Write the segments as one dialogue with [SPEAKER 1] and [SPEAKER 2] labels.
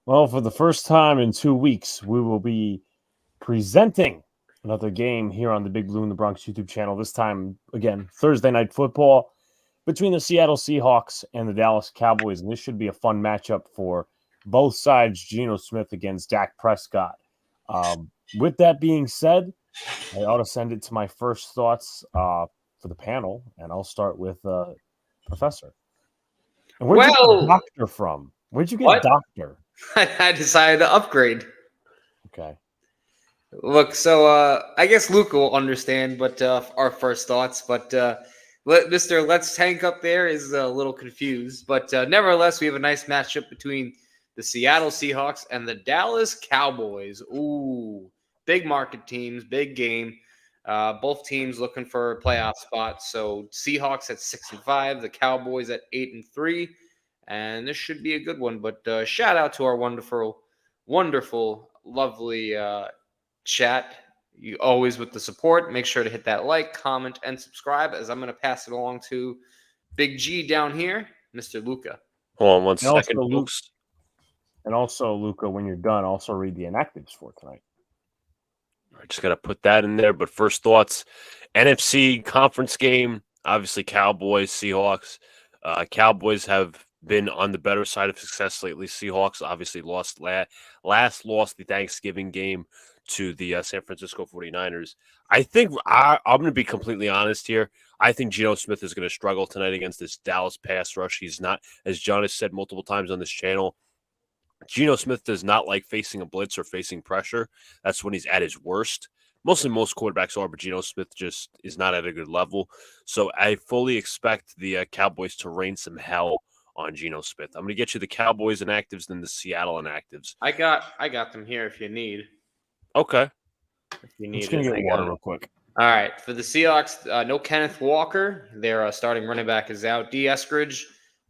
[SPEAKER 1] Well, for the first time in 2 weeks, we will be presenting another game here on the Big Blue in the Bronx YouTube channel. This time, again, Thursday night football between the Seattle Seahawks and the Dallas Cowboys. And this should be a fun matchup for both sides. Geno Smith against Dak Prescott. With that being said, I ought to send it to my first thoughts for the panel, and I'll start with Professor. And where'd you get
[SPEAKER 2] Well,
[SPEAKER 1] Doctor from? Where'd you get
[SPEAKER 2] what?
[SPEAKER 1] Doctor?
[SPEAKER 2] I decided to upgrade.
[SPEAKER 1] Okay.
[SPEAKER 2] Look, so I guess Luca will understand, but our first thoughts. But Mr. Let's Tank up there is a little confused. But nevertheless, we have a nice matchup between the Seattle Seahawks and the Dallas Cowboys. Ooh, big market teams, big game. Both teams looking for a playoff spot. So Seahawks at 6-5, the Cowboys at 8-3, and this should be a good one. But shout out to our wonderful, lovely chat. You always with the support. Make sure to hit that like, comment, and subscribe as I'm going to pass it along to Big G down here, Mr. Luca.
[SPEAKER 3] Hold on one
[SPEAKER 1] And also,
[SPEAKER 3] second, folks.
[SPEAKER 1] Luca, when you're done, also read the inactives for tonight.
[SPEAKER 3] I just got to put that in there. But first thoughts, NFC conference game, obviously Cowboys, Seahawks. Cowboys have been on the better side of success lately. Seahawks obviously lost lost the Thanksgiving game to the San Francisco 49ers. I think I'm going to be completely honest here. I think Geno Smith is going to struggle tonight against this Dallas pass rush. He's not, as John has said multiple times on this channel, Geno Smith does not like facing a blitz or facing pressure. That's when he's at his worst. Most quarterbacks are, but Geno Smith just is not at a good level. So I fully expect the Cowboys to rain some hell on Geno Smith. I'm going to get you the Cowboys inactives, then the Seattle inactives.
[SPEAKER 2] I got them here if you need.
[SPEAKER 3] Okay.
[SPEAKER 2] If you
[SPEAKER 1] I'm
[SPEAKER 2] need
[SPEAKER 1] just going to
[SPEAKER 2] it.
[SPEAKER 1] get water real quick.
[SPEAKER 2] All right. For the Seahawks, no Kenneth Walker. Their starting running back is out. D. Eskridge,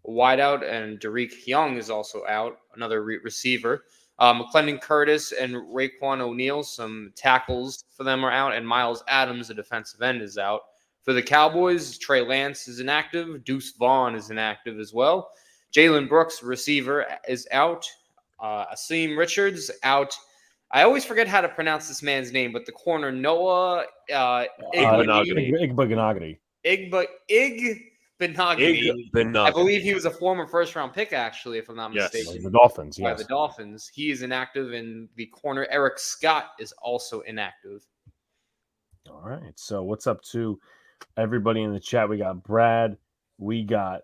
[SPEAKER 2] wideout, and Derek Young is also out, another receiver. McClendon Curtis and Raekwon O'Neal, some tackles for them are out, and Miles Adams, the defensive end, is out. For the Cowboys, Trey Lance is inactive. Deuce Vaughn is inactive as well. Jalen Brooks, receiver, is out. Asim Richards out. I always forget how to pronounce this man's name, but the corner Noah
[SPEAKER 1] Igbenogany.
[SPEAKER 2] Igbenogany. I believe he was a former first-round pick, actually, if I'm not mistaken.
[SPEAKER 1] The Dolphins,
[SPEAKER 2] By
[SPEAKER 1] yes.
[SPEAKER 2] the Dolphins. He is inactive, and the corner Eric Scott is also inactive.
[SPEAKER 1] All right. So what's up to everybody in the chat? We got Brad. We got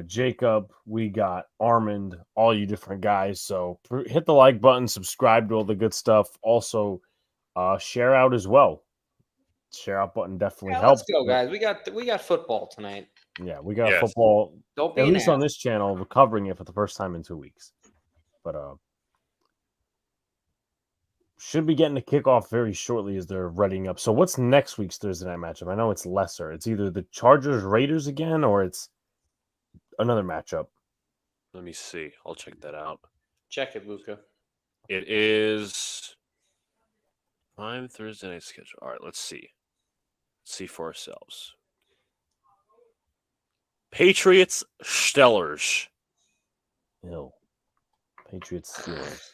[SPEAKER 1] Jacob. We got Armand. All you different guys. So hit the like button. Subscribe to all the good stuff. Also, share out as well. Share out button definitely helps.
[SPEAKER 2] Let's go, guys. We got football tonight.
[SPEAKER 1] Yeah, we got football.
[SPEAKER 2] Don't be
[SPEAKER 1] at least on this channel. We're covering it for the first time in 2 weeks. But should be getting a kickoff very shortly as they're readying up. So what's next week's Thursday night matchup? I know it's lesser. It's either the Chargers Raiders again or it's another matchup.
[SPEAKER 3] Let me see. I'll check that out.
[SPEAKER 2] Check it, Luca.
[SPEAKER 3] It is prime Thursday night schedule. All right, let's see. Let's see for ourselves. Patriots Steelers.
[SPEAKER 1] Ew. Patriots Steelers.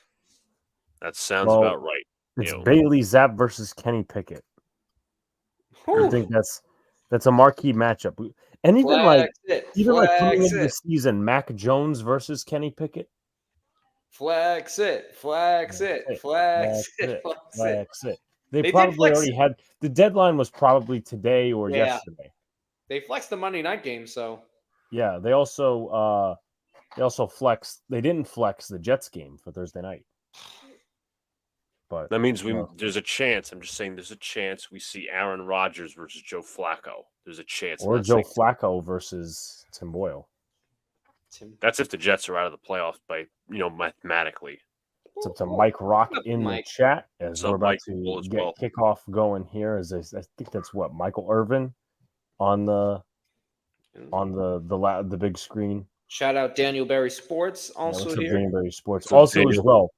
[SPEAKER 3] That sounds about right.
[SPEAKER 1] It's Bailey Zapp versus Kenny Pickett. I think that's a marquee matchup. And even coming into the season, Mac Jones versus Kenny Pickett.
[SPEAKER 2] Flex it.
[SPEAKER 1] They probably already had the deadline was probably today or yesterday.
[SPEAKER 2] They flexed the Monday night game, so
[SPEAKER 1] yeah. They also flexed. They didn't flex the Jets game for Thursday night. But
[SPEAKER 3] that means there's a chance. I'm just saying there's a chance we see Aaron Rodgers versus Joe Flacco. There's a chance.
[SPEAKER 1] Or Joe Flacco versus Tim Boyle.
[SPEAKER 3] That's if the Jets are out of the playoffs by, mathematically.
[SPEAKER 1] It's up to Mike Rock in the chat as we're about to get kickoff going here. I think that's what Michael Irvin on the big screen.
[SPEAKER 2] Shout out Daniel Berry Sports also here.
[SPEAKER 1] Daniel Berry Sports also as well.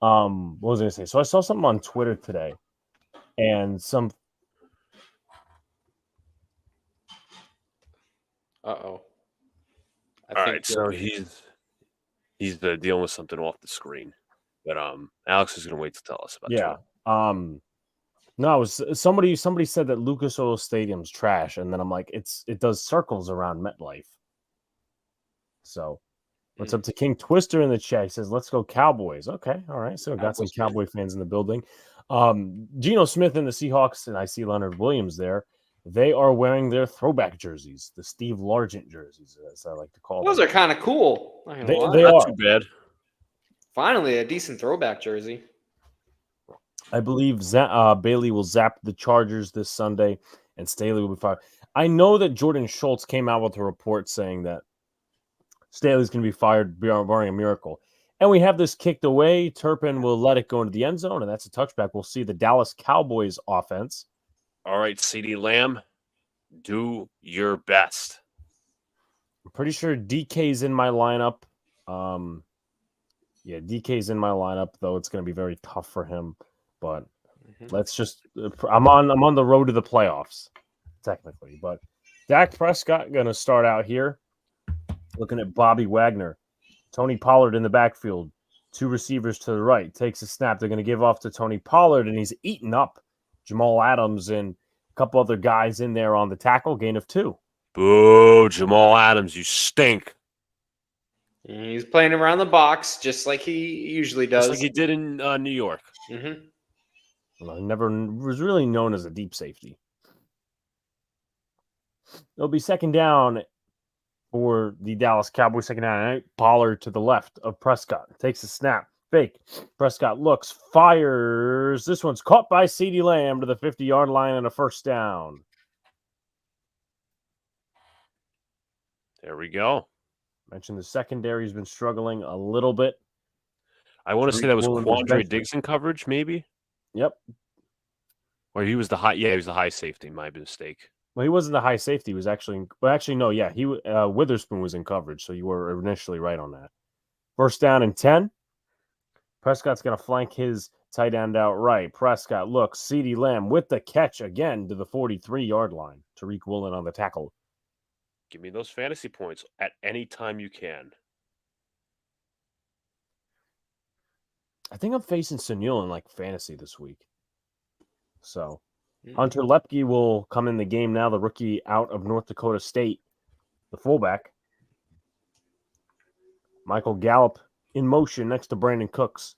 [SPEAKER 1] What was I gonna say? So I saw something on Twitter today, and some.
[SPEAKER 3] All right, so He's dealing with something off the screen. But Alex is going to wait to tell us about
[SPEAKER 1] Yeah.
[SPEAKER 3] Tua.
[SPEAKER 1] No, it was somebody said that Lucas Oil Stadium's trash, and then I'm like, it does circles around MetLife. So what's up to King Twister in the chat? He says, let's go Cowboys. Okay, all right. So we got some Cowboy fans in the building. Geno Smith and the Seahawks, and I see Leonard Williams there. They are wearing their throwback jerseys, the Steve Largent jerseys, as I like to call them.
[SPEAKER 2] Those are kind of cool.
[SPEAKER 1] They
[SPEAKER 3] Not
[SPEAKER 1] are.
[SPEAKER 3] too bad.
[SPEAKER 2] Finally, a decent throwback jersey.
[SPEAKER 1] I believe Bailey will zap the Chargers this Sunday, and Staley will be fired. I know that Jordan Schultz came out with a report saying that Staley's going to be fired, barring a miracle. And we have this kicked away. Turpin will let it go into the end zone, and that's a touchback. We'll see the Dallas Cowboys offense.
[SPEAKER 3] All right, CeeDee Lamb, do your best.
[SPEAKER 1] I'm pretty sure DK's in my lineup. Yeah, DK's in my lineup, though it's going to be very tough for him. But let's just I'm on the road to the playoffs, technically. But Dak Prescott going to start out here. Looking at Bobby Wagner. Tony Pollard in the backfield. 2 receivers to the right. Takes a snap. They're going to give off to Tony Pollard, and he's eaten up Jamal Adams and a couple other guys in there on the tackle. Gain of 2.
[SPEAKER 3] Boo, Jamal Adams, you stink.
[SPEAKER 2] He's playing around the box just like he usually does.
[SPEAKER 3] Just like he did in New York.
[SPEAKER 2] Mm-hmm.
[SPEAKER 1] Well, he never was really known as a deep safety. It'll be second down for the Dallas Cowboys. Second down. Pollard to the left of Prescott. Takes a snap. Fake. Prescott looks. Fires. This one's caught by CeeDee Lamb to the 50-yard line and a first down.
[SPEAKER 3] There we go.
[SPEAKER 1] Mentioned the secondary has been struggling a little bit.
[SPEAKER 3] I want to say that was
[SPEAKER 1] Woolen
[SPEAKER 3] Quandre Diggs in coverage, maybe?
[SPEAKER 1] Yep.
[SPEAKER 3] Or he was the high. Yeah, he was the high safety. My mistake.
[SPEAKER 1] Well, he wasn't the high safety. He was actually, no, yeah, he Witherspoon was in coverage, so you were initially right on that. First down and 10. Prescott's going to flank his tight end out right. Prescott looks. CeeDee Lamb with the catch again to the 43-yard line. Tariq Woolen on the tackle.
[SPEAKER 3] Give me those fantasy points at any time you can.
[SPEAKER 1] I think I'm facing Sunil in like fantasy this week. So Hunter Lepke will come in the game now, the rookie out of North Dakota State, the fullback. Michael Gallup in motion next to Brandon Cooks.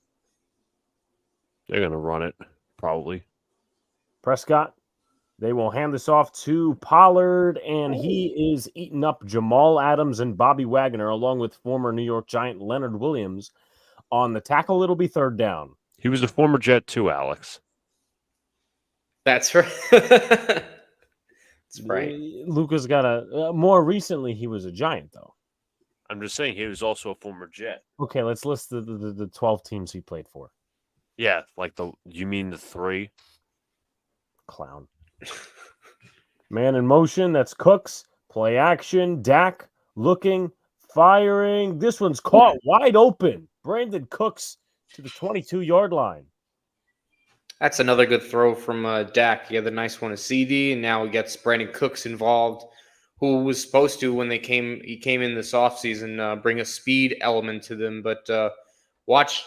[SPEAKER 3] They're going to run it, probably.
[SPEAKER 1] Prescott, they will hand this off to Pollard, and he is eating up Jamal Adams and Bobby Wagner, along with former New York Giant Leonard Williams. On the tackle, it'll be third down.
[SPEAKER 3] He was a former Jet too, Alex.
[SPEAKER 2] That's right. That's right.
[SPEAKER 1] Luca's got more recently, he was a Giant, though.
[SPEAKER 3] I'm just saying he was also a former Jet.
[SPEAKER 1] Okay, let's list the 12 teams he played for.
[SPEAKER 3] Yeah, like you mean the 3?
[SPEAKER 1] Clown. Man in motion, that's Cooks. Play action, Dak looking, firing. This one's caught wide open. Brandon Cooks to the 22-yard line.
[SPEAKER 2] That's another good throw from Dak. He had the nice one to CD, and now he gets Brandon Cooks involved, who was supposed to, when he came in this offseason, bring a speed element to them. But watch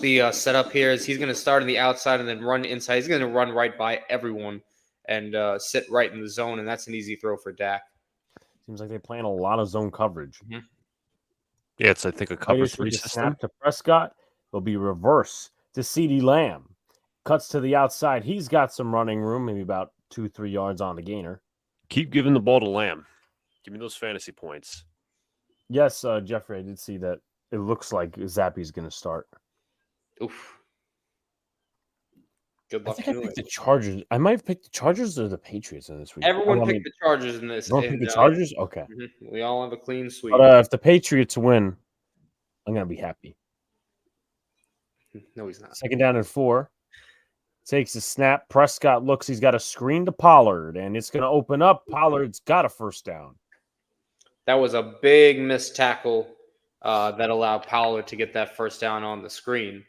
[SPEAKER 2] the setup here. As he's going to start on the outside and then run inside. He's going to run right by everyone and sit right in the zone, and that's an easy throw for Dak.
[SPEAKER 1] Seems like they play in a lot of zone coverage.
[SPEAKER 3] Mm-hmm. Yeah, it's, I think, a cover 3 system.
[SPEAKER 1] Snap to Prescott. It'll be reverse to CeeDee Lamb. Cuts to the outside. He's got some running room, maybe about 2-3 yards on the gainer.
[SPEAKER 3] Keep giving the ball to Lamb. Give me those fantasy points.
[SPEAKER 1] Yes, Jeffrey, I did see that. It looks like Zappy's going to start.
[SPEAKER 2] Oof. Good luck.
[SPEAKER 1] I think I picked the Chargers. I might have picked the Chargers or the Patriots in this week.
[SPEAKER 2] Everyone picked the Chargers in this.
[SPEAKER 1] Everyone picked the Chargers? Okay.
[SPEAKER 2] We all have a clean sweep.
[SPEAKER 1] But if the Patriots win, I'm going to be happy.
[SPEAKER 2] No, he's not.
[SPEAKER 1] Second down and 4. Takes a snap. Prescott looks. He's got a screen to Pollard, and it's going to open up. Pollard's got a first down.
[SPEAKER 2] That was a big missed tackle that allowed Pollard to get that first down on the screen.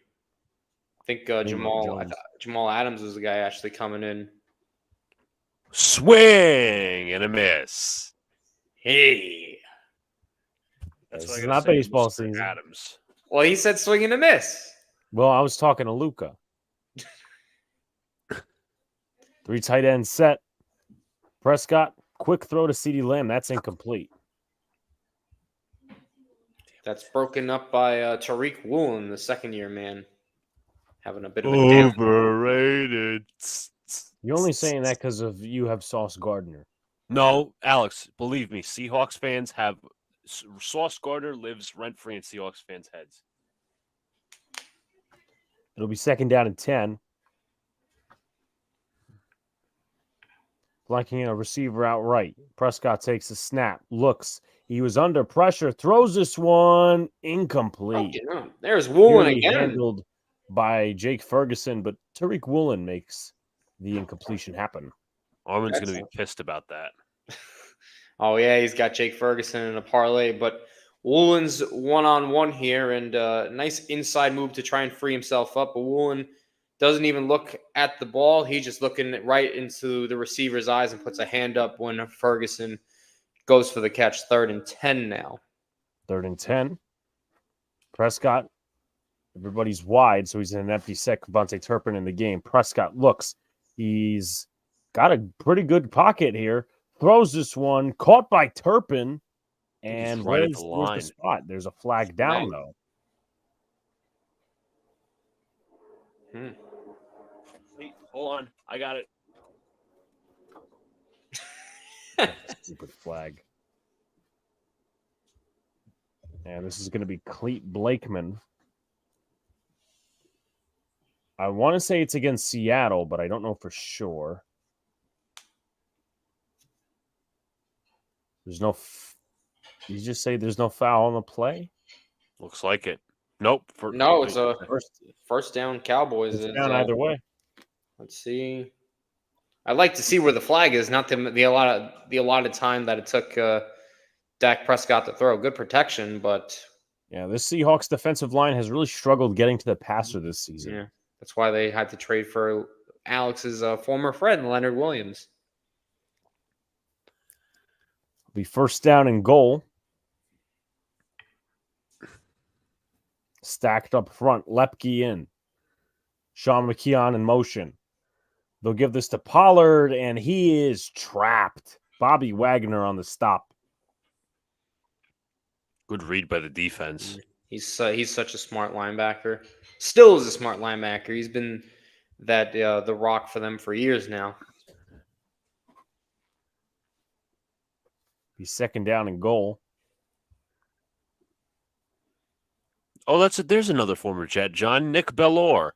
[SPEAKER 2] I think Jamal Adams was the guy actually coming in.
[SPEAKER 3] Swing and a miss.
[SPEAKER 2] Hey.
[SPEAKER 3] That's
[SPEAKER 1] This
[SPEAKER 3] what I
[SPEAKER 1] is
[SPEAKER 3] gotta
[SPEAKER 1] not
[SPEAKER 3] say,
[SPEAKER 1] baseball
[SPEAKER 3] Mr.
[SPEAKER 1] season.
[SPEAKER 3] Adams.
[SPEAKER 2] Well, he said swing and a miss.
[SPEAKER 1] Well, I was talking to Luca. 3 tight ends set. Prescott, quick throw to CeeDee Lamb. That's incomplete.
[SPEAKER 2] That's broken up by Tariq Woolen, the second-year man, having a bit of a down.
[SPEAKER 3] Overrated.
[SPEAKER 1] You're only saying that because of you have Sauce Gardner.
[SPEAKER 3] No, Alex, believe me, Seahawks fans have Sauce Gardner lives rent free in Seahawks fans' heads.
[SPEAKER 1] It'll be 2nd down and 10. Flanking a receiver outright. Prescott takes a snap, looks. He was under pressure, throws this one incomplete.
[SPEAKER 2] There's Woolen
[SPEAKER 1] Nearly
[SPEAKER 2] again.
[SPEAKER 1] handled by Jake Ferguson, but Tariq Woolen makes the incompletion happen.
[SPEAKER 3] Armin's going to be pissed about that.
[SPEAKER 2] Oh, yeah, he's got Jake Ferguson in a parlay, but Woolen's one-on-one here, and nice inside move to try and free himself up. But Woolen doesn't even look at the ball. He's just looking right into the receiver's eyes and puts a hand up when Ferguson goes for the catch. 3rd and 10 now.
[SPEAKER 1] 3rd and 10. Prescott, everybody's wide, so he's in an empty set. Devontae Turpin in the game. Prescott looks. He's got a pretty good pocket here. Throws this one, caught by Turpin, and
[SPEAKER 3] right at
[SPEAKER 1] where's
[SPEAKER 3] the
[SPEAKER 1] the
[SPEAKER 3] line.
[SPEAKER 1] spot? There's a flag down, though.
[SPEAKER 3] Wait, hold on. I got it.
[SPEAKER 1] Stupid flag. And this is going to be Cleet Blakeman. I want to say it's against Seattle, but I don't know for sure. There's no. Did you just say there's no foul on the play?
[SPEAKER 3] Looks like it. Nope.
[SPEAKER 2] No, it's a first down Cowboys.
[SPEAKER 1] It's down either way.
[SPEAKER 2] Let's see. I'd like to see where the flag is, not the allotted time that it took Dak Prescott to throw. Good protection, but
[SPEAKER 1] yeah, this Seahawks defensive line has really struggled getting to the passer this season.
[SPEAKER 2] Yeah, that's why they had to trade for Alex's former friend, Leonard Williams.
[SPEAKER 1] It'll be 1st down and goal. Stacked up front, Lepke in. Sean McKeon in motion. They'll give this to Pollard, and he is trapped. Bobby Wagner on the stop.
[SPEAKER 3] Good read by the defense.
[SPEAKER 2] He's such a smart linebacker. Still is a smart linebacker. He's been the rock for them for years now.
[SPEAKER 1] Be 2nd down and goal.
[SPEAKER 3] Oh, there's another former Jet, John. Nick Bellore.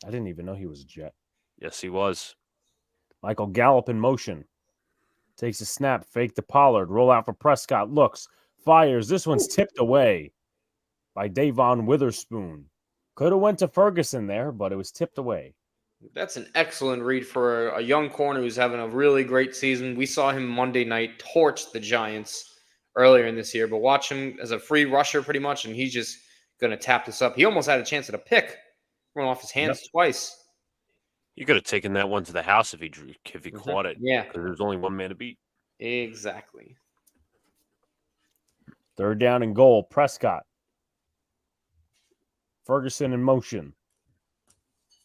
[SPEAKER 1] I didn't even know he was a Jet.
[SPEAKER 3] Yes, he was.
[SPEAKER 1] Michael Gallup in motion. Takes a snap, fake to Pollard, roll out for Prescott, looks, fires. This one's tipped away by Davon Witherspoon. Could have went to Ferguson there, but it was tipped away.
[SPEAKER 2] That's an excellent read for a young corner who's having a really great season. We saw him Monday night torch the Giants earlier in this year, but watch him as a free rusher pretty much, and he's just going to tap this up. He almost had a chance at a pick. Went off his hands twice.
[SPEAKER 3] You could have taken that one to the house if he caught it.
[SPEAKER 2] Yeah.
[SPEAKER 3] Because there's only one man to beat.
[SPEAKER 2] Exactly.
[SPEAKER 1] 3rd down and goal. Prescott. Ferguson in motion.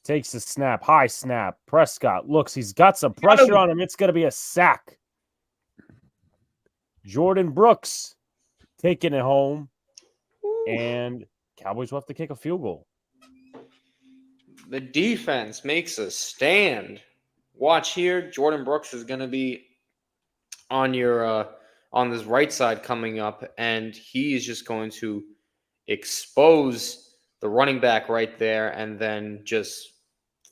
[SPEAKER 1] Takes the snap. High snap. Prescott looks. He's got some pressure on him. It's going to be a sack. Jordan Brooks taking it home. And Cowboys will have to kick a field goal.
[SPEAKER 2] The defense makes a stand. Watch here. Jordan Brooks is going to be on your on this right side coming up, and he is just going to expose the running back right there and then just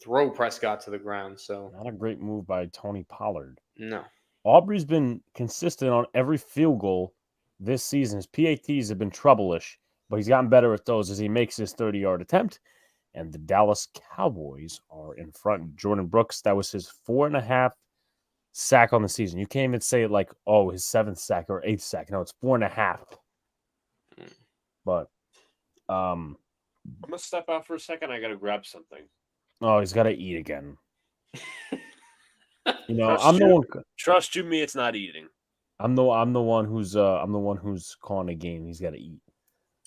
[SPEAKER 2] throw Prescott to the ground. So
[SPEAKER 1] not a great move by Tony Pollard.
[SPEAKER 2] No.
[SPEAKER 1] Aubrey's been consistent on every field goal this season. His PATs have been trouble-ish, but he's gotten better at those as he makes his 30-yard attempt. And the Dallas Cowboys are in front. Jordan Brooks, that was his 4.5 sack on the season. You can't even say it like, oh, his 7th sack or 8th sack. No, it's 4.5. But
[SPEAKER 3] I'm gonna step out for a second. I gotta grab something.
[SPEAKER 1] Oh, he's got to eat again. I'm the one.
[SPEAKER 3] Trust you, me. It's not eating.
[SPEAKER 1] I'm the one who's calling a game. He's got to eat.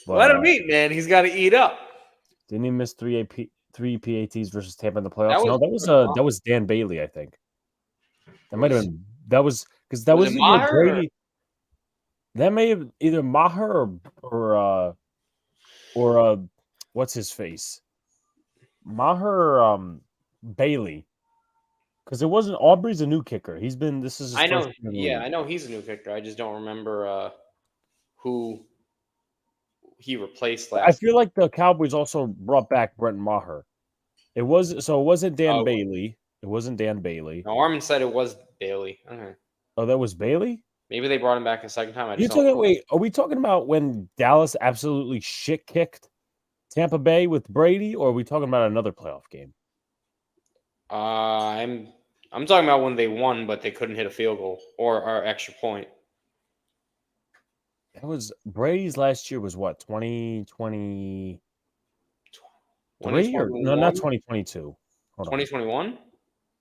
[SPEAKER 1] But,
[SPEAKER 2] Let him eat, man. He's got to eat up.
[SPEAKER 1] didn't he miss three PATs versus Tampa in the
[SPEAKER 2] That
[SPEAKER 1] playoffs?
[SPEAKER 2] was
[SPEAKER 1] That was Dan Bailey, I think. That might have
[SPEAKER 2] Was-
[SPEAKER 1] been because that
[SPEAKER 2] was
[SPEAKER 1] was
[SPEAKER 2] it
[SPEAKER 1] either
[SPEAKER 2] Maher
[SPEAKER 1] Brady. That may have either Maher or what's his face? Maher Bailey. Because it wasn't Aubrey's a new kicker. This is his
[SPEAKER 2] I
[SPEAKER 1] first
[SPEAKER 2] know.
[SPEAKER 1] year in the
[SPEAKER 2] Yeah,
[SPEAKER 1] league.
[SPEAKER 2] I know he's a new kicker. I just don't remember who he replaced
[SPEAKER 1] I
[SPEAKER 2] last.
[SPEAKER 1] feel like the Cowboys also brought back Brent Maher. It wasn't Dan
[SPEAKER 2] Oh.
[SPEAKER 1] Bailey. It wasn't Dan Bailey.
[SPEAKER 2] No, Armin said it was Bailey. Okay.
[SPEAKER 1] Oh, that was Bailey?
[SPEAKER 2] Maybe they brought him back a second time. I
[SPEAKER 1] You
[SPEAKER 2] just don't.
[SPEAKER 1] talking wait, are we talking about when Dallas absolutely shit kicked Tampa Bay with Brady, or are we talking about another playoff game?
[SPEAKER 2] I'm talking about when they won, but they couldn't hit a field goal or extra point.
[SPEAKER 1] That was Brady's last year was what, 2023 or no, not 2022. Hold on.
[SPEAKER 2] 2021?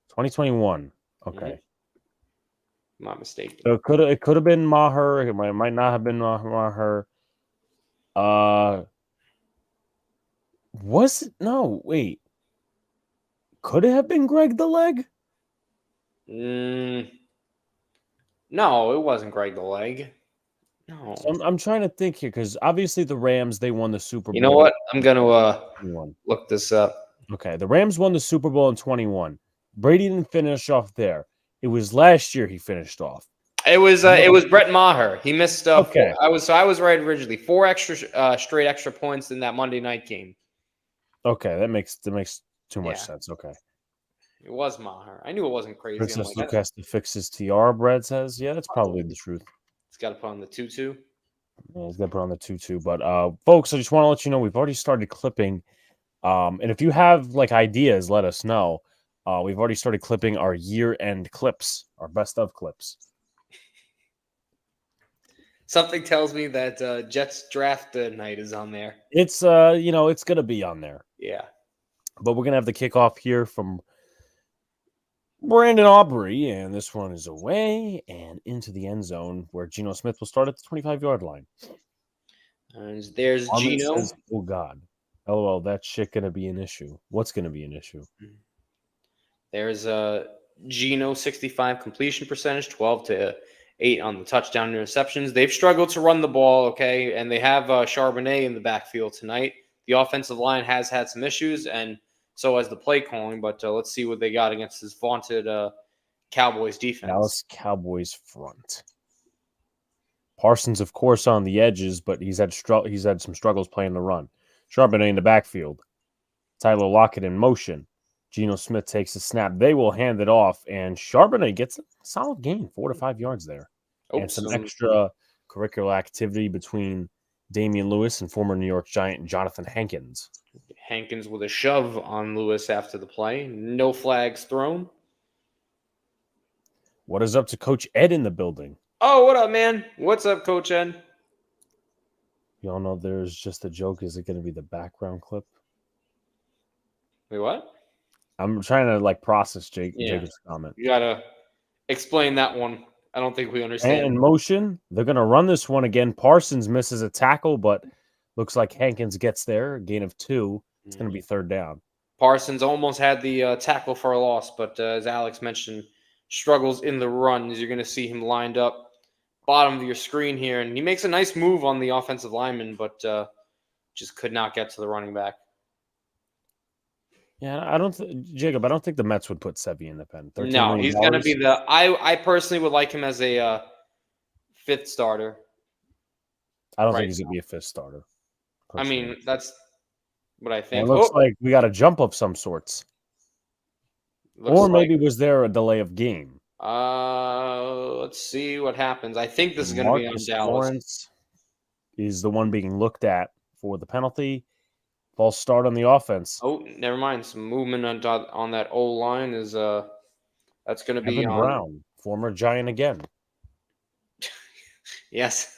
[SPEAKER 1] 2021. Okay.
[SPEAKER 2] I'm not mistaken.
[SPEAKER 1] So it could have been Maher. It might not have been Maher. Was it? No, wait. Could it have been Greg the Leg?
[SPEAKER 2] No, it wasn't Greg the Leg. No.
[SPEAKER 1] So I'm trying to think here because obviously the Rams, they won the Super Bowl.
[SPEAKER 2] You know what? I'm gonna
[SPEAKER 1] 21.
[SPEAKER 2] look this up.
[SPEAKER 1] Okay, the Rams won the Super Bowl in 21. Brady didn't finish off there. It was last year he finished off.
[SPEAKER 2] It was Brett Maher. He missed.
[SPEAKER 1] Okay.
[SPEAKER 2] I was right originally. 4 straight extra points in that Monday night game.
[SPEAKER 1] Okay, that makes too much
[SPEAKER 2] Yeah.
[SPEAKER 1] sense. Okay.
[SPEAKER 2] It was Maher. I knew it wasn't crazy.
[SPEAKER 1] Princess Luca has to fix his tiara, Brad says. Yeah, that's probably the truth.
[SPEAKER 2] He's got to put on the 2-2.
[SPEAKER 1] Yeah, he's got to put on the 2-2. But folks, I just want to let you know we've already started clipping. And if you have like ideas, let us know. We've already started clipping our year-end clips, our best of clips.
[SPEAKER 2] Something tells me that Jets draft night is on there.
[SPEAKER 1] It's it's gonna be on there.
[SPEAKER 2] Yeah.
[SPEAKER 1] But we're gonna have the kickoff here from Brandon Aubrey, and this one is away and into the end zone where Geno Smith will start at the 25-yard line.
[SPEAKER 2] And there's
[SPEAKER 1] Armin
[SPEAKER 2] Geno.
[SPEAKER 1] says, oh God. LOL, that shit gonna be an issue. What's gonna be an issue?
[SPEAKER 2] There's Geno 65 completion percentage, 12-8 on the touchdown interceptions. They've struggled to run the ball, okay, and they have Charbonnet in the backfield tonight. The offensive line has had some issues, and so has the play calling. But let's see what they got against this vaunted Cowboys defense.
[SPEAKER 1] Dallas Cowboys front. Parsons, of course, on the edges, but he's had some struggles playing the run. Charbonnet in the backfield. Tyler Lockett in motion. Geno Smith takes a snap. They will hand it off, and Charbonnet gets a solid gain, 4 to 5 yards there. And some extra curricular activity between Damian Lewis and former New York Giant Jonathan Hankins.
[SPEAKER 2] Hankins with a shove on Lewis after the play. No flags thrown.
[SPEAKER 1] What is up to Coach Ed in the building?
[SPEAKER 2] Oh, what up, man? What's up, Coach Ed?
[SPEAKER 1] Y'all know there's just a joke. Is it going to be the background clip?
[SPEAKER 2] Wait, what?
[SPEAKER 1] I'm trying to process Jacob's comment.
[SPEAKER 2] You gotta explain that one. I don't think we understand.
[SPEAKER 1] And in motion, they're going to run this one again. Parsons misses a tackle, but looks like Hankins gets there. Gain of 2. It's going to be 3rd down.
[SPEAKER 2] Parsons almost had the tackle for a loss, but as Alex mentioned, struggles in the run. As you're going to see him lined up bottom of your screen here, and he makes a nice move on the offensive lineman, but just could not get to the running back.
[SPEAKER 1] Yeah, I don't think the Mets would put Sevy in the pen.
[SPEAKER 2] No, he's going to be I personally would like him as a 5th starter.
[SPEAKER 1] I don't think he's going to be a 5th starter.
[SPEAKER 2] Personally. I mean, that's what I think.
[SPEAKER 1] It looks like we got a jump of some sorts. Or maybe was there a delay of game?
[SPEAKER 2] Let's see what happens. I think this is going to be on Dallas.
[SPEAKER 1] Lawrence is the one being looked at for the penalty. False start on the offense.
[SPEAKER 2] Oh, never mind. Some movement on that O line is that's going to be
[SPEAKER 1] Evan Brown, former Giant again.
[SPEAKER 2] Yes,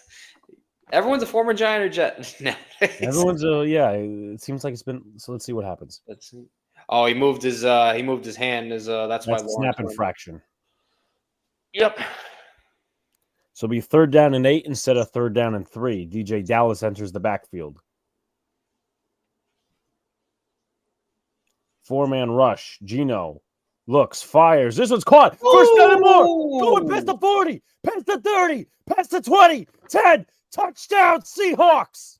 [SPEAKER 2] everyone's a former Giant or Jet. No,
[SPEAKER 1] everyone's it seems like it's been. So let's see what happens.
[SPEAKER 2] Let's see. Oh, he moved his hand. That's why
[SPEAKER 1] snap infraction.
[SPEAKER 2] Yep.
[SPEAKER 1] So it'll be 3rd down and 8 instead of 3rd down and 3. DJ Dallas enters the backfield. 4-man rush. Gino looks, fires. This one's caught. First down and more. Going past the 40, past the 30, past the 20, 10. Touchdown, Seahawks.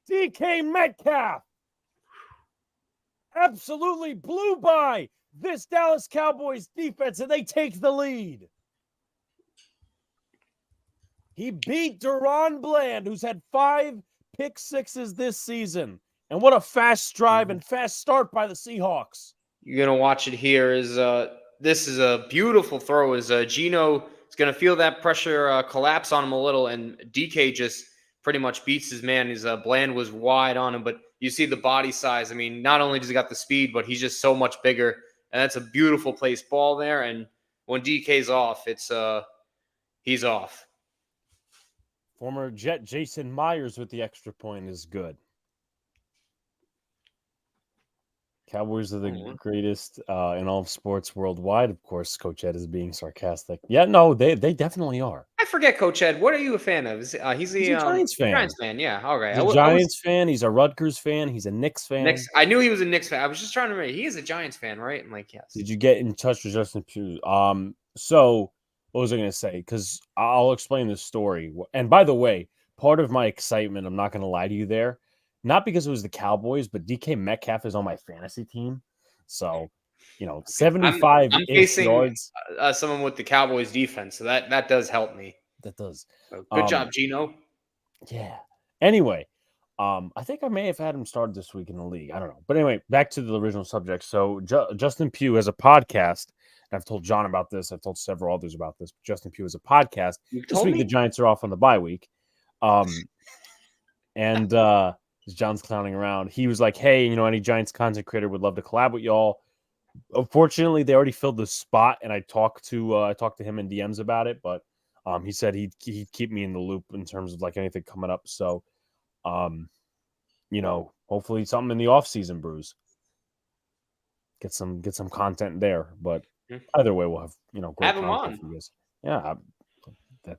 [SPEAKER 1] DK Metcalf absolutely blew by this Dallas Cowboys defense, and they take the lead. He beat Deron Bland, who's had 5 pick sixes this season. And what a fast drive and fast start by the Seahawks.
[SPEAKER 2] You're going to watch it here. This is a beautiful throw. Gino is going to feel that pressure collapse on him a little, and DK just pretty much beats his man. His Bland was wide on him, but you see the body size. I mean, not only does he got the speed, but he's just so much bigger. And that's a beautiful placed ball there. And when DK's off, he's off.
[SPEAKER 1] Former Jet Jason Myers with the extra point is good. Cowboys are the greatest in all of sports worldwide. Of course, Coach Ed is being sarcastic. Yeah, no, they definitely are.
[SPEAKER 2] I forget, Coach Ed. What are you a fan of? He's a
[SPEAKER 1] Giants fan.
[SPEAKER 2] Giants fan, yeah. All right.
[SPEAKER 1] He's a Giants fan. He's a Rutgers fan. He's a Knicks fan.
[SPEAKER 2] I knew he was a Knicks fan. I was just trying to remember. He is a Giants fan, right? I'm like, yes.
[SPEAKER 1] Did you get in touch with Justin Pugh? So what was I going to say? Because I'll explain the story. And by the way, part of my excitement, I'm not going to lie to you there, not because it was the Cowboys, but DK Metcalf is on my fantasy team. So, 75
[SPEAKER 2] I'm facing
[SPEAKER 1] yards.
[SPEAKER 2] Someone with the Cowboys defense, so that does help me.
[SPEAKER 1] That does.
[SPEAKER 2] So good job, Gino.
[SPEAKER 1] Yeah. Anyway, I think I may have had him started this week in the league. I don't know. But anyway, back to the original subject. So Justin Pugh has a podcast. And I've told John about this. I've told several others about this. Justin Pugh has a podcast. This week, the Giants are off on the bye week. And John's clowning around. He was like, hey, any Giants content creator would love to collab with y'all. Unfortunately, they already filled the spot, and I talked to him in DMs about it, but he said he'd keep me in the loop in terms of like anything coming up. So, hopefully something in the off season, Bruce. Get some content there, but either way, we'll have great
[SPEAKER 2] have him
[SPEAKER 1] content
[SPEAKER 2] on.
[SPEAKER 1] for you guys. Yeah,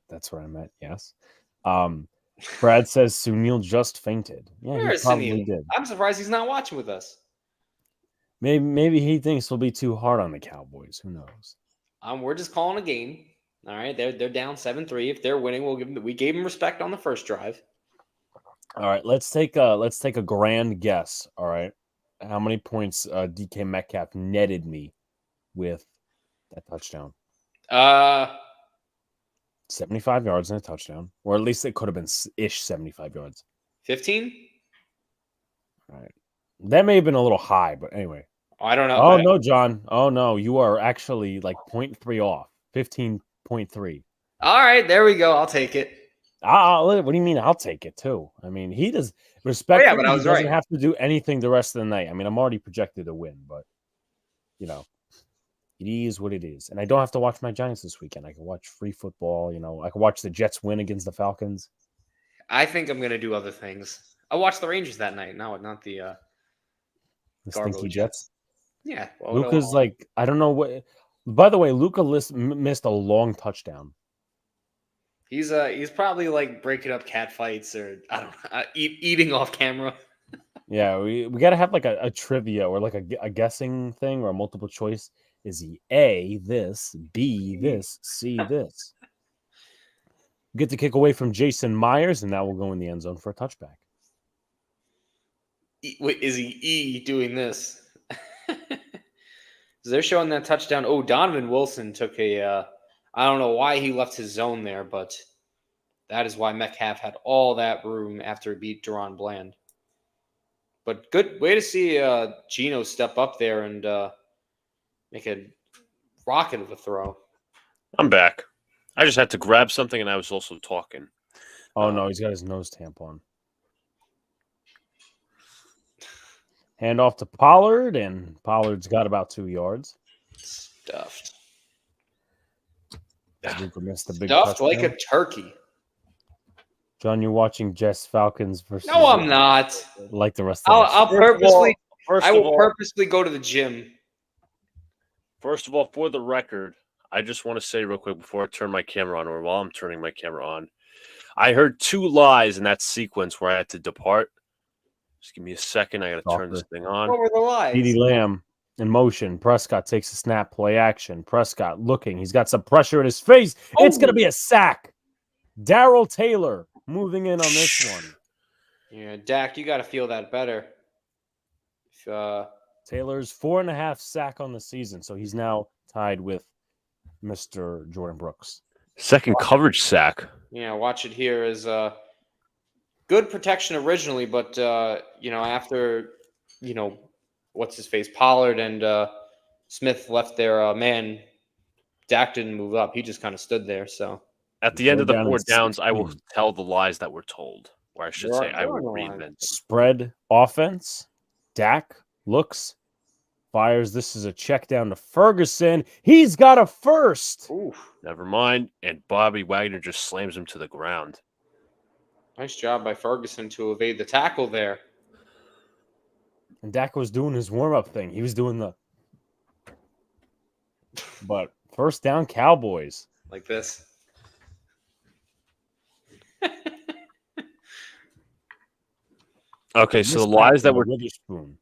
[SPEAKER 1] that's where I'm at. Yes. Brad says Sunil just fainted. Yeah,
[SPEAKER 2] Where
[SPEAKER 1] he
[SPEAKER 2] is
[SPEAKER 1] probably
[SPEAKER 2] Sunil?
[SPEAKER 1] did.
[SPEAKER 2] I'm surprised he's not watching with us.
[SPEAKER 1] Maybe he thinks he'll be too hard on the Cowboys. Who knows?
[SPEAKER 2] We're just calling a game. All right, they're down 7-3. If they're winning, we gave them respect on the first drive.
[SPEAKER 1] All right, let's take a grand guess. All right, how many points DK Metcalf netted me with that touchdown? 75 yards and a touchdown, or at least it could have been ish 75 yards.
[SPEAKER 2] 15.
[SPEAKER 1] All right, that may have been a little high, but anyway.
[SPEAKER 2] I don't know.
[SPEAKER 1] Oh no, John. Oh no, you are actually like 0.3 off. 15.3.
[SPEAKER 2] All right, there we go. I'll take it.
[SPEAKER 1] What do you mean? I'll take it too. I mean, he does respect.
[SPEAKER 2] But I was
[SPEAKER 1] he doesn't
[SPEAKER 2] right.
[SPEAKER 1] have to do anything the rest of the night. I mean, I'm already projected to win, but it is what it is. And I don't have to watch my Giants this weekend. I can watch free football. I can watch the Jets win against the Falcons.
[SPEAKER 2] I think I'm gonna do other things. I watched the Rangers that night. No, not the
[SPEAKER 1] Stinky Jets.
[SPEAKER 2] Yeah,
[SPEAKER 1] Luca's like, I don't know what. By the way, Luca missed a long touchdown.
[SPEAKER 2] He's probably like breaking up cat fights or I don't know, eating off camera.
[SPEAKER 1] Yeah, we got to have like a trivia or like a guessing thing or a multiple choice. Is he A, this, B, this, C, this? Get the kick away from Jason Myers, and that will go in the end zone for a touchback.
[SPEAKER 2] Wait, is he E doing this? They're showing that touchdown. Oh, Donovan Wilson took I don't know why he left his zone there, but that is why Metcalf had all that room after he beat Deron Bland. But good way to see Gino step up there and make a rocket of a throw.
[SPEAKER 3] I'm back. I just had to grab something, and I was also talking.
[SPEAKER 1] Oh, no, he's got his nose tamp on. Hand off to Pollard, and Pollard's got about 2 yards.
[SPEAKER 2] Stuffed.
[SPEAKER 1] Luca missed the big
[SPEAKER 2] Stuffed
[SPEAKER 1] touchdown.
[SPEAKER 2] like a turkey.
[SPEAKER 1] John, you're watching Jets Falcons versus.
[SPEAKER 2] No, I'm not.
[SPEAKER 1] Like the rest of us.
[SPEAKER 2] I'll purposely.
[SPEAKER 3] First
[SPEAKER 2] I
[SPEAKER 3] of
[SPEAKER 2] will
[SPEAKER 3] all,
[SPEAKER 2] purposely go to the gym.
[SPEAKER 3] First of all, for the record, I just want to say real quick before I turn my camera on, or while I'm turning my camera on, I heard 2 lies in that sequence where I had to depart. Just give me a second. I got to turn this thing on.
[SPEAKER 2] What were the lies?
[SPEAKER 1] CeeDee Lamb in motion. Prescott takes a snap, play action. Prescott looking. He's got some pressure in his face. It's going to be a sack. Darrell Taylor moving in on this one.
[SPEAKER 2] Yeah, Dak, you got to feel that better.
[SPEAKER 1] Taylor's 4.5 sack on the season, so he's now tied with Mr. Jordan Brooks.
[SPEAKER 3] Second coverage sack.
[SPEAKER 2] Yeah, watch it here is good protection originally, but after what's his face, Pollard and Smith left their man, Dak didn't move up. He just kind of stood there. So
[SPEAKER 3] at the end of the 4 downs, I will tell the lies that were told, or I should say, I will reinvent them.
[SPEAKER 1] Spread offense. Dak looks, fires. This is a check down to Ferguson. He's got a first.
[SPEAKER 2] Oof.
[SPEAKER 3] Never mind. And Bobby Wagner just slams him to the ground.
[SPEAKER 2] Nice job by Ferguson to evade the tackle there.
[SPEAKER 1] And Dak was doing his warm-up thing. He was doing the... But first down, Cowboys.
[SPEAKER 2] Like this.
[SPEAKER 3] Okay, so the lies that were
[SPEAKER 1] Witherspoon.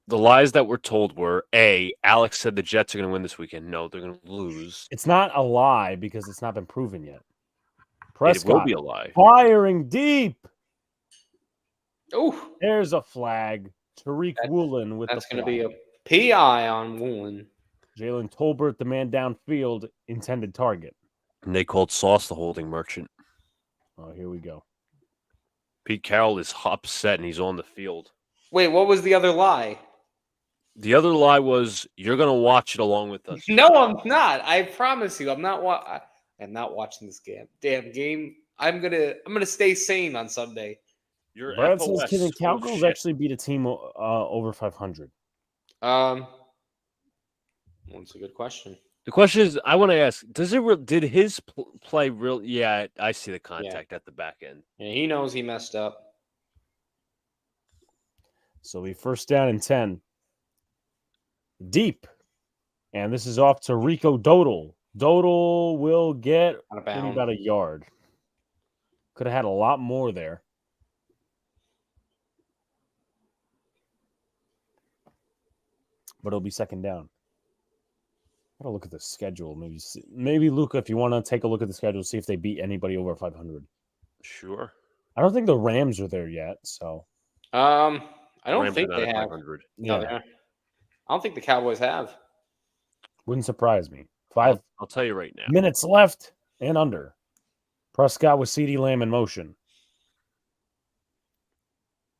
[SPEAKER 3] the lies that were told were A, Alex said the Jets are going to win this weekend. No, they're going to lose.
[SPEAKER 1] It's not a lie because it's not been proven yet.
[SPEAKER 3] It will be a lie.
[SPEAKER 1] Firing deep.
[SPEAKER 2] Oh,
[SPEAKER 1] There's a flag. Tariq Woolen with
[SPEAKER 2] that's
[SPEAKER 1] the
[SPEAKER 2] going
[SPEAKER 1] flag.
[SPEAKER 2] to be a PI on Woolen.
[SPEAKER 1] Jalen Tolbert, the man downfield, intended target.
[SPEAKER 3] And they called Sauce the holding merchant.
[SPEAKER 1] Oh, here we go.
[SPEAKER 3] Pete Carroll is upset and he's on the field.
[SPEAKER 2] Wait, what was the other lie?
[SPEAKER 3] The other lie was you're going to watch it along with us.
[SPEAKER 2] No, I'm not. I promise you, I'm not. I'm not watching this damn game. I'm gonna stay sane on Sunday.
[SPEAKER 3] Your
[SPEAKER 1] Brad
[SPEAKER 3] FOS
[SPEAKER 1] says, can the
[SPEAKER 3] full of
[SPEAKER 1] Cowboys
[SPEAKER 3] shit.
[SPEAKER 1] actually beat a team over 500?
[SPEAKER 2] That's a good question.
[SPEAKER 3] The question is, I want to ask: did his play real? Yeah, I see the contact at the back end.
[SPEAKER 2] Yeah, he knows he messed up.
[SPEAKER 1] So we first down and 10. Deep. And this is off to Rico Dodal. Dodal will get
[SPEAKER 2] Out of
[SPEAKER 1] maybe
[SPEAKER 2] bounds.
[SPEAKER 1] about a yard. Could have had a lot more there. But it'll be second down. Gotta look at the schedule. Maybe Luca, if you want to take a look at the schedule, see if they beat anybody over 500.
[SPEAKER 3] Sure.
[SPEAKER 1] I don't think the Rams are there yet. So
[SPEAKER 2] I don't
[SPEAKER 3] Rams
[SPEAKER 2] think
[SPEAKER 3] are not
[SPEAKER 2] they
[SPEAKER 3] at
[SPEAKER 2] have.
[SPEAKER 3] 500.
[SPEAKER 2] No,
[SPEAKER 1] yeah,
[SPEAKER 2] I don't think the Cowboys have.
[SPEAKER 1] wouldn't surprise me. 5
[SPEAKER 3] I'll tell you right now.
[SPEAKER 1] minutes left and under. Prescott with CeeDee Lamb in motion.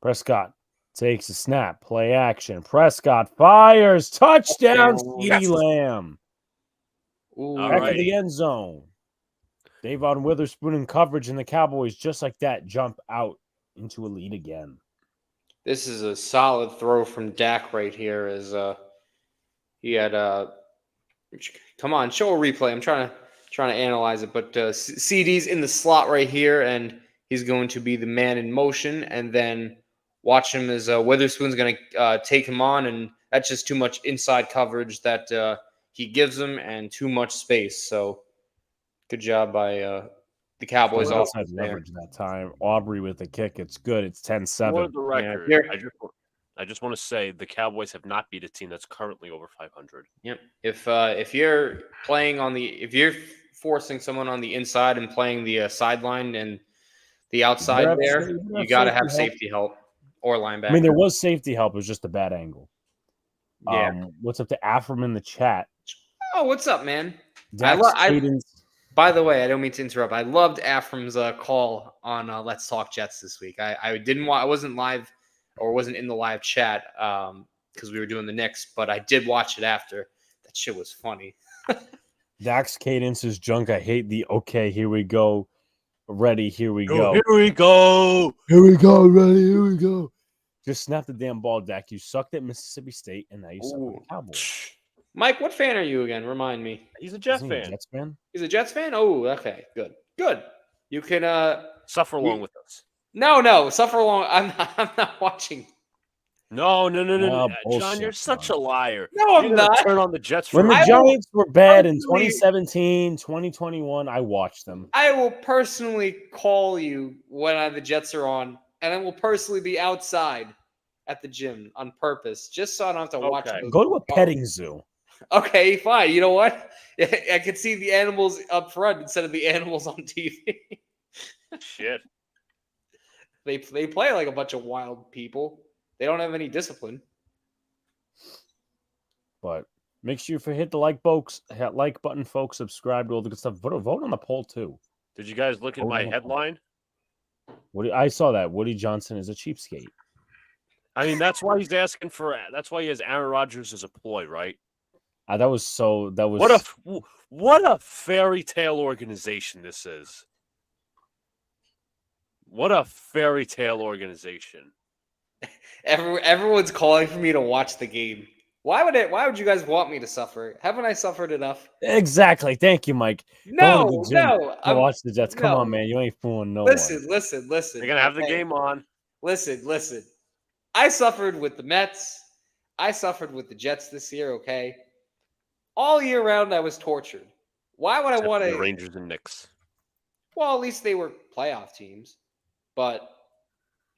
[SPEAKER 1] Prescott takes a snap, play action. Prescott fires, touchdown, CeeDee
[SPEAKER 2] Yes.
[SPEAKER 1] Lamb.
[SPEAKER 2] Ooh,
[SPEAKER 3] All
[SPEAKER 1] Back
[SPEAKER 3] right.
[SPEAKER 1] of the end zone. Davon Witherspoon in coverage, and the Cowboys, just like that, jump out into a lead again.
[SPEAKER 2] This is a solid throw from Dak right here. As he had come on, show a replay. I'm trying to analyze it, but CD's in the slot right here, and he's going to be the man in motion, and then watch him as Witherspoon's going to take him on, and that's just too much inside coverage that he gives him, and too much space. So good job by the Cowboys
[SPEAKER 1] Outside
[SPEAKER 2] offense there.
[SPEAKER 1] leverage that time. Aubrey with the kick. It's good. It's
[SPEAKER 3] For
[SPEAKER 1] 10-7.
[SPEAKER 3] the record,
[SPEAKER 2] here-
[SPEAKER 3] I just want to say the Cowboys have not beat a team that's currently over 500.
[SPEAKER 2] Yep. If you're if you're forcing someone on the inside and playing the sideline and the outside
[SPEAKER 1] have
[SPEAKER 2] there,
[SPEAKER 1] safety- you
[SPEAKER 2] you
[SPEAKER 1] have
[SPEAKER 2] got to have
[SPEAKER 1] safety
[SPEAKER 2] safety help or linebacker.
[SPEAKER 1] I mean, there was safety help. It was just a bad angle.
[SPEAKER 2] Yeah.
[SPEAKER 1] What's up to Afram in the chat?
[SPEAKER 2] Oh, what's up, man?
[SPEAKER 1] Dax Cadence.
[SPEAKER 2] By the way, I don't mean to interrupt. I loved Afram's call on Let's Talk Jets this week. I didn't I wasn't live or wasn't in the live chat because we were doing the Knicks, but I did watch it after. That shit was funny.
[SPEAKER 1] Dax Cadence's junk. I hate the okay, here we go. Ready, here we go.
[SPEAKER 3] Here we go.
[SPEAKER 1] Here we go, ready, here we go. Just snap the damn ball, Dak. You sucked at Mississippi State, and now you suck at the Cowboys.
[SPEAKER 2] Mike, what fan are you again? Remind me.
[SPEAKER 3] He's a Jets
[SPEAKER 1] Isn't he a
[SPEAKER 3] fan.
[SPEAKER 1] Jets fan?
[SPEAKER 2] He's a Jets fan? Oh, okay. Good. Good. You can
[SPEAKER 3] Suffer along with us.
[SPEAKER 2] No, suffer along. I'm not watching.
[SPEAKER 3] No. John,
[SPEAKER 1] Bullshit,
[SPEAKER 3] you're such
[SPEAKER 1] John.
[SPEAKER 3] a liar.
[SPEAKER 2] No, I'm
[SPEAKER 3] You're gonna
[SPEAKER 2] not.
[SPEAKER 3] turn on the Jets for
[SPEAKER 1] When the
[SPEAKER 2] I will
[SPEAKER 1] Giants were bad in
[SPEAKER 2] personally-
[SPEAKER 1] 2017, 2021, I watched them.
[SPEAKER 2] I will personally call you when the Jets are on, and I will personally be outside at the gym on purpose, just so I don't have to watch.
[SPEAKER 3] Okay.
[SPEAKER 2] those-
[SPEAKER 1] Go to a petting zoo.
[SPEAKER 2] Okay, fine. You know what? I could see the animals up front instead of the animals on TV.
[SPEAKER 3] Shit.
[SPEAKER 2] They play like a bunch of wild people. They don't have any discipline.
[SPEAKER 1] But make sure you hit the like button, folks. Subscribe to all the good stuff. Vote on the poll too.
[SPEAKER 3] Did you guys look at my headline?
[SPEAKER 1] I saw that Woody Johnson is a cheapskate.
[SPEAKER 3] I mean, that's why he's asking for. That's why he has Aaron Rodgers as a ploy, right?
[SPEAKER 1] That was
[SPEAKER 3] What a fairy tale organization this is. What a fairy tale organization.
[SPEAKER 2] Everyone's calling for me to watch the game. Why would you guys want me to suffer? Haven't I suffered enough?
[SPEAKER 1] exactly. Thank you, Mike.
[SPEAKER 2] No,
[SPEAKER 1] Going to the gym
[SPEAKER 2] no.
[SPEAKER 1] to watch the Jets. Come
[SPEAKER 2] no.
[SPEAKER 1] on, man. You ain't fooling no
[SPEAKER 2] Listen.
[SPEAKER 1] one.
[SPEAKER 3] They're gonna have the
[SPEAKER 2] okay?
[SPEAKER 3] game on.
[SPEAKER 2] Listen. I suffered with the Mets. I suffered with the Jets this year, okay? All year round, I was tortured. Why would I
[SPEAKER 3] Except
[SPEAKER 2] want
[SPEAKER 3] for the
[SPEAKER 2] to?
[SPEAKER 3] Rangers and Knicks.
[SPEAKER 2] Well, at least they were playoff teams. But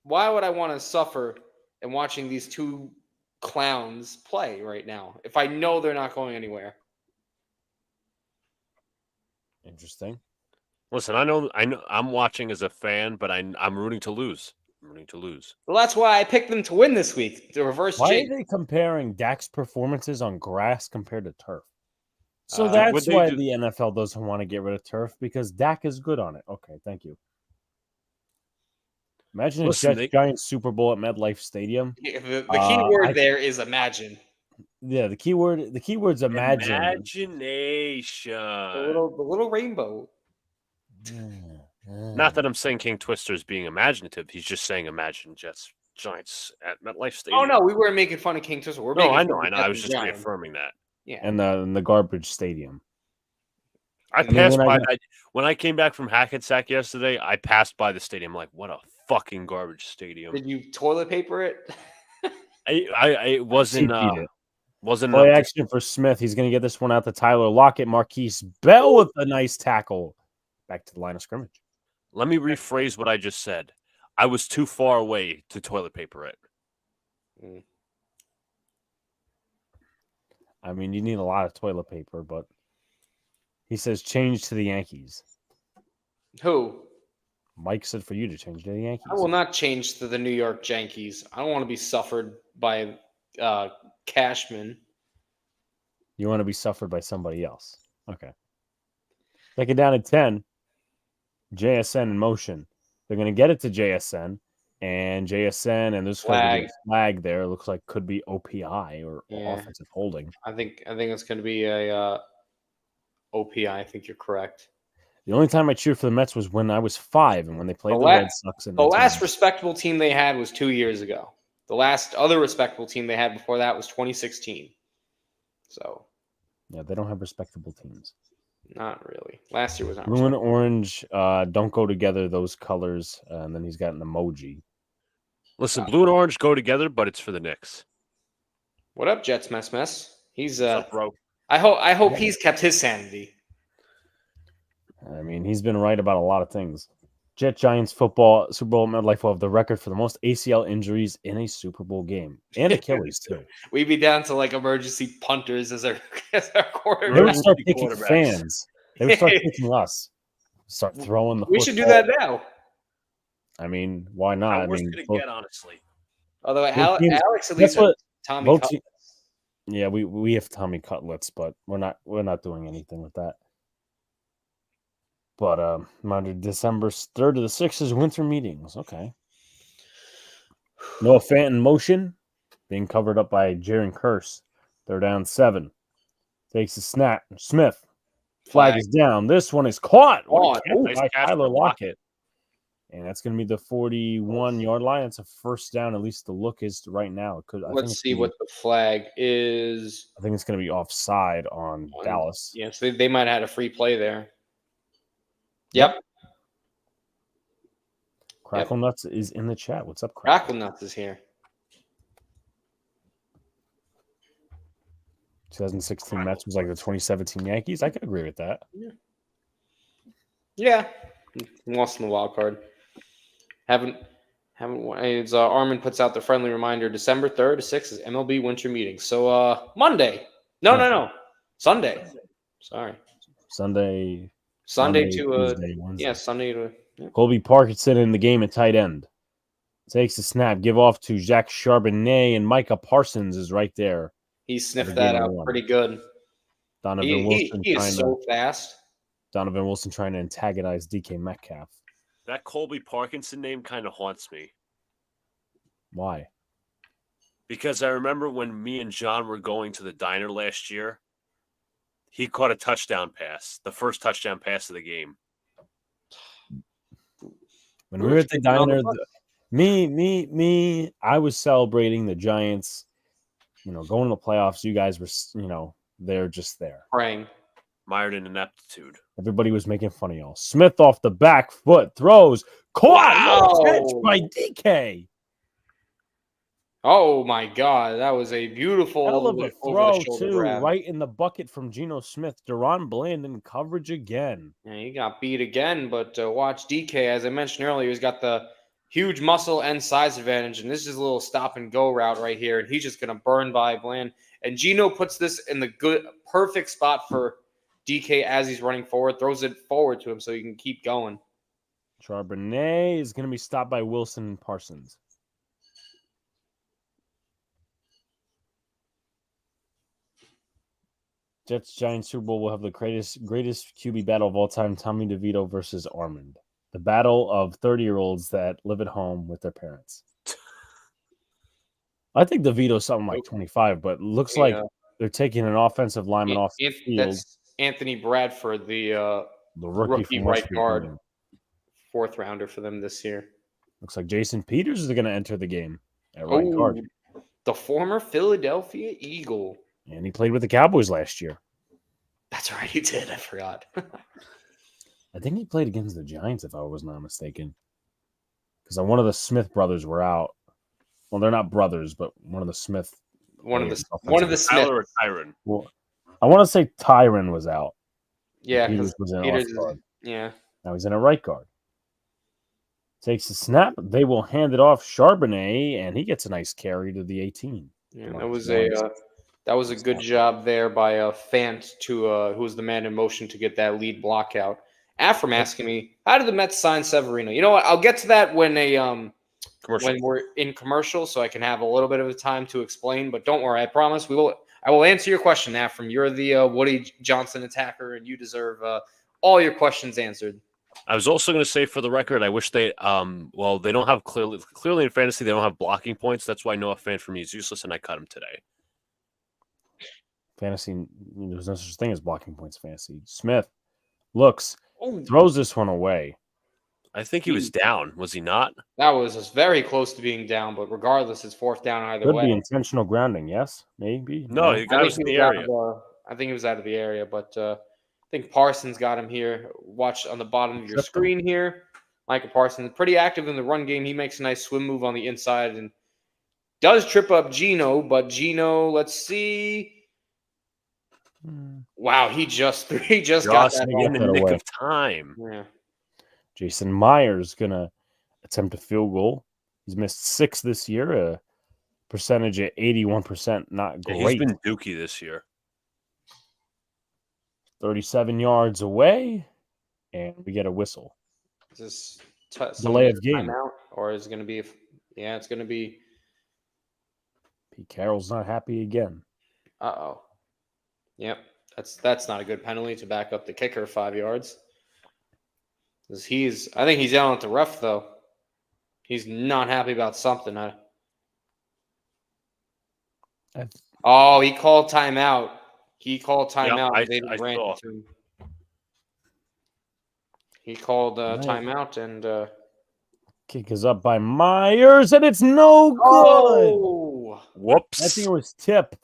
[SPEAKER 2] why would I want to suffer and watching these two clowns play right now if I know they're not going anywhere?
[SPEAKER 1] Interesting.
[SPEAKER 3] Listen, I know I'm watching as a fan, but I'm rooting to lose. I'm rooting to lose.
[SPEAKER 2] Well, that's why I picked them to win this week. The reverse
[SPEAKER 1] Why
[SPEAKER 2] Jake.
[SPEAKER 1] are they comparing Dak's performances on grass compared to turf? So
[SPEAKER 2] Would
[SPEAKER 1] that's
[SPEAKER 3] they
[SPEAKER 1] why
[SPEAKER 3] do-
[SPEAKER 1] the NFL doesn't want to get rid of turf because Dak is good on it. Okay, thank you. Imagine
[SPEAKER 3] Listen,
[SPEAKER 1] a Jets-Giants Super Bowl at MetLife Stadium.
[SPEAKER 2] Yeah, the key word there is imagine.
[SPEAKER 1] Yeah, the keyword's imagine.
[SPEAKER 3] Imagination.
[SPEAKER 2] The little rainbow.
[SPEAKER 3] Not that I'm saying King Twister is being imaginative. He's just saying imagine Jets Giants at MetLife Stadium.
[SPEAKER 2] Oh no, we weren't making fun of King Twister. We're making
[SPEAKER 3] I
[SPEAKER 2] fun
[SPEAKER 3] know.
[SPEAKER 2] of
[SPEAKER 3] I was
[SPEAKER 2] Jets
[SPEAKER 3] just
[SPEAKER 2] and Giants.
[SPEAKER 3] reaffirming that.
[SPEAKER 2] Yeah.
[SPEAKER 1] And the garbage stadium.
[SPEAKER 3] I
[SPEAKER 1] mean,
[SPEAKER 3] passed
[SPEAKER 1] when
[SPEAKER 3] by when I came back from Hackensack yesterday. I passed by the stadium like, what a fucking garbage stadium.
[SPEAKER 2] Did you toilet paper it?
[SPEAKER 3] It wasn't
[SPEAKER 1] CP'd it.
[SPEAKER 3] wasn't
[SPEAKER 1] Play
[SPEAKER 3] enough
[SPEAKER 1] action for Smith. He's going to get this one out to Tyler Lockett. Marquise Bell with a nice tackle. Back to the line of scrimmage.
[SPEAKER 3] Let me rephrase what I just said. I was too far away to toilet paper it.
[SPEAKER 1] I mean, you need a lot of toilet paper, but he says change to the Yankees.
[SPEAKER 2] Who?
[SPEAKER 1] Mike said for you to change to the Yankees.
[SPEAKER 2] I will not change to the New York Yankees. I don't want to be suffered by Cashman.
[SPEAKER 1] You want to be suffered by somebody else. Okay. Take it down at 10. JSN in motion. They're going to get it to JSN. And JSN, and there's going to be a flag there. It looks like could be OPI or offensive holding.
[SPEAKER 2] I think it's going to be a OPI. I think you're correct.
[SPEAKER 1] The only time I cheered for the Mets was when I was 5 and when they played the Red Sox.
[SPEAKER 2] The last respectable team they had was 2 years ago. The last other respectable team they had before that was 2016. So.
[SPEAKER 1] Yeah, they don't have respectable teams.
[SPEAKER 2] Not really. Last year was not.
[SPEAKER 1] Blue and orange don't go together, those colors. And then he's got an emoji.
[SPEAKER 3] Listen, blue and orange go together, but it's for the Knicks.
[SPEAKER 2] What up, Jets mess? He's
[SPEAKER 3] What's up, bro?
[SPEAKER 2] I hope he's kept his sanity.
[SPEAKER 1] I mean, he's been right about a lot of things. Giants football, Super Bowl MetLife will have the record for the most ACL injuries in a Super Bowl game. And Achilles, too.
[SPEAKER 2] We'd be down to like emergency punters as our quarterback.
[SPEAKER 1] They would start picking fans. They would start picking us. Start throwing the
[SPEAKER 2] We
[SPEAKER 1] football.
[SPEAKER 2] should do that now.
[SPEAKER 1] I mean, why not?
[SPEAKER 3] How worse could it get, honestly?
[SPEAKER 2] Although Alex at least Tommy Cutlets.
[SPEAKER 1] Yeah, we have Tommy Cutlets, but we're not doing anything with that. But December 3rd to the 6th is winter meetings. Okay. Noah Fant in motion, being covered up by Jaron Curse. They're down 7. Takes a snap. Smith. Flag is down. This one is caught.
[SPEAKER 3] Nice
[SPEAKER 1] By
[SPEAKER 3] catch
[SPEAKER 1] Tyler
[SPEAKER 3] for
[SPEAKER 1] Lockett. And that's going to be the 41-yard line. It's a first down. At least the look is right now.
[SPEAKER 2] Let's see what the flag is.
[SPEAKER 1] I think it's going to be offside on Dallas.
[SPEAKER 2] Yes, they might have had a free play there. Yep.
[SPEAKER 1] Crackle Nuts is in the chat. What's up,
[SPEAKER 2] Crackle Nuts is here.
[SPEAKER 1] 2016 Mets was like the 2017 Yankees. I could agree with that.
[SPEAKER 2] Yeah. Lost in the wild card. Haven't won. It's Armin puts out the friendly reminder. December 3rd to 6th is MLB winter meeting. So Monday. No. Sunday. Sorry.
[SPEAKER 1] Sunday
[SPEAKER 2] Sunday
[SPEAKER 1] Monday,
[SPEAKER 2] to
[SPEAKER 1] Tuesday, Wednesday.
[SPEAKER 2] Sunday to
[SPEAKER 1] Colby Parkinson in the game at tight end. Takes the snap, give off to Jacques Charbonnet, and Micah Parsons is right there.
[SPEAKER 2] he sniffed that out pretty good.
[SPEAKER 1] Donovan Wilson
[SPEAKER 2] He is so fast.
[SPEAKER 1] Donovan Wilson trying to antagonize DK Metcalf.
[SPEAKER 3] That Colby Parkinson name kind of haunts me.
[SPEAKER 1] Why?
[SPEAKER 3] Because I remember when me and John were going to the diner last year, he caught a touchdown pass, the first touchdown pass of the game.
[SPEAKER 1] When we were at the diner, I was celebrating the Giants, going to the playoffs. You guys were, they're just there.
[SPEAKER 2] Praying.
[SPEAKER 3] Mired in ineptitude.
[SPEAKER 1] Everybody was making fun of y'all. Smith off the back foot, throws, caught, catch by DK.
[SPEAKER 2] Oh my God, that was a beautiful
[SPEAKER 1] Hell of a throw too,
[SPEAKER 2] grab.
[SPEAKER 1] right in the bucket from Geno Smith. Deron Bland in coverage again.
[SPEAKER 2] Yeah, he got beat again, but watch DK. As I mentioned earlier, he's got the huge muscle and size advantage, and this is a little stop and go route right here, and he's just gonna burn by Bland. And Geno puts this in the perfect spot for DK as he's running forward, throws it forward to him so he can keep going.
[SPEAKER 1] Charbonnet is gonna be stopped by Wilson and Parsons. Jets Giants Super Bowl will have the greatest QB battle of all time, Tommy DeVito versus Armand. The battle of 30-year-olds that live at home with their parents. I think DeVito's something like 25, but looks like they're taking an offensive lineman off the field.
[SPEAKER 2] That's Anthony Bradford, the
[SPEAKER 1] rookie
[SPEAKER 2] right guard, fourth rounder for them this year.
[SPEAKER 1] Looks like Jason Peters is going to enter the game at right guard.
[SPEAKER 2] The former Philadelphia Eagle.
[SPEAKER 1] And he played with the Cowboys last year.
[SPEAKER 2] That's right, he did. I forgot.
[SPEAKER 1] I think he played against the Giants, if I was not mistaken. Because one of the Smith brothers were out. Well, they're not brothers, but one of the Smith.
[SPEAKER 2] One of the Smith.
[SPEAKER 3] Tyler or Tyron?
[SPEAKER 1] Well, I want to say Tyron was out.
[SPEAKER 2] Yeah,
[SPEAKER 1] Peters was in left guard.
[SPEAKER 2] Yeah.
[SPEAKER 1] Now he's in a right guard. Takes the snap. They will hand it off Charbonnet, and he gets a nice carry to the 18.
[SPEAKER 2] Yeah, that was a good job there by Fant who was the man in motion to get that lead block out. After asking me, how did the Mets sign Severino? You know what? I'll get to that when we're in commercial, so I can have a little bit of time to explain. But don't worry, I promise I will answer your question, Afram. You're the Woody Johnson attacker, and you deserve all your questions answered.
[SPEAKER 3] I was also going to say, for the record, I wish they they don't have clearly in fantasy, they don't have blocking points. That's why Noah Fant for me is useless, and I cut him today.
[SPEAKER 1] Fantasy, there's no such thing as blocking points fantasy. Smith looks, throws this one away.
[SPEAKER 3] I think he was down. Was he not?
[SPEAKER 2] That was just very close to being down, but regardless, it's fourth down either way.
[SPEAKER 1] Could be intentional grounding, yes? Maybe?
[SPEAKER 3] No, he got us in the area.
[SPEAKER 2] I think he was out of the area, but I think Parsons got him here. Watch on the bottom of your screen here. Michael Parsons, pretty active in the run game. He makes a nice swim move on the inside and does trip up Geno, but Geno, let's see. Wow, he just got that
[SPEAKER 3] in the nick of time.
[SPEAKER 2] Yeah.
[SPEAKER 1] Jason Myers gonna attempt a field goal. He's missed 6 this year, a percentage at 81%. Not great.
[SPEAKER 3] He's been dookie this year.
[SPEAKER 1] 37 yards away, and we get a whistle.
[SPEAKER 2] Is this
[SPEAKER 1] delay of game
[SPEAKER 2] timeout, or is it going to be? Yeah, it's going to be.
[SPEAKER 1] Pete Carroll's not happy again.
[SPEAKER 2] Uh-oh. Yep, that's not a good penalty to back up the kicker 5 yards. I think he's yelling at the ref though. He's not happy about something. He called timeout. He called timeout.
[SPEAKER 3] I
[SPEAKER 2] saw. He called timeout and
[SPEAKER 1] kick is up by Myers, and it's no good.
[SPEAKER 2] Oh,
[SPEAKER 3] whoops!
[SPEAKER 1] I think it was tipped.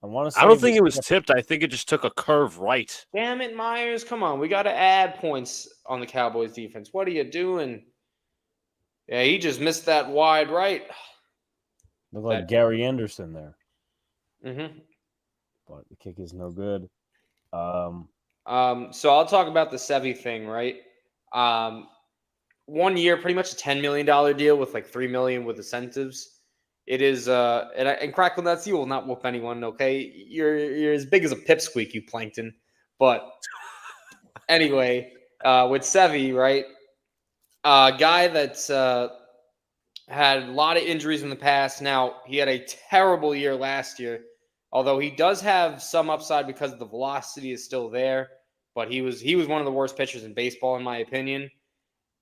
[SPEAKER 1] I
[SPEAKER 3] don't think it was tipped. I think it just took a curve right.
[SPEAKER 2] Damn it, Myers! Come on, we got to add points on the Cowboys defense. What are you doing? Yeah, he just missed that wide right.
[SPEAKER 1] Looked like Gary Anderson there.
[SPEAKER 2] Mm-hmm.
[SPEAKER 1] but the kick is no good.
[SPEAKER 2] So I'll talk about the Sevy thing, right? 1 year, pretty much a $10 million deal with like $3 million with incentives. It is, and Crackle Nuts, you will not whoop anyone, okay? You're as big as a pipsqueak, you plankton. But anyway, with Sevy, right? A guy that's had a lot of injuries in the past. Now, he had a terrible year last year, although he does have some upside because the velocity is still there. But he was one of the worst pitchers in baseball, in my opinion.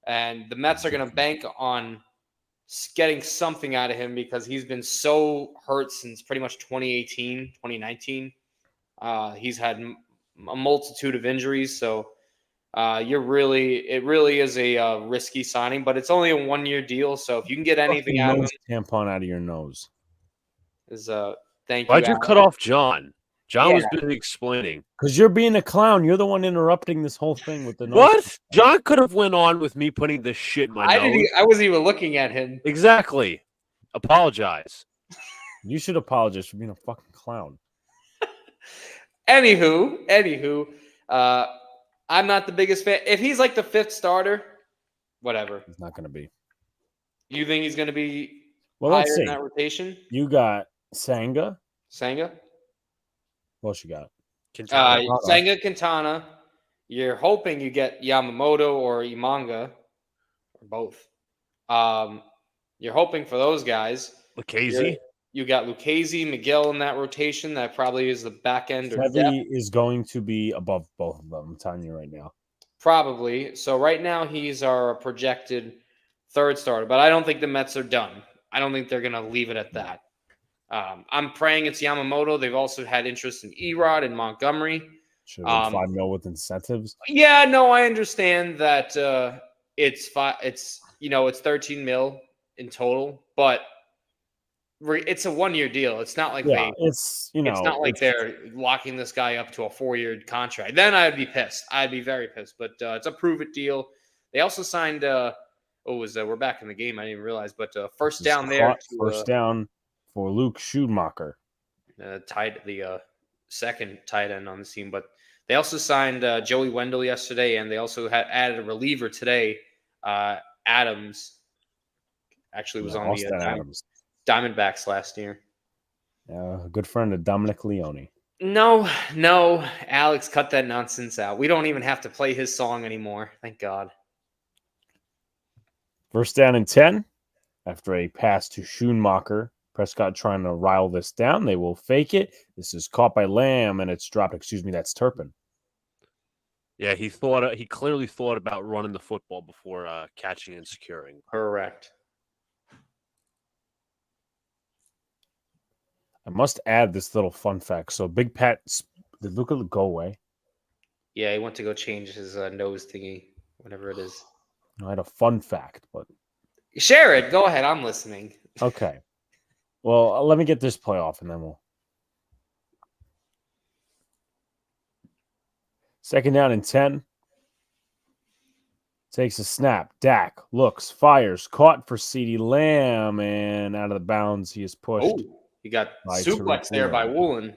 [SPEAKER 2] And the Mets are going to bank on getting something out of him because he's been so hurt since pretty much 2018, 2019. He's had a multitude of injuries. So it really is a risky signing, but it's only a 1 year deal. So if you can get anything out of him,
[SPEAKER 1] tampon out of your nose.
[SPEAKER 2] is thank you.
[SPEAKER 3] Why'd you
[SPEAKER 2] Alex.
[SPEAKER 3] cut off John? John
[SPEAKER 2] Yeah.
[SPEAKER 3] was busy explaining.
[SPEAKER 1] Because you're being a clown. You're the one interrupting this whole thing with the nose.
[SPEAKER 3] What? John could have went on with me putting this shit in my nose.
[SPEAKER 2] I wasn't even looking at him.
[SPEAKER 3] Exactly. Apologize.
[SPEAKER 1] You should apologize for being a fucking clown.
[SPEAKER 2] Anywho, I'm not the biggest fan. If he's like the fifth starter, whatever.
[SPEAKER 1] He's not going to be.
[SPEAKER 2] You think he's going to be
[SPEAKER 1] Well,
[SPEAKER 2] higher
[SPEAKER 1] let's see.
[SPEAKER 2] in that rotation?
[SPEAKER 1] You got Sanga.
[SPEAKER 2] Senga?
[SPEAKER 1] What else you got?
[SPEAKER 3] Quintana.
[SPEAKER 2] Senga, Quintana. You're hoping you get Yamamoto or Imanga, or both. You're hoping for those guys.
[SPEAKER 3] Lucchese.
[SPEAKER 2] You got Lucchese, Miguel in that rotation. That probably is the back end or depth.
[SPEAKER 1] Sevy is going to be above both of them. I'm telling you right now.
[SPEAKER 2] Probably. So right now he's our projected third starter, but I don't think the Mets are done. I don't think they're going to leave it at that. I'm praying it's Yamamoto. They've also had interest in Erod and Montgomery.
[SPEAKER 1] Should have been $5 million with incentives.
[SPEAKER 2] Yeah, no, I understand that it's 13 mil in total, but it's a 1 year deal. It's not like
[SPEAKER 1] it's
[SPEAKER 2] not like they're locking this guy up to a 4-year contract. Then I'd be pissed. I'd be very pissed. But it's a prove it deal. They also signed. We're back in the game. I didn't even realize. But first down there.
[SPEAKER 1] First down for Luke Schumacher.
[SPEAKER 2] The second tight end on the team. But they also signed Joey Wendell yesterday, and they also had added a reliever today. Adams actually was on the Diamondbacks last year.
[SPEAKER 1] A good friend of Dominic Leone.
[SPEAKER 2] No, Alex, cut that nonsense out. We don't even have to play his song anymore. Thank God.
[SPEAKER 1] First down and 10. After a pass to Schoonmaker. Prescott trying to rile this down. They will fake it. This is caught by Lamb, and it's dropped. Excuse me, that's Turpin.
[SPEAKER 3] Yeah, he clearly thought about running the football before catching and securing.
[SPEAKER 2] Correct.
[SPEAKER 1] I must add this little fun fact. So Big Pat, did Luca go away?
[SPEAKER 2] Yeah, he went to go change his nose thingy, whatever it is.
[SPEAKER 1] I had a fun fact, but
[SPEAKER 2] share it. Go ahead. I'm listening.
[SPEAKER 1] Okay. Well, let me get this play off, and then we'll. Second down and 10. Takes a snap. Dak looks, fires, caught for CeeDee Lamb, and out of the bounds, he is pushed.
[SPEAKER 2] Oh, he got suplex there by Woolen.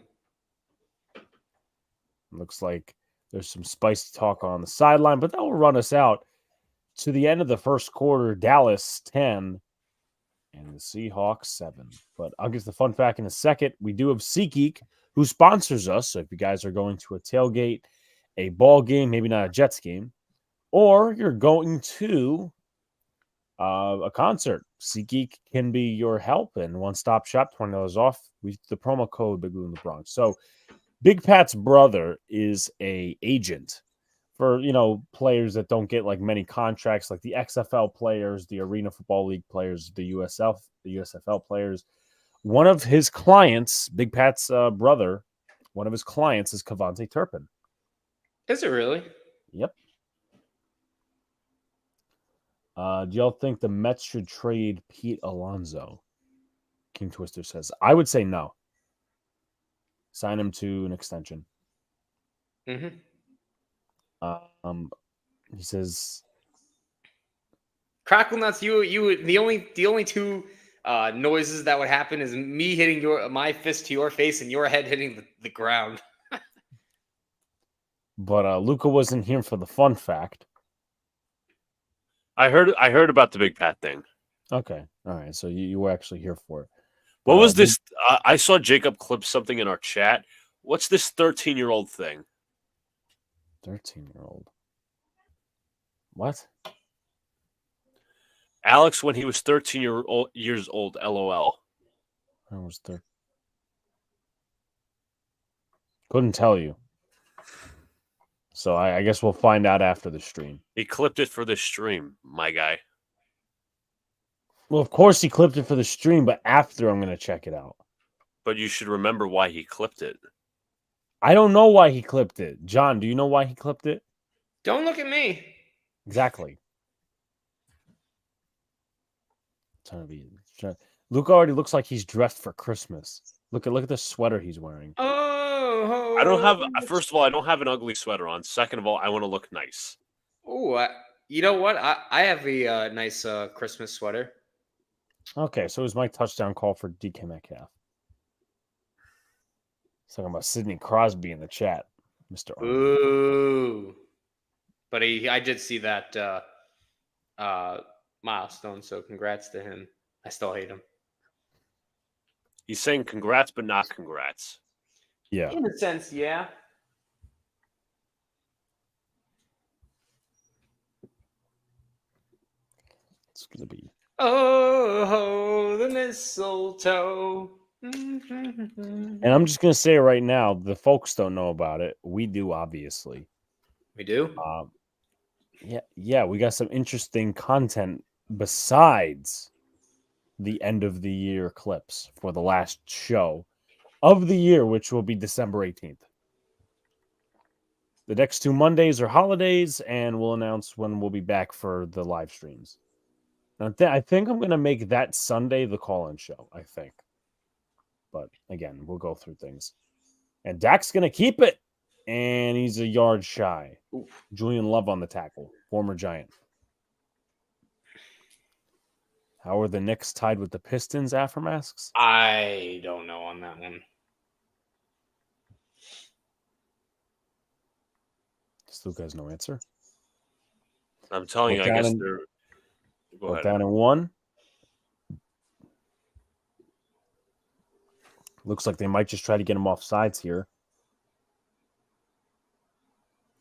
[SPEAKER 1] Looks like there's some spicy talk on the sideline, but that will run us out to the end of the first quarter. Dallas 10 and the Seahawks 7. But I'll get to the fun fact in a second. We do have SeatGeek, who sponsors us. So if you guys are going to a tailgate, a ball game, maybe not a Jets game, or you're going to a concert, SeatGeek can be your help and one-stop shop, $20 off with the promo code Big Blue in the Bronx. So Big Pat's brother is a agent for, players that don't get like many contracts, like the XFL players, the Arena Football League players, the USFL players. One of his clients, Big Pat's brother, one of his clients is Cavante Turpin.
[SPEAKER 2] Is it really?
[SPEAKER 1] Yep. Do y'all think the Mets should trade Pete Alonso? King Twister says, I would say no. Sign him to an extension.
[SPEAKER 2] Mm-hmm.
[SPEAKER 1] He says,
[SPEAKER 2] Crackle Nuts, you the only two noises that would happen is me hitting my fist to your face and your head hitting the ground.
[SPEAKER 1] But Luca wasn't here for the fun fact.
[SPEAKER 3] I heard about the Big Pat thing.
[SPEAKER 1] Okay. All right. So you were actually here for it.
[SPEAKER 3] What was this? I saw Jacob clip something in our chat. What's this 13-year-old thing?
[SPEAKER 1] 13-year-old. What?
[SPEAKER 3] Alex, when he was 13 years old, LOL.
[SPEAKER 1] I was 13. Couldn't tell you. So I guess we'll find out after the stream.
[SPEAKER 3] He clipped it for the stream, my guy.
[SPEAKER 1] Well, of course he clipped it for the stream, but after I'm going to check it out.
[SPEAKER 3] But you should remember why he clipped it.
[SPEAKER 1] I don't know why he clipped it. John, do you know why he clipped it?
[SPEAKER 2] Don't look at me.
[SPEAKER 1] Exactly. Luca already looks like he's dressed for Christmas. Look at the sweater he's wearing.
[SPEAKER 2] Oh,
[SPEAKER 3] I don't have. First of all, I don't have an ugly sweater on. Second of all, I want to look nice.
[SPEAKER 2] Oh, you know what? I have a nice Christmas sweater.
[SPEAKER 1] Okay, so it was my touchdown call for DK Metcalf. Talking about Sidney Crosby in the chat, Mr. Arnold.
[SPEAKER 2] Ooh. But I did see that milestone, so congrats to him. I still hate him.
[SPEAKER 3] He's saying congrats, but not congrats.
[SPEAKER 1] Yeah.
[SPEAKER 2] In a sense, yeah.
[SPEAKER 1] It's going to be.
[SPEAKER 2] Oh, the mistletoe.
[SPEAKER 1] And I'm just going to say right now, the folks don't know about it. We do, obviously.
[SPEAKER 2] We do?
[SPEAKER 1] Yeah, we got some interesting content besides the end of the year clips for the last show of the year, which will be December 18th. The next 2 Mondays are holidays, and we'll announce when we'll be back for the live streams. Now, I think I'm going to make that Sunday the call-in show, I think. But again, we'll go through things. And Dak's going to keep it, and he's a yard shy.
[SPEAKER 2] Oof.
[SPEAKER 1] Julian Love on the tackle, former Giant. How are the Knicks tied with the Pistons, Aftermasks?
[SPEAKER 2] I don't know on that one.
[SPEAKER 1] Luca has no answer.
[SPEAKER 3] I'm telling you, I guess they're. Go ahead.
[SPEAKER 1] Down in 1. Looks like they might just try to get him off sides here.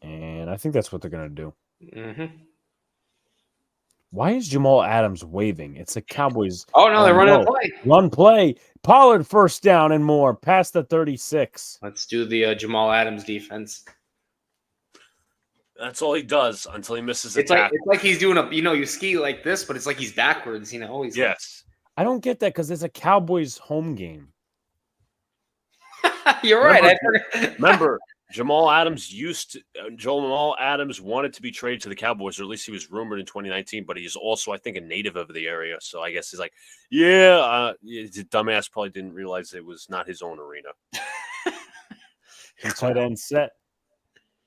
[SPEAKER 1] And I think that's what they're going to do.
[SPEAKER 2] Mm-hmm.
[SPEAKER 1] Why is Jamal Adams waving? It's the Cowboys.
[SPEAKER 2] Oh, no, they're running a play.
[SPEAKER 1] Run play. Pollard first down and more. Past the 36.
[SPEAKER 2] Let's do the Jamal Adams defense.
[SPEAKER 3] That's all he does until he misses a
[SPEAKER 2] It's
[SPEAKER 3] tackle.
[SPEAKER 2] like he's doing you ski like this, but it's like he's backwards, He's
[SPEAKER 3] yes.
[SPEAKER 1] I don't get that because it's a Cowboys home game.
[SPEAKER 2] You're right.
[SPEAKER 3] Remember, Jamal Adams wanted to be traded to the Cowboys, or at least he was rumored in 2019, but he's also, I think, a native of the area. So I guess he's like, the dumbass probably didn't realize it was not his own arena.
[SPEAKER 1] Tight end set.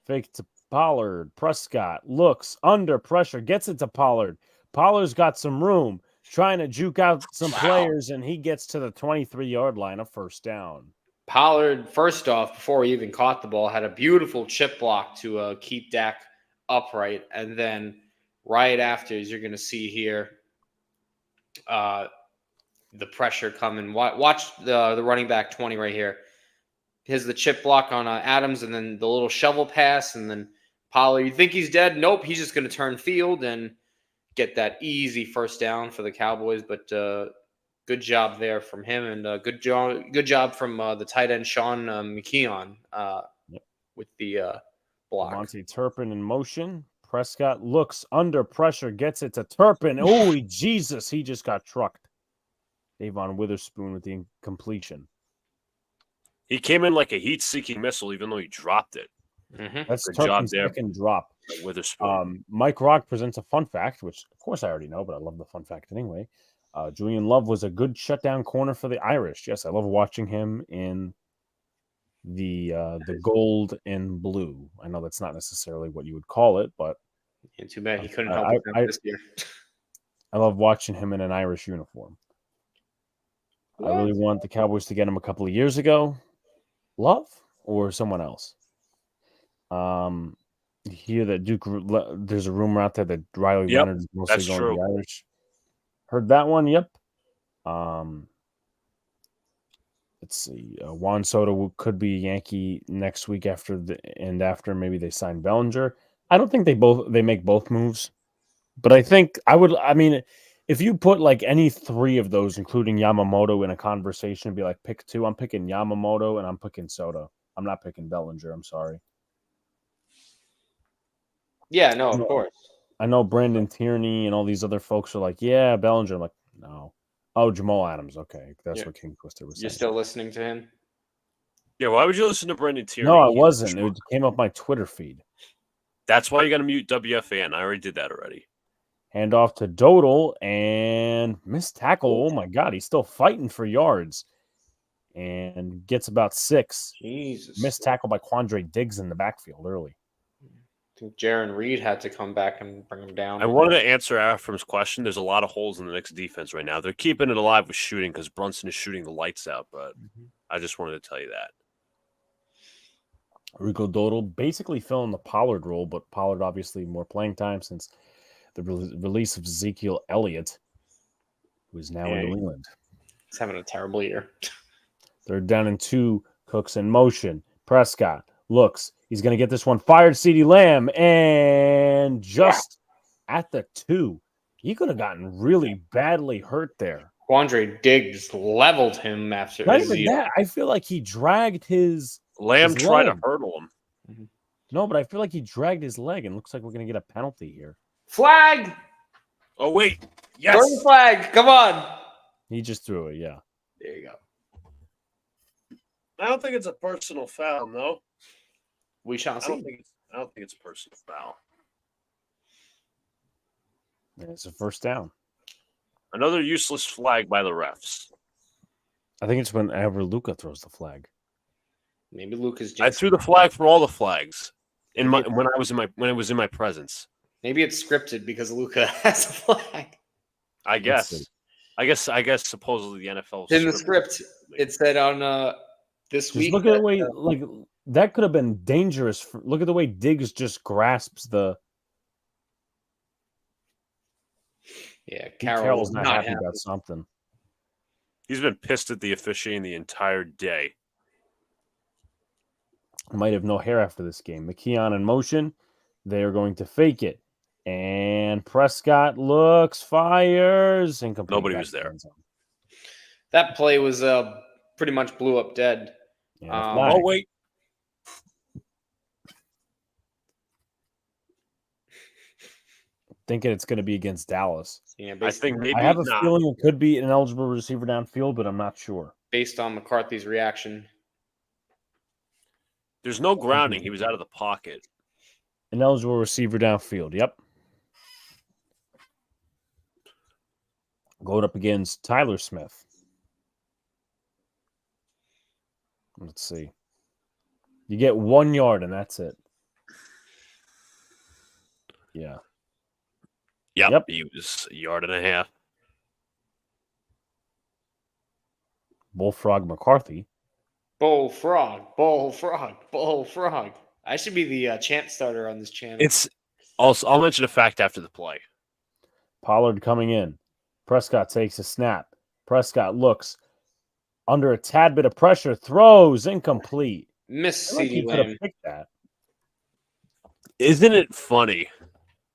[SPEAKER 1] Fake to Pollard. Prescott looks under pressure, gets it to Pollard. Pollard's got some room, trying to juke out some players, and he gets to the 23-yard line, a first down.
[SPEAKER 2] Pollard, first off, before he even caught the ball, had a beautiful chip block to keep Dak upright. And then right after, as you're going to see here, the pressure coming. Watch the running back 20 right here. Here's the chip block on Adams, and then the little shovel pass, and then Pollard. You think he's dead? Nope. He's just going to turn field and get that easy first down for the Cowboys. But good job there from him, and good job from the tight end Sean McKeon with the block.
[SPEAKER 1] Monty Turpin in motion. Prescott looks under pressure, gets it to Turpin. Oh, Jesus, he just got trucked. Davon Witherspoon with the incompletion.
[SPEAKER 3] He came in like a heat-seeking missile, even though he dropped it.
[SPEAKER 2] Mm-hmm.
[SPEAKER 1] That's
[SPEAKER 3] Good
[SPEAKER 1] Turpin's
[SPEAKER 3] job there.
[SPEAKER 1] second drop.
[SPEAKER 3] Witherspoon.
[SPEAKER 1] Mike Rock presents a fun fact, which of course I already know, but I love the fun fact anyway. Julian Love was a good shutdown corner for the Irish. Yes, I love watching him in the gold and blue. I know that's not necessarily what you would call it, but
[SPEAKER 2] too bad he couldn't help it this year.
[SPEAKER 1] I love watching him in an Irish uniform. I really want the Cowboys to get him a couple of years ago. Love or someone else? Hear that there's a rumor out there that Riley
[SPEAKER 3] Yep,
[SPEAKER 1] Leonard is mostly
[SPEAKER 3] that's
[SPEAKER 1] going to
[SPEAKER 3] true.
[SPEAKER 1] the Irish. Heard that one? Yep. Let's see. Juan Soto could be a Yankee next week after maybe they sign Bellinger. I don't think they make both moves, but I think I would. I mean, if you put like any three of those, including Yamamoto, in a conversation, and be like, pick two. I'm picking Yamamoto and I'm picking Soto. I'm not picking Bellinger. I'm sorry.
[SPEAKER 2] Yeah, no, of course.
[SPEAKER 1] I know Brandon Tierney and all these other folks are like, yeah, Bellinger. I'm like, no. Oh, Jamal Adams. Okay, that's what King Twister was saying.
[SPEAKER 2] You're still listening to him?
[SPEAKER 3] Yeah, why would you listen to Brendan Tierney?
[SPEAKER 1] No, I wasn't. It came up my Twitter feed.
[SPEAKER 3] That's why you got to mute WFAN. I already did that already.
[SPEAKER 1] Hand off to Dodal and missed tackle. Oh my God, he's still fighting for yards and gets about 6.
[SPEAKER 2] Jesus.
[SPEAKER 1] Missed tackle by Quandre Diggs in the backfield early.
[SPEAKER 2] I think Jaron Reed had to come back and bring him down.
[SPEAKER 3] I wanted to answer Afram's question. There's a lot of holes in the Knicks defense right now. They're keeping it alive with shooting because Brunson is shooting the lights out, but I just wanted to tell you that.
[SPEAKER 1] Rico Dodal basically filling the Pollard role, but Pollard obviously more playing time since the release of Ezekiel Elliott, who is now in New England.
[SPEAKER 2] He's having a terrible year.
[SPEAKER 1] They're down in 2. Cooks in motion. Prescott looks. He's going to get this one fired. CeeDee Lamb. And just at the 2. He could have gotten really badly hurt there.
[SPEAKER 2] Quandre Diggs leveled him after.
[SPEAKER 1] Not even that. I feel like he dragged his
[SPEAKER 3] Lamb
[SPEAKER 1] his
[SPEAKER 3] tried to
[SPEAKER 1] leg.
[SPEAKER 3] hurdle him.
[SPEAKER 1] No, but I feel like he dragged his leg, and looks like we're going to get a penalty here.
[SPEAKER 2] Flag!
[SPEAKER 3] Oh, wait. Yes.
[SPEAKER 2] Throw the flag. Come on.
[SPEAKER 1] He just threw it, yeah.
[SPEAKER 2] There you go.
[SPEAKER 3] I don't think it's a personal foul, no.
[SPEAKER 2] We shall see.
[SPEAKER 3] I don't think it's a personal foul.
[SPEAKER 1] And it's a first down.
[SPEAKER 3] Another useless flag by the refs.
[SPEAKER 1] I think it's whenever Luca throws the flag.
[SPEAKER 2] Maybe Luca's.
[SPEAKER 3] I threw the flag for all the flags when it was in my presence.
[SPEAKER 2] Maybe it's scripted because Luca has a flag.
[SPEAKER 3] I guess supposedly the NFL
[SPEAKER 2] In the script, it said on this week.
[SPEAKER 1] Look at the way that could have been dangerous. Look at the way Diggs just grasps the.
[SPEAKER 2] Yeah,
[SPEAKER 1] Carroll's not happy about something.
[SPEAKER 3] He's been pissed at the officiating the entire day.
[SPEAKER 1] Might have no hair after this game. McKeon in motion. They are going to fake it. And Prescott looks, fires, incomplete.
[SPEAKER 3] Nobody was there.
[SPEAKER 2] That play was pretty much blew up dead.
[SPEAKER 3] Oh, wait.
[SPEAKER 1] Thinking it's going to be against Dallas.
[SPEAKER 2] Yeah,
[SPEAKER 3] I think maybe
[SPEAKER 1] I have a feeling it could be an eligible receiver downfield, but I'm not sure.
[SPEAKER 2] Based on McCarthy's reaction.
[SPEAKER 3] There's no grounding. He was out of the pocket.
[SPEAKER 1] An eligible receiver downfield. Yep. Going up against Tyler Smith. Let's see. You get 1 yard, and that's it. Yeah.
[SPEAKER 3] Yep. He was a yard and a half.
[SPEAKER 1] Bullfrog McCarthy.
[SPEAKER 2] Bullfrog. I should be the chant starter on this channel.
[SPEAKER 3] It's also. I'll mention a fact after the play.
[SPEAKER 1] Pollard coming in. Prescott takes a snap. Prescott looks under a tad bit of pressure. Throws incomplete.
[SPEAKER 2] Miss
[SPEAKER 1] CeeDee Lamb. That.
[SPEAKER 3] Isn't it funny?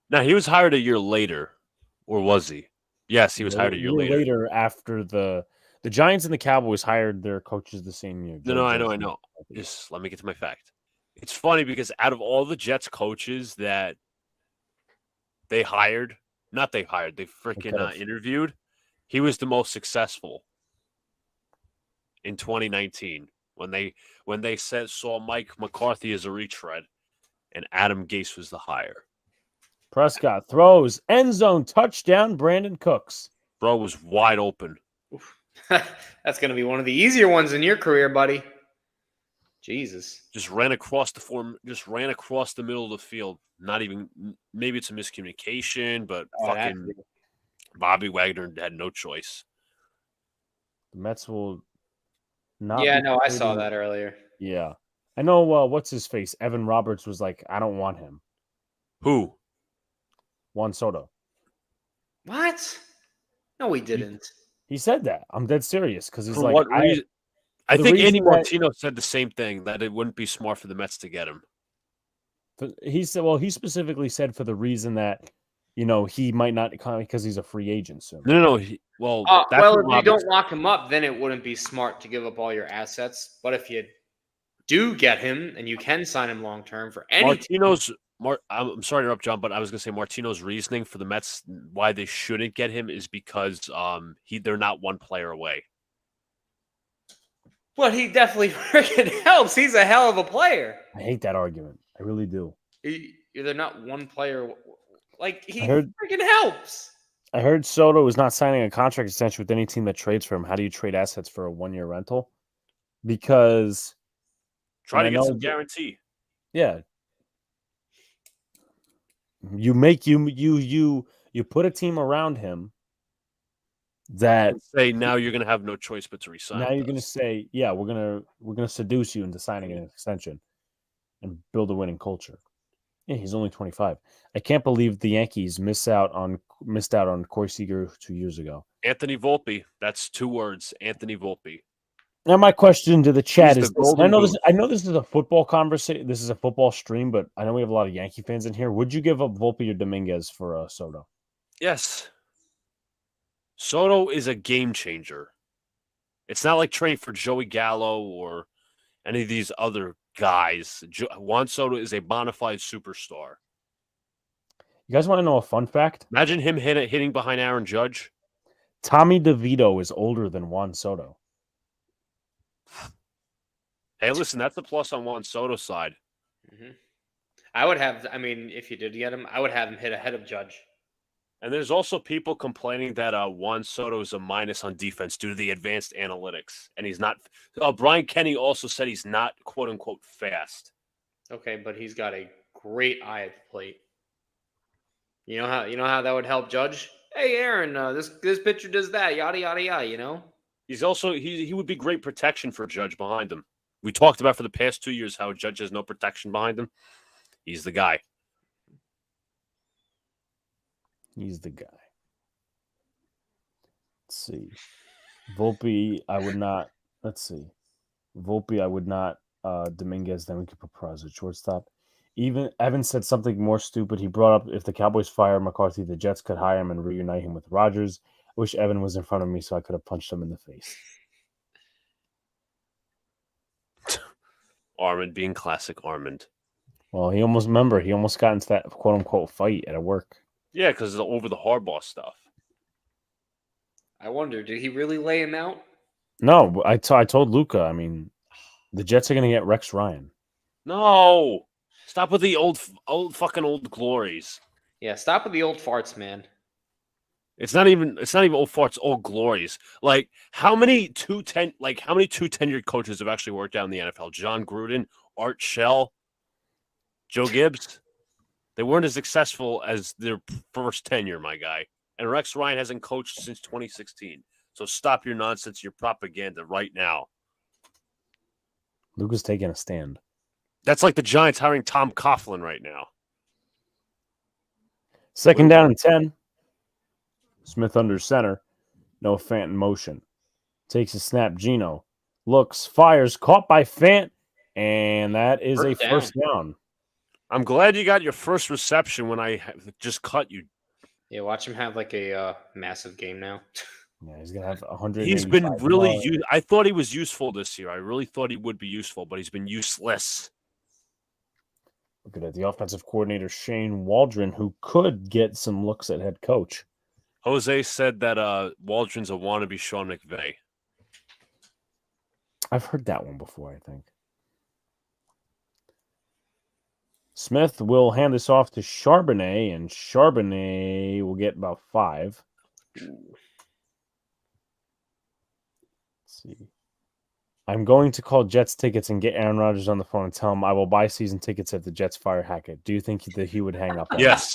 [SPEAKER 3] Now, he was hired a year later, or was he? Yes, he was hired a year later.
[SPEAKER 1] After the Giants and the Cowboys hired their coaches the same year.
[SPEAKER 3] No, I know. Just let me get to my fact. It's funny because out of all the Jets coaches that they freaking interviewed, he was the most successful in 2019 when they saw Mike McCarthy as a retread and Adam Gase was the hire.
[SPEAKER 1] Prescott throws, end zone touchdown, Brandon Cooks.
[SPEAKER 3] Bro was wide open.
[SPEAKER 2] That's going to be one of the easier ones in your career, buddy. Jesus.
[SPEAKER 3] Just ran across the middle of the field. Not even, maybe it's a miscommunication, but fucking Bobby Wagner had no choice.
[SPEAKER 1] The Mets will not.
[SPEAKER 2] Yeah,
[SPEAKER 1] be
[SPEAKER 2] no, I saw
[SPEAKER 1] trading-
[SPEAKER 2] that earlier.
[SPEAKER 1] Yeah, I know. What's his face? Evan Roberts was like, I don't want him.
[SPEAKER 3] Who?
[SPEAKER 1] Juan Soto.
[SPEAKER 2] What? No, he didn't.
[SPEAKER 1] He said that. I'm dead serious because he's
[SPEAKER 3] For
[SPEAKER 1] like,
[SPEAKER 3] what reason? I
[SPEAKER 1] the
[SPEAKER 3] think
[SPEAKER 1] reason
[SPEAKER 3] Andy
[SPEAKER 1] that-
[SPEAKER 3] Martino said the same thing, that it wouldn't be smart for the Mets to get him.
[SPEAKER 1] He said, well, he specifically said for the reason that, he might not come because he's a free agent soon.
[SPEAKER 3] No. That's
[SPEAKER 2] Well,
[SPEAKER 3] what
[SPEAKER 2] if you
[SPEAKER 3] Roberts
[SPEAKER 2] don't lock him up, then it wouldn't be smart to give up all your assets. But if you do get him and you can sign him long term for any
[SPEAKER 3] I'm sorry to interrupt, John, but I was going to say Martino's reasoning for the Mets why they shouldn't get him is because they're not one player away.
[SPEAKER 2] Well, he definitely freaking helps. He's a hell of a player.
[SPEAKER 1] I hate that argument. I really do.
[SPEAKER 2] They're not one player. Like, he
[SPEAKER 1] heard-
[SPEAKER 2] freaking helps.
[SPEAKER 1] I heard Soto is not signing a contract extension with any team that trades for him. How do you trade assets for a 1-year rental? Because
[SPEAKER 3] Try to
[SPEAKER 1] I
[SPEAKER 3] get
[SPEAKER 1] know
[SPEAKER 3] some
[SPEAKER 1] that-
[SPEAKER 3] guarantee.
[SPEAKER 1] yeah, you make you put a team around him that
[SPEAKER 3] And say now you're going to have no choice but to resign.
[SPEAKER 1] now
[SPEAKER 3] with
[SPEAKER 1] you're going to
[SPEAKER 3] us.
[SPEAKER 1] say, yeah, we're gonna seduce you into signing an extension and build a winning culture. Yeah, he's only 25. I can't believe the Yankees missed out on Corey Seager 2 years ago.
[SPEAKER 3] Anthony Volpe. That's 2 words. Anthony Volpe.
[SPEAKER 1] Now, my question to the chat
[SPEAKER 3] He's
[SPEAKER 1] is
[SPEAKER 3] the
[SPEAKER 1] this, and
[SPEAKER 3] golden
[SPEAKER 1] I know this is a football conversation. This is a football stream, but I know we have a lot of Yankee fans in here. Would you give up Volpe or Dominguez for Soto?
[SPEAKER 3] Yes. Soto is a game changer. It's not like trading for Joey Gallo or any of these other guys. Juan Soto is a bona fide superstar.
[SPEAKER 1] You guys want to know a fun fact?
[SPEAKER 3] Imagine him hitting behind Aaron Judge.
[SPEAKER 1] Tommy DeVito is older than Juan Soto.
[SPEAKER 3] Hey, listen, that's the plus on Juan Soto's side.
[SPEAKER 2] Mm-hmm. If you did get him, I would have him hit ahead of Judge.
[SPEAKER 3] And there's also people complaining that Juan Soto is a minus on defense due to the advanced analytics. And he's not. Brian Kenny also said he's not, quote unquote, fast.
[SPEAKER 2] Okay, but he's got a great eye at the plate. You know how that would help Judge? Hey, Aaron, this pitcher does that, yada yada yada.
[SPEAKER 3] He's also he would be great protection for Judge behind him. We talked about for the past 2 years how Judge has no protection behind him. He's the guy.
[SPEAKER 1] He's the guy. Let's see. Volpe, I would not. Let's see. Volpe, I would not. Dominguez, then we could put Praz at shortstop. Even Evan said something more stupid. He brought up if the Cowboys fire McCarthy, the Jets could hire him and reunite him with Rodgers. I wish Evan was in front of me so I could have punched him in the face.
[SPEAKER 3] Armand being classic Armand.
[SPEAKER 1] Well, he almost got into that quote unquote fight at work.
[SPEAKER 3] Yeah, because it's over the Harbaugh stuff.
[SPEAKER 2] I wonder, did he really lay him out?
[SPEAKER 1] No, I told Luca. I mean, the Jets are going to get Rex Ryan.
[SPEAKER 3] No, stop with the old glories.
[SPEAKER 2] Yeah, stop with the old farts, man.
[SPEAKER 3] It's not even old farts, old glories. Like how many two tenured coaches have actually worked out in the NFL? John Gruden, Art Shell, Joe Gibbs. They weren't as successful as their first tenure, my guy. And Rex Ryan hasn't coached since 2016. So stop your nonsense, your propaganda right now.
[SPEAKER 1] Luca's taking a stand.
[SPEAKER 3] That's like the Giants hiring Tom Coughlin right now.
[SPEAKER 1] Second down and 10. Smith under center. No Fant in motion. Takes a snap. Gino looks, fires, caught by Fant, and that is first down.
[SPEAKER 3] I'm glad you got your first reception when I just cut you.
[SPEAKER 2] Yeah, watch him have like a massive game now.
[SPEAKER 1] Yeah, he's gonna have 100.
[SPEAKER 3] He's been really. I thought he was useful this year. I really thought he would be useful, but he's been useless.
[SPEAKER 1] Look at it. The offensive coordinator Shane Waldron, who could get some looks at head coach.
[SPEAKER 3] Jose said that Waldron's a wannabe Sean McVay.
[SPEAKER 1] I've heard that one before, I think. Smith will hand this off to Charbonnet, and Charbonnet will get about 5. Let's see. I'm going to call Jets tickets and get Aaron Rodgers on the phone and tell him I will buy season tickets if the Jets fire Hackett. Do you think that he would hang up on
[SPEAKER 3] Yes.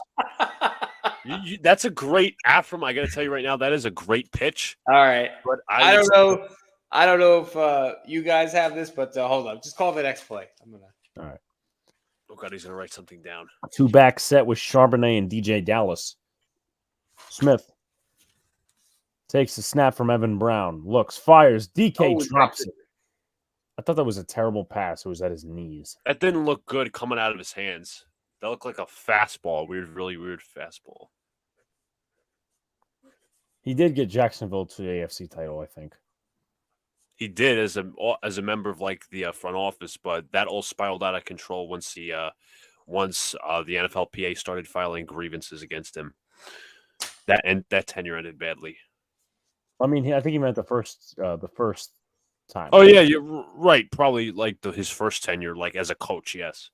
[SPEAKER 3] That's a great Afram. I got to tell you right now, that is a great pitch.
[SPEAKER 2] All right.
[SPEAKER 3] But
[SPEAKER 2] I don't know. I don't know if you guys have this, but hold on. Just call the next play. I'm gonna.
[SPEAKER 1] All right.
[SPEAKER 3] Oh God, he's gonna write something down.
[SPEAKER 1] 2-back set with Charbonnet and DJ Dallas. Smith takes the snap from Evan Brown. Looks, fires. DK drops it. I thought that was a terrible pass. It was at his knees.
[SPEAKER 3] That didn't look good coming out of his hands. That looked like a fastball. Really weird fastball.
[SPEAKER 1] He did get Jacksonville to the AFC title, I think.
[SPEAKER 3] He did as a member of like the front office, but that all spiraled out of control once the NFLPA started filing grievances against him. That tenure ended badly.
[SPEAKER 1] I mean, I think he meant the first time.
[SPEAKER 3] Oh yeah, you're right. Probably like his first tenure, like as a coach. Yes.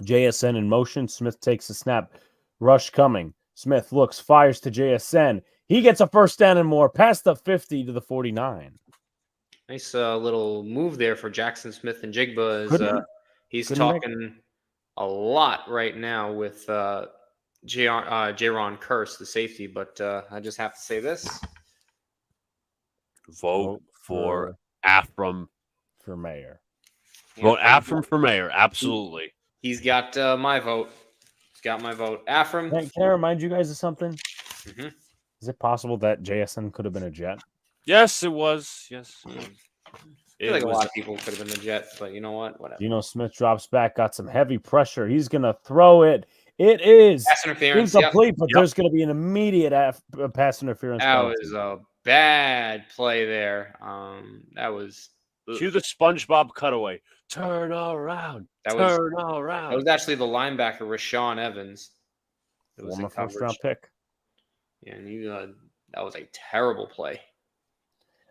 [SPEAKER 1] JSN in motion. Smith takes the snap. Rush coming. Smith looks, fires to JSN. He gets a first down and more, past the 50 to the 49.
[SPEAKER 2] Nice little move there for Jackson Smith and Jigba. He's talking a lot right now with Jaron Curse, the safety. But I just have to say this:
[SPEAKER 3] vote for Afram
[SPEAKER 1] for mayor.
[SPEAKER 3] Vote Afram for mayor. Absolutely.
[SPEAKER 2] He's got my vote. He's got my vote. Afram.
[SPEAKER 1] Can I remind you guys of something?
[SPEAKER 2] Mm-hmm.
[SPEAKER 1] Is it possible that JSN could have been a Jet?
[SPEAKER 3] Yes, it was. Yes.
[SPEAKER 2] I feel like a lot of people could have been the Jet, but you know what? Whatever.
[SPEAKER 1] Geno Smith drops back, got some heavy pressure. He's going to throw it. It is
[SPEAKER 2] pass interference,
[SPEAKER 1] incomplete, but there's going to be an immediate pass interference.
[SPEAKER 2] That was a bad play there. That was...
[SPEAKER 3] Cue the SpongeBob cutaway. Turn around. Turn around.
[SPEAKER 2] That was actually the linebacker, Rashawn Evans.
[SPEAKER 1] It was a first-round pick.
[SPEAKER 2] Yeah, and that was a terrible play.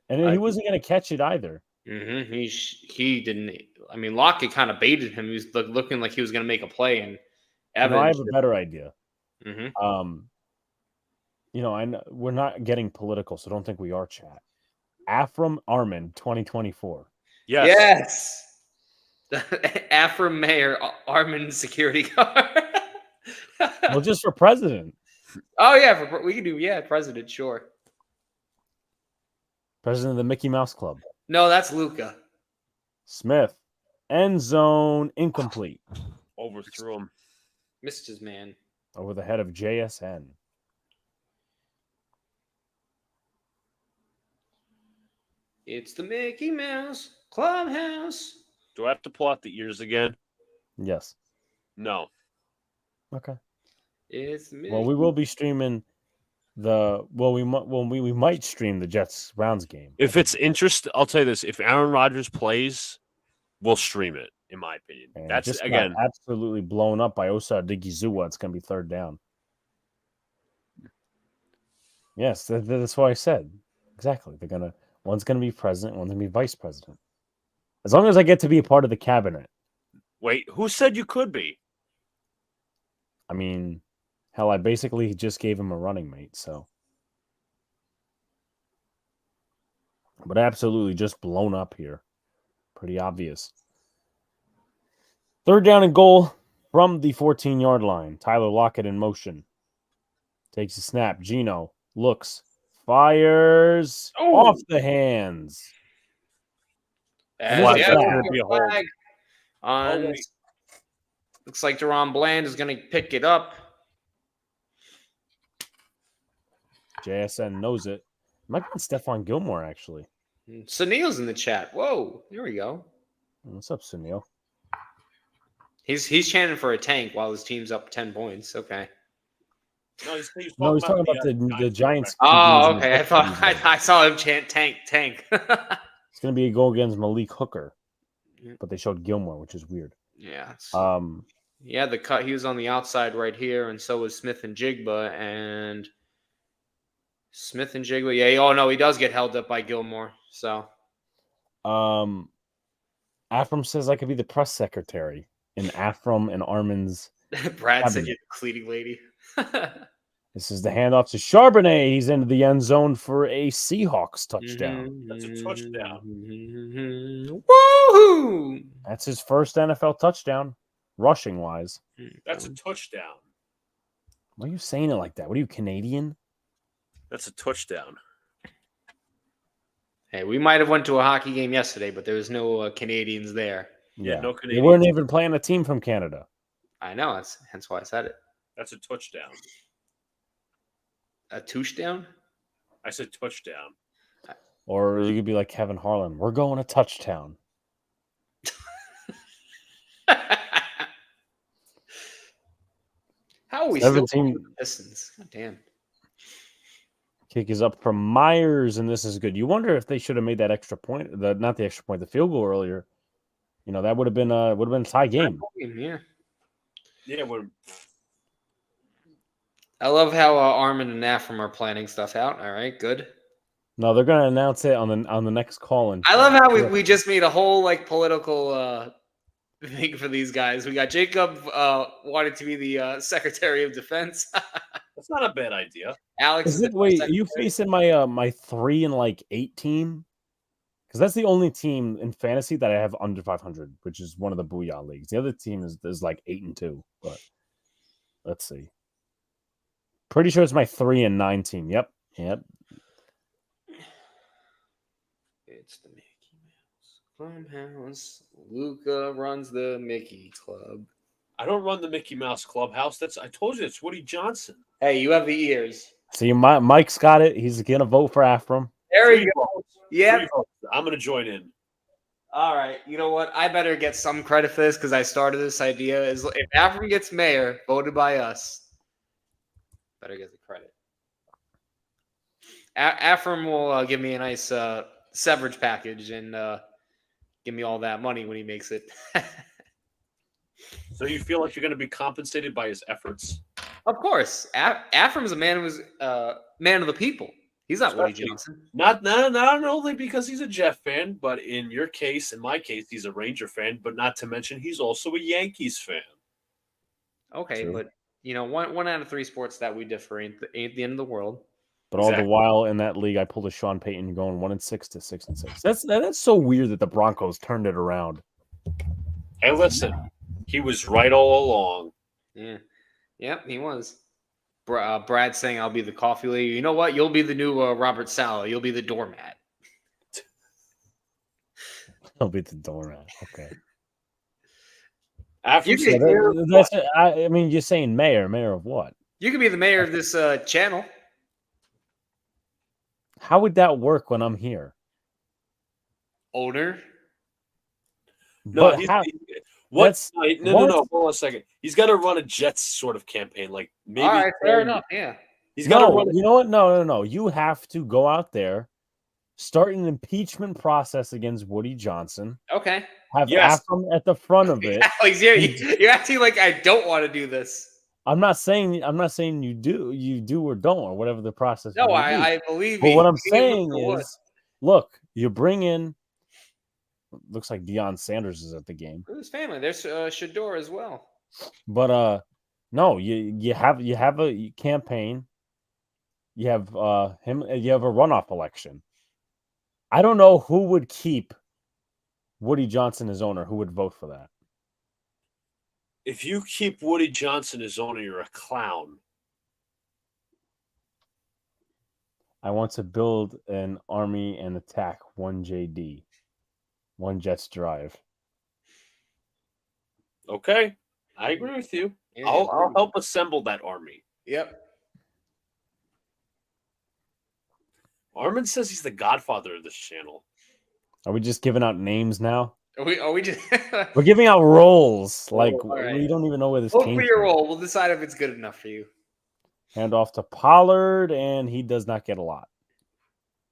[SPEAKER 1] And he wasn't going to catch it either.
[SPEAKER 2] Mm-hmm. He didn't. I mean, Lockett kind of baited him. He was looking like he was going to make a play, and Evans.
[SPEAKER 1] I have a better idea.
[SPEAKER 2] Mm-hmm.
[SPEAKER 1] I know we're not getting political, so don't think we are, chat. Afram Armin, 2024.
[SPEAKER 2] Yes. Afram Mayor Armin security guard.
[SPEAKER 1] Well, just for president.
[SPEAKER 2] Oh yeah, we can do president, sure.
[SPEAKER 1] President of the Mickey Mouse Club.
[SPEAKER 2] No, that's Luca.
[SPEAKER 1] Smith, end zone, incomplete.
[SPEAKER 3] Overthrew him.
[SPEAKER 2] Missed his man.
[SPEAKER 1] Over the head of JSN.
[SPEAKER 2] It's the Mickey Mouse Clubhouse.
[SPEAKER 3] Do I have to pull out the ears again?
[SPEAKER 1] Yes.
[SPEAKER 3] No.
[SPEAKER 1] Okay.
[SPEAKER 2] It's Mickey.
[SPEAKER 1] Well, we will be streaming we might stream the Jets Browns game.
[SPEAKER 3] If it's interest, I'll tell you this: if Aaron Rodgers plays, we'll stream it. In my opinion,
[SPEAKER 1] And
[SPEAKER 3] that's
[SPEAKER 1] just
[SPEAKER 3] again
[SPEAKER 1] absolutely blown up by Osa Odigizua. It's going to be third down. Yes, that's what I said. Exactly. One's going to be president, one's going to be vice president. As long as I get to be a part of the cabinet.
[SPEAKER 3] Wait, who said you could be?
[SPEAKER 1] I mean, hell, I basically just gave him a running mate, so. But absolutely just blown up here. Pretty obvious. Third down and goal from the 14-yard line. Tyler Lockett in motion. Takes a snap. Geno looks. Fires off the hands.
[SPEAKER 2] Flag.
[SPEAKER 3] Flag.
[SPEAKER 2] Looks like Deron Bland is going to pick it up.
[SPEAKER 1] JSN knows it. Might be Stephon Gilmore, actually.
[SPEAKER 2] Sunil's in the chat. Whoa, here we go.
[SPEAKER 1] What's up, Sunil?
[SPEAKER 2] He's chanting for a tank while his team's up 10 points. Okay.
[SPEAKER 3] No, he's
[SPEAKER 1] talking about the Giants.
[SPEAKER 2] Oh, okay. I saw him chant tank.
[SPEAKER 1] It's going to be a goal against Malik Hooker, but they showed Gilmore, which is weird.
[SPEAKER 2] Yeah.
[SPEAKER 1] Yeah,
[SPEAKER 2] the cut. He was on the outside right here, and so was Smith and Jigba. And Smith and Jigba, yeah. Oh no, he does get held up by Gilmore. So,
[SPEAKER 1] Afram says I could be the press secretary in Afram and Armin's.
[SPEAKER 2] Brad said you're the cleaning lady.
[SPEAKER 1] This is the handoff to Charbonnet. He's into the end zone for a Seahawks touchdown.
[SPEAKER 3] That's a touchdown.
[SPEAKER 2] Woohoo!
[SPEAKER 1] That's his first NFL touchdown, rushing wise.
[SPEAKER 3] That's a touchdown.
[SPEAKER 1] Why are you saying it like that? What are you, Canadian?
[SPEAKER 3] That's a touchdown.
[SPEAKER 2] Hey, we might have went to a hockey game yesterday, but there was no Canadians there.
[SPEAKER 3] Yeah, no
[SPEAKER 1] They
[SPEAKER 3] Canadians.
[SPEAKER 1] weren't even playing a team from Canada.
[SPEAKER 2] I know. That's hence why I said it.
[SPEAKER 3] That's a touchdown.
[SPEAKER 2] A touchdown?
[SPEAKER 3] I said touchdown.
[SPEAKER 1] Or you could be like Kevin Harlan. We're going to touchdown.
[SPEAKER 2] How are we
[SPEAKER 1] 17
[SPEAKER 2] still distance? God damn.
[SPEAKER 1] Kick is up from Myers, and this is good. You wonder if they should have made that extra point, not the extra point, the field goal earlier. You know, that would have been a tie game.
[SPEAKER 2] Yeah.
[SPEAKER 3] Yeah,
[SPEAKER 2] I love how Armin and Afram are planning stuff out. All right, good.
[SPEAKER 1] No, they're gonna announce it on the next call-in.
[SPEAKER 2] I love how we just made a whole like political thing for these guys. We got Jacob wanted to be the Secretary of Defense.
[SPEAKER 3] that's not a bad idea.
[SPEAKER 2] Alex is the
[SPEAKER 1] Wait, are
[SPEAKER 2] Secretary.
[SPEAKER 1] you facing my my 3-8 team? Because that's the only team in fantasy that I have under 500, which is one of the Booyah leagues. The other team is like 8-2. But let's see. Pretty sure it's my 3-9 team. Yep.
[SPEAKER 2] It's the Mickey Mouse Clubhouse. Luca runs the Mickey Club.
[SPEAKER 3] I don't run the Mickey Mouse Clubhouse. I told you it's Woody Johnson.
[SPEAKER 2] Hey, you have the ears.
[SPEAKER 1] See, Mike's got it. He's gonna vote for Afram.
[SPEAKER 2] There
[SPEAKER 3] Three
[SPEAKER 2] you go.
[SPEAKER 3] votes.
[SPEAKER 2] Yeah.
[SPEAKER 3] 3 votes. I'm gonna join in.
[SPEAKER 2] All right. You know what? I better get some credit for this because I started this idea. Is if Afram gets mayor, voted by us, better get the credit. Afram will give me a nice severance package and give me all that money when he makes it.
[SPEAKER 3] So you feel like you're going to be compensated by his efforts?
[SPEAKER 2] Of course, Afram's a man who's man of the people. He's not Woody Johnson.
[SPEAKER 3] Not only because he's a Jeff fan, but in your case, in my case, he's a Ranger fan. But not to mention, he's also a Yankees fan.
[SPEAKER 2] Okay,
[SPEAKER 1] True.
[SPEAKER 2] but you know, one out of 3 sports that we differ ain't the end of the world.
[SPEAKER 1] But all the while in that league, I pulled a Sean Payton going 1-6 to 6-6. That's so weird that the Broncos turned it around.
[SPEAKER 3] Hey, listen, he was right all along.
[SPEAKER 2] Yeah, yep, he was. Brad saying, "I'll be the coffee lady." You know what? You'll be the new Robert Saleh. You'll be the doormat.
[SPEAKER 1] I'll be the doormat. Okay.
[SPEAKER 3] After
[SPEAKER 1] I mean, you're saying mayor. Mayor of what?
[SPEAKER 2] You could be the mayor of this channel.
[SPEAKER 1] How would that work when I'm here?
[SPEAKER 2] Owner.
[SPEAKER 3] No,
[SPEAKER 1] But
[SPEAKER 3] what? No. Hold on a second. He's got to run a Jets sort of campaign, like maybe.
[SPEAKER 2] All right, fair enough. Yeah.
[SPEAKER 3] He's got to run.
[SPEAKER 1] You know what? No. You have to go out there, start an impeachment process against Woody Johnson.
[SPEAKER 2] Okay.
[SPEAKER 1] Have Afram at the front of it.
[SPEAKER 2] Alex, you're acting like I don't want to do this.
[SPEAKER 1] I'm not saying you do or don't or whatever the process.
[SPEAKER 2] No, I believe.
[SPEAKER 1] But what I'm saying is, look, you bring in. Looks like Deion Sanders is at the game.
[SPEAKER 2] His family. There's Shador as well.
[SPEAKER 1] But no, you have a campaign. You have him. You have a runoff election. I don't know who would keep Woody Johnson as owner. Who would vote for that?
[SPEAKER 3] If you keep Woody Johnson as owner, you're a clown.
[SPEAKER 1] I want to build an army and attack one JD, one Jets drive.
[SPEAKER 3] Okay, I agree with you.
[SPEAKER 2] Yeah,
[SPEAKER 3] I'll help assemble that army.
[SPEAKER 2] Yep.
[SPEAKER 3] Armin says he's the godfather of this channel.
[SPEAKER 1] Are we just giving out names now?
[SPEAKER 2] Are we just?
[SPEAKER 1] We're giving out roles. Like
[SPEAKER 2] right.
[SPEAKER 1] we don't even know where this
[SPEAKER 2] Vote
[SPEAKER 1] came
[SPEAKER 2] for your
[SPEAKER 1] from.
[SPEAKER 2] role. We'll decide if it's good enough for you.
[SPEAKER 1] Hand off to Pollard, and he does not get a lot.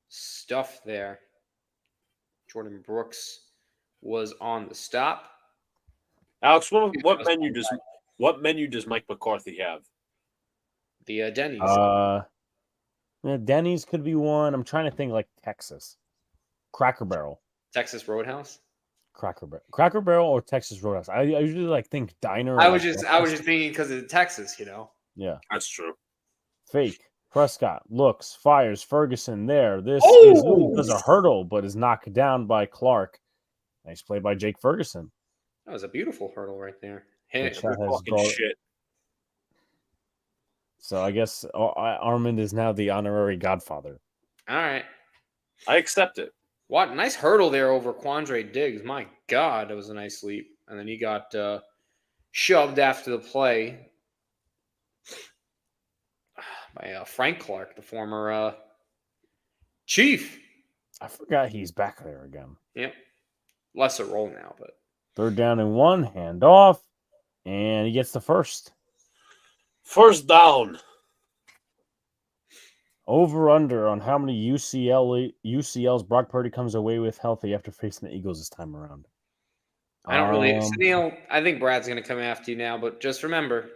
[SPEAKER 2] Stuff there. Jordan Brooks was on the stop.
[SPEAKER 3] Alex, what menu does Mike McCarthy have?
[SPEAKER 2] The Denny's.
[SPEAKER 1] Yeah, Denny's could be one. I'm trying to think like Texas. Cracker Barrel.
[SPEAKER 2] Texas Roadhouse.
[SPEAKER 1] Cracker Barrel or Texas Roadhouse. I usually like think diner.
[SPEAKER 2] I was just thinking because of Texas, you know.
[SPEAKER 1] Yeah,
[SPEAKER 3] that's true.
[SPEAKER 1] Fake. Prescott looks, fires Ferguson there. This is a hurdle, but is knocked down by Clark. Nice play by Jake Ferguson.
[SPEAKER 2] That was a beautiful hurdle right there.
[SPEAKER 3] Shit.
[SPEAKER 1] So I guess Armand is now the honorary godfather.
[SPEAKER 2] All right.
[SPEAKER 3] I accept it.
[SPEAKER 2] What nice hurdle there over Quandre Diggs. My God, that was a nice leap. And then he got shoved after the play by Frank Clark, the former Chief.
[SPEAKER 1] I forgot he's back there again.
[SPEAKER 2] Yep. Lesser role now, but
[SPEAKER 1] 3rd down and 1, hand off, and he gets the first.
[SPEAKER 3] First down.
[SPEAKER 1] Over under on how many UCLs Brock Purdy comes away with healthy after facing the Eagles this time around.
[SPEAKER 2] I don't really. Neil, I think Brad's going to come after you now, but just remember,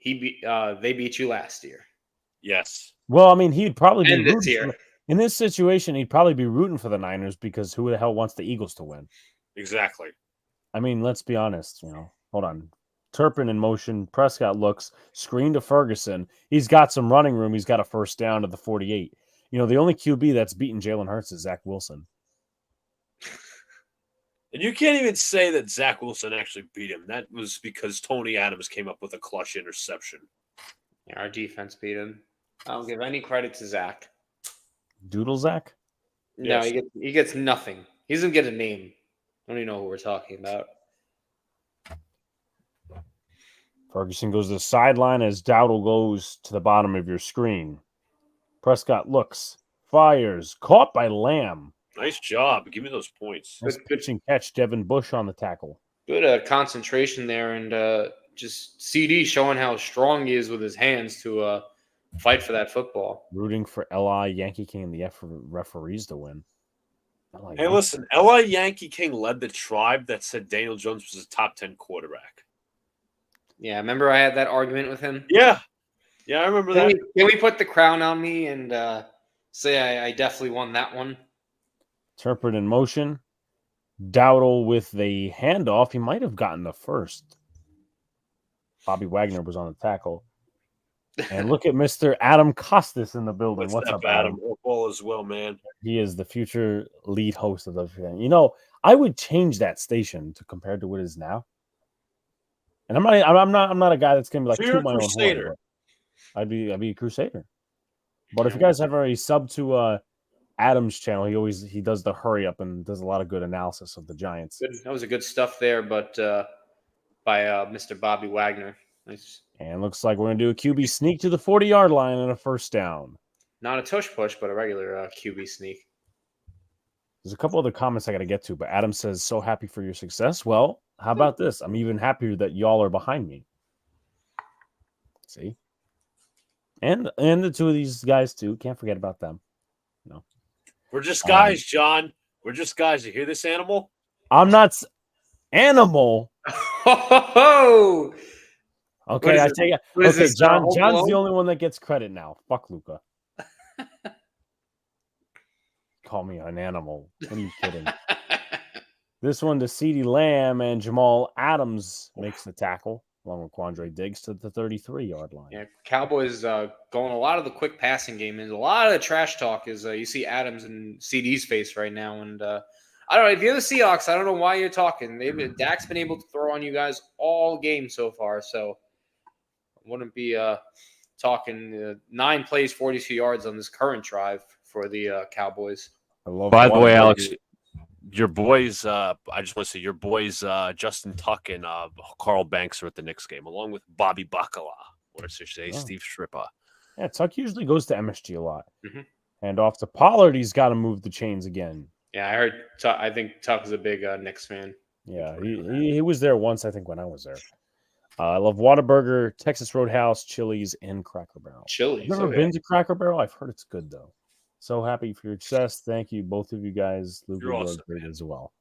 [SPEAKER 2] they beat you last year.
[SPEAKER 3] Yes.
[SPEAKER 1] Well, I mean, he'd probably be
[SPEAKER 2] And this year.
[SPEAKER 1] In this situation, he'd probably be rooting for the Niners because who the hell wants the Eagles to win?
[SPEAKER 3] Exactly.
[SPEAKER 1] I mean, let's be honest. Hold on. Turpin in motion. Prescott looks. Screen to Ferguson. He's got some running room. He's got a first down to the 48. The only QB that's beaten Jalen Hurts is Zach Wilson.
[SPEAKER 3] And you can't even say that Zach Wilson actually beat him. That was because Tony Adams came up with a clutch interception.
[SPEAKER 2] Yeah, our defense beat him. I don't give any credit to Zach.
[SPEAKER 1] Doodle Zach?
[SPEAKER 2] No,
[SPEAKER 3] Yes.
[SPEAKER 2] he gets nothing. He doesn't get a name. I don't even know who we're talking about.
[SPEAKER 1] Ferguson goes to the sideline as Dowdle goes to the bottom of your screen. Prescott looks, fires, caught by Lamb.
[SPEAKER 3] Nice job. Give me those points.
[SPEAKER 1] Nice pitch and catch, Devin Bush on the tackle.
[SPEAKER 2] Good concentration there, and just CD showing how strong he is with his hands to fight for that football.
[SPEAKER 1] Rooting for L.I. Yankee King and the referees to win.
[SPEAKER 3] Hey, listen, L.I. Yankee King led the tribe that said Daniel Jones was a top 10 quarterback.
[SPEAKER 2] Yeah, remember I had that argument with him?
[SPEAKER 3] Yeah, I remember that.
[SPEAKER 2] Can we put the crown on me and say I definitely won that one?
[SPEAKER 1] Turpin in motion. Dowdle with the handoff. He might have gotten the first. Bobby Wagner was on the tackle. And look at Mr. Adam Costas in the building. What's up, Adam?
[SPEAKER 3] All as well, man.
[SPEAKER 1] He is the future lead host of the thing. I would change that station to compared to what it is now. And I'm not a guy that's gonna be like
[SPEAKER 3] so you're a
[SPEAKER 1] my
[SPEAKER 3] crusader.
[SPEAKER 1] Own horn, I'd be a crusader. But if you guys have already sub to Adam's channel, he does the hurry up and does a lot of good analysis of the Giants.
[SPEAKER 2] That was a good stuff there, but by Mr. Bobby Wagner. Nice.
[SPEAKER 1] And looks like we're gonna do a QB sneak to the 40-yard line and a first down.
[SPEAKER 2] Not a tush push, but a regular QB sneak.
[SPEAKER 1] There's a couple other comments I got to get to, but Adam says, so happy for your success. Well, how about this? I'm even happier that y'all are behind me. See? And the two of these guys, too. Can't forget about them. No.
[SPEAKER 3] We're just guys, John. We're just guys. You hear this, animal?
[SPEAKER 1] I'm not animal.
[SPEAKER 2] Oh!
[SPEAKER 1] Okay, I take it. Okay, John's the only one that gets credit now. Fuck Luca. Call me an animal. What are you kidding? This one to CeeDee Lamb and Jamal Adams makes the tackle, along with Quandre Diggs to the 33-yard line.
[SPEAKER 2] Yeah, Cowboys going a lot of the quick passing game, and a lot of the trash talk is you see Adams and CD's face right now. And I don't know if you're the Seahawks. I don't know why you're talking. Dak's been able to throw on you guys all game so far, so I wouldn't be talking 9 plays, 42 yards on this current drive for the Cowboys.
[SPEAKER 3] By the way, Alex, your boys, I just want to say your boys, Justin Tuck and Carl Banks are at the Knicks game, along with Bobby Bacala, or should I say, Steve Strippa.
[SPEAKER 1] Yeah, Tuck usually goes to MSG a lot.
[SPEAKER 2] Mm-hmm.
[SPEAKER 1] And off to Pollard, he's got to move the chains again.
[SPEAKER 2] Yeah, I heard. I think Tuck is a big Knicks fan.
[SPEAKER 1] Yeah, he was there once, I think, when I was there. I love Whataburger, Texas Roadhouse, Chili's, and Cracker Barrel.
[SPEAKER 2] Chili's.
[SPEAKER 1] I've never been to Cracker Barrel. I've heard it's good, though. So happy for your success. Thank you, both of you guys. Luca,
[SPEAKER 3] you're awesome,
[SPEAKER 1] great as well.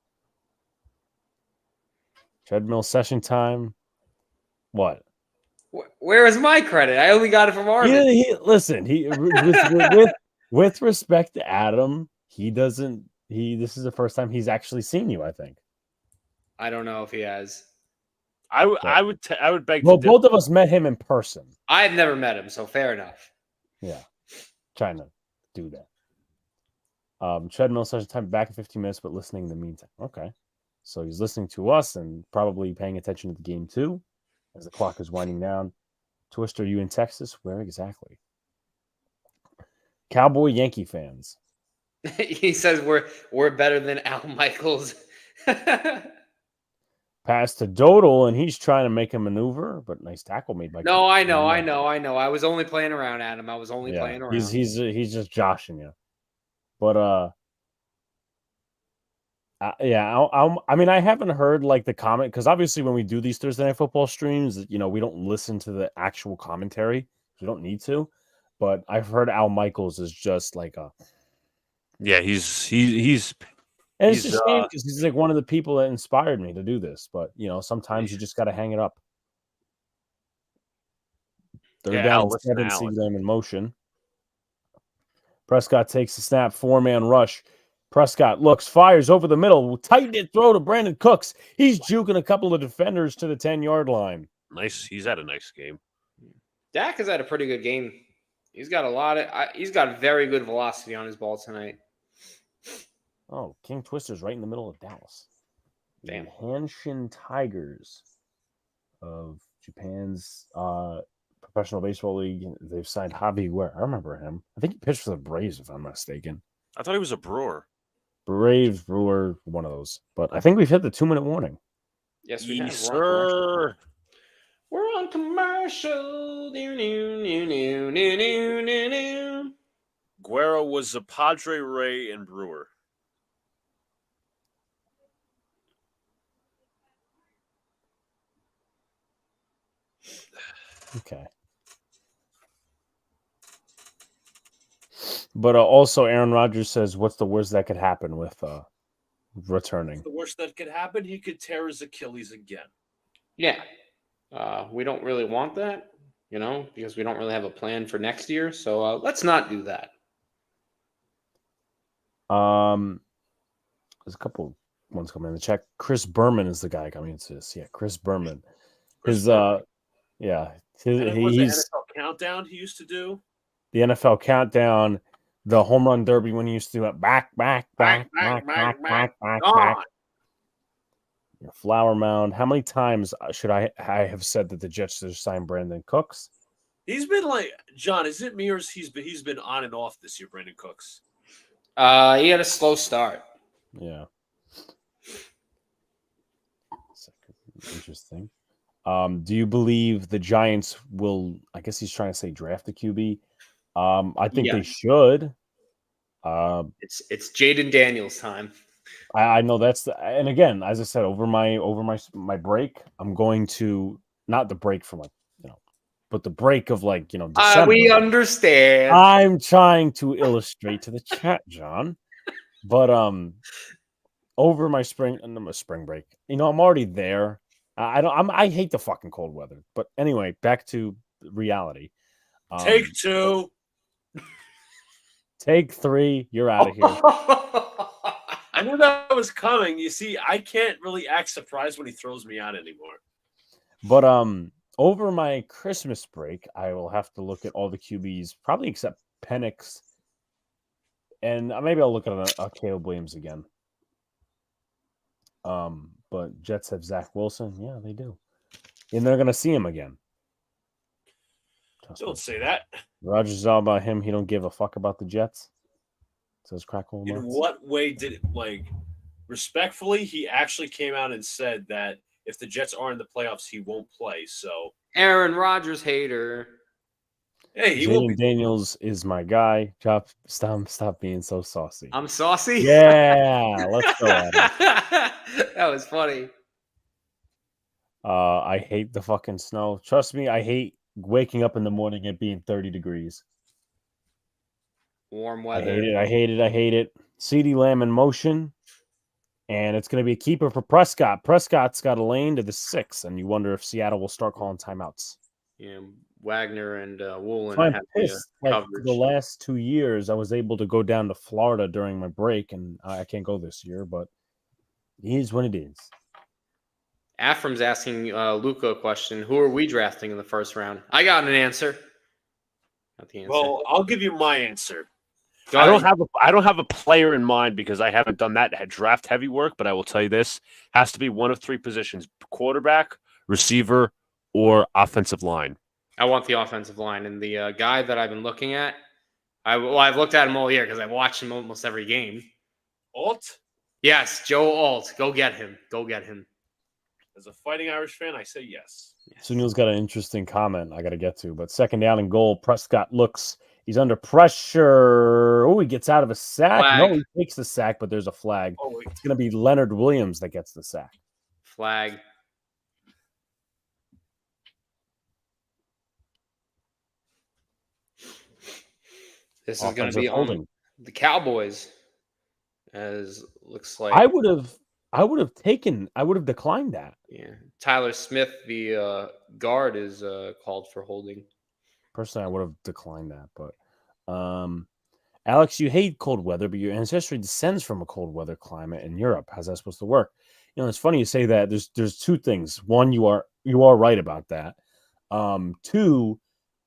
[SPEAKER 1] Treadmill session time. What?
[SPEAKER 2] Where is my credit? I only got it from Armin.
[SPEAKER 1] Listen, with respect to Adam, this is the first time he's actually seen you, I think.
[SPEAKER 2] I don't know if he has.
[SPEAKER 3] I would beg.
[SPEAKER 1] Well, both of us met him in person.
[SPEAKER 2] I've never met him, so fair enough.
[SPEAKER 1] Yeah, trying to do that. Treadmill session time back in 15 minutes, but listening in the meantime. Okay, so he's listening to us and probably paying attention to the game too, as the clock is winding down. Twister, you in Texas? Where exactly? Cowboy Yankee fans.
[SPEAKER 2] He says we're better than Al Michaels.
[SPEAKER 1] Pass to Dodal, and he's trying to make a maneuver, but nice tackle made by.
[SPEAKER 2] No, I know. I was only playing around, Adam. I was only playing around.
[SPEAKER 1] He's just joshing you, but I mean, I haven't heard like the comment because obviously when we do these Thursday Night Football streams, we don't listen to the actual commentary. We don't need to, but I've heard Al Michaels is just like a.
[SPEAKER 3] Yeah, he's
[SPEAKER 1] And it's just shame because he's like one of the people that inspired me to do this. But sometimes you just got to hang it up. They're down 7, see them in motion. Prescott takes the snap, 4-man rush. Prescott looks, fires over the middle, tighten it, throw to Brandon Cooks. He's juking a couple of defenders to the 10-yard line.
[SPEAKER 3] Nice. He's had a nice game.
[SPEAKER 2] Dak has had a pretty good game. He's got he's got very good velocity on his ball tonight.
[SPEAKER 1] Oh, King Twister's right in the middle of Dallas.
[SPEAKER 2] Damn.
[SPEAKER 1] The Hanshin Tigers of Japan's professional baseball league. They've signed Javi Ware. I remember him. I think he pitched for the Braves, if I'm not mistaken.
[SPEAKER 3] I thought he was a Brewer.
[SPEAKER 1] Braves, Brewer, one of those. But I think we've hit the 2-minute warning.
[SPEAKER 2] Yes, we have.
[SPEAKER 3] Sir.
[SPEAKER 2] We're on commercial.
[SPEAKER 3] Guerra was a Padre, Ray, and Brewer.
[SPEAKER 1] Okay. But also, Aaron Rodgers says, what's the worst that could happen with returning?
[SPEAKER 3] The worst that could happen, he could tear his Achilles again.
[SPEAKER 2] Yeah. We don't really want that, because we don't really have a plan for next year. So let's not do that.
[SPEAKER 1] There's a couple ones coming in the chat. Chris Berman is the guy coming into this. Yeah, Chris Berman. He's
[SPEAKER 3] the NFL countdown he used to do.
[SPEAKER 1] The NFL countdown, the home run derby when he used to do it back. Your flower mound. How many times should I have said that the Jets should sign Brandon Cooks?
[SPEAKER 3] He's been like, John, is it me or he's been on and off this year, Brandon Cooks?
[SPEAKER 2] He had a slow start.
[SPEAKER 1] Yeah. Interesting. Do you believe the Giants will, I guess he's trying to say draft a QB? I think they should.
[SPEAKER 2] It's Jaden Daniels time.
[SPEAKER 1] I know and again, as I said, over my break, I'm going to not the break from but the break of December.
[SPEAKER 2] We understand.
[SPEAKER 1] I'm trying to illustrate to the chat, John. But over my spring break, I'm already there. I hate the fucking cold weather. But anyway, back to reality.
[SPEAKER 3] Take 2.
[SPEAKER 1] Take 3. You're out of here.
[SPEAKER 3] I knew that was coming. You see, I can't really act surprised when he throws me out anymore.
[SPEAKER 1] But over my Christmas break, I will have to look at all the QBs, probably except Penix, and maybe I'll look at Caleb Williams again. But Jets have Zach Wilson. Yeah, they do, and they're gonna see him again.
[SPEAKER 3] Don't say that.
[SPEAKER 1] Rodgers is all about him. He don't give a fuck about the Jets. Says Crackle.
[SPEAKER 3] In what way did it respectfully? He actually came out and said that if the Jets are in the playoffs, he won't play. So
[SPEAKER 2] Aaron Rodgers hater.
[SPEAKER 3] Hey, he will be.
[SPEAKER 1] Daniels is my guy. Stop being so saucy.
[SPEAKER 2] I'm saucy.
[SPEAKER 1] Yeah, let's go at it.
[SPEAKER 2] That was funny.
[SPEAKER 1] I hate the fucking snow. Trust me, I hate waking up in the morning and being 30 degrees.
[SPEAKER 2] Warm weather.
[SPEAKER 1] I hate it. CeeDee Lamb in motion. And it's going to be a keeper for Prescott. Prescott's got a lane to the 6, and you wonder if Seattle will start calling timeouts.
[SPEAKER 2] Yeah, Wagner and Woolen.
[SPEAKER 1] So I'm pissed. The last 2 years, I was able to go down to Florida during my break, and I can't go this year, but it is what it is.
[SPEAKER 2] Afram's asking Luca a question. Who are we drafting in the first round? I got an answer. Not the answer.
[SPEAKER 3] Well, I'll give you my answer. I don't have a player in mind because I haven't done that draft heavy work, but I will tell you this has to be one of 3 positions: quarterback, receiver, or offensive line.
[SPEAKER 2] I want the offensive line. And the guy that I've been looking at, I've looked at him all year because I've watched him almost every game.
[SPEAKER 3] Alt?
[SPEAKER 2] Yes, Joe Alt. Go get him. Go get him.
[SPEAKER 3] As a Fighting Irish fan, I say yes.
[SPEAKER 1] Sunil's got an interesting comment I got to get to, but second down and goal. Prescott looks. He's under pressure. Oh, he gets out of a sack.
[SPEAKER 2] Flag.
[SPEAKER 1] No, he takes the sack, but there's a flag.
[SPEAKER 3] Oh, wait.
[SPEAKER 1] It's going to be Leonard Williams that gets the sack.
[SPEAKER 2] Flag. This is going to be on the Cowboys. As looks like
[SPEAKER 1] I would have declined that.
[SPEAKER 2] Yeah, Tyler Smith, the guard, is called for holding.
[SPEAKER 1] Personally, I would have declined that, but Alex, you hate cold weather, but your ancestry descends from a cold weather climate in Europe. How's that supposed to work? You know, it's funny you say that. There's two things. One, you are right about that. Two,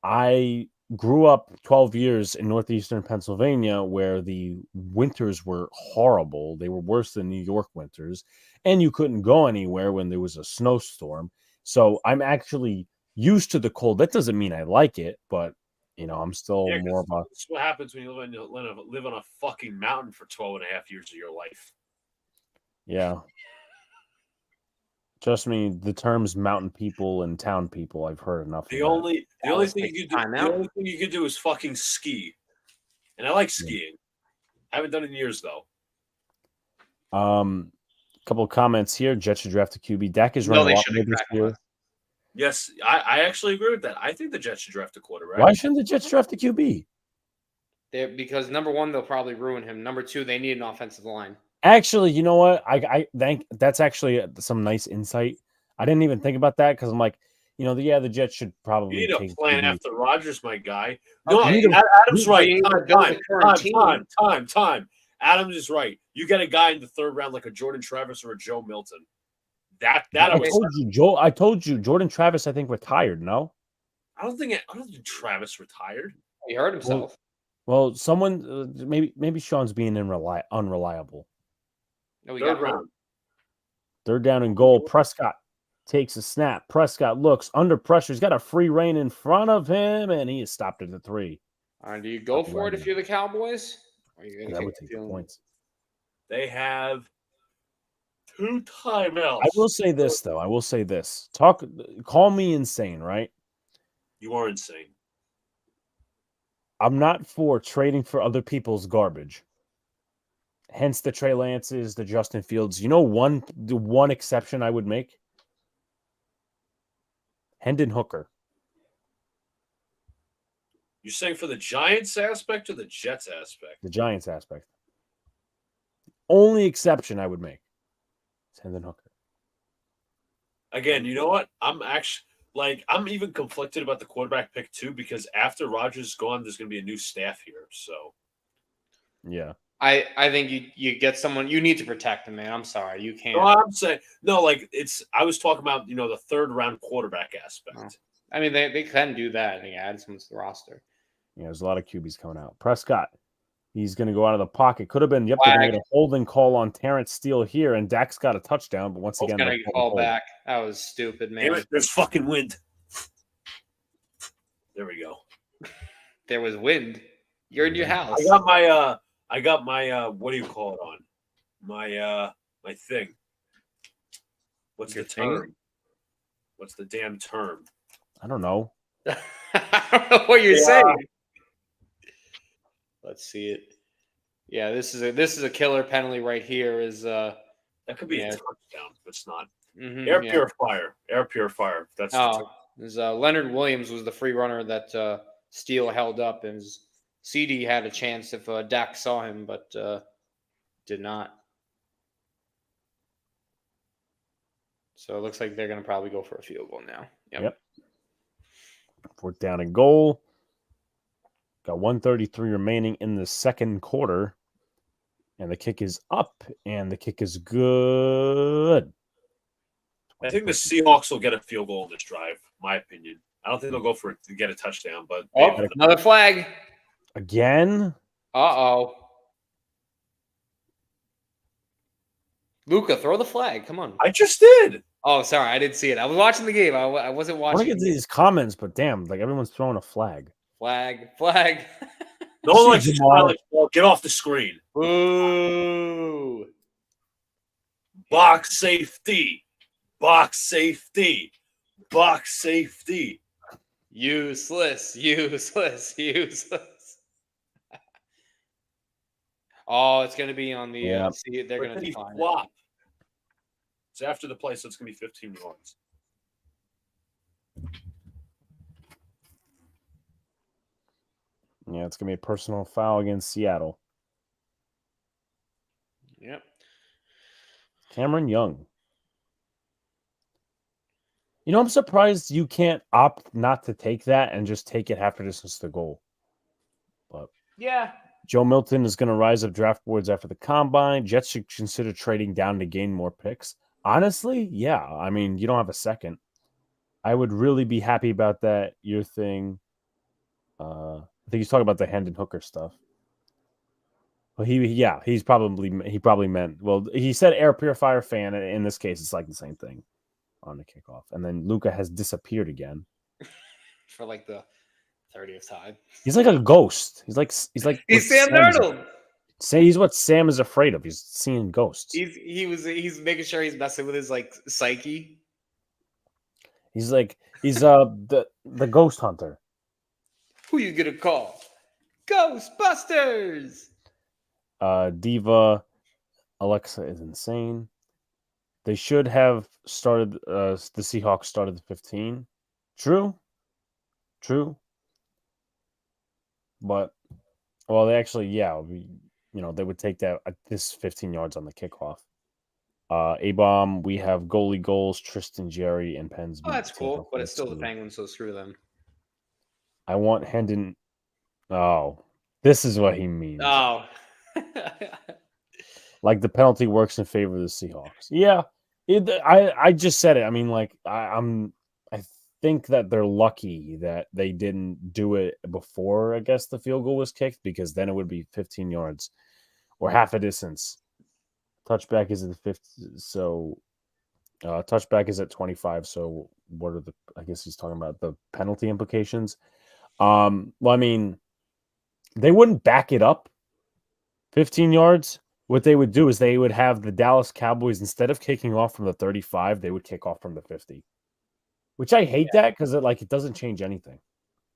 [SPEAKER 1] I grew up 12 years in northeastern Pennsylvania where the winters were horrible. They were worse than New York winters, and you couldn't go anywhere when there was a snowstorm. So I'm actually used to the cold. That doesn't mean I like it, but you know, I'm still more of a.
[SPEAKER 3] That's what happens when you live on a fucking mountain for 12 and a half years of your life.
[SPEAKER 1] Yeah. Trust me, the terms mountain people and town people, I've heard enough.
[SPEAKER 3] The only thing you can do is fucking ski. And I like skiing. I haven't done it in years though.
[SPEAKER 1] Couple of comments here. Jets should draft a QB. Dak is running a lot more this year.
[SPEAKER 3] Yes, I actually agree with that. I think the Jets should draft a quarterback.
[SPEAKER 1] Why shouldn't the Jets draft a QB?
[SPEAKER 2] Because number one, they'll probably ruin him. Number two, they need an offensive line.
[SPEAKER 1] Actually, you know what? I think that's actually some nice insight. I didn't even think about that because I'm like, you know, the Jets should probably
[SPEAKER 3] you need a plan after Rodgers, my guy.
[SPEAKER 2] Okay.
[SPEAKER 3] No, Adam's right. Time. Adams is right. You get a guy in the third round like a Jordan Travis or a Joe Milton.
[SPEAKER 1] I told you, Jordan Travis, I think retired. No,
[SPEAKER 3] I don't think Travis retired.
[SPEAKER 2] He hurt himself.
[SPEAKER 1] Well, someone maybe Sean's being unreliable.
[SPEAKER 2] No, he got hurt.
[SPEAKER 1] Third down and goal. Prescott takes a snap. Prescott looks under pressure. He's got a free rein in front of him, and he is stopped at the 3.
[SPEAKER 2] All right, do you go for it if you're the Cowboys? Or are you
[SPEAKER 1] that would take the points.
[SPEAKER 3] They have 2 timeouts.
[SPEAKER 1] I will say this, though. Call me insane, right?
[SPEAKER 3] You are insane.
[SPEAKER 1] I'm not for trading for other people's garbage. Hence the Trey Lances, the Justin Fields. You know, the one exception I would make? Hendon Hooker.
[SPEAKER 3] You're saying for the Giants aspect or the Jets aspect?
[SPEAKER 1] The Giants aspect. Only exception I would make is Hendon Hooker.
[SPEAKER 3] Again, you know what? I'm even conflicted about the quarterback pick too because after Rodgers is gone, there's going to be a new staff here. So,
[SPEAKER 1] yeah.
[SPEAKER 2] I think you get someone you need to protect him, man. I'm sorry, you can't.
[SPEAKER 3] No, I'm saying no. I was talking about the third round quarterback aspect.
[SPEAKER 2] Oh. I mean, they can do that and add someone to the roster.
[SPEAKER 1] Yeah, there's a lot of QBs coming out. Prescott, he's going to go out of the pocket. Could have been. Yep, they're going to get a holding call on Terrence Steele here, and Dak's got a touchdown. But once again,
[SPEAKER 2] going to call back. That was stupid, man.
[SPEAKER 3] There's fucking wind. There we go.
[SPEAKER 2] There was wind. You're in your house.
[SPEAKER 3] I got my what do you call it on? My thing. What's the term? What's the damn term?
[SPEAKER 1] I don't know.
[SPEAKER 2] I don't know what you're saying. Let's see it. Yeah, this is a killer penalty right here. That
[SPEAKER 3] could be a touchdown, but it's not.
[SPEAKER 2] Mm-hmm,
[SPEAKER 3] Air purifier. That's
[SPEAKER 2] Leonard Williams was the free runner that Steele held up, and CD had a chance if Dak saw him, but did not. So it looks like they're going to probably go for a field goal now.
[SPEAKER 1] Yep. 4th down and goal. Got 1:33 remaining in the second quarter. And the kick is up, and the kick is good.
[SPEAKER 3] I think the Seahawks will get a field goal in this drive, my opinion. I don't think they'll go for it to get a touchdown, but
[SPEAKER 2] another flag.
[SPEAKER 1] Again?
[SPEAKER 2] Uh-oh. Luca, throw the flag. Come on.
[SPEAKER 3] I just did.
[SPEAKER 2] Oh, sorry, I didn't see it. I was watching the game. I wasn't
[SPEAKER 1] I want to
[SPEAKER 2] watching
[SPEAKER 1] get to
[SPEAKER 2] the
[SPEAKER 1] these comments, but damn, like everyone's throwing a flag.
[SPEAKER 2] flag.
[SPEAKER 3] No one
[SPEAKER 1] See
[SPEAKER 3] likes to
[SPEAKER 1] Jamar.
[SPEAKER 3] like, well, get off the screen.
[SPEAKER 2] Ooh.
[SPEAKER 3] Box safety. Box safety. Box safety.
[SPEAKER 2] Useless. Oh, it's gonna be on the.
[SPEAKER 1] Yeah.
[SPEAKER 2] See, they're gonna
[SPEAKER 3] Rickety
[SPEAKER 2] define it.
[SPEAKER 3] flop. It's after the play, so it's gonna be 15 yards.
[SPEAKER 1] Yeah, it's gonna be a personal foul against Seattle.
[SPEAKER 2] Yep.
[SPEAKER 1] Cameron Young. You know, I'm surprised you can't opt not to take that and just take it half a distance to goal. But
[SPEAKER 2] Yeah.
[SPEAKER 1] Joe Milton is going to rise up draft boards after the combine. Jets should consider trading down to gain more picks. Honestly, yeah. I mean, you don't have a second. I would really be happy about that. Your thing. I think he's talking about the Hendon Hooker stuff. Well, he probably meant. Well, he said air purifier fan. In this case, it's like the same thing on the kickoff. And then Luca has disappeared again
[SPEAKER 2] For like the 30th time.
[SPEAKER 1] He's like a ghost. He's like what
[SPEAKER 2] He's Sam
[SPEAKER 1] Sam's-
[SPEAKER 2] Darnold.
[SPEAKER 1] Say he's what Sam is afraid of. He's seeing ghosts.
[SPEAKER 2] He's making sure he's messing with his like psyche.
[SPEAKER 1] He's the ghost hunter.
[SPEAKER 2] Who you gonna call? Ghostbusters.
[SPEAKER 1] Diva Alexa is insane. They should have started the Seahawks started the 15. True. But they actually they would take that at this 15 yards on the kickoff. A-bomb, we have goalie goals, Tristan Jerry and Pens.
[SPEAKER 2] Oh, that's cool, but it's still the Penguins, so screw them.
[SPEAKER 1] I want Hendon. Oh, this is what he means.
[SPEAKER 2] Oh.
[SPEAKER 1] Like the penalty works in favor of the Seahawks. Yeah, I just said it. I mean, like I think that they're lucky that they didn't do it before, I guess, the field goal was kicked, because then it would be 15 yards or half a distance. Touchback is at the 50, so touchback is at 25. So what are I guess he's talking about the penalty implications. Well, I mean, they wouldn't back it up 15 yards. What they would do is they would have the Dallas Cowboys, instead of kicking off from the 35, they would kick off from the 50. Which I hate that, because it doesn't change anything.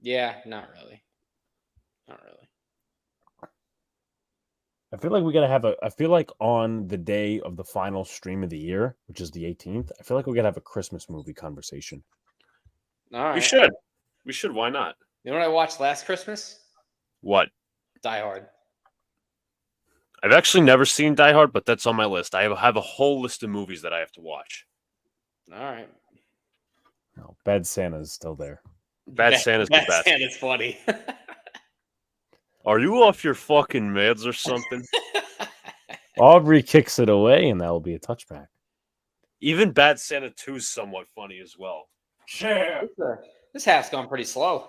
[SPEAKER 2] Yeah, not really.
[SPEAKER 1] I feel like we gotta have I feel like on the day of the final stream of the year, which is the 18th, I feel like we gotta have a Christmas movie conversation.
[SPEAKER 2] All right.
[SPEAKER 3] We should. Why not?
[SPEAKER 2] You know what I watched last Christmas?
[SPEAKER 3] What?
[SPEAKER 2] Die Hard.
[SPEAKER 3] I've actually never seen Die Hard, but that's on my list. I have a whole list of movies that I have to watch.
[SPEAKER 2] All right.
[SPEAKER 1] No, Bad Santa is still there.
[SPEAKER 3] Bad Santa's the
[SPEAKER 2] Bad
[SPEAKER 3] best.
[SPEAKER 2] Santa's funny.
[SPEAKER 3] Are you off your fucking meds or something?
[SPEAKER 1] Aubrey kicks it away, and that will be a touchback.
[SPEAKER 3] Even Bad Santa 2 is somewhat funny as well.
[SPEAKER 2] Yeah. This half's gone pretty slow.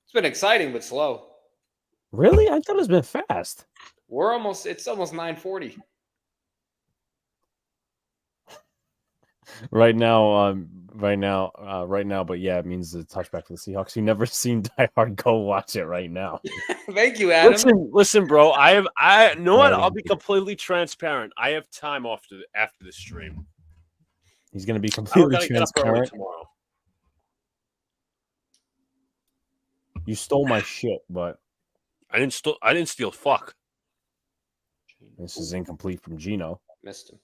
[SPEAKER 2] It's been exciting, but slow.
[SPEAKER 1] Really? I thought it's been fast.
[SPEAKER 2] It's almost 9:40.
[SPEAKER 1] Right now, but yeah, it means the touchback for the Seahawks. You never seen Die Hard? Go watch it right now.
[SPEAKER 2] Thank you, Adam.
[SPEAKER 3] Listen, bro. I know what? I'll be completely transparent. I have time after the stream.
[SPEAKER 1] He's going to be
[SPEAKER 3] I
[SPEAKER 1] completely
[SPEAKER 3] gotta get up early
[SPEAKER 1] transparent.
[SPEAKER 3] tomorrow.
[SPEAKER 1] You stole my shit, but
[SPEAKER 3] I didn't steal fuck.
[SPEAKER 1] this is incomplete from Gino.
[SPEAKER 2] Missed him.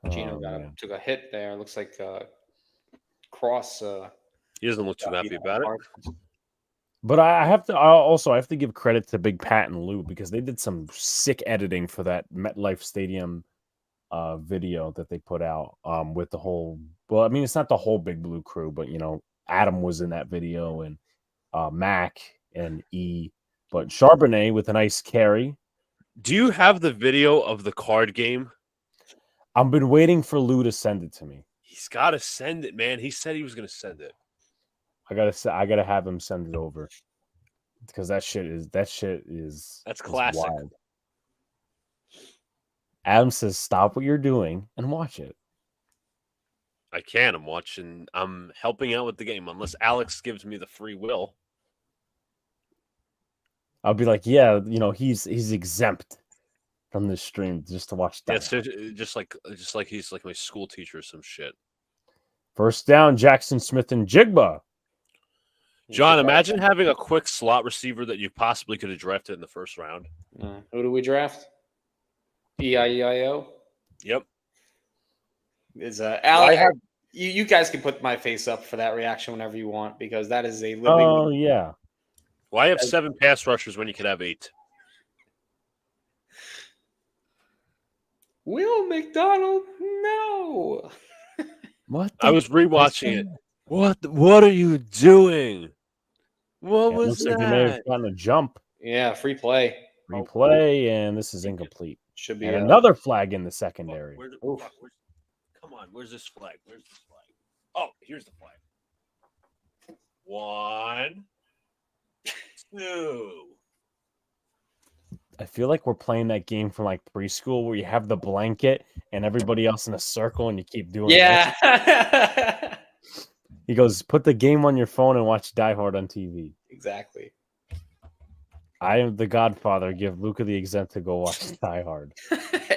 [SPEAKER 1] Oh,
[SPEAKER 2] Gino took a hit there. Looks like cross.
[SPEAKER 3] He doesn't look too happy about it.
[SPEAKER 1] But I have to give credit to Big Pat and Lou, because they did some sick editing for that MetLife Stadium video that they put out with the whole. Well, I mean, it's not the whole Big Blue crew, but Adam was in that video, and Mac and E. But Charbonnet with a nice carry.
[SPEAKER 3] Do you have the video of the card game?
[SPEAKER 1] I've been waiting for Lou to send it to me.
[SPEAKER 3] He's got to send it, man. He said he was going to send it.
[SPEAKER 1] I gotta have him send it over, because that shit is
[SPEAKER 3] that's classic.
[SPEAKER 1] wild. Adam says, "Stop what you're doing and watch it."
[SPEAKER 3] I can. I'm watching. I'm helping out with the game unless Alex gives me the free will.
[SPEAKER 1] I'll be like, "Yeah, he's exempt from this stream just to watch
[SPEAKER 3] Yeah,
[SPEAKER 1] that."
[SPEAKER 3] so just like he's like my school teacher or some shit.
[SPEAKER 1] First down, Jackson Smith and Jigba.
[SPEAKER 3] John, imagine having a quick slot receiver that you possibly could have drafted in the first round.
[SPEAKER 2] Who do we draft? EIEIO?
[SPEAKER 3] Yep.
[SPEAKER 2] Is Alex? You guys can put my face up for that reaction whenever you want because that is a living.
[SPEAKER 1] Oh yeah.
[SPEAKER 3] Why have 7 pass rushers when you could have 8?
[SPEAKER 2] Will McDonald? No.
[SPEAKER 1] What?
[SPEAKER 3] I was rewatching it. What are you doing? What was
[SPEAKER 1] looks
[SPEAKER 3] that?
[SPEAKER 1] like he may have gotten a jump.
[SPEAKER 2] Yeah, free play.
[SPEAKER 1] Replay, and this is incomplete.
[SPEAKER 2] Should be
[SPEAKER 1] And another flag in the secondary.
[SPEAKER 3] Come on, where's this flag? Where's this flag? Oh, here's the flag. 1, 2.
[SPEAKER 1] I feel like we're playing that game from like preschool where you have the blanket and everybody else in a circle and you keep doing
[SPEAKER 2] Yeah.
[SPEAKER 1] He goes, put the game on your phone and watch Die Hard on TV.
[SPEAKER 2] Exactly.
[SPEAKER 1] I am the Godfather. Give Luca the exempt to go watch Die Hard.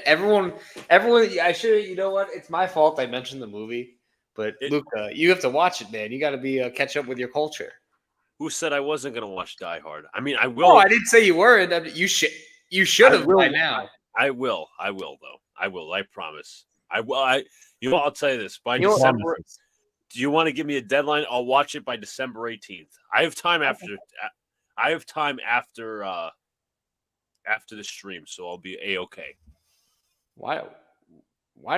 [SPEAKER 2] everyone. I should. You know what? It's my fault. I mentioned the movie, but Luca, you have to watch it, man. You got to be catch up with your culture.
[SPEAKER 3] Who said I wasn't going to watch Die Hard? I mean, I will.
[SPEAKER 2] Oh, I didn't say you weren't. I mean, you should. You should have by now.
[SPEAKER 3] I will. I will, though. I will. I promise. I will. I'll tell you this. By
[SPEAKER 1] You
[SPEAKER 3] December, do you want to give me a deadline? I'll watch it by December 18th. I have time after. I have time after the stream, so I'll be a-okay.
[SPEAKER 2] Why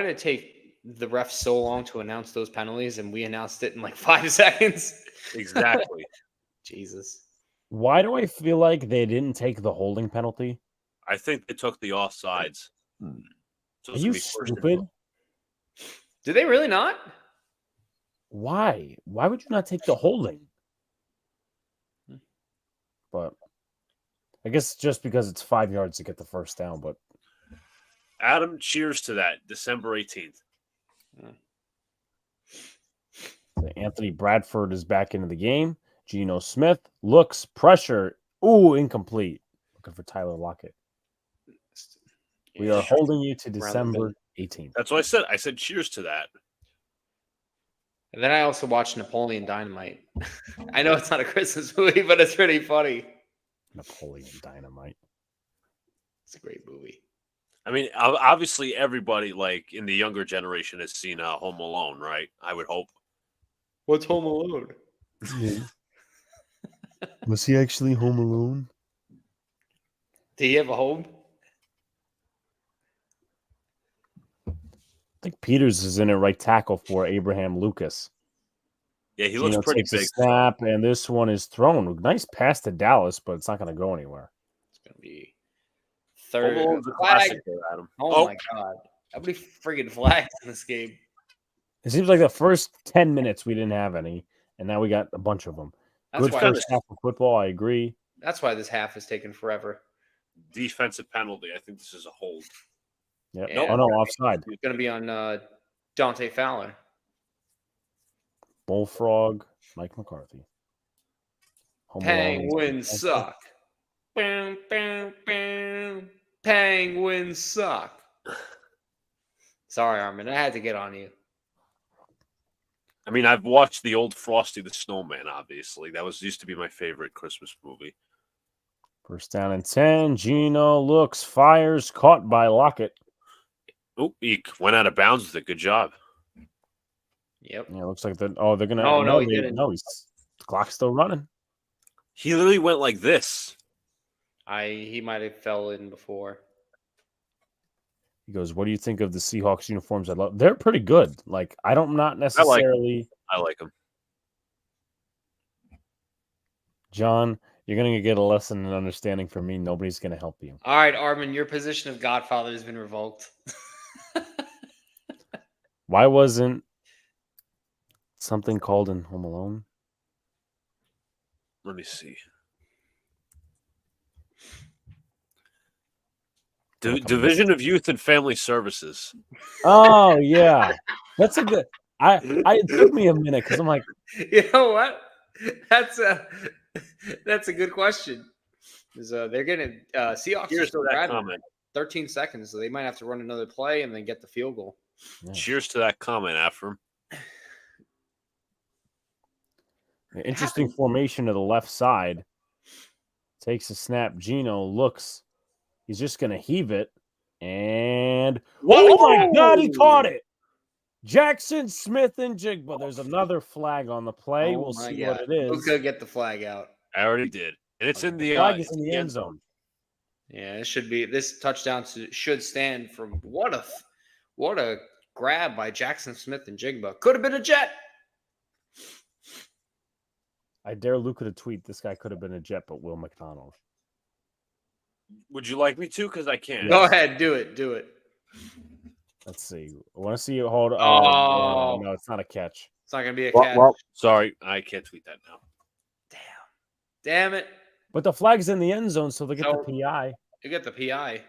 [SPEAKER 2] did it take the refs so long to announce those penalties, and we announced it in like 5 seconds?
[SPEAKER 3] Exactly.
[SPEAKER 2] Jesus.
[SPEAKER 1] Why do I feel like they didn't take the holding penalty?
[SPEAKER 3] I think they took the offsides. So
[SPEAKER 1] Are you stupid?
[SPEAKER 2] Did they really not?
[SPEAKER 1] Why? Why would you not take the holding? But I guess just because it's 5 yards to get the first down. But
[SPEAKER 3] Adam, cheers to that. December 18th.
[SPEAKER 1] Anthony Bradford is back into the game. Geno Smith looks pressure. Ooh, incomplete. Looking for Tyler Lockett. We are holding you to December 18th.
[SPEAKER 3] That's what I said. I said cheers to that.
[SPEAKER 2] And then I also watched Napoleon Dynamite. I know it's not a Christmas movie, but it's pretty funny.
[SPEAKER 1] Napoleon Dynamite.
[SPEAKER 2] It's a great movie.
[SPEAKER 3] I mean, obviously, everybody like in the younger generation has seen Home Alone, right? I would hope.
[SPEAKER 2] What's Home Alone?
[SPEAKER 1] Was he actually home alone?
[SPEAKER 2] Did he have a home?
[SPEAKER 1] I think Peters is in at right tackle for Abraham Lucas.
[SPEAKER 3] Yeah, he looks pretty big.
[SPEAKER 1] Snap, and this one is thrown. Nice pass to Dallas, but it's not going to go anywhere.
[SPEAKER 2] It's going to be third.
[SPEAKER 3] Classic there, Adam.
[SPEAKER 2] Oh my God. How many friggin' flags in this game?
[SPEAKER 1] It seems like the first 10 minutes we didn't have any, and now we got a bunch of them. Good first half of football, I agree.
[SPEAKER 2] That's why this half has taken forever.
[SPEAKER 3] Defensive penalty. I think this is a hold.
[SPEAKER 1] Yep. Yeah. No, offside.
[SPEAKER 2] It's going to be on Dante Fowler.
[SPEAKER 1] Bullfrog, Mike McCarthy.
[SPEAKER 2] Penguins suck. Bam, bam, bam. Penguins suck. Sorry, Armin. I had to get on you.
[SPEAKER 3] I mean, I've watched the old Frosty the Snowman, obviously. That used to be my favorite Christmas movie.
[SPEAKER 1] First down and 10. Geno looks, fires, caught by Lockett.
[SPEAKER 3] Oh, he went out of bounds with it. Good job.
[SPEAKER 2] Yep.
[SPEAKER 1] Yeah, looks like they're going to.
[SPEAKER 2] No, he didn't.
[SPEAKER 1] No, the clock's still running.
[SPEAKER 3] He literally went like this.
[SPEAKER 2] He might have fell in before.
[SPEAKER 1] He goes, "What do you think of the Seahawks uniforms? They're pretty good. Like, not necessarily.
[SPEAKER 3] I like them.
[SPEAKER 1] John, you're gonna get a lesson in understanding from me. Nobody's gonna help you.
[SPEAKER 2] All right, Armin, your position of Godfather has been revoked.
[SPEAKER 1] Why wasn't something called in Home Alone?
[SPEAKER 3] Let me see. Division of Youth and Family Services.
[SPEAKER 1] Oh yeah, that's a good. It took me a minute because I'm like,
[SPEAKER 2] You know what? That's a good question. 'Cause, they're getting Seahawks are
[SPEAKER 3] Cheers to
[SPEAKER 2] still
[SPEAKER 3] that
[SPEAKER 2] grabbing
[SPEAKER 3] comment.
[SPEAKER 2] 13 seconds, so they might have to run another play and then get the field goal.
[SPEAKER 1] yeah.
[SPEAKER 3] Cheers to that comment, Ephraim.
[SPEAKER 1] Interesting formation to the left side. Takes a snap. Gino looks. He's just gonna heave it, and oh my God, he caught it. Jackson Smith and Jigba. There's another flag on the play. We'll see what it is.
[SPEAKER 2] Luca, get the flag out.
[SPEAKER 3] I already did, and it's in the
[SPEAKER 1] Flag is in the end zone.
[SPEAKER 2] Yeah, it should be. This touchdown should stand for what a grab by Jackson Smith and Jigba. Could have been a jet.
[SPEAKER 1] I dare Luca to tweet. This guy could have been a Jet, but Will McDonald.
[SPEAKER 3] Would you like me to? Because I can't.
[SPEAKER 2] Go ahead, do it. Do it.
[SPEAKER 1] Let's see. I want to see you hold.
[SPEAKER 2] Oh.
[SPEAKER 1] No, it's not a catch.
[SPEAKER 2] It's not gonna be a catch.
[SPEAKER 3] Well, sorry, I can't tweet that now.
[SPEAKER 2] Damn it.
[SPEAKER 1] But the flag's in the end zone, so they get
[SPEAKER 2] So-
[SPEAKER 1] the PI,
[SPEAKER 2] You get the PI.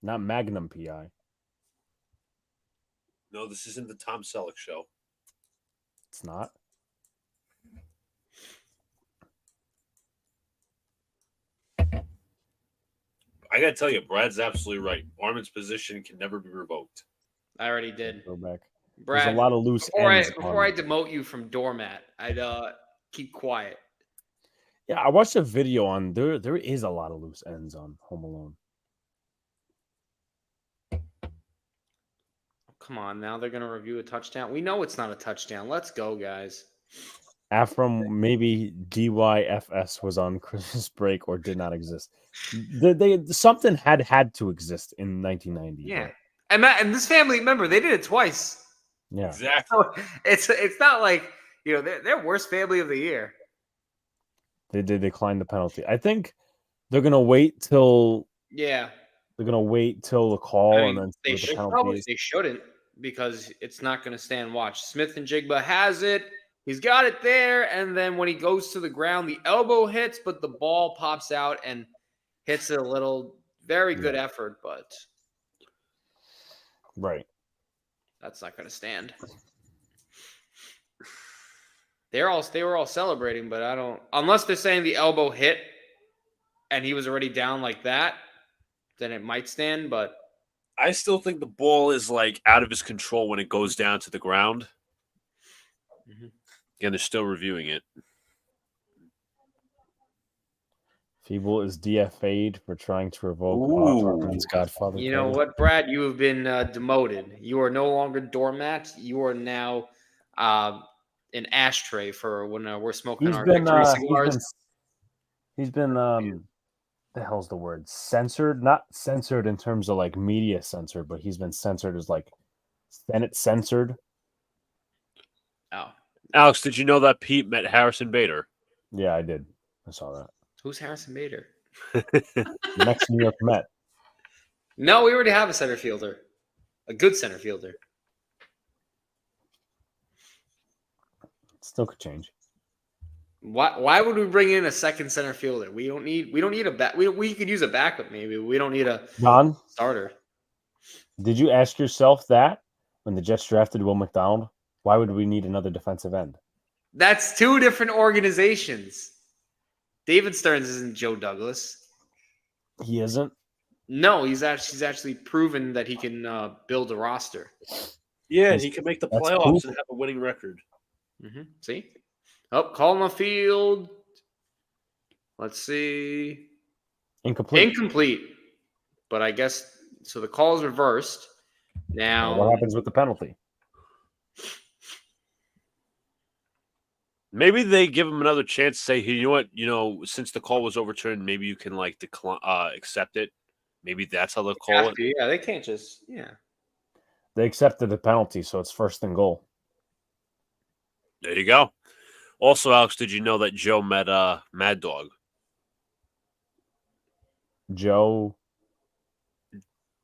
[SPEAKER 1] not Magnum PI.
[SPEAKER 3] No, this isn't the Tom Selleck show.
[SPEAKER 1] It's not.
[SPEAKER 3] I gotta tell you, Brad's absolutely right. Armin's position can never be revoked.
[SPEAKER 2] I already did.
[SPEAKER 1] Go back.
[SPEAKER 2] Brad,
[SPEAKER 1] There's a lot of loose
[SPEAKER 2] before
[SPEAKER 1] ends.
[SPEAKER 2] I demote you from doormat, I'd keep quiet.
[SPEAKER 1] Yeah, I watched a video on there. There is a lot of loose ends on Home Alone.
[SPEAKER 2] Come on, now they're gonna review a touchdown. We know it's not a touchdown. Let's go, guys.
[SPEAKER 1] Ephraim, maybe DYFS was on Christmas break or did not exist. Something had to exist in 1990.
[SPEAKER 2] Yeah, and this family, remember, they did it twice.
[SPEAKER 1] Yeah.
[SPEAKER 3] Exactly.
[SPEAKER 2] So it's not like they're worst family of the year.
[SPEAKER 1] They did decline the penalty. I think they're gonna wait till
[SPEAKER 2] Yeah,
[SPEAKER 1] the call
[SPEAKER 2] I mean,
[SPEAKER 1] and then
[SPEAKER 2] they
[SPEAKER 1] see
[SPEAKER 2] should
[SPEAKER 1] what the penalty is.
[SPEAKER 2] they shouldn't because it's not going to stand watch. Smith and Jigba has it. He's got it there, and then when he goes to the ground, the elbow hits, but the ball pops out and hits it a little. Very good effort, but
[SPEAKER 1] Right.
[SPEAKER 2] that's not going to stand. They were all celebrating, but I don't unless they're saying the elbow hit and he was already down like that, then it might stand, but
[SPEAKER 3] I still think the ball is like out of his control when it goes down to the ground. Again, they're still reviewing it.
[SPEAKER 1] Feeble is DFA'd for trying to revoke Armin's Godfather.
[SPEAKER 2] you know what, Brad? You have been demoted. You are no longer doormat. You are now an ashtray for when we're smoking our victory cigars.
[SPEAKER 1] He's been the hell's the word? Censored? Not censored in terms of like media censored, but he's been censored as like Senate censored.
[SPEAKER 2] Oh,
[SPEAKER 3] Alex, did you know that Pete met Harrison Bader?
[SPEAKER 1] Yeah, I did. I saw that.
[SPEAKER 2] who's Harrison Bader?
[SPEAKER 1] Next New York Met.
[SPEAKER 2] No, we already have a center fielder, a good center fielder.
[SPEAKER 1] Still could change.
[SPEAKER 2] Why would we bring in a second center fielder? We don't need a back. We could use a backup maybe. We don't need a
[SPEAKER 1] Don,
[SPEAKER 2] starter.
[SPEAKER 1] did you ask yourself that when the Jets drafted Will McDonald? Why would we need another defensive end?
[SPEAKER 2] That's two different organizations. David Stearns isn't Joe Douglas.
[SPEAKER 1] He isn't.
[SPEAKER 2] No, he's actually proven that he can build a roster.
[SPEAKER 3] Yeah, he can make the
[SPEAKER 1] That's
[SPEAKER 3] playoffs
[SPEAKER 1] cool.
[SPEAKER 3] and have a winning record.
[SPEAKER 2] See? Oh, call on the field. Let's see. Incomplete. But I guess so. The call is reversed. Now,
[SPEAKER 1] What happens with the penalty?
[SPEAKER 3] Maybe they give him another chance to say, hey, you know what? Since the call was overturned, maybe you can like accept it. Maybe that's how they'll call it.
[SPEAKER 2] Yeah, they can't just
[SPEAKER 1] They accepted the penalty, so it's first and goal.
[SPEAKER 3] There you go. Also, Alex, did you know that Joe met Mad Dog?
[SPEAKER 1] Joe.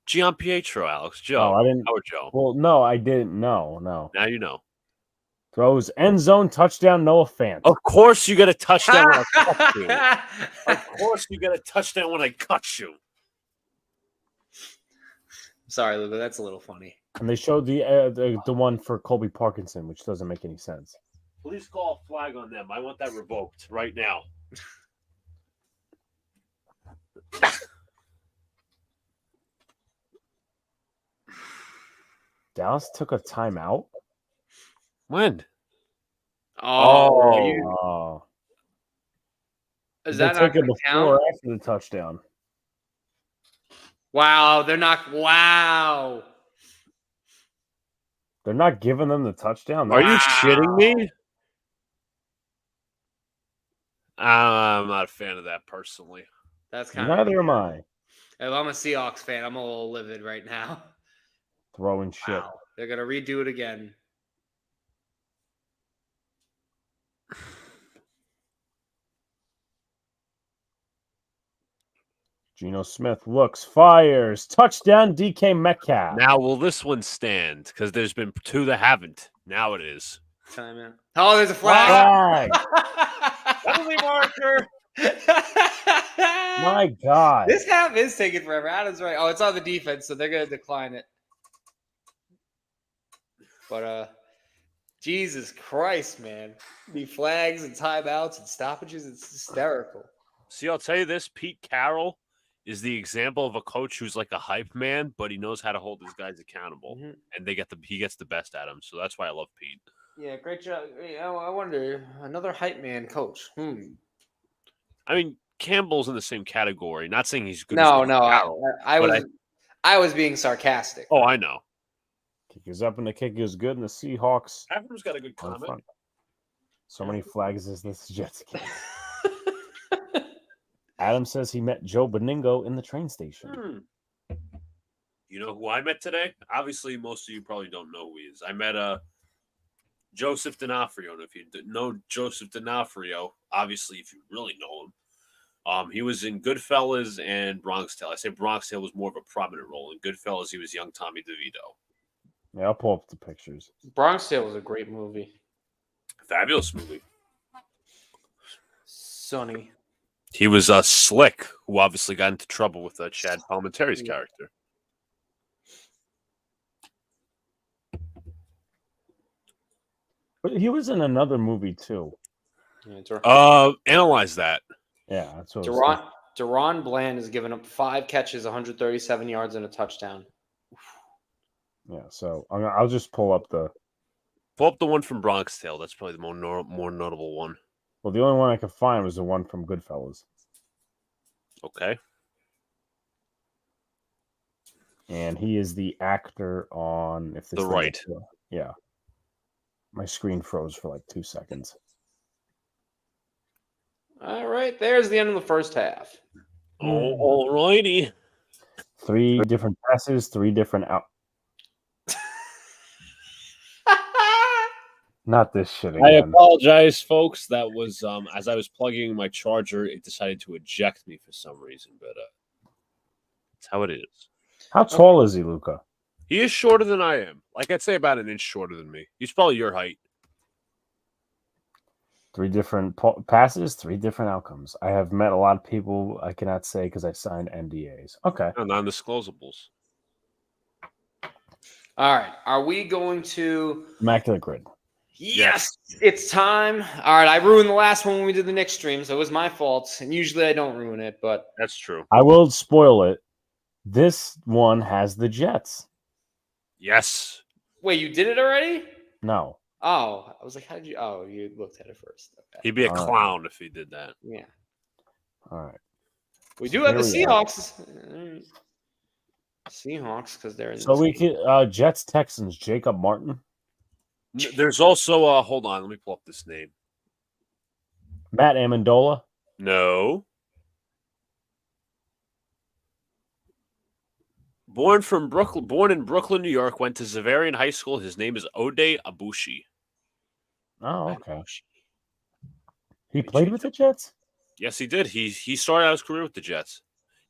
[SPEAKER 3] Gianpietro, Alex. Joe.
[SPEAKER 1] Oh, I didn't.
[SPEAKER 3] Howard Joe.
[SPEAKER 1] Well, no, I didn't know. No.
[SPEAKER 3] Now you know.
[SPEAKER 1] Throws end zone touchdown. Noah Fant.
[SPEAKER 3] Of course, you get a touchdown when I cut you. Of course, you get a touchdown when I cut you.
[SPEAKER 2] Sorry, Luca. That's a little funny.
[SPEAKER 1] And they showed the one for Colby Parkinson, which doesn't make any sense.
[SPEAKER 3] Please call a flag on them. I want that revoked right now.
[SPEAKER 1] Dallas took a timeout.
[SPEAKER 3] When?
[SPEAKER 1] Oh,
[SPEAKER 2] Is
[SPEAKER 1] they
[SPEAKER 2] that not
[SPEAKER 1] take it
[SPEAKER 2] going to
[SPEAKER 1] before
[SPEAKER 2] count?
[SPEAKER 1] or after the touchdown?
[SPEAKER 2] Wow, they're not. Wow.
[SPEAKER 1] They're not giving them the touchdown.
[SPEAKER 3] Are you shitting me? I'm not a fan of that personally.
[SPEAKER 2] That's kind of.
[SPEAKER 1] Neither am I.
[SPEAKER 2] If I'm a Seahawks fan, I'm a little livid right now.
[SPEAKER 1] Throwing shit.
[SPEAKER 2] Wow. They're going to redo it again.
[SPEAKER 1] Geno Smith looks, fires, touchdown, DK Metcalf.
[SPEAKER 3] Now, will this one stand? Because there's been two that haven't. Now it is.
[SPEAKER 2] Timeout. Oh, there's a flag.
[SPEAKER 3] Penalty marker.
[SPEAKER 1] My God.
[SPEAKER 2] This half is taking forever. Adam's right. Oh, it's on the defense, so they're going to decline it. But, Jesus Christ, man. The flags and timeouts and stoppages, it's hysterical.
[SPEAKER 3] See, I'll tell you this. Pete Carroll is the example of a coach who's like a hype man, but he knows how to hold his guys accountable, and he gets the best at him. So that's why I love Pete.
[SPEAKER 2] Yeah, great job. I wonder, another hype man coach.
[SPEAKER 3] I mean, Campbell's in the same category. Not saying he's good.
[SPEAKER 2] No,
[SPEAKER 3] as
[SPEAKER 2] no,
[SPEAKER 3] Carroll,
[SPEAKER 2] I was being sarcastic.
[SPEAKER 3] Oh, I know.
[SPEAKER 1] Kick is up and the kick is good, and the Seahawks.
[SPEAKER 3] Adam's got a good
[SPEAKER 1] on
[SPEAKER 3] comment.
[SPEAKER 1] front. So many flags as this Jets game. Adam says he met Joe Beningo in the train station.
[SPEAKER 3] You know who I met today? Obviously, most of you probably don't know who he is. I met Joseph D'Onofrio. And if you know Joseph D'Onofrio, obviously, if you really know him, he was in Goodfellas and Bronx Tale. I say Bronx Tale was more of a prominent role. In Goodfellas, he was young Tommy DeVito.
[SPEAKER 1] Yeah, I'll pull up the pictures.
[SPEAKER 2] Bronx Tale was a great movie.
[SPEAKER 3] Fabulous movie.
[SPEAKER 2] Sonny.
[SPEAKER 3] He was Slick, who obviously got into trouble with Chad Palminteri's character.
[SPEAKER 1] But he was in another movie too.
[SPEAKER 3] Analyze that.
[SPEAKER 1] Yeah, that's what.
[SPEAKER 2] Deron Bland has given up 5 catches, 137 yards, and a touchdown.
[SPEAKER 1] Yeah, so I'll just pull up the
[SPEAKER 3] one from Bronx Tale. That's probably the more notable one.
[SPEAKER 1] Well, the only one I could find was the one from Goodfellas.
[SPEAKER 3] Okay.
[SPEAKER 1] And he is the actor on if this
[SPEAKER 3] The right.
[SPEAKER 1] Yeah. My screen froze for like 2 seconds.
[SPEAKER 2] All right, there's the end of the first half.
[SPEAKER 3] All righty.
[SPEAKER 1] 3 different passes, 3 different out. Not this shit again.
[SPEAKER 3] I apologize, folks. That was as I was plugging my charger, it decided to eject me for some reason, but that's how it is.
[SPEAKER 1] How tall is he, Luca?
[SPEAKER 3] He is shorter than I am. Like I'd say about an inch shorter than me. He's probably your height.
[SPEAKER 1] 3 different passes, 3 different outcomes. I have met a lot of people I cannot say because I signed NDAs. Okay.
[SPEAKER 3] No, non-disclosables.
[SPEAKER 2] All right, are we going to
[SPEAKER 1] Immaculate Grid?
[SPEAKER 2] Yes, it's time. All right, I ruined the last one when we did the Knicks stream, so it was my fault. And usually I don't ruin it, but
[SPEAKER 3] that's true.
[SPEAKER 1] I will spoil it. This one has the Jets.
[SPEAKER 3] Yes.
[SPEAKER 2] Wait, you did it already?
[SPEAKER 1] No.
[SPEAKER 2] Oh, I was like, how did you? Oh, you looked at it first. Okay.
[SPEAKER 3] He'd be a clown if he did that.
[SPEAKER 2] Yeah.
[SPEAKER 1] All right.
[SPEAKER 2] We do have the Seahawks. Seahawks, because they're in.
[SPEAKER 1] So we could Jets Texans. Jacob Martin.
[SPEAKER 3] There's also hold on, let me pull up this name.
[SPEAKER 1] Matt Amendola.
[SPEAKER 3] No. Born in Brooklyn, New York, went to Xaverian High School. His name is Ode Abushi.
[SPEAKER 1] Oh, okay. He played with the Jets?
[SPEAKER 3] Yes, he did. He started out his career with the Jets.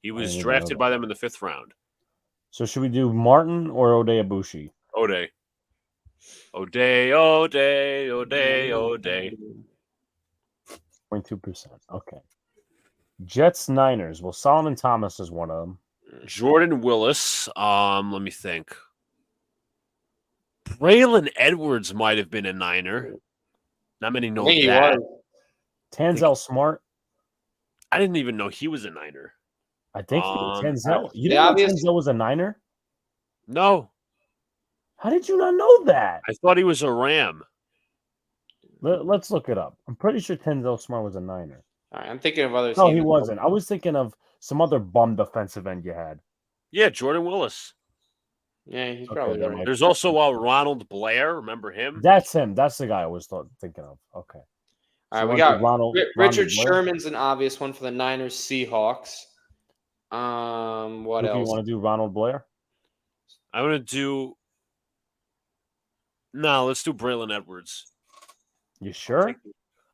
[SPEAKER 3] He was drafted by them in the 5th round.
[SPEAKER 1] So should we do Martin or Ode Abushi?
[SPEAKER 3] Ode. O'Day, O'Day, O'Day, O'Day.
[SPEAKER 1] 0.2%. Okay. Jets, Niners. Well, Solomon Thomas is one of them.
[SPEAKER 3] Jordan Willis. Let me think. Braylon Edwards might have been a Niner. Not many
[SPEAKER 2] I
[SPEAKER 3] know
[SPEAKER 2] think he
[SPEAKER 3] that.
[SPEAKER 2] was.
[SPEAKER 1] Tanzel Smart.
[SPEAKER 3] I didn't even know he was a Niner.
[SPEAKER 1] I think Tanzel. You
[SPEAKER 2] the
[SPEAKER 1] didn't know
[SPEAKER 2] obvious-
[SPEAKER 1] Tanzel was a Niner?
[SPEAKER 3] No,
[SPEAKER 1] How did you not know that?
[SPEAKER 3] I thought he was a Ram.
[SPEAKER 1] Let's look it up. I'm pretty sure Tanzel Smart was a Niner.
[SPEAKER 2] All right, I'm thinking of other.
[SPEAKER 1] No, he wasn't. I was thinking of some other bum defensive end you had.
[SPEAKER 3] Yeah, Jordan Willis.
[SPEAKER 2] Yeah, he's
[SPEAKER 1] Okay,
[SPEAKER 2] probably
[SPEAKER 1] that
[SPEAKER 2] right.
[SPEAKER 1] might-
[SPEAKER 3] There's also Ronald Blair. Remember him?
[SPEAKER 1] That's him. That's the guy I was thinking of. Okay.
[SPEAKER 2] All
[SPEAKER 1] So
[SPEAKER 2] right, we
[SPEAKER 1] went
[SPEAKER 2] got
[SPEAKER 1] to Ronald
[SPEAKER 2] Richard
[SPEAKER 1] Blair.
[SPEAKER 2] Sherman's an obvious one for the Niners Seahawks. What
[SPEAKER 1] Luca, you
[SPEAKER 2] else?
[SPEAKER 1] want to do Ronald Blair?
[SPEAKER 3] I'm gonna do. No, let's do Braylon Edwards.
[SPEAKER 1] You sure?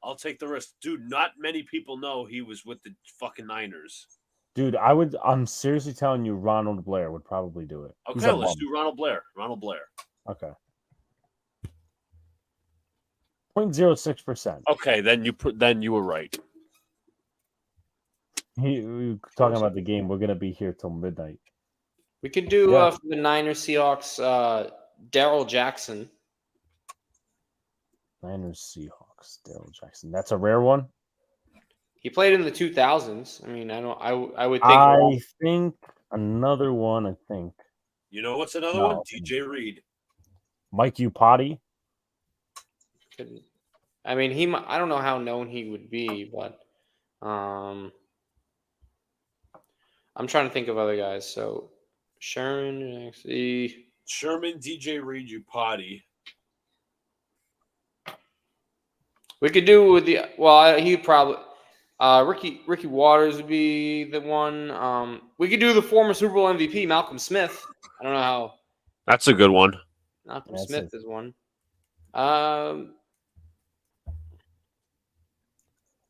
[SPEAKER 3] I'll take the risk, dude. Not many people know he was with the fucking Niners.
[SPEAKER 1] Dude, I'm seriously telling you, Ronald Blair would probably do it. He's
[SPEAKER 3] Okay,
[SPEAKER 1] a
[SPEAKER 3] let's
[SPEAKER 1] bum.
[SPEAKER 3] do Ronald Blair. Ronald Blair.
[SPEAKER 1] Okay. 0.06%.
[SPEAKER 3] Okay, then you were right.
[SPEAKER 1] We were talking about the game. We're gonna be here till midnight.
[SPEAKER 2] We could do
[SPEAKER 1] Yeah.
[SPEAKER 2] for the Niners Seahawks. Daryl Jackson.
[SPEAKER 1] Niners Seahawks. Daryl Jackson. That's a rare one.
[SPEAKER 2] He played in the 2000s. I mean, I would think.
[SPEAKER 1] I think another one. I think
[SPEAKER 3] You know what's another
[SPEAKER 1] No.
[SPEAKER 3] one? DJ Reed.
[SPEAKER 1] Mike Upati.
[SPEAKER 2] I mean, I don't know how known he would be, but I'm trying to think of other guys. So Sherman, actually,
[SPEAKER 3] Sherman, DJ Reed, Upati.
[SPEAKER 2] we could do with the he'd probably Ricky Waters would be the one. We could do the former Super Bowl MVP Malcolm Smith. I don't know how
[SPEAKER 3] That's a good one.
[SPEAKER 2] Malcolm
[SPEAKER 1] That's
[SPEAKER 2] Smith
[SPEAKER 1] it.
[SPEAKER 2] is one.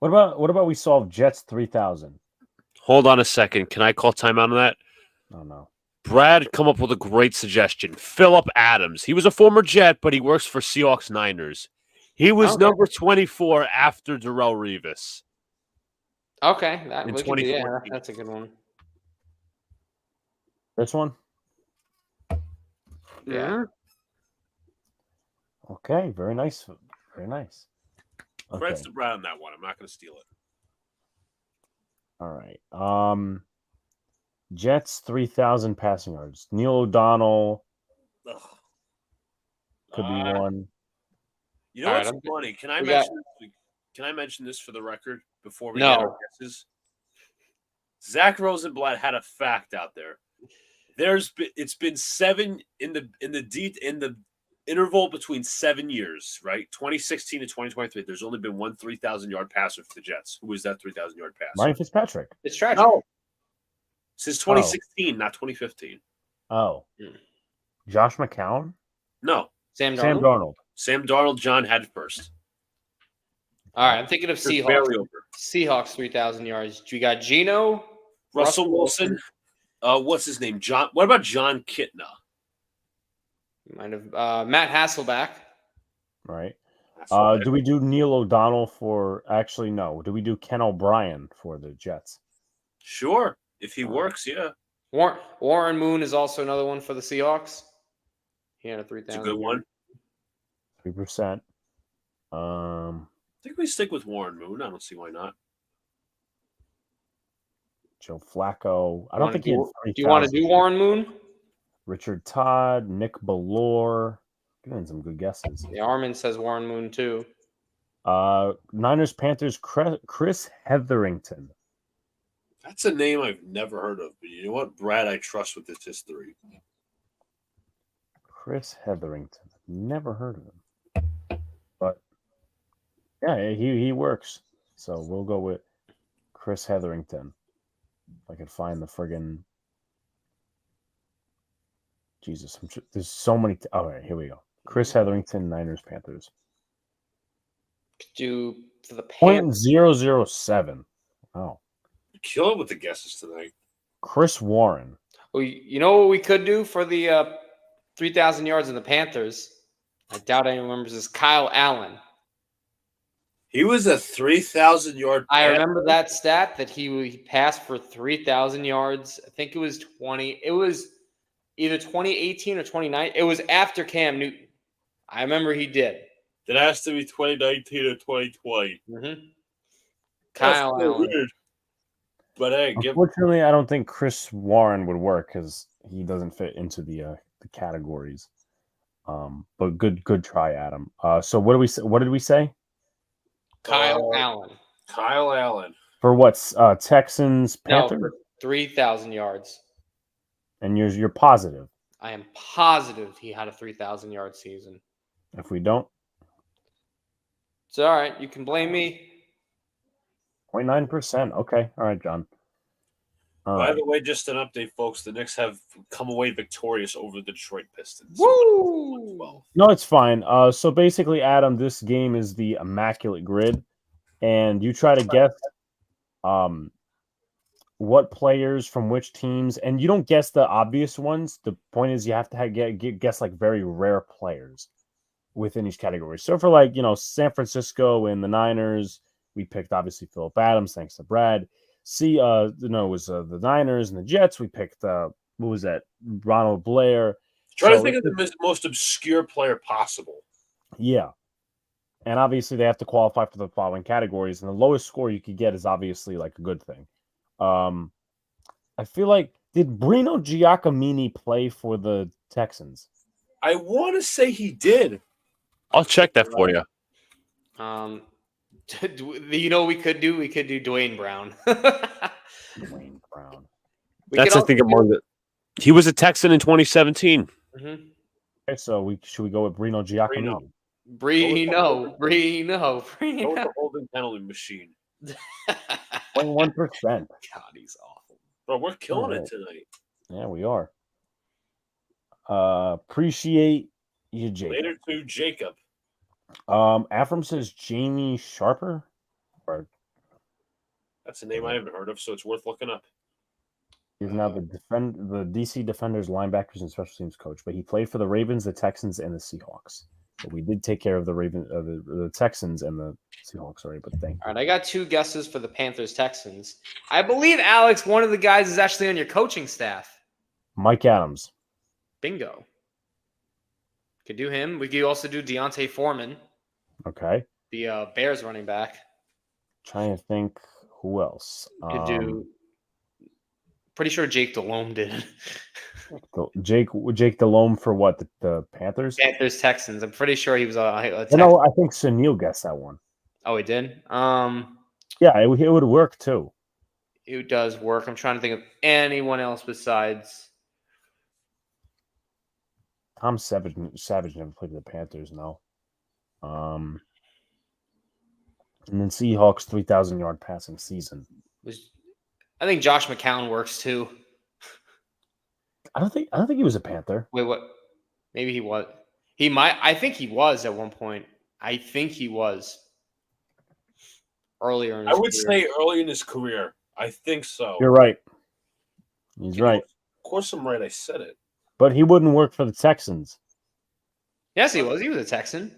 [SPEAKER 1] What about we solve Jets 3000?
[SPEAKER 3] Hold on a second. Can I call timeout on that?
[SPEAKER 1] Oh no.
[SPEAKER 3] Brad come up with a great suggestion. Phillip Adams. He was a former Jet, but he works for Seahawks Niners. He was
[SPEAKER 2] Okay.
[SPEAKER 3] number 24 after Darrell Revis.
[SPEAKER 2] Okay,
[SPEAKER 3] In
[SPEAKER 2] we could do, yeah,
[SPEAKER 3] 2014.
[SPEAKER 2] that's a good one.
[SPEAKER 1] This one?
[SPEAKER 2] Yeah.
[SPEAKER 1] Okay, very nice. Very nice. Okay.
[SPEAKER 3] Credits to Brad on that one. I'm not going to steal it.
[SPEAKER 1] All right. Jets 3000 passing yards. Neil O'Donnell
[SPEAKER 3] Ugh.
[SPEAKER 1] could be one.
[SPEAKER 3] You know
[SPEAKER 2] All
[SPEAKER 3] what's
[SPEAKER 2] right,
[SPEAKER 3] funny? Can I
[SPEAKER 2] we
[SPEAKER 3] mention this? Can I mention this for the record before we
[SPEAKER 2] No.
[SPEAKER 3] get our guesses? Zach Rosenblatt had a fact out there. It's been 7 in the interval between 7 years, right? 2016 and 2023. There's only been one 3,000-yard passer for the Jets. Who was that 3,000-yard passer?
[SPEAKER 1] Ryan Fitzpatrick.
[SPEAKER 2] It's tragic.
[SPEAKER 3] No. Since 2016, not 2015.
[SPEAKER 1] Oh.
[SPEAKER 2] Hmm.
[SPEAKER 1] Josh McCown?
[SPEAKER 3] No.
[SPEAKER 2] Sam
[SPEAKER 1] Sam
[SPEAKER 2] Darnold.
[SPEAKER 1] Darnold.
[SPEAKER 3] Sam Darnold, John had it first.
[SPEAKER 2] All right, I'm thinking of
[SPEAKER 3] They're
[SPEAKER 2] Seahawks.
[SPEAKER 3] very over.
[SPEAKER 2] Seahawks 3,000 yards. We got Geno,
[SPEAKER 3] Russell Wilson. What's his name? John. What about John Kitna?
[SPEAKER 2] Might have Matt Hasselback.
[SPEAKER 1] Right.
[SPEAKER 3] That's right.
[SPEAKER 1] Do we do Neil O'Donnell for actually no. Do we do Ken O'Brien for the Jets?
[SPEAKER 3] Sure. If he works, yeah.
[SPEAKER 2] Warren Moon is also another one for the Seahawks. He had a 3,000.
[SPEAKER 3] It's a good one.
[SPEAKER 1] 3%.
[SPEAKER 3] I think we stick with Warren Moon. I don't see why not.
[SPEAKER 1] Joe Flacco. I don't think he had
[SPEAKER 2] Do you want to
[SPEAKER 1] 3,000.
[SPEAKER 2] do Warren Moon?
[SPEAKER 1] Richard Todd, Nick Bellore. Getting some good guesses.
[SPEAKER 2] Yeah, Armin says Warren Moon too.
[SPEAKER 1] Niners, Panthers, Chris Hetherington.
[SPEAKER 3] That's a name I've never heard of. But you know what, Brad? I trust with his history.
[SPEAKER 1] Chris Hetherington. Never heard of him. But yeah, he works. So we'll go with Chris Hetherington. If I could find the friggin' Jesus. There's so many. All right, here we go. Chris Hetherington, Niners, Panthers.
[SPEAKER 2] Do for the Panthers.
[SPEAKER 1] 0.007. Oh.
[SPEAKER 3] Kill it with the guesses tonight.
[SPEAKER 1] Chris Warren.
[SPEAKER 2] Well, you know what we could do for the 3,000 yards in the Panthers? I doubt anyone remembers this. Kyle Allen.
[SPEAKER 3] He was a 3,000-yard.
[SPEAKER 2] I remember that stat that he passed for 3,000 yards. I think it was 20. It was either 2018 or 2019. It was after Cam Newton. I remember he did.
[SPEAKER 3] It has to be 2019 or 2020.
[SPEAKER 2] Mm-hmm.
[SPEAKER 3] That's
[SPEAKER 2] Kyle
[SPEAKER 3] so
[SPEAKER 2] Allen.
[SPEAKER 3] weird. But hey,
[SPEAKER 1] Unfortunately, I don't think Chris Warren would work because he doesn't fit into the categories. But good try, Adam. So what did we say?
[SPEAKER 2] Kyle Allen.
[SPEAKER 3] Kyle Allen.
[SPEAKER 1] For what's Texans
[SPEAKER 2] No,
[SPEAKER 1] Panthers?
[SPEAKER 2] for 3,000 yards.
[SPEAKER 1] And you're positive.
[SPEAKER 2] I am positive he had a 3,000-yard season.
[SPEAKER 1] If we don't,
[SPEAKER 2] It's all right. You can blame me.
[SPEAKER 1] 0.9%. Okay. All right, John. All
[SPEAKER 3] By
[SPEAKER 1] right.
[SPEAKER 3] the way, just an update, folks. The Knicks have come away victorious over the Detroit Pistons.
[SPEAKER 2] Woo!
[SPEAKER 1] No, it's fine. So basically, Adam, this game is the immaculate grid, and you try to guess what players from which teams, and you don't guess the obvious ones. The point is you have to guess like very rare players within each category. So for like, San Francisco and the Niners, we picked obviously Philip Adams, thanks to Brad. It was the Niners and the Jets. We picked what was that? Ronald Blair.
[SPEAKER 3] Try to think of the most obscure player possible.
[SPEAKER 1] Yeah. And obviously they have to qualify for the following categories, and the lowest score you could get is obviously like a good thing. I feel like, did Bruno Giacomini play for the Texans?
[SPEAKER 3] I want to say he did. I'll check that for you.
[SPEAKER 2] You know what we could do? We could do Dwayne Brown.
[SPEAKER 1] Dwayne Brown.
[SPEAKER 3] That's, I think, among the. He was a Texan in 2017.
[SPEAKER 2] Mm-hmm.
[SPEAKER 1] Okay, so should we go with Bruno Giacomini?
[SPEAKER 2] Brino.
[SPEAKER 3] Go with the holding penalty machine.
[SPEAKER 1] 0.1%.
[SPEAKER 2] God, he's awful.
[SPEAKER 3] Bro, we're killing it tonight.
[SPEAKER 1] Yeah, we are. Appreciate you, Jacob.
[SPEAKER 3] Later to Jacob.
[SPEAKER 1] Afram says Jamie Sharper.
[SPEAKER 3] That's a name I haven't heard of, so it's worth looking up.
[SPEAKER 1] He's now the DC Defenders linebackers and special teams coach, but he played for the Ravens, the Texans, and the Seahawks. But we did take care of the Texans and the Seahawks already. But thank you.
[SPEAKER 2] All right, I got 2 guesses for the Panthers Texans. I believe, Alex, one of the guys is actually on your coaching staff.
[SPEAKER 1] Mike Adams.
[SPEAKER 2] Bingo. Could do him. We could also do Deontay Foreman.
[SPEAKER 1] Okay.
[SPEAKER 2] The Bears running back.
[SPEAKER 1] Trying to think who else.
[SPEAKER 2] Could do. Pretty sure Jake Delhomme did.
[SPEAKER 1] Jake Delhomme for what? The Panthers?
[SPEAKER 2] Panthers Texans. I'm pretty sure he was a
[SPEAKER 1] Texan. No, I think Sunil guessed that one.
[SPEAKER 2] Oh, he did?
[SPEAKER 1] Yeah, it would work too.
[SPEAKER 2] It does work. I'm trying to think of anyone else besides
[SPEAKER 1] Tom Savage never played for the Panthers, no. And then Seahawks 3,000-yard passing season.
[SPEAKER 2] I think Josh McCown works too.
[SPEAKER 1] I don't think he was a Panther.
[SPEAKER 2] Wait, what? Maybe he was. He might. I think he was at one point. I think he was earlier in his career.
[SPEAKER 3] Say early in his career. I think so.
[SPEAKER 1] You're right. He's right.
[SPEAKER 3] Of course I'm right. I said it.
[SPEAKER 1] But he wouldn't work for the Texans.
[SPEAKER 2] Yes, he was. He was a Texan.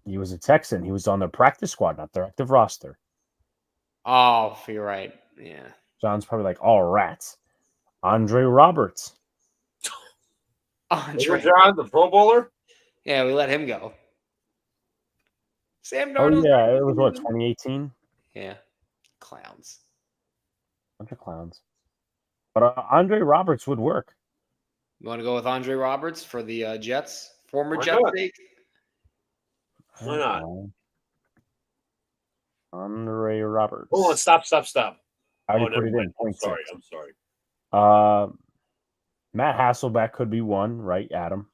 [SPEAKER 1] He was a Texan. He was on their practice squad, not their active roster.
[SPEAKER 2] Oh, you're right. Yeah.
[SPEAKER 1] John's probably like, all rats. Andre Roberts.
[SPEAKER 2] Andre.
[SPEAKER 3] John, the Pro Bowler?
[SPEAKER 2] Yeah, we let him go. Sam Darnold.
[SPEAKER 1] Oh, yeah. It was what, 2018?
[SPEAKER 2] Yeah. Clowns.
[SPEAKER 1] Bunch of clowns. But Andre Roberts would work.
[SPEAKER 2] You want to go with Andre Roberts for the Jets? Former
[SPEAKER 3] Why
[SPEAKER 2] Jets
[SPEAKER 3] not?
[SPEAKER 2] sake?
[SPEAKER 3] Why not?
[SPEAKER 1] Andre Roberts.
[SPEAKER 3] Hold on, stop.
[SPEAKER 1] I already put it in.
[SPEAKER 3] I'm
[SPEAKER 1] 0.6.
[SPEAKER 3] sorry.
[SPEAKER 1] Matt Hasselbeck could be one, right, Adam?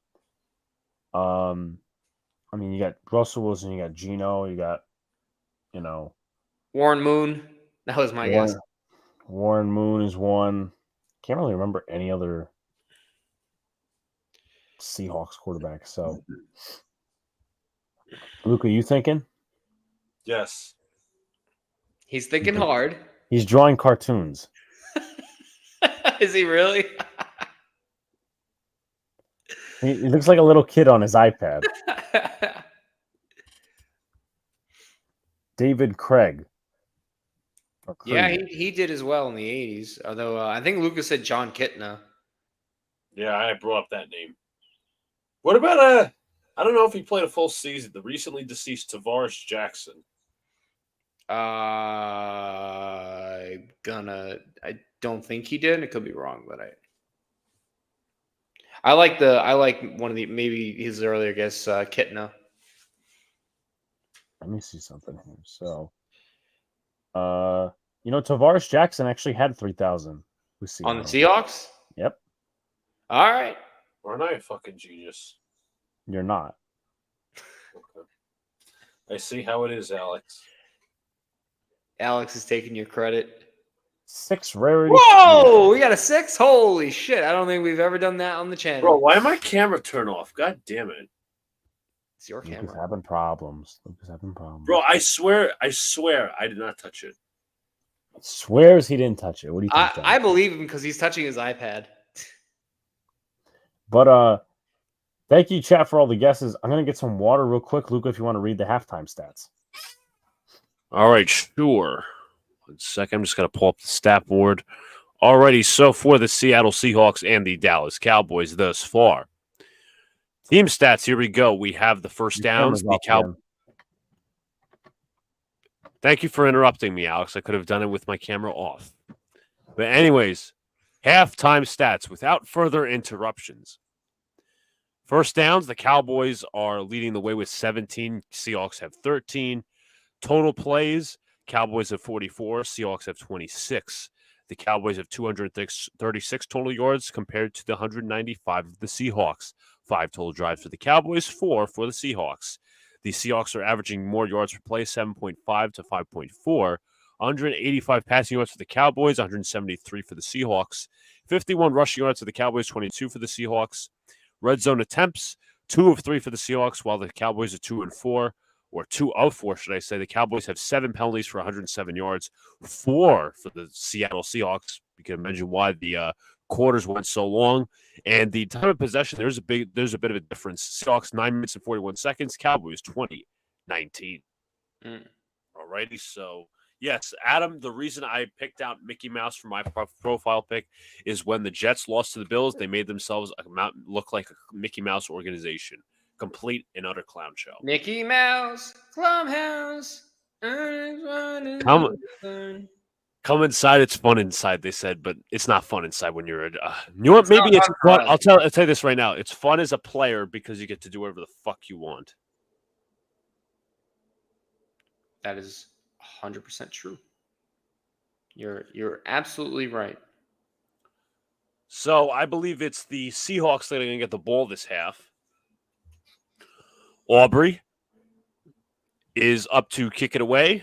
[SPEAKER 1] I mean, you got Russell Wilson, you got Geno, you got,
[SPEAKER 2] Warren Moon. That was my guess.
[SPEAKER 1] Warren Moon is one. Can't really remember any other Seahawks quarterback. So, Luca, you thinking?
[SPEAKER 3] Yes.
[SPEAKER 2] He's thinking hard.
[SPEAKER 1] He's drawing cartoons.
[SPEAKER 2] Is he really?
[SPEAKER 1] He looks like a little kid on his iPad. David Craig. Or
[SPEAKER 2] Yeah,
[SPEAKER 1] Craig.
[SPEAKER 2] he did as well in the 80s. Although I think Luca said John Kitna.
[SPEAKER 3] Yeah, I brought up that name. What about I don't know if he played a full season. The recently deceased Tavares Jackson.
[SPEAKER 2] I don't think he did. It could be wrong, but I like one of the maybe his earlier guess, Kitna.
[SPEAKER 1] Let me see something here. So, Tavares Jackson actually had 3,000 with
[SPEAKER 2] On the
[SPEAKER 1] Seattle.
[SPEAKER 2] Seahawks.
[SPEAKER 1] Yep,
[SPEAKER 2] All right.
[SPEAKER 3] Aren't I a fucking genius?
[SPEAKER 1] you're not.
[SPEAKER 3] Okay. I see how it is, Alex.
[SPEAKER 2] Alex is taking your credit.
[SPEAKER 1] 6 rarity.
[SPEAKER 2] Whoa, we got a 6. Holy shit! I don't think we've ever done that on the channel.
[SPEAKER 3] Bro, why my camera turn off? God damn it.
[SPEAKER 2] It's your
[SPEAKER 1] Lucas
[SPEAKER 2] camera.
[SPEAKER 1] having problems.
[SPEAKER 3] Bro, I swear, I did not touch it.
[SPEAKER 1] Swears he didn't touch it. What do you think?
[SPEAKER 2] I believe him because he's touching his iPad.
[SPEAKER 1] But thank you, chat, for all the guesses. I'm gonna get some water real quick, Luca. If you want to read the halftime stats.
[SPEAKER 3] All right, sure. 1 second. I'm just going to pull up the stat board. Alrighty, so for the Seattle Seahawks and the Dallas Cowboys thus far. Team stats, here we go. We have the first downs. Thank you for interrupting me, Alex. I could have done it with my camera off. But anyways, halftime stats without further interruptions. First downs, the Cowboys are leading the way with 17. Seahawks have 13. Total plays, Cowboys have 44. Seahawks have 26. The Cowboys have 236 total yards compared to the 195 of the Seahawks. 5 total drives for the Cowboys, 4 for the Seahawks. The Seahawks are averaging more yards per play, 7.5 to 5.4. 185 passing yards for the Cowboys, 173 for the Seahawks. 51 rushing yards for the Cowboys, 22 for the Seahawks. Red zone attempts, 2 of 3 for the Seahawks, while the Cowboys are 2 of 4, should I say. The Cowboys have 7 penalties for 107 yards, 4 for the Seattle Seahawks. You can imagine why the quarters went so long. And the time of possession, there's a bit of a difference. Seahawks 9 minutes and 41 seconds. Cowboys 20-19. Alrighty, so yes, Adam, the reason I picked out Mickey Mouse for my profile pick is when the Jets lost to the Bills, they made themselves look like a Mickey Mouse organization. Complete and utter clown show.
[SPEAKER 2] Mickey Mouse, Clubhouse.
[SPEAKER 3] Come inside. It's fun inside, they said, but it's not fun inside when you're. You know what? Maybe it's fun. I'll tell you this right now. It's fun as a player because you get to do whatever the fuck you want.
[SPEAKER 2] That is 100% true. You're absolutely right.
[SPEAKER 3] So I believe it's the Seahawks that are going to get the ball this half. Aubrey is up to kick it away.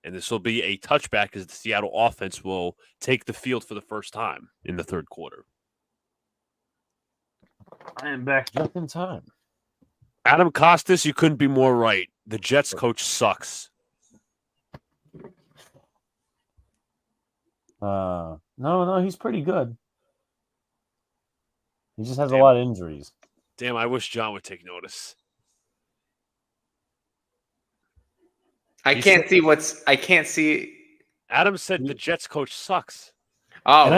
[SPEAKER 3] And this will be a touchback as the Seattle offense will take the field for the first time in the third quarter.
[SPEAKER 1] I am back just in time.
[SPEAKER 3] Adam Costas, you couldn't be more right. The Jets coach sucks.
[SPEAKER 1] No, he's pretty good. He just has a lot of injuries.
[SPEAKER 3] Damn, I wish John would take notice.
[SPEAKER 2] I can't see.
[SPEAKER 3] Adam said the Jets coach sucks.
[SPEAKER 2] Oh,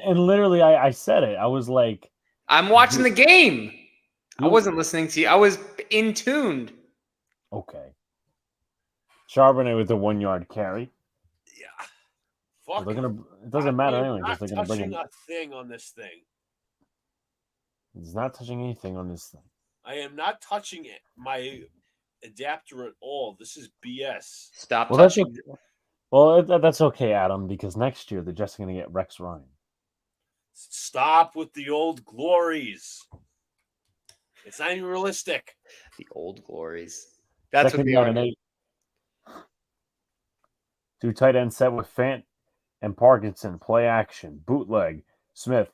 [SPEAKER 1] and literally, I said it. I was like,
[SPEAKER 2] I'm watching the game. I wasn't listening to you. I was in tuned.
[SPEAKER 1] Okay. Charbonnet with the 1 yard carry.
[SPEAKER 3] Yeah. Fuck.
[SPEAKER 1] It doesn't matter anyway.
[SPEAKER 3] Not touching a thing on this thing.
[SPEAKER 1] He's not touching anything on this thing.
[SPEAKER 3] I am not touching it. My adapter at all. This is BS.
[SPEAKER 2] Stop touching.
[SPEAKER 1] That's okay, Adam, because next year they're just going to get Rex Ryan.
[SPEAKER 3] Stop with the old glories. It's not even realistic.
[SPEAKER 2] The old glories. That's what they are.
[SPEAKER 1] 2 tight end set with Fant and Parkinson. Play action. Bootleg. Smith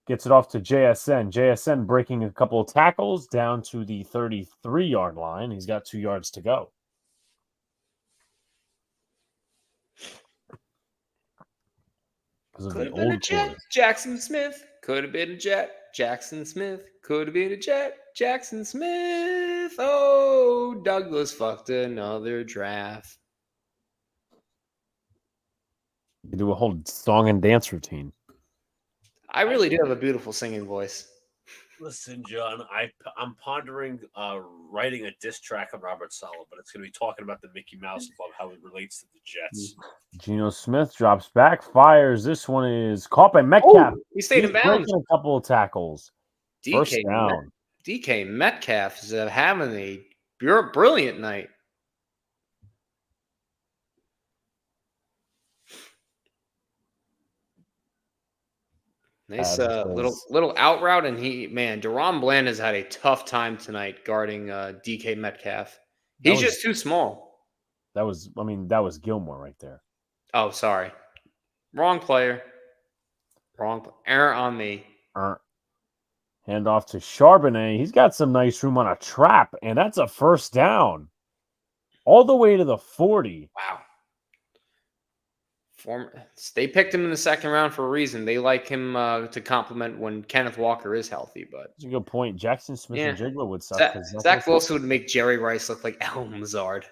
[SPEAKER 1] gets it off to JSN. JSN breaking a couple of tackles down to the 33-yard line. He's got 2 yards to go.
[SPEAKER 2] Could have been a Jet. Jackson Smith. Could have been a Jet. Jackson Smith. Could have been a Jet. Jackson Smith. Oh, Douglas fucked another draft.
[SPEAKER 1] You do a whole song and dance routine.
[SPEAKER 2] I really do have a beautiful singing voice.
[SPEAKER 3] Listen, John, I'm pondering writing a diss track on Robert Saleh, but it's going to be talking about the Mickey Mouse Club, how it relates to the Jets.
[SPEAKER 1] Geno Smith drops back, fires. This one is caught by Metcalf.
[SPEAKER 2] Oh, he stayed in
[SPEAKER 1] He's
[SPEAKER 2] bounds.
[SPEAKER 1] breaking a couple of tackles. First down.
[SPEAKER 2] DK Metcalf is having a brilliant night. Nice little out route, and Deron Bland has had a tough time tonight guarding DK Metcalf. He's just too small.
[SPEAKER 1] That was Gilmore right there.
[SPEAKER 2] Oh, sorry. Wrong player. Error on me.
[SPEAKER 1] Hand off to Charbonnet. He's got some nice room on a trap, and that's a first down. All the way to the 40.
[SPEAKER 2] Wow. They picked him in the second round for a reason. They like him to complement when Kenneth Walker is healthy. But
[SPEAKER 1] that's a good point. Jackson Smith and Jigler would suck.
[SPEAKER 2] Zach Wilson would make Jerry Rice look like Al Mazard.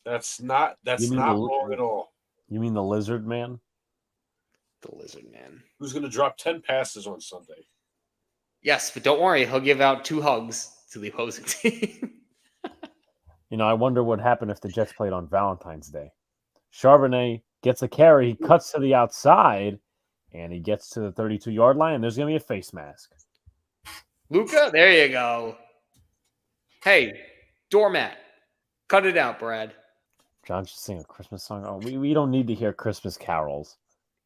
[SPEAKER 3] That's not wrong at all.
[SPEAKER 1] You mean the Lizard Man?
[SPEAKER 2] The Lizard Man.
[SPEAKER 3] Who's going to drop 10 passes on Sunday?
[SPEAKER 2] Yes, but don't worry. He'll give out 2 hugs to the opposing team.
[SPEAKER 1] I wonder what happened if the Jets played on Valentine's Day. Charbonnet gets a carry. He cuts to the outside, and he gets to the 32-yard line, and there's going to be a face mask.
[SPEAKER 2] Luca, there you go. Hey, doormat. Cut it out, Brad.
[SPEAKER 1] John should sing a Christmas song. Oh, we don't need to hear Christmas carols.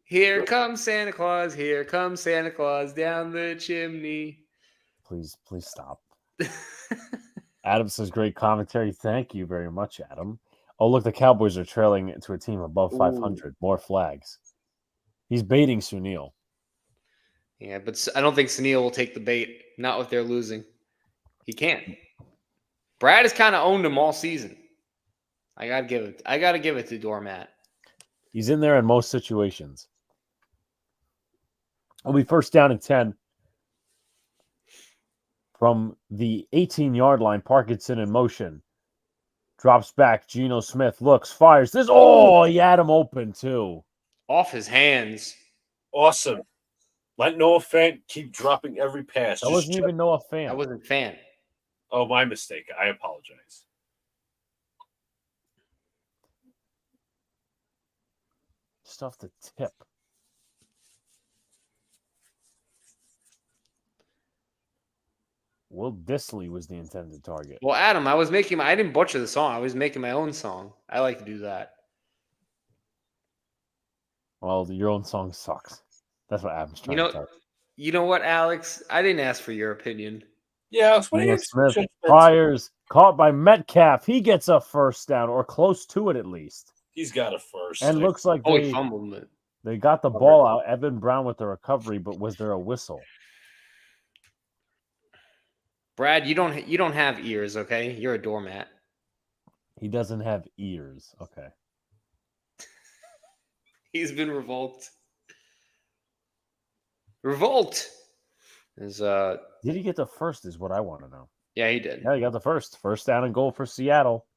[SPEAKER 2] Here comes Santa Claus. Here comes Santa Claus down the chimney.
[SPEAKER 1] Please stop. Adam says, great commentary. Thank you very much, Adam. Oh, look, the Cowboys are trailing to a team above 500. More flags. He's baiting Sunil.
[SPEAKER 2] Yeah, but I don't think Sunil will take the bait. Not if they're losing. He can't. Brad has kind of owned him all season. I gotta give it to Doormat.
[SPEAKER 1] He's in there in most situations. It'll be first down and 10. From the 18-yard line, Parkinson in motion. Drops back. Geno Smith looks, fires. He had him open, too.
[SPEAKER 2] Off his hands.
[SPEAKER 3] Awesome. Let Noah Fant keep dropping every pass.
[SPEAKER 1] That wasn't even Noah Fant.
[SPEAKER 2] I wasn't Fant.
[SPEAKER 3] Oh, my mistake. I apologize.
[SPEAKER 1] Just off the tip. Will Disley was the intended target.
[SPEAKER 2] Well, Adam, I didn't butcher the song. I was making my own song. I like to do that.
[SPEAKER 1] Well, your own song sucks. That's what Adam's trying to tell you.
[SPEAKER 2] You know what, Alex? I didn't ask for your opinion.
[SPEAKER 3] Yeah,
[SPEAKER 1] Smith fires, caught by Metcalf. He gets a first down, or close to it at least.
[SPEAKER 3] He's got a first.
[SPEAKER 1] And looks like
[SPEAKER 2] he fumbled it.
[SPEAKER 1] They got the ball out. Evan Brown with the recovery, but was there a whistle?
[SPEAKER 2] Brad, you don't have ears, okay? You're a doormat.
[SPEAKER 1] He doesn't have ears. Okay.
[SPEAKER 2] He's been revoked. Revolt is
[SPEAKER 1] Did he get the first? Is what I want to know.
[SPEAKER 2] Yeah, he did.
[SPEAKER 1] Yeah, he got the first. First down and goal for Seattle.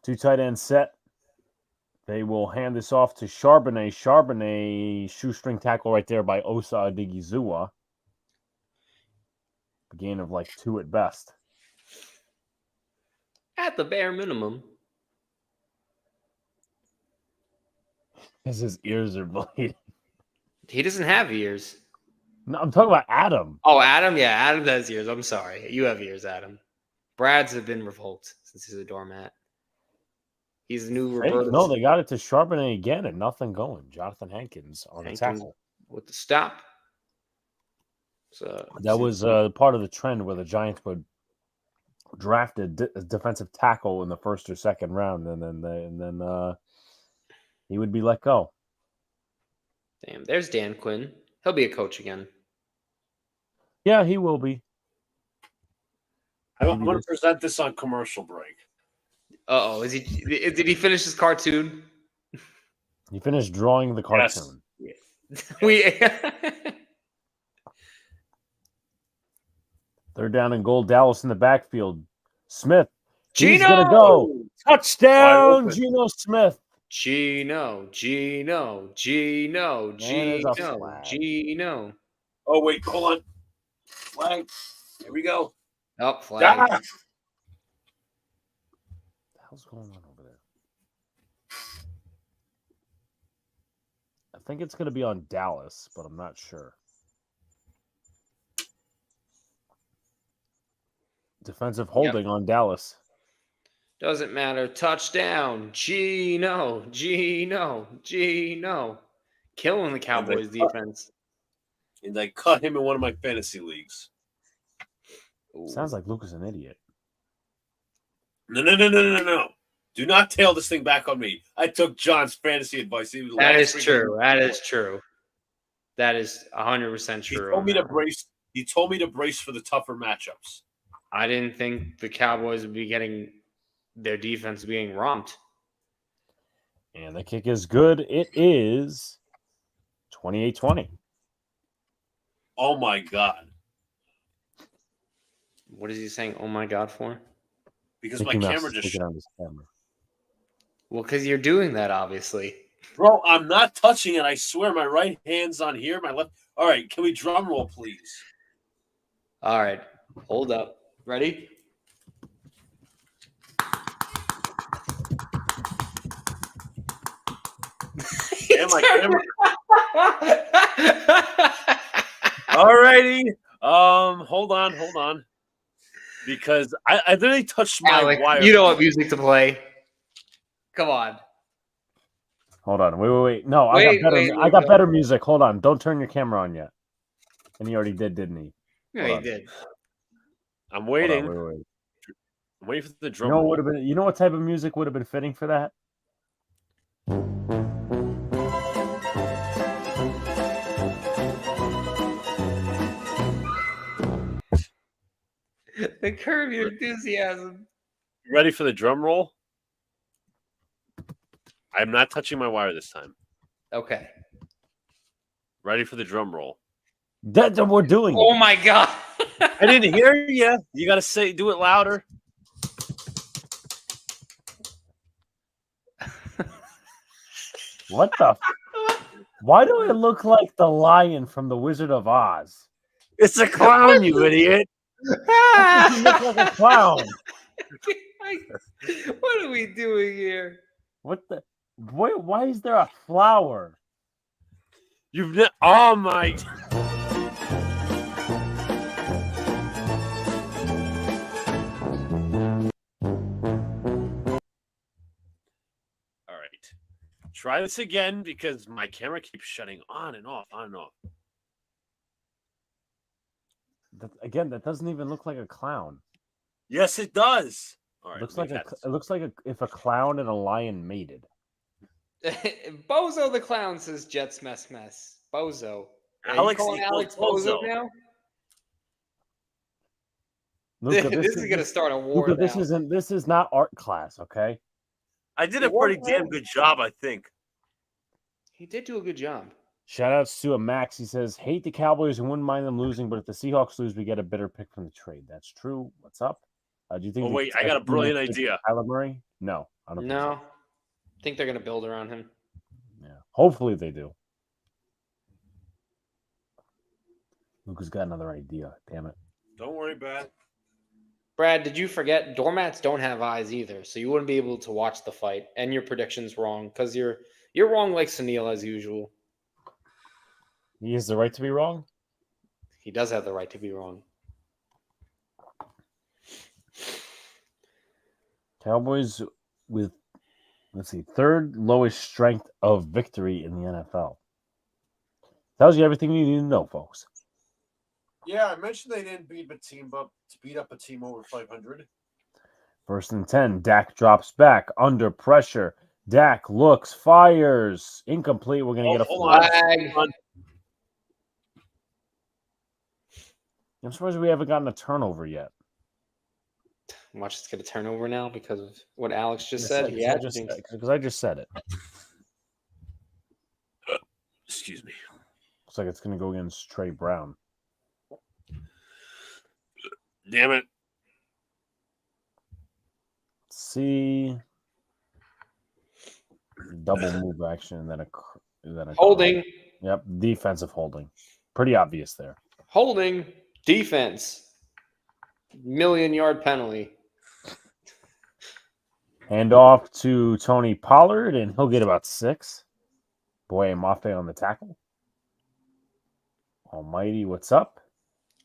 [SPEAKER 1] Two tight ends set. They will hand this off to Charbonnet. Charbonnet, shoestring tackle right there by Osa Odigizua. A gain of like 2 at best.
[SPEAKER 2] At the bare minimum.
[SPEAKER 1] Because his ears are bleeding.
[SPEAKER 2] He doesn't have ears.
[SPEAKER 1] No, I'm talking about Adam.
[SPEAKER 2] Oh, Adam? Yeah, Adam has ears. I'm sorry. You have ears, Adam. Brad's have been revoked since he's a doormat. He's the new Roberto.
[SPEAKER 1] No, they got it to Charbonnet again and nothing going. Jonathan Hankins on the tackle.
[SPEAKER 2] With the stop. So
[SPEAKER 1] that was part of the trend where the Giants would draft a defensive tackle in the first or second round, and then he would be let go.
[SPEAKER 2] Damn, there's Dan Quinn. He'll be a coach again.
[SPEAKER 1] Yeah, he will be.
[SPEAKER 3] I'm going to present this on commercial break.
[SPEAKER 2] Uh-oh. Did he finish his cartoon?
[SPEAKER 1] He finished drawing the cartoon.
[SPEAKER 2] Yes.
[SPEAKER 1] Third down and goal. Dallas in the backfield. Smith. He's
[SPEAKER 2] Gino!
[SPEAKER 1] going to go. Touchdown,
[SPEAKER 3] open.
[SPEAKER 1] Geno Smith.
[SPEAKER 2] Gino.
[SPEAKER 1] And there's a flag.
[SPEAKER 3] Oh, wait, hold on. Flag. Here we go.
[SPEAKER 2] Oh, flag.
[SPEAKER 1] What the hell's going on over there? I think it's going to be on Dallas, but I'm not sure. Defensive holding on Dallas.
[SPEAKER 2] Doesn't matter. Touchdown. Gino. Killing the Cowboys defense.
[SPEAKER 3] And I cut him in one of my fantasy leagues.
[SPEAKER 2] Ooh.
[SPEAKER 1] Sounds like Luca's an idiot.
[SPEAKER 3] No. Do not tail this thing back on me. I took John's fantasy advice.
[SPEAKER 2] That is true. That is true. That is 100% true.
[SPEAKER 3] He told me to brace. He told me to brace for the tougher matchups.
[SPEAKER 2] I didn't think the Cowboys would be getting their defense being romped.
[SPEAKER 1] And the kick is good. It is 28-20.
[SPEAKER 3] Oh, my God.
[SPEAKER 2] What is he saying, oh, my God, for?
[SPEAKER 3] Because my camera just
[SPEAKER 1] shut on his camera.
[SPEAKER 2] Well, because you're doing that, obviously.
[SPEAKER 3] Bro, I'm not touching it. I swear my right hand's on here. My left. All right. Can we drum roll, please?
[SPEAKER 2] All right. Hold up. Ready?
[SPEAKER 3] And my camera. All righty. Hold on. Because I literally touched my
[SPEAKER 2] Alex,
[SPEAKER 3] wire.
[SPEAKER 2] you know what music to play. Come on.
[SPEAKER 1] Hold on. Wait. No, I got better music. Hold on. Don't turn your camera on yet. And he already did, didn't he?
[SPEAKER 2] Yeah, he did.
[SPEAKER 3] I'm waiting.
[SPEAKER 1] Wait.
[SPEAKER 3] I'm waiting for the drum.
[SPEAKER 1] You know what type of music would have been fitting for that?
[SPEAKER 2] The Curb Your Enthusiasm.
[SPEAKER 3] Ready for the drum roll? I'm not touching my wire this time.
[SPEAKER 2] Okay.
[SPEAKER 3] Ready for the drum roll?
[SPEAKER 1] That we're doing.
[SPEAKER 2] Oh my God.
[SPEAKER 3] I didn't hear you. You got to do it louder.
[SPEAKER 1] What the? Why do I look like the lion from The Wizard of Oz?
[SPEAKER 3] It's a clown, you idiot.
[SPEAKER 1] You look like a clown.
[SPEAKER 2] What are we doing here?
[SPEAKER 1] What the? Why is there a flower?
[SPEAKER 3] Oh my. All right. Try this again because my camera keeps shutting on and off.
[SPEAKER 1] That doesn't even look like a clown.
[SPEAKER 3] Yes, it does. All right.
[SPEAKER 1] It looks like if a clown and a lion mated.
[SPEAKER 2] Bozo the Clown says Jets mess. Bozo.
[SPEAKER 3] Alex
[SPEAKER 2] calling Alex Bozo now?
[SPEAKER 1] Luca,
[SPEAKER 2] this is going to start a war.
[SPEAKER 1] Luca,
[SPEAKER 2] now.
[SPEAKER 1] this is not art class, okay?
[SPEAKER 3] I did a pretty damn good job, I think.
[SPEAKER 2] He did do a good job.
[SPEAKER 1] Shout outs to a Max. He says, hate the Cowboys and wouldn't mind them losing, but if the Seahawks lose, we get a better pick from the trade. That's true. What's up? Do you think?
[SPEAKER 3] Oh, wait, I got a brilliant idea.
[SPEAKER 1] Kyler Murray? No, I don't think so.
[SPEAKER 2] I think they're going to build around him.
[SPEAKER 1] Yeah, hopefully they do. Luca's got another idea. Damn it.
[SPEAKER 3] Don't worry,
[SPEAKER 2] Brad, did you forget? Doormats don't have eyes either, so you wouldn't be able to watch the fight, and your prediction's wrong because you're wrong like Sunil as usual.
[SPEAKER 1] He has the right to be wrong?
[SPEAKER 2] He does have the right to be wrong.
[SPEAKER 1] Cowboys with, third lowest strength of victory in the NFL. Tells you everything you need to know, folks.
[SPEAKER 3] Yeah, I mentioned they didn't beat up a team over 500.
[SPEAKER 1] First and 10. Dak drops back under pressure. Dak looks, fires. Incomplete. We're going to get a flag. I'm surprised we haven't gotten a turnover yet.
[SPEAKER 2] Watch this get a turnover now because of what Alex just
[SPEAKER 1] Yes,
[SPEAKER 2] said. He had to
[SPEAKER 1] because I just said it.
[SPEAKER 3] Excuse me.
[SPEAKER 1] Looks like it's going to go against Trey Brown.
[SPEAKER 3] Damn it.
[SPEAKER 1] Let's see. Double move action and then a
[SPEAKER 2] holding,
[SPEAKER 1] Yep, defensive holding. Pretty obvious there.
[SPEAKER 2] holding, defense, 1,000,000-yard penalty.
[SPEAKER 1] Hand off to Tony Pollard, and he'll get about 6. Boy, Mafe on the tackle. Almighty, what's up?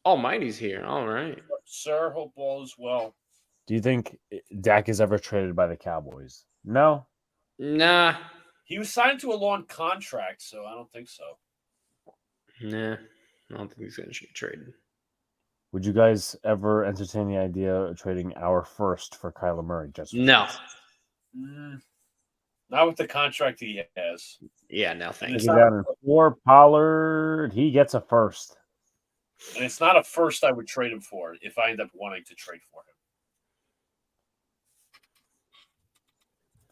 [SPEAKER 2] Almighty's here. All right.
[SPEAKER 3] Sir, hope all is well.
[SPEAKER 1] Do you think Dak is ever traded by the Cowboys? No.
[SPEAKER 2] Nah.
[SPEAKER 3] He was signed to a long contract, so I don't think so.
[SPEAKER 2] Nah. I don't think he's going to get traded.
[SPEAKER 1] Would you guys ever entertain the idea of trading our first for Kyler Murray?
[SPEAKER 2] No.
[SPEAKER 3] Not with the contract he has.
[SPEAKER 2] Yeah, no, thanks.
[SPEAKER 1] Down in 4, Pollard, he gets a first.
[SPEAKER 3] And it's not a first I would trade him for if I end up wanting to trade for him.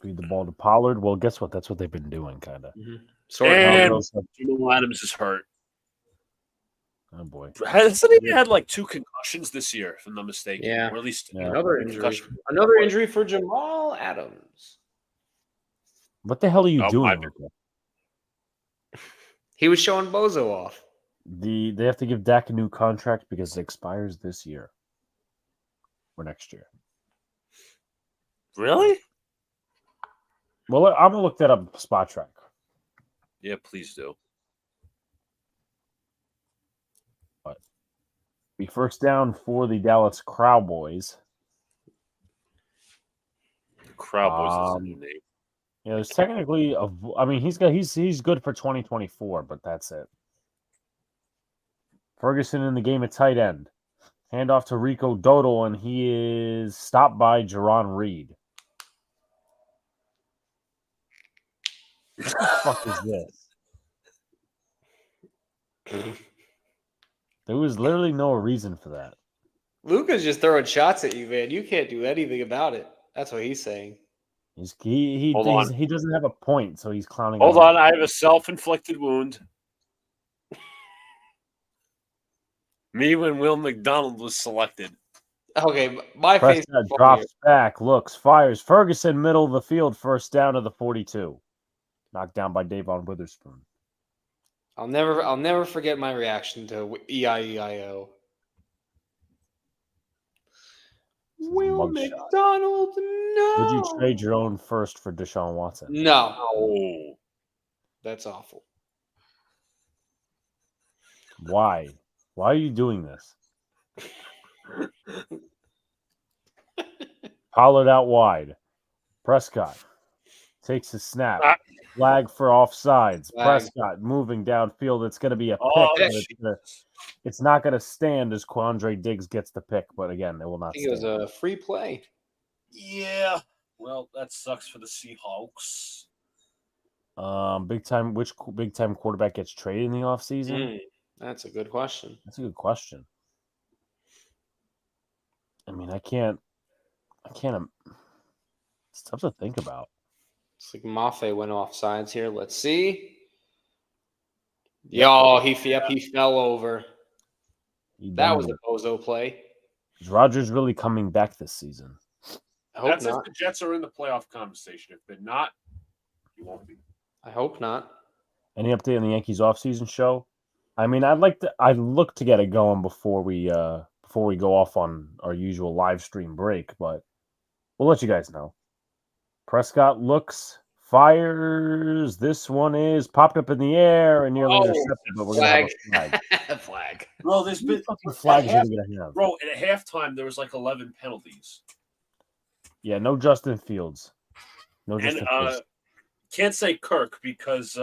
[SPEAKER 1] Feed the ball to Pollard. Well, guess what? That's what they've been doing, kind of.
[SPEAKER 2] Mm-hmm.
[SPEAKER 3] And Jamal Adams is hurt.
[SPEAKER 1] Oh, boy.
[SPEAKER 3] Hasn't he had like 2 concussions this year, if I'm not mistaken?
[SPEAKER 2] Yeah.
[SPEAKER 3] Or at least
[SPEAKER 2] Another injury. Another injury for Jamal Adams.
[SPEAKER 1] What the hell are you doing?
[SPEAKER 2] He was showing Bozo off.
[SPEAKER 1] They have to give Dak a new contract because it expires this year or next year.
[SPEAKER 3] Really?
[SPEAKER 1] Well, I'm gonna look that up. Spot track.
[SPEAKER 3] Yeah, please do.
[SPEAKER 1] But be first down for the Dallas Cowboys.
[SPEAKER 3] The Cowboys is a new name.
[SPEAKER 1] Yeah, there's technically I mean, he's good for 2024, but that's it. Ferguson in the game at tight end. Hand off to Rico Dodal, and he is stopped by Jerron Reed. What the fuck is this? There was literally no reason for that.
[SPEAKER 2] Luca's just throwing shots at you, man. You can't do anything about it. That's what he's saying.
[SPEAKER 1] He doesn't have a point, so he's clowning.
[SPEAKER 3] Hold on, I have a self-inflicted wound. Me when Will McDonald was selected.
[SPEAKER 2] Okay, my
[SPEAKER 1] Prescott
[SPEAKER 2] face
[SPEAKER 1] drops back, looks, fires. Ferguson, middle of the field, first down to the 42. Knocked down by Davon Witherspoon.
[SPEAKER 2] I'll never forget my reaction to EIEIO. Will McDonald, no.
[SPEAKER 1] Would you trade your own first for Deshaun Watson?
[SPEAKER 2] No.
[SPEAKER 3] Oh,
[SPEAKER 2] That's awful.
[SPEAKER 1] Why? Why are you doing this? Pollard out wide. Prescott takes a snap. Flag for offsides. Prescott moving downfield. It's going to be a pick. It's not going to stand as Quandre Diggs gets the pick, but again, it will not stand.
[SPEAKER 2] It was a free play.
[SPEAKER 3] Yeah. Well, that sucks for the Seahawks.
[SPEAKER 1] Which big time quarterback gets traded in the offseason?
[SPEAKER 2] That's a good question.
[SPEAKER 1] That's a good question. I mean, I can't. It's tough to think about.
[SPEAKER 2] It's like Mafe went off sides here. Let's see. He fell over. That was a bozo play.
[SPEAKER 1] Is Rodgers really coming back this season?
[SPEAKER 2] I hope
[SPEAKER 3] That's
[SPEAKER 2] not.
[SPEAKER 3] if the Jets are in the playoff conversation. If they're not, you won't be.
[SPEAKER 2] I hope not.
[SPEAKER 1] Any update on the Yankees offseason show? I mean, I'd look to get it going before we go off on our usual live stream break, but we'll let you guys know. Prescott looks, fires. This one is popped up in the air and nearly intercepted, but we're going to have a flag.
[SPEAKER 2] Flag.
[SPEAKER 3] Bro, there's been
[SPEAKER 1] fucking flags you're going to have.
[SPEAKER 3] Bro, at halftime, there was like 11 penalties.
[SPEAKER 1] Yeah, no Justin Fields.
[SPEAKER 3] Can't say Kirk because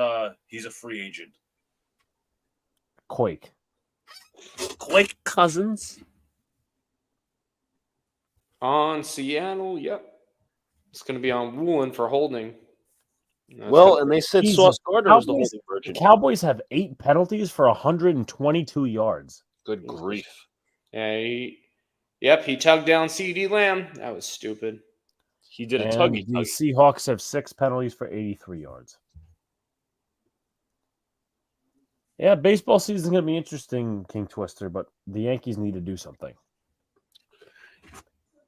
[SPEAKER 3] he's a free agent.
[SPEAKER 1] Quake
[SPEAKER 3] Cousins?
[SPEAKER 2] On Seattle, yep. It's going to be on Woolen for holding.
[SPEAKER 3] And they said Sauce Gardner was the holding virgin.
[SPEAKER 1] The Cowboys have 8 penalties for 122 yards.
[SPEAKER 3] Good grief.
[SPEAKER 2] Yeah, Yep, he tugged down CD Lamb. That was stupid.
[SPEAKER 3] He did a
[SPEAKER 1] And
[SPEAKER 3] tuggy.
[SPEAKER 1] the Seahawks have 6 penalties for 83 yards. Yeah, baseball season is going to be interesting, King Twister, but the Yankees need to do something.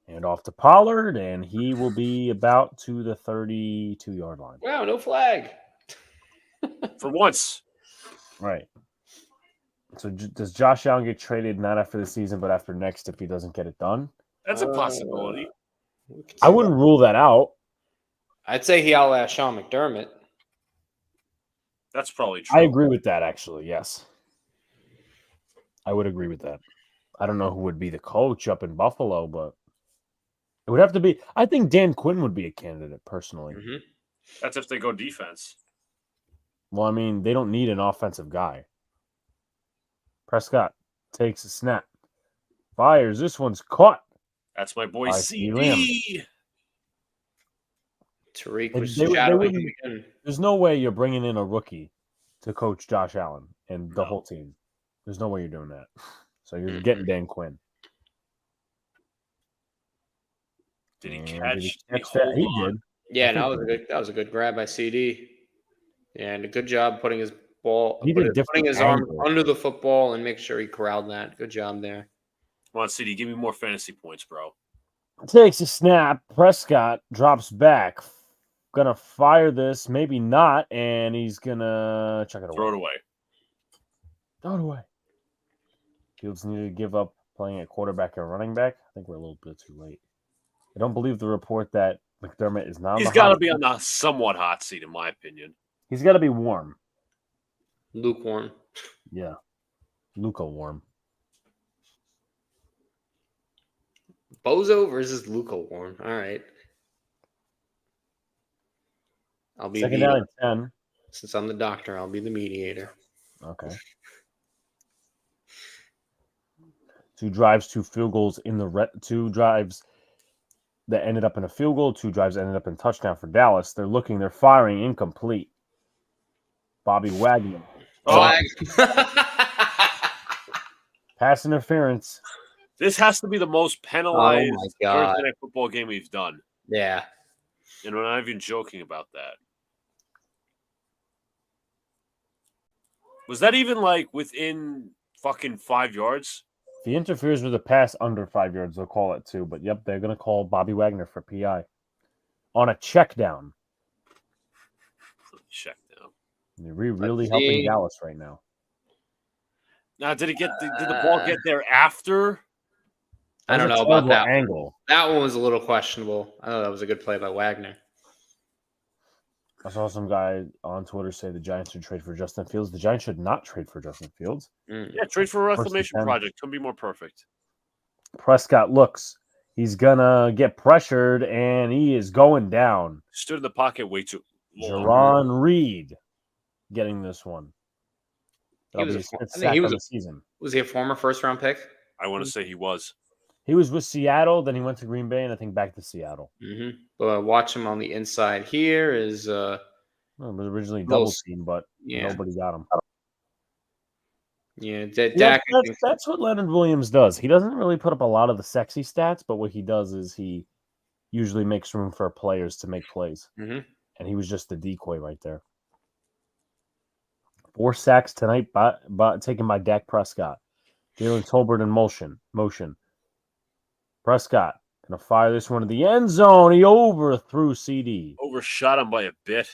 [SPEAKER 1] And off to Pollard, and he will be about to the 32-yard line.
[SPEAKER 2] Wow, no flag.
[SPEAKER 3] For once.
[SPEAKER 1] Right. So does Josh Allen get traded not after the season, but after next if he doesn't get it done?
[SPEAKER 3] That's a possibility.
[SPEAKER 1] I wouldn't rule that out.
[SPEAKER 2] I'd say he outlasts Sean McDermott.
[SPEAKER 3] That's probably true.
[SPEAKER 1] I agree with that, actually, yes. I would agree with that. I don't know who would be the coach up in Buffalo, but it would have to be. I think Dan Quinn would be a candidate, personally.
[SPEAKER 2] Mm-hmm.
[SPEAKER 3] That's if they go defense.
[SPEAKER 1] Well, I mean, they don't need an offensive guy. Prescott takes a snap. Fires. This one's caught.
[SPEAKER 3] That's my boy
[SPEAKER 1] By
[SPEAKER 3] CD.
[SPEAKER 2] Tariq
[SPEAKER 1] They-
[SPEAKER 2] was
[SPEAKER 1] they- they
[SPEAKER 2] shadowing
[SPEAKER 1] wouldn't-
[SPEAKER 2] him again.
[SPEAKER 1] There's no way you're bringing in a rookie to coach Josh Allen and the
[SPEAKER 3] No.
[SPEAKER 1] whole team. There's no way you're doing that. So you're
[SPEAKER 2] Mhm.
[SPEAKER 1] getting Dan Quinn.
[SPEAKER 3] Did he
[SPEAKER 1] And
[SPEAKER 3] catch?
[SPEAKER 1] did he
[SPEAKER 3] Did he
[SPEAKER 1] catch that?
[SPEAKER 3] hold
[SPEAKER 1] He
[SPEAKER 3] on?
[SPEAKER 1] did.
[SPEAKER 2] Yeah,
[SPEAKER 1] I
[SPEAKER 2] no,
[SPEAKER 1] think
[SPEAKER 2] that was a good grab by CD. And a good job putting his ball,
[SPEAKER 1] He did a different
[SPEAKER 2] putting his arm
[SPEAKER 1] angle.
[SPEAKER 2] under the football and make sure he corralled that. Good job there.
[SPEAKER 3] Come on, CD. Give me more fantasy points, bro.
[SPEAKER 1] Takes a snap. Prescott drops back. Gonna fire this. Maybe not. And he's gonna chuck it away.
[SPEAKER 3] Throw it away.
[SPEAKER 1] Throw it away. Fields needed to give up playing at quarterback and running back. I think we're a little bit too late. I don't believe the report that McDermott is not on
[SPEAKER 3] He's
[SPEAKER 1] the
[SPEAKER 3] got to
[SPEAKER 1] hot
[SPEAKER 3] be
[SPEAKER 1] seat.
[SPEAKER 3] on the somewhat hot seat, in my opinion.
[SPEAKER 1] He's got to be warm.
[SPEAKER 2] Lukewarm.
[SPEAKER 1] Yeah. Luca warm.
[SPEAKER 2] Bozo versus Luca Warren. All right. I'll be
[SPEAKER 1] Second
[SPEAKER 2] the,
[SPEAKER 1] down and 10.
[SPEAKER 2] since I'm the doctor, I'll be the mediator.
[SPEAKER 1] Okay. 2 drives, 2 field goals in the 2 drives that ended up in a field goal. 2 drives ended up in touchdown for Dallas. They're firing incomplete. Bobby Wagner.
[SPEAKER 2] Flag.
[SPEAKER 1] Pass interference.
[SPEAKER 3] This has to be the most penalized
[SPEAKER 2] Oh, my God.
[SPEAKER 3] Thursday Night Football game we've done.
[SPEAKER 2] Yeah.
[SPEAKER 3] And we're not even joking about that. Was that even like within fucking 5 yards?
[SPEAKER 1] If he interferes with a pass under 5 yards, they'll call it too. But yep, they're going to call Bobby Wagner for PI on a check down.
[SPEAKER 3] Check down.
[SPEAKER 1] They're really
[SPEAKER 2] Let's
[SPEAKER 1] helping
[SPEAKER 2] see.
[SPEAKER 1] Dallas right now.
[SPEAKER 3] Now, did the ball get there after?
[SPEAKER 2] I
[SPEAKER 1] That
[SPEAKER 2] don't
[SPEAKER 1] was
[SPEAKER 2] know
[SPEAKER 1] a
[SPEAKER 2] about
[SPEAKER 1] terrible
[SPEAKER 2] that.
[SPEAKER 1] angle.
[SPEAKER 2] That one was a little questionable. I thought that was a good play by Wagner.
[SPEAKER 1] I saw some guy on Twitter say the Giants should trade for Justin Fields. The Giants should not trade for Justin Fields.
[SPEAKER 3] Yeah, trade for a
[SPEAKER 1] First and
[SPEAKER 3] reclamation
[SPEAKER 1] 10.
[SPEAKER 3] project. Couldn't be more perfect.
[SPEAKER 1] Prescott looks. He's going to get pressured, and he is going down.
[SPEAKER 3] Stood in the pocket way too long.
[SPEAKER 1] Jerron Reed getting this one.
[SPEAKER 2] He was
[SPEAKER 1] That'll be
[SPEAKER 2] a
[SPEAKER 1] his
[SPEAKER 2] for-
[SPEAKER 1] fifth
[SPEAKER 2] I think
[SPEAKER 1] sack
[SPEAKER 2] he was
[SPEAKER 1] on
[SPEAKER 2] a-
[SPEAKER 1] the season.
[SPEAKER 2] Was he a former first-round pick?
[SPEAKER 3] I want to say he was.
[SPEAKER 1] He was with Seattle, then he went to Green Bay, and I think back to Seattle.
[SPEAKER 2] Mm-hmm. But watch him on the inside here is
[SPEAKER 1] Well, it was originally double
[SPEAKER 2] Most-
[SPEAKER 1] team, but
[SPEAKER 2] yeah.
[SPEAKER 1] nobody got him.
[SPEAKER 2] Yeah,
[SPEAKER 1] Yeah,
[SPEAKER 2] Dak. I think-
[SPEAKER 1] that's what Leonard Williams does. He doesn't really put up a lot of the sexy stats, but what he does is he usually makes room for players to make plays.
[SPEAKER 2] Mhm.
[SPEAKER 1] And he was just the decoy right there. 4 sacks tonight, taken by Dak Prescott. Jalen Tolbert in motion. Prescott gonna fire this one to the end zone. He overthrew CD.
[SPEAKER 3] Overshot him by a bit.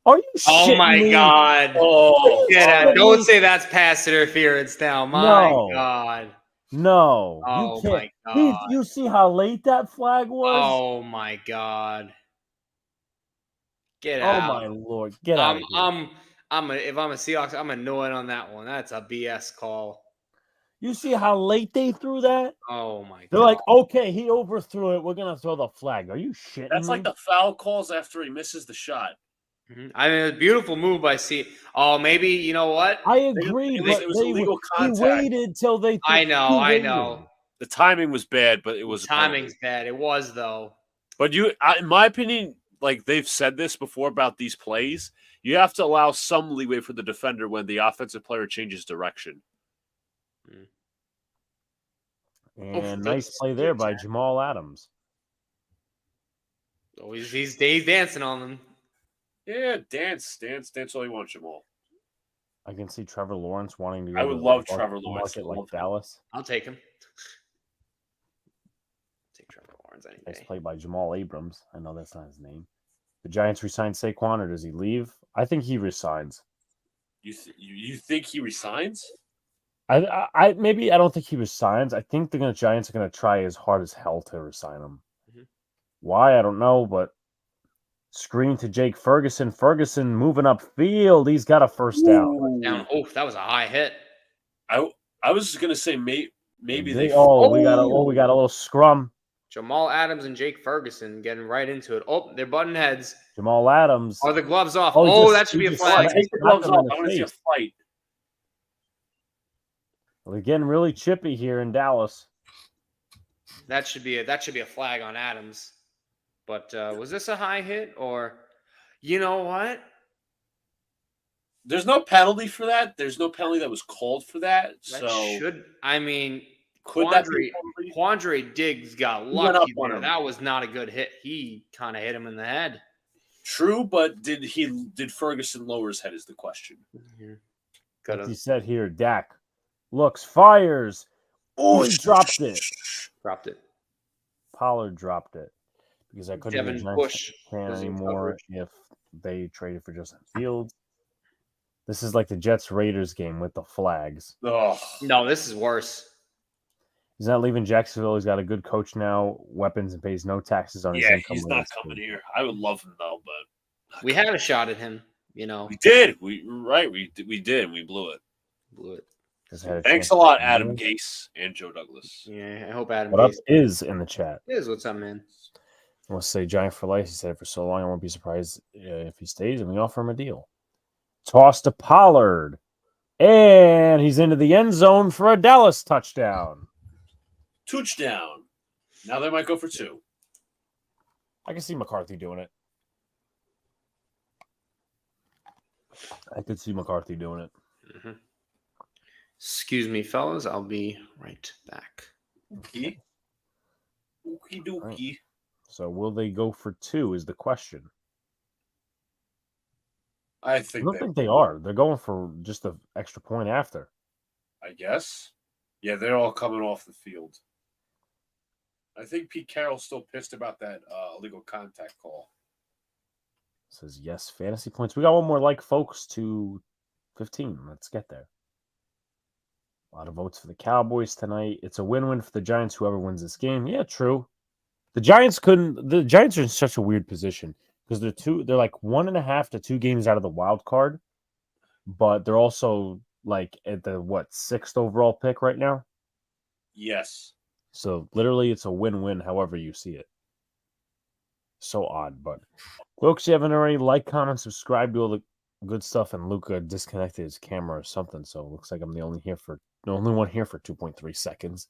[SPEAKER 1] Are you
[SPEAKER 2] Oh
[SPEAKER 1] shitting
[SPEAKER 2] my
[SPEAKER 1] me?
[SPEAKER 2] God!
[SPEAKER 3] Oh,
[SPEAKER 2] Get out.
[SPEAKER 1] shitting
[SPEAKER 2] Don't
[SPEAKER 1] me?
[SPEAKER 2] say that's pass interference now. My
[SPEAKER 1] No.
[SPEAKER 2] God!
[SPEAKER 1] No,
[SPEAKER 2] Oh
[SPEAKER 1] you can't.
[SPEAKER 2] my
[SPEAKER 1] He-
[SPEAKER 2] God!
[SPEAKER 1] you see how late that flag was?
[SPEAKER 2] Oh my God! Get
[SPEAKER 1] Oh
[SPEAKER 2] out!
[SPEAKER 1] my lord! Get out! Of here.
[SPEAKER 2] If I'm a Seahawks, I'm annoyed on that one. That's a BS call.
[SPEAKER 1] You see how late they threw that?
[SPEAKER 2] Oh my
[SPEAKER 1] They're
[SPEAKER 2] God!
[SPEAKER 1] like, okay, he overthrew it. We're gonna throw the flag. Are you shitting
[SPEAKER 3] That's
[SPEAKER 1] me?
[SPEAKER 3] like the foul calls after he misses the shot.
[SPEAKER 2] Mhm. I mean, a beautiful move by C. Oh, maybe you know what?
[SPEAKER 1] I agree,
[SPEAKER 3] It was-
[SPEAKER 1] but
[SPEAKER 3] it was
[SPEAKER 1] they
[SPEAKER 3] illegal
[SPEAKER 1] he
[SPEAKER 3] contact.
[SPEAKER 1] waited till they.
[SPEAKER 2] I know,
[SPEAKER 1] he
[SPEAKER 2] I
[SPEAKER 1] waited.
[SPEAKER 2] know.
[SPEAKER 3] The timing was bad, but it was a penalty.
[SPEAKER 2] Timing's bad. It was though.
[SPEAKER 3] But in my opinion, like they've said this before about these plays, you have to allow some leeway for the defender when the offensive player changes direction.
[SPEAKER 1] And nice play there by Jamal Adams.
[SPEAKER 2] Oh, he's dancing on them.
[SPEAKER 3] Yeah, dance all you want, Jamal.
[SPEAKER 1] I can see Trevor Lawrence wanting to go
[SPEAKER 3] I
[SPEAKER 1] to
[SPEAKER 3] would
[SPEAKER 1] a
[SPEAKER 3] love Trevor Lawrence.
[SPEAKER 1] market like Dallas.
[SPEAKER 2] I'll take him. Take Trevor Lawrence any
[SPEAKER 1] Nice
[SPEAKER 2] day.
[SPEAKER 1] play by Jamal Abrams. I know that's not his name. The Giants resign Saquon, or does he leave? I think he resigns.
[SPEAKER 3] You think he resigns?
[SPEAKER 1] I maybe I don't think he resigns. I think the Giants are going to try as hard as hell to resign him.
[SPEAKER 2] Mhm.
[SPEAKER 1] Why I don't know, but screen to Jake Ferguson. Ferguson moving upfield. He's got a first down.
[SPEAKER 2] Down. Oh, that was a high hit.
[SPEAKER 3] I was going to say maybe they.
[SPEAKER 1] We got a little scrum.
[SPEAKER 2] Jamal Adams and Jake Ferguson getting right into it. Oh, they're butting heads.
[SPEAKER 1] Jamal Adams.
[SPEAKER 2] Are the gloves off? That should be a
[SPEAKER 1] just
[SPEAKER 2] flag.
[SPEAKER 3] Take the gloves off. I want to see a fight.
[SPEAKER 1] We're getting really chippy here in Dallas.
[SPEAKER 2] That should be a flag on Adams. But was this a high hit or you know what?
[SPEAKER 3] There's no penalty for that. There's no penalty that was called for that.
[SPEAKER 2] Quandre Diggs got lucky there. That was not a good hit. He kind of hit him in the head.
[SPEAKER 3] True, but did Ferguson lower his head is the question.
[SPEAKER 1] Like he said here, Dak looks, fires. Oh, he dropped it.
[SPEAKER 2] Dropped it.
[SPEAKER 1] Pollard dropped it because I couldn't
[SPEAKER 2] Devin
[SPEAKER 1] get
[SPEAKER 2] Bush
[SPEAKER 1] anymore if they traded for Justin Fields. This is like the Jets-Raiders game with the flags.
[SPEAKER 3] Oh.
[SPEAKER 2] No, this is worse.
[SPEAKER 1] He's not leaving Jacksonville. He's got a good coach now, weapons, and pays no taxes on his income.
[SPEAKER 3] Yeah, he's not coming here. I would love him, though, but...
[SPEAKER 2] We had a shot at him, you know.
[SPEAKER 3] We did. We did, and we blew it. Thanks a lot, Adam Gase and Joe Douglas.
[SPEAKER 2] Yeah, I hope Adam
[SPEAKER 1] What
[SPEAKER 2] Gase
[SPEAKER 1] up is in the chat.
[SPEAKER 2] What's up, man?
[SPEAKER 1] I want to say Giant for life. He said for so long, I won't be surprised if he stays, and we offer him a deal. Toss to Pollard. And he's into the end zone for a Dallas touchdown.
[SPEAKER 3] Touchdown. Now they might go for 2.
[SPEAKER 1] I can see McCarthy doing it. I could see McCarthy doing it.
[SPEAKER 2] Mm-hmm. Excuse me, fellas. I'll be right back.
[SPEAKER 3] Okay. Okie dokie.
[SPEAKER 1] Right. So will they go for 2 is the question.
[SPEAKER 3] I
[SPEAKER 1] don't think they are. They're going for just an extra point after.
[SPEAKER 3] I guess. Yeah, they're all coming off the field. I think Pete Carroll's still pissed about that illegal contact call.
[SPEAKER 1] Says yes, fantasy points. We got one more like folks to 15. Let's get there. A lot of votes for the Cowboys tonight. It's a win-win for the Giants, whoever wins this game. Yeah, true. The Giants are in such a weird position because they're like 1.5 to 2 games out of the wild card, but they're also like at the 6th overall pick right now.
[SPEAKER 3] Yes.
[SPEAKER 1] So literally it's a win-win however you see it. So odd, but folks, you haven't already comment, subscribe to all the good stuff, and Luca disconnected his camera or something, so it looks like I'm the only one here for 2.3 seconds.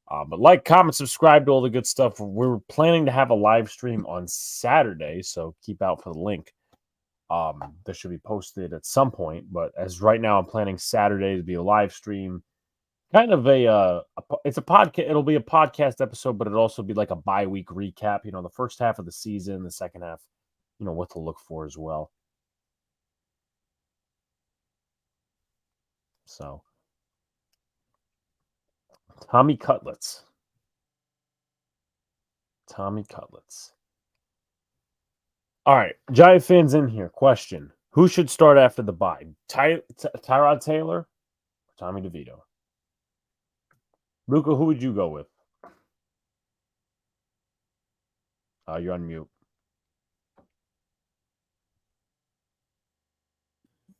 [SPEAKER 1] But comment, subscribe to all the good stuff. We're planning to have a live stream on Saturday, so keep out for the link. That should be posted at some point, but as right now, I'm planning Saturday to be a live stream. Kind of it's a podcast. It'll be a podcast episode, but it'll also be like a bi-week recap. You know, the first half of the season, the second half, you know, what to look for as well. So, Tommy Cutlets. All right, Giant fans in here. Question: who should start after the bye? Tyrod Taylor or Tommy DeVito? Luca, who would you go with? You're on mute.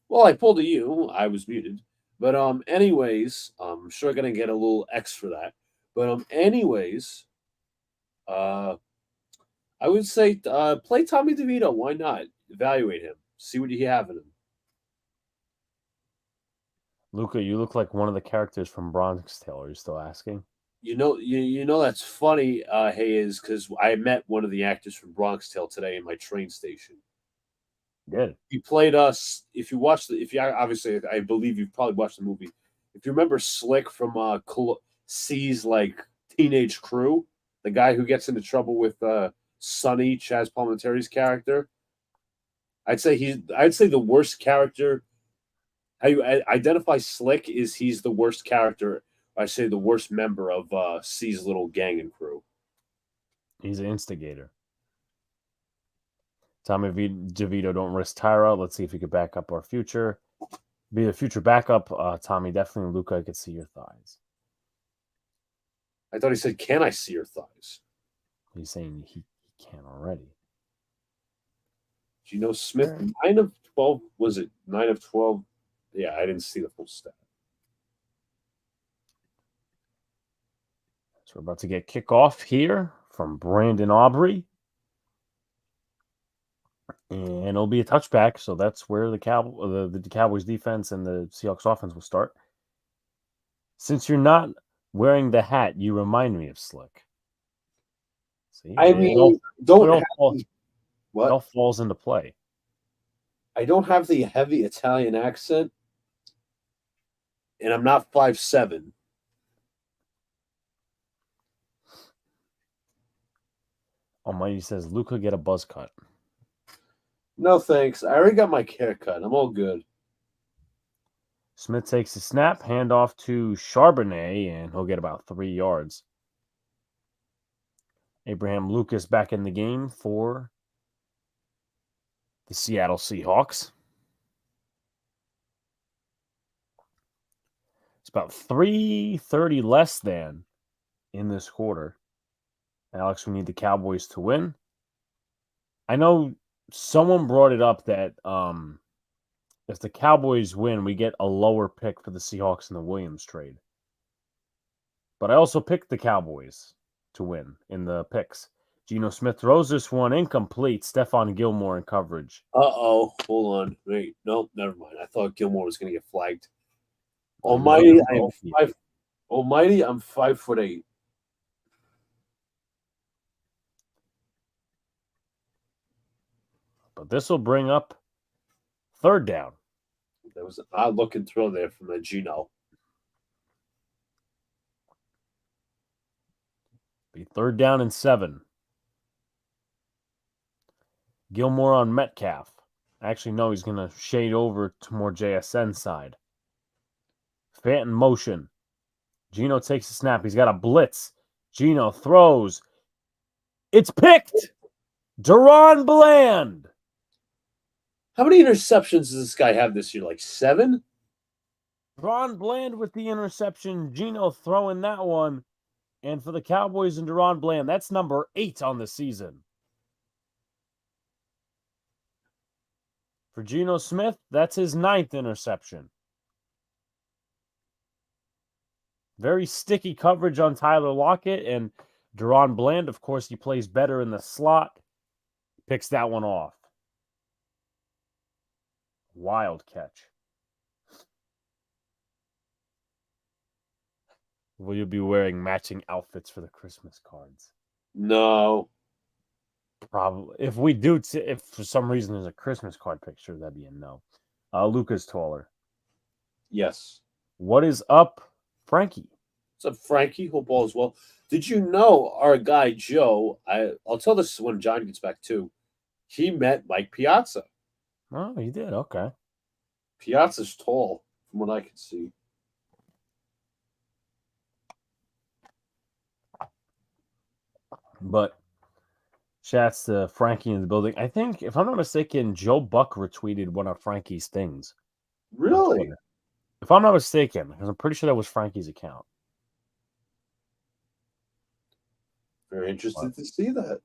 [SPEAKER 3] Well, I pulled a U. I was muted. But anyways, I'm sure I'm gonna get a little X for that. But anyways, I would say play Tommy DeVito. Why not? Evaluate him. See what you have in him.
[SPEAKER 1] Luca, you look like one of the characters from Bronx Tale. Are you still asking?
[SPEAKER 3] You know that's funny, is because I met one of the actors from Bronx Tale today in my train station.
[SPEAKER 1] Good.
[SPEAKER 3] He played us. Obviously, I believe you've probably watched the movie. If you remember Slick from
[SPEAKER 4] C's like teenage crew, the guy who gets into trouble with Sonny, Chaz Palminteri's character. I'd say the worst character. How you identify Slick is he's the worst character. I say the worst member of C's little gang and crew.
[SPEAKER 1] He's an instigator. Tommy DeVito, don't risk Tyra. Let's see if we could back up our future. Be a future backup. Tommy, definitely Luca, I could see your thighs.
[SPEAKER 4] I thought he said, "Can I see your thighs?"
[SPEAKER 1] He's saying he can already.
[SPEAKER 4] Geno Smith, 9 of 12. Was it 9 of 12? Yeah, I didn't see the full stat.
[SPEAKER 1] So we're about to get kickoff here from Brandon Aubrey. And it'll be a touchback, so that's where the Cowboys defense and the Seahawks offense will start. Since you're not wearing the hat, you remind me of Slick. See,
[SPEAKER 4] I mean, it all
[SPEAKER 1] falls into play.
[SPEAKER 4] I don't have the heavy Italian accent, and I'm not 5'7".
[SPEAKER 1] Almighty says, Luca, get a buzz cut.
[SPEAKER 4] No, thanks. I already got my haircut. I'm all good.
[SPEAKER 1] Smith takes the snap, handoff to Charbonnet, and he'll get about 3 yards. Abraham Lucas back in the game for the Seattle Seahawks. It's about 3:30 less than in this quarter. Alex, we need the Cowboys to win. I know someone brought it up that if the Cowboys win, we get a lower pick for the Seahawks in the Williams trade. But I also picked the Cowboys to win in the picks. Geno Smith throws this one incomplete. Stephon Gilmore in coverage.
[SPEAKER 4] Uh-oh. Hold on. Wait. Nope, never mind. I thought Gilmore was going to get flagged. Almighty, I'm 5'8".
[SPEAKER 1] But this will bring up third down.
[SPEAKER 4] There was an odd looking throw there from the Geno.
[SPEAKER 1] Be third down and 7. Gilmore on Metcalf. Actually, no, he's going to shade over to more JSN side. Phantom motion. Geno takes a snap. He's got a blitz. Geno throws. It's picked. Deron Bland.
[SPEAKER 4] How many interceptions does this guy have this year? Like 7?
[SPEAKER 1] Deron Bland with the interception. Geno throwing that one. And for the Cowboys and Deron Bland, that's number 8 on the season. For Geno Smith, that's his 9th interception. Very sticky coverage on Tyler Lockett. And Deron Bland, of course, he plays better in the slot. Picks that one off. Wild catch. Will you be wearing matching outfits for the Christmas cards?
[SPEAKER 4] No.
[SPEAKER 1] Probably. If we do, if for some reason there's a Christmas card picture, that'd be a no. Luca's taller.
[SPEAKER 4] Yes.
[SPEAKER 1] What is up, Frankie?
[SPEAKER 4] What's up, Frankie? Hope all is well. Did you know our guy Joe? I'll tell this when John gets back too. He met Mike Piazza.
[SPEAKER 1] Oh, he did. Okay.
[SPEAKER 4] Piazza's tall, from what I can see.
[SPEAKER 1] But shouts to Frankie in the building. I think, if I'm not mistaken, Joe Buck retweeted one of Frankie's things.
[SPEAKER 4] Really?
[SPEAKER 1] If I'm not mistaken, because I'm pretty sure that was Frankie's account.
[SPEAKER 4] Very interested to see that.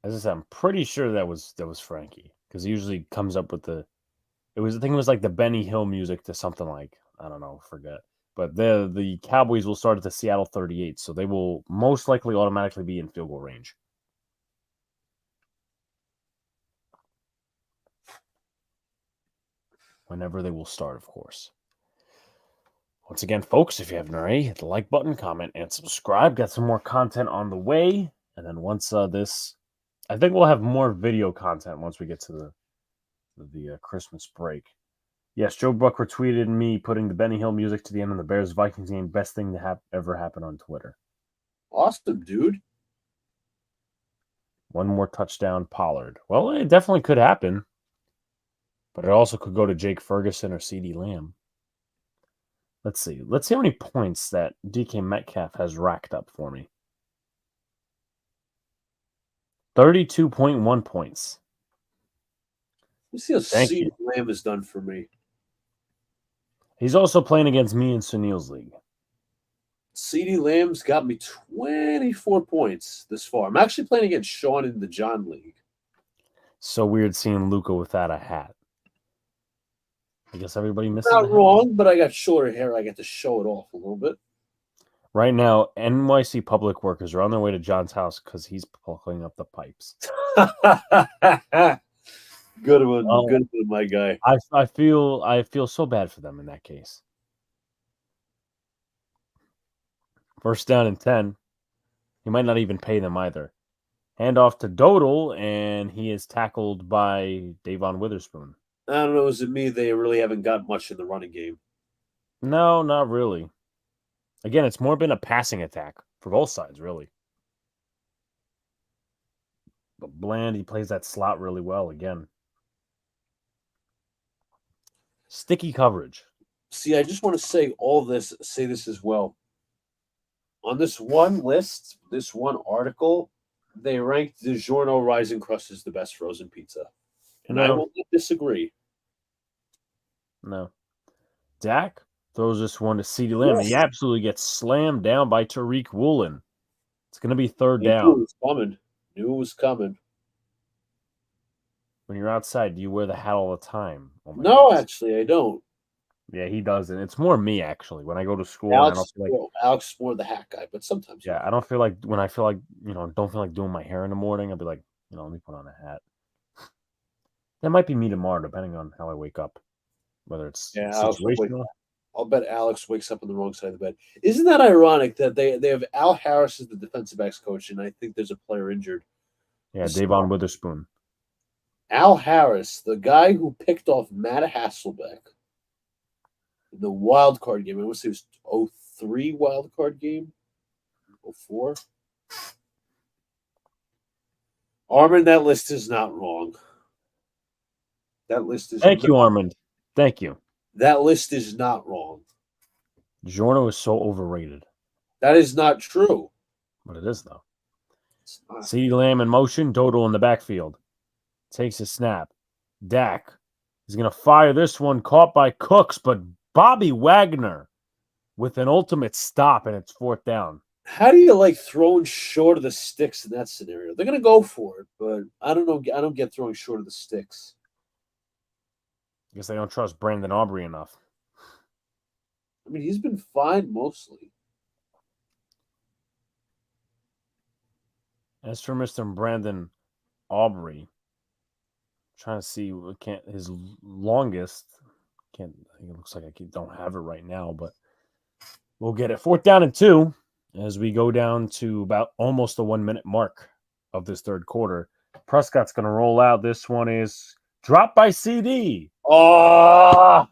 [SPEAKER 1] As I said, I'm pretty sure that was Frankie, because he usually comes up with the. I think it was like the Benny Hill music to something like, I don't know, forget. But the Cowboys will start at the Seattle 38, so they will most likely automatically be in field goal range. Whenever they will start, of course. Once again, folks, if you haven't already, hit the like button, comment, and subscribe. Got some more content on the way. And then once this, I think we'll have more video content once we get to the Christmas break. Yes, Joe Buck retweeted me putting the Benny Hill music to the end of the Bears-Vikings game. Best thing to ever happen on Twitter.
[SPEAKER 4] Awesome, dude.
[SPEAKER 1] One more touchdown, Pollard. Well, it definitely could happen. But it also could go to Jake Ferguson or CeeDee Lamb. Let's see. Let's see how many points that DK Metcalf has racked up for me. 32.1 points.
[SPEAKER 4] Let's see how
[SPEAKER 1] Thank
[SPEAKER 4] CeeDee
[SPEAKER 1] you.
[SPEAKER 4] Lamb has done for me.
[SPEAKER 1] He's also playing against me in Sunil's league.
[SPEAKER 4] CeeDee Lamb's got me 24 points this far. I'm actually playing against Sean in the John League.
[SPEAKER 1] So weird seeing Luca without a hat. I guess everybody misses
[SPEAKER 4] Not
[SPEAKER 1] the hat.
[SPEAKER 4] wrong, but I got shorter hair. I get to show it off a little bit.
[SPEAKER 1] Right now, NYC public workers are on their way to John's house because he's pulling up the pipes.
[SPEAKER 4] Good one.
[SPEAKER 1] Oh.
[SPEAKER 4] Good one, my guy.
[SPEAKER 1] I feel so bad for them in that case. First down and 10. He might not even pay them either. Hand off to Dodal, and he is tackled by Davon Witherspoon.
[SPEAKER 4] I don't know. Is it me? They really haven't got much in the running game.
[SPEAKER 1] No, not really. Again, it's more been a passing attack for both sides, really. But Bland, he plays that slot really well again. Sticky coverage.
[SPEAKER 4] See, I just want to say say this as well. On this one list, this one article, they ranked DiGiorno Rising Crust as the best frozen pizza. And I
[SPEAKER 1] No.
[SPEAKER 4] will not disagree.
[SPEAKER 1] No. Dak throws this one to CeeDee Lamb.
[SPEAKER 4] Yes.
[SPEAKER 1] He absolutely gets slammed down by Tariq Woolen. It's going to be third
[SPEAKER 4] Knew it
[SPEAKER 1] down.
[SPEAKER 4] was coming. Knew it was coming.
[SPEAKER 1] When you're outside, do you wear the hat all the time? Oh my
[SPEAKER 4] No,
[SPEAKER 1] goodness.
[SPEAKER 4] actually, I don't.
[SPEAKER 1] Yeah, he doesn't. It's more me, actually. When I go to school,
[SPEAKER 4] Alex,
[SPEAKER 1] I don't feel like,
[SPEAKER 4] Alex is more the hat guy, but sometimes.
[SPEAKER 1] yeah, I don't feel like, when I feel like, don't feel like doing my hair in the morning, I'll be like, let me put on a hat. That might be me tomorrow, depending on how I wake up. Whether it's
[SPEAKER 4] Yeah, Alex will wake
[SPEAKER 1] situational.
[SPEAKER 4] I'll bet Alex wakes up on the wrong side of the bed. Isn't that ironic that they have Al Harris as the defensive backs coach, and I think there's a player injured.
[SPEAKER 1] Yeah, Davon Witherspoon.
[SPEAKER 4] Al Harris, the guy who picked off Matt Hasselbeck in the wild card game. I want to say it was 03 wild card game. 04. Armin, that list is not wrong. That list is
[SPEAKER 1] Thank you, Armand. Thank you.
[SPEAKER 4] That list is not wrong.
[SPEAKER 1] DiGiorno is so overrated.
[SPEAKER 4] That is not true.
[SPEAKER 1] But it is, though.
[SPEAKER 4] It's not.
[SPEAKER 1] CeeDee Lamb in motion, Dodal in the backfield. Takes a snap. Dak is going to fire this one, caught by Cooks, but Bobby Wagner with an ultimate stop, and it's fourth down.
[SPEAKER 4] How do you like throwing short of the sticks in that scenario? They're going to go for it, but I don't know. I don't get throwing short of the sticks.
[SPEAKER 1] I guess they don't trust Brandon Aubrey enough.
[SPEAKER 4] I mean, he's been fine mostly.
[SPEAKER 1] As for Mr. Brandon Aubrey, trying to see his longest. I think it looks like I don't have it right now, but we'll get it. Fourth down and 2 as we go down to about almost the 1 minute mark of this third quarter. Prescott's going to roll out. This one is dropped by CD.
[SPEAKER 4] Oh,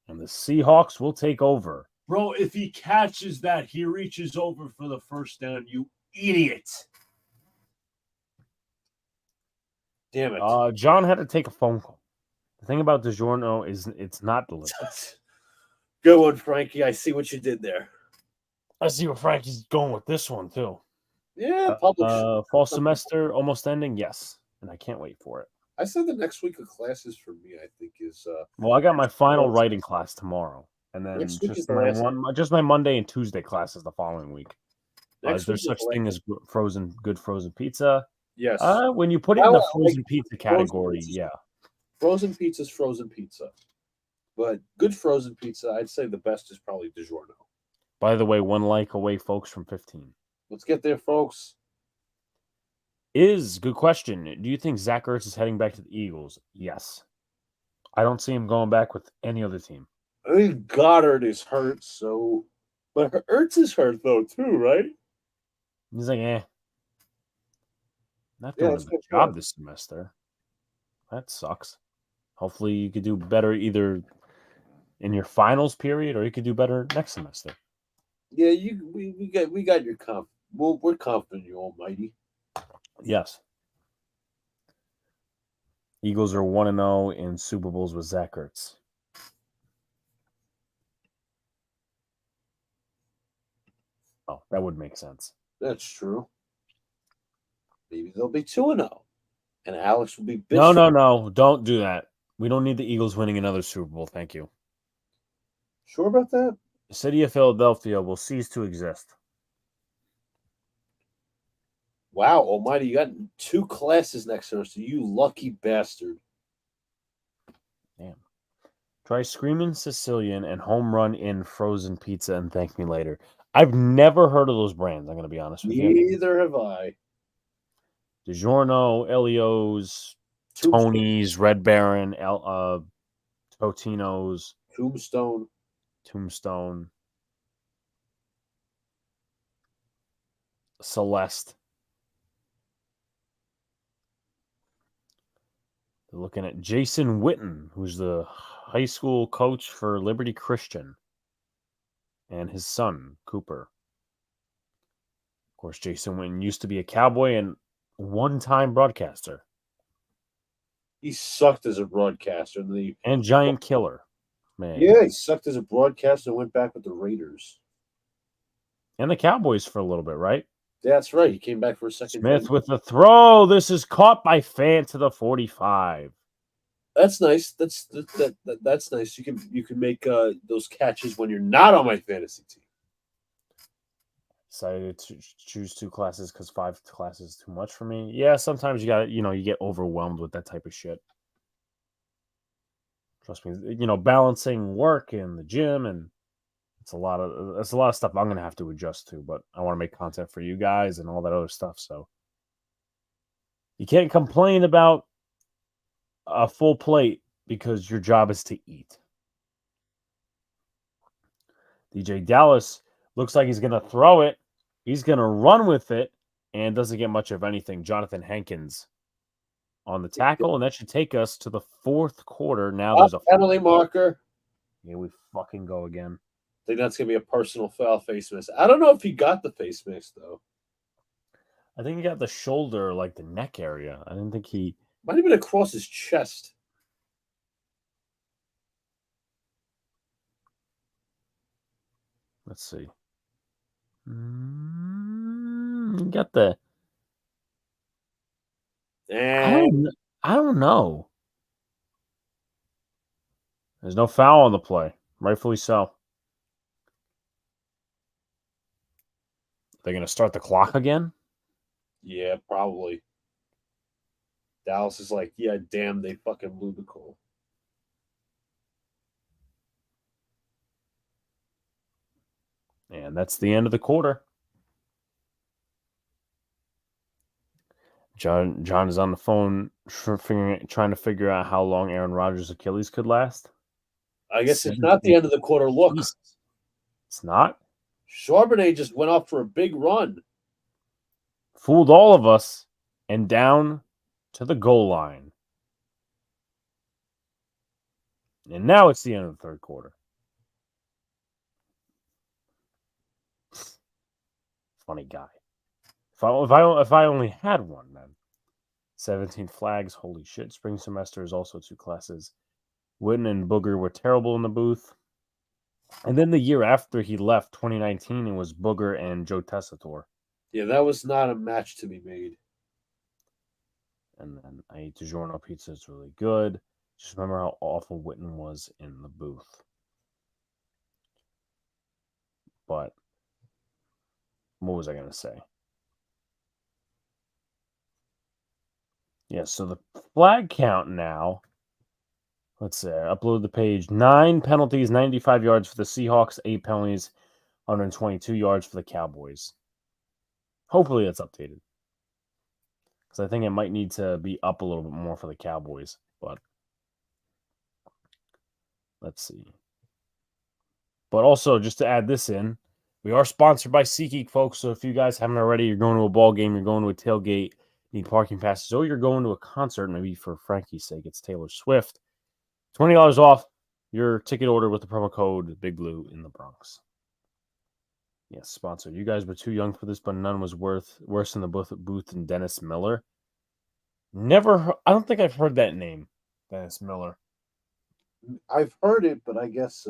[SPEAKER 1] And the Seahawks will take over.
[SPEAKER 4] bro! If he catches that, he reaches over for the first down. You idiot! Damn it!
[SPEAKER 1] John had to take a phone call. The thing about DiGiorno is it's not delicious.
[SPEAKER 4] Good one, Frankie. I see what you did there.
[SPEAKER 1] I see where Frankie's going with this one, too.
[SPEAKER 4] Yeah, public.
[SPEAKER 1] Fall semester almost ending? Yes. And I can't wait for it.
[SPEAKER 4] I said the next week of classes for me, I think, is
[SPEAKER 1] Well, I got my final writing class tomorrow. And then
[SPEAKER 4] Next week is
[SPEAKER 1] just
[SPEAKER 4] the
[SPEAKER 1] my
[SPEAKER 4] last
[SPEAKER 1] just my Monday and Tuesday classes the following week.
[SPEAKER 4] next
[SPEAKER 1] Is there
[SPEAKER 4] week is
[SPEAKER 1] such
[SPEAKER 4] the
[SPEAKER 1] thing as good frozen pizza?
[SPEAKER 4] Yes.
[SPEAKER 1] When you put it in the
[SPEAKER 4] Well,
[SPEAKER 1] frozen
[SPEAKER 4] like,
[SPEAKER 1] pizza category,
[SPEAKER 4] pizza's-
[SPEAKER 1] yeah.
[SPEAKER 4] Frozen pizza's frozen pizza. But good frozen pizza, I'd say the best is probably DiGiorno.
[SPEAKER 1] By the way, 1 like away, folks, from 15.
[SPEAKER 4] Let's get there, folks.
[SPEAKER 1] Good question. Do you think Zach Ertz is heading back to the Eagles? Yes. I don't see him going back with any other team.
[SPEAKER 4] I think Goddard is hurt, but Ertz is hurt though too, right?
[SPEAKER 1] He's like, not
[SPEAKER 4] Yeah,
[SPEAKER 1] doing a
[SPEAKER 4] that's
[SPEAKER 1] good
[SPEAKER 4] good
[SPEAKER 1] job
[SPEAKER 4] point.
[SPEAKER 1] this semester. That sucks. Hopefully you could do better either in your finals period or you could do better next semester.
[SPEAKER 4] Yeah, we got your we're confident in you, Almighty.
[SPEAKER 1] Yes. Eagles are 1-0 in Super Bowls with Zach Ertz. Oh, that would make sense.
[SPEAKER 4] That's true. Maybe they'll be 2-0. And Alex will be
[SPEAKER 1] No. Don't do that. We don't need the Eagles winning another Super Bowl. Thank you.
[SPEAKER 4] Sure about that?
[SPEAKER 1] The city of Philadelphia will cease to exist.
[SPEAKER 4] Wow, Almighty, you got 2 classes next semester. You lucky bastard.
[SPEAKER 1] Damn. Try screaming Sicilian and home run in frozen pizza and thank me later. I've never heard of those brands, I'm going to be honest with you.
[SPEAKER 4] Neither have I.
[SPEAKER 1] DiGiorno, Elio's, Tony's, Red Baron, Totino's, Tombstone, Celeste. They're looking at Jason Witten, who's the high school coach for Liberty Christian, and his son, Cooper. Of course, Jason Witten used to be a Cowboy and one-time broadcaster.
[SPEAKER 4] He sucked as a broadcaster.
[SPEAKER 1] And giant killer. Man.
[SPEAKER 4] Yeah, he sucked as a broadcaster and went back with the Raiders.
[SPEAKER 1] And the Cowboys for a little bit, right?
[SPEAKER 4] That's right. He came back for a second.
[SPEAKER 1] Smith with the throw. This is caught by Fant to the 45.
[SPEAKER 4] That's nice. That's nice. You can make those catches when you're not on my fantasy team.
[SPEAKER 1] Decided to choose 2 classes because 5 classes is too much for me. Yeah, sometimes you get overwhelmed with that type of shit. Trust me, balancing work and the gym, and it's a lot of stuff I'm gonna have to adjust to. But I want to make content for you guys and all that other stuff. So you can't complain about a full plate because your job is to eat. DJ Dallas looks like he's gonna throw it. He's going to run with it and doesn't get much of anything. Jonathan Hankins on the tackle, and that should take us to the 4th quarter. Now there's a
[SPEAKER 4] penalty marker.
[SPEAKER 1] Here we fucking go again.
[SPEAKER 4] I think that's going to be a personal foul, face miss. I don't know if he got the face miss, though.
[SPEAKER 1] I think he got the shoulder, like the neck area. I didn't think he...
[SPEAKER 4] Might have been across his chest.
[SPEAKER 1] Let's see. Got the. I don't know. There's no foul on the play. Rightfully so. They're going to start the clock again?
[SPEAKER 4] Yeah, probably. Dallas is like, yeah, damn, they fucking blew the call.
[SPEAKER 1] And that's the end of the quarter. John is on the phone trying to figure out how long Aaron Rodgers' Achilles could last.
[SPEAKER 4] I guess it's not the end of the quarter. Look.
[SPEAKER 1] It's not?
[SPEAKER 4] Charbonnet just went off for a big run.
[SPEAKER 1] Fooled all of us and down to the goal line. And now it's the end of the 3rd quarter. Funny guy. If I only had one, then 17 flags. Holy shit! Spring semester is also 2 classes. Witten and Booger were terrible in the booth, and then the year after he left, 2019, it was Booger and Joe Tessitore.
[SPEAKER 4] Yeah, that was not a match to be made.
[SPEAKER 1] And then I ate DiGiorno pizza. It's really good. Just remember how awful Witten was in the booth. But what was I going to say? Yeah, so the flag count now. Let's see. I upload the page. 9 penalties, 95 yards for the Seahawks. 8 penalties, 122 yards for the Cowboys. Hopefully that's updated. Because I think it might need to be up a little bit more for the Cowboys. But let's see. But also, just to add this in, we are sponsored by SeatGeek, folks. So if you guys haven't already, you're going to a ball game, you're going to a tailgate, need parking passes, or you're going to a concert, maybe for Frankie's sake, it's Taylor Swift. $20 off your ticket order with the promo code Big Blue in the Bronx. Yes, sponsor. You guys were too young for this, but none was worse than the Booth and Dennis Miller. I don't think I've heard that name, Dennis Miller.
[SPEAKER 4] I've heard it, but I guess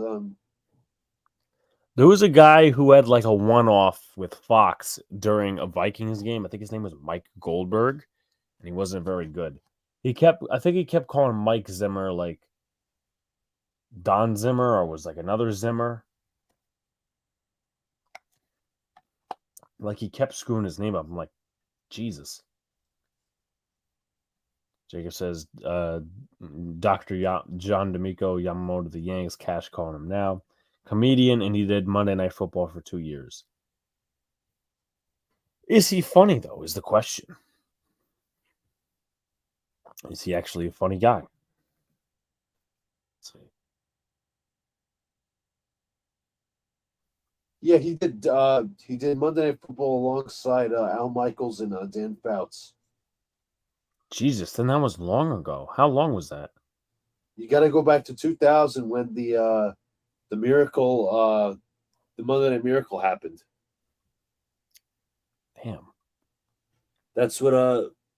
[SPEAKER 1] There was a guy who had like a one-off with Fox during a Vikings game. I think his name was Mike Goldberg, and he wasn't very good. I think he kept calling Mike Zimmer like Don Zimmer, or was like another Zimmer. Like he kept screwing his name up. I'm like, Jesus. Jacob says, Dr. John D'Amico Yamamoto, the Yanks, cash calling him now. Comedian, and he did Monday Night Football for 2 years. Is he funny, though, is the question. Is he actually a funny guy? Let's see.
[SPEAKER 4] yeah, he did Monday Night Football alongside Al Michaels and Dan Fouts.
[SPEAKER 1] Jesus, then that was long ago. How long was that?
[SPEAKER 4] You got to go back to 2000 when the miracle, the Monday Night Miracle happened.
[SPEAKER 1] Damn.
[SPEAKER 4] That's what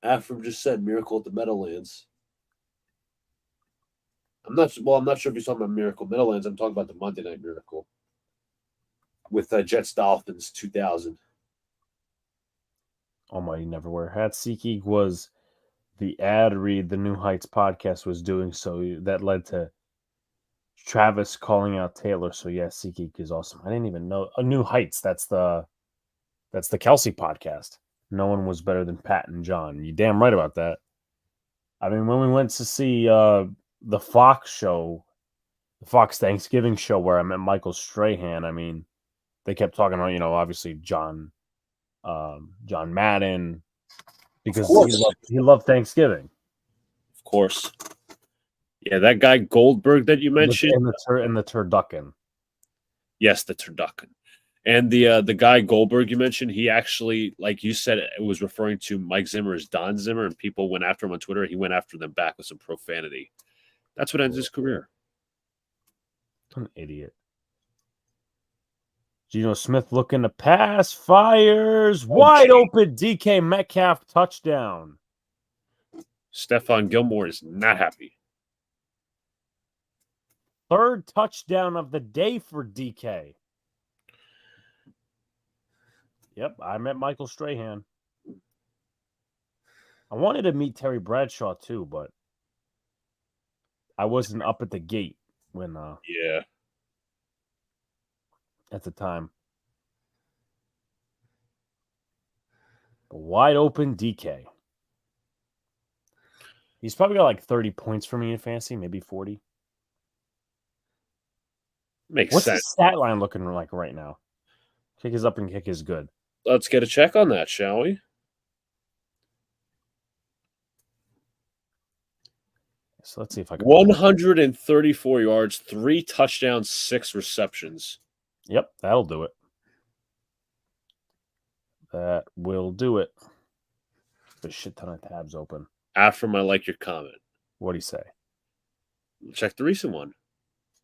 [SPEAKER 4] Afram just said. Miracle at the Meadowlands. I'm not sure if he's talking about Miracle Meadowlands. I'm talking about the Monday Night Miracle with Jets Dolphins 2000.
[SPEAKER 1] Almighty never wear hats. SeatGeek was the ad read the New Heights podcast was doing, so that led to Travis calling out Taylor. So yeah, SeatGeek is awesome. I didn't even know New Heights. That's the Kelsey podcast. No one was better than Pat and John. You damn right about that. I mean, when we went to see the Fox show, the Fox Thanksgiving show where I met Michael Strahan, I mean, they kept talking about, obviously John Madden, because he loved Thanksgiving.
[SPEAKER 3] Of course. Yeah, that guy Goldberg that you mentioned.
[SPEAKER 1] And the turducken.
[SPEAKER 3] Yes, the turducken. And the guy Goldberg you mentioned, he actually, like you said, it was referring to Mike Zimmer as Don Zimmer, and people went after him on Twitter. He went after them back with some profanity. That's what ends his career.
[SPEAKER 1] An idiot. Geno Smith looking to pass, fires, wide open DK Metcalf touchdown.
[SPEAKER 3] Stephon Gilmore is not happy.
[SPEAKER 1] Third touchdown of the day for DK. Yep, I met Michael Strahan. I wanted to meet Terry Bradshaw too, but I wasn't up at the gate when
[SPEAKER 3] yeah.
[SPEAKER 1] At the time. But wide open DK. He's probably got like 30 points for me in fantasy, maybe 40.
[SPEAKER 3] Makes
[SPEAKER 1] What's
[SPEAKER 3] sense.
[SPEAKER 1] his stat line looking like right now? Kick is up and kick is good.
[SPEAKER 3] Let's get a check on that, shall we?
[SPEAKER 1] So let's see if I can.
[SPEAKER 3] 134 yards, 3 touchdowns, 6 receptions.
[SPEAKER 1] Yep, that'll do it. That will do it. A shit ton of tabs open.
[SPEAKER 3] After I like your comment.
[SPEAKER 1] What'd he say?
[SPEAKER 3] Check the recent one.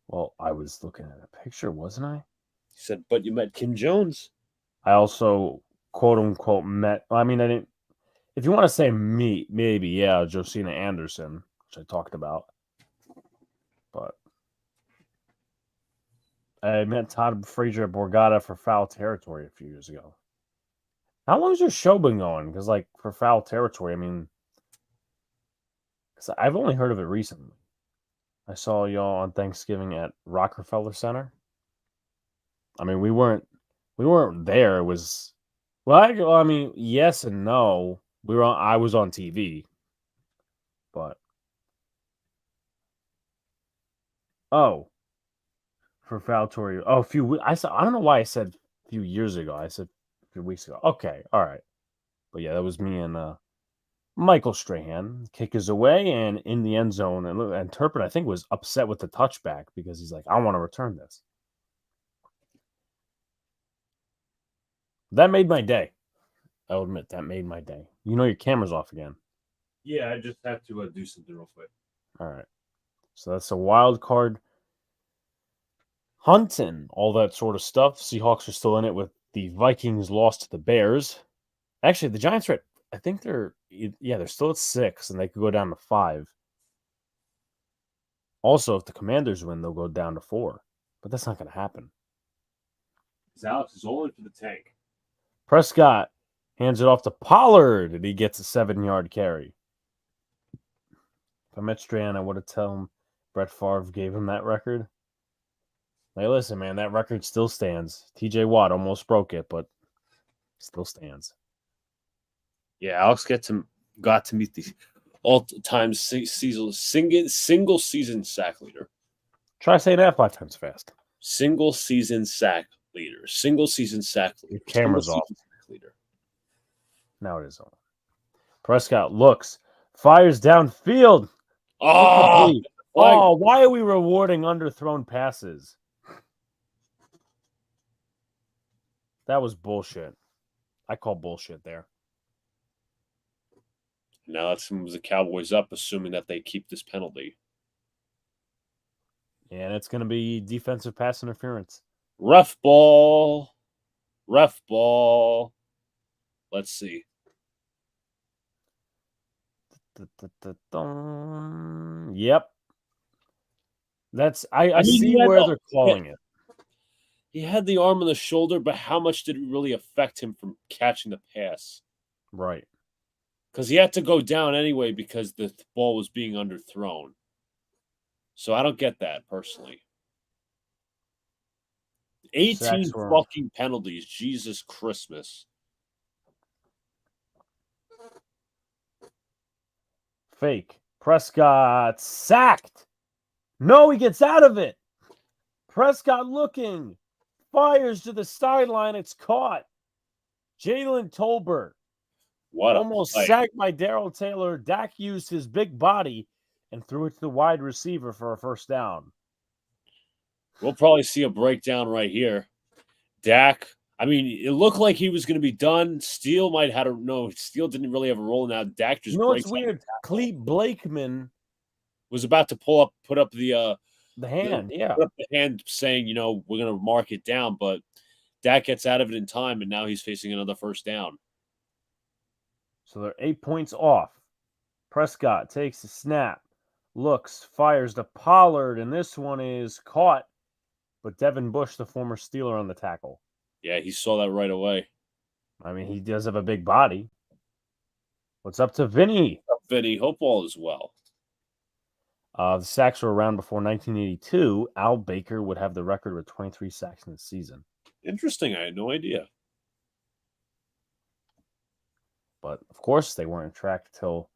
[SPEAKER 1] Well, I was looking at a picture, wasn't I?
[SPEAKER 3] He said, but you met Kim Jones.
[SPEAKER 1] I also, quote unquote, met. I mean, I didn't. If you want to say me, maybe, yeah, Josina Anderson, which I talked about. But I met Todd Frazier at Borgata for Foul Territory a few years ago. How long has your show been going? Because, like, for Foul Territory, I mean, because I've only heard of it recently. I saw y'all on Thanksgiving at Rockefeller Center. I mean, we weren't there. It was, I mean, yes and no. I was on TV, but for Foul Territory, I don't know why I said a few years ago. I said a few weeks ago. Okay, all right, but yeah, that was me and Michael Strahan. Kick is away and in the end zone, and Turpin, I think, was upset with the touchback because he's like, I want to return this. That made my day. I'll admit that made my day. You know your camera's off again.
[SPEAKER 3] Yeah, I just have to do something real quick.
[SPEAKER 1] All right. So that's a wild card hunt and all that sort of stuff. Seahawks are still in it with the Vikings lost to the Bears. Actually, the Giants are I think they're still at 6, and they could go down to 5. Also, if the Commanders win, they'll go down to 4. But that's not going to happen.
[SPEAKER 4] Alex is all in for the tank.
[SPEAKER 1] Prescott hands it off to Pollard, and he gets a 7-yard carry. If I met Strahan, I would have told him Brett Favre gave him that record. Hey, listen, man, that record still stands. TJ Watt almost broke it, but still stands.
[SPEAKER 3] Yeah, Alex got to meet the all-time single season sack leader.
[SPEAKER 1] Try saying that 5 times fast.
[SPEAKER 3] Single season sack leader. Single season sack leader.
[SPEAKER 1] Your camera's off.
[SPEAKER 3] Sack leader.
[SPEAKER 1] Now it is on. Prescott looks, fires downfield.
[SPEAKER 3] Oh,
[SPEAKER 1] Why are we rewarding underthrown passes? That was bullshit. I call bullshit there.
[SPEAKER 3] now that moves the Cowboys up, assuming that they keep this penalty.
[SPEAKER 1] And it's going to be defensive pass interference.
[SPEAKER 3] Ref ball. Ref ball. Let's see.
[SPEAKER 1] Yep. That's I see where they're calling it.
[SPEAKER 3] He had the arm on the shoulder, but how much did it really affect him from catching the pass?
[SPEAKER 1] Right.
[SPEAKER 3] Because he had to go down anyway because the ball was being underthrown. So I don't get that personally. 18 fucking penalties. Jesus Christmas.
[SPEAKER 1] Fake. Prescott sacked. No, he gets out of it. Prescott looking. Fires to the sideline. It's caught. Jalen Tolbert. Almost sacked by Darrell Taylor. Dak used his big body and threw it to the wide receiver for a first down.
[SPEAKER 3] We'll probably see a breakdown right here. Dak, I mean, it looked like he was going to be done. Steele might have Steele didn't really have a role now. Dak just
[SPEAKER 1] it's weird. Clete Blakeman
[SPEAKER 3] was about to put up the
[SPEAKER 1] hand,
[SPEAKER 3] put up the hand saying, we're going to mark it down, but Dak gets out of it in time, and now he's facing another first down.
[SPEAKER 1] So they're 8 points off. Prescott takes a snap, looks, fires to Pollard, and this one is caught. But Devin Bush, the former Steeler, on the tackle.
[SPEAKER 3] Yeah, he saw that right away.
[SPEAKER 1] I mean, he does have a big body. What's up to Vinny?
[SPEAKER 3] Vinny, hope all is well.
[SPEAKER 1] The sacks were around before 1982. Al Baker would have the record with 23 sacks in the season.
[SPEAKER 3] Interesting. I had no idea.
[SPEAKER 1] But, of course, they weren't tracked till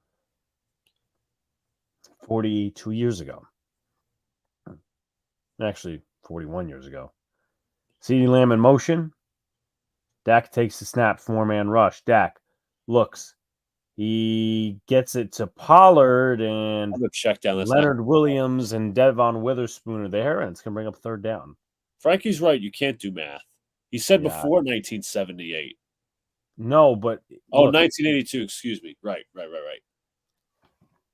[SPEAKER 1] 42 years ago. Actually, 41 years ago. CeeDee Lamb in motion. Dak takes the snap, 4-man rush. Dak looks. He gets it to Pollard, and
[SPEAKER 3] check down
[SPEAKER 1] Leonard Williams and Devon Witherspoon are there, and it's going to bring up third down.
[SPEAKER 3] Frankie's right. You can't do math. He said before 1978.
[SPEAKER 1] No, but...
[SPEAKER 3] 1982. Excuse me. Right.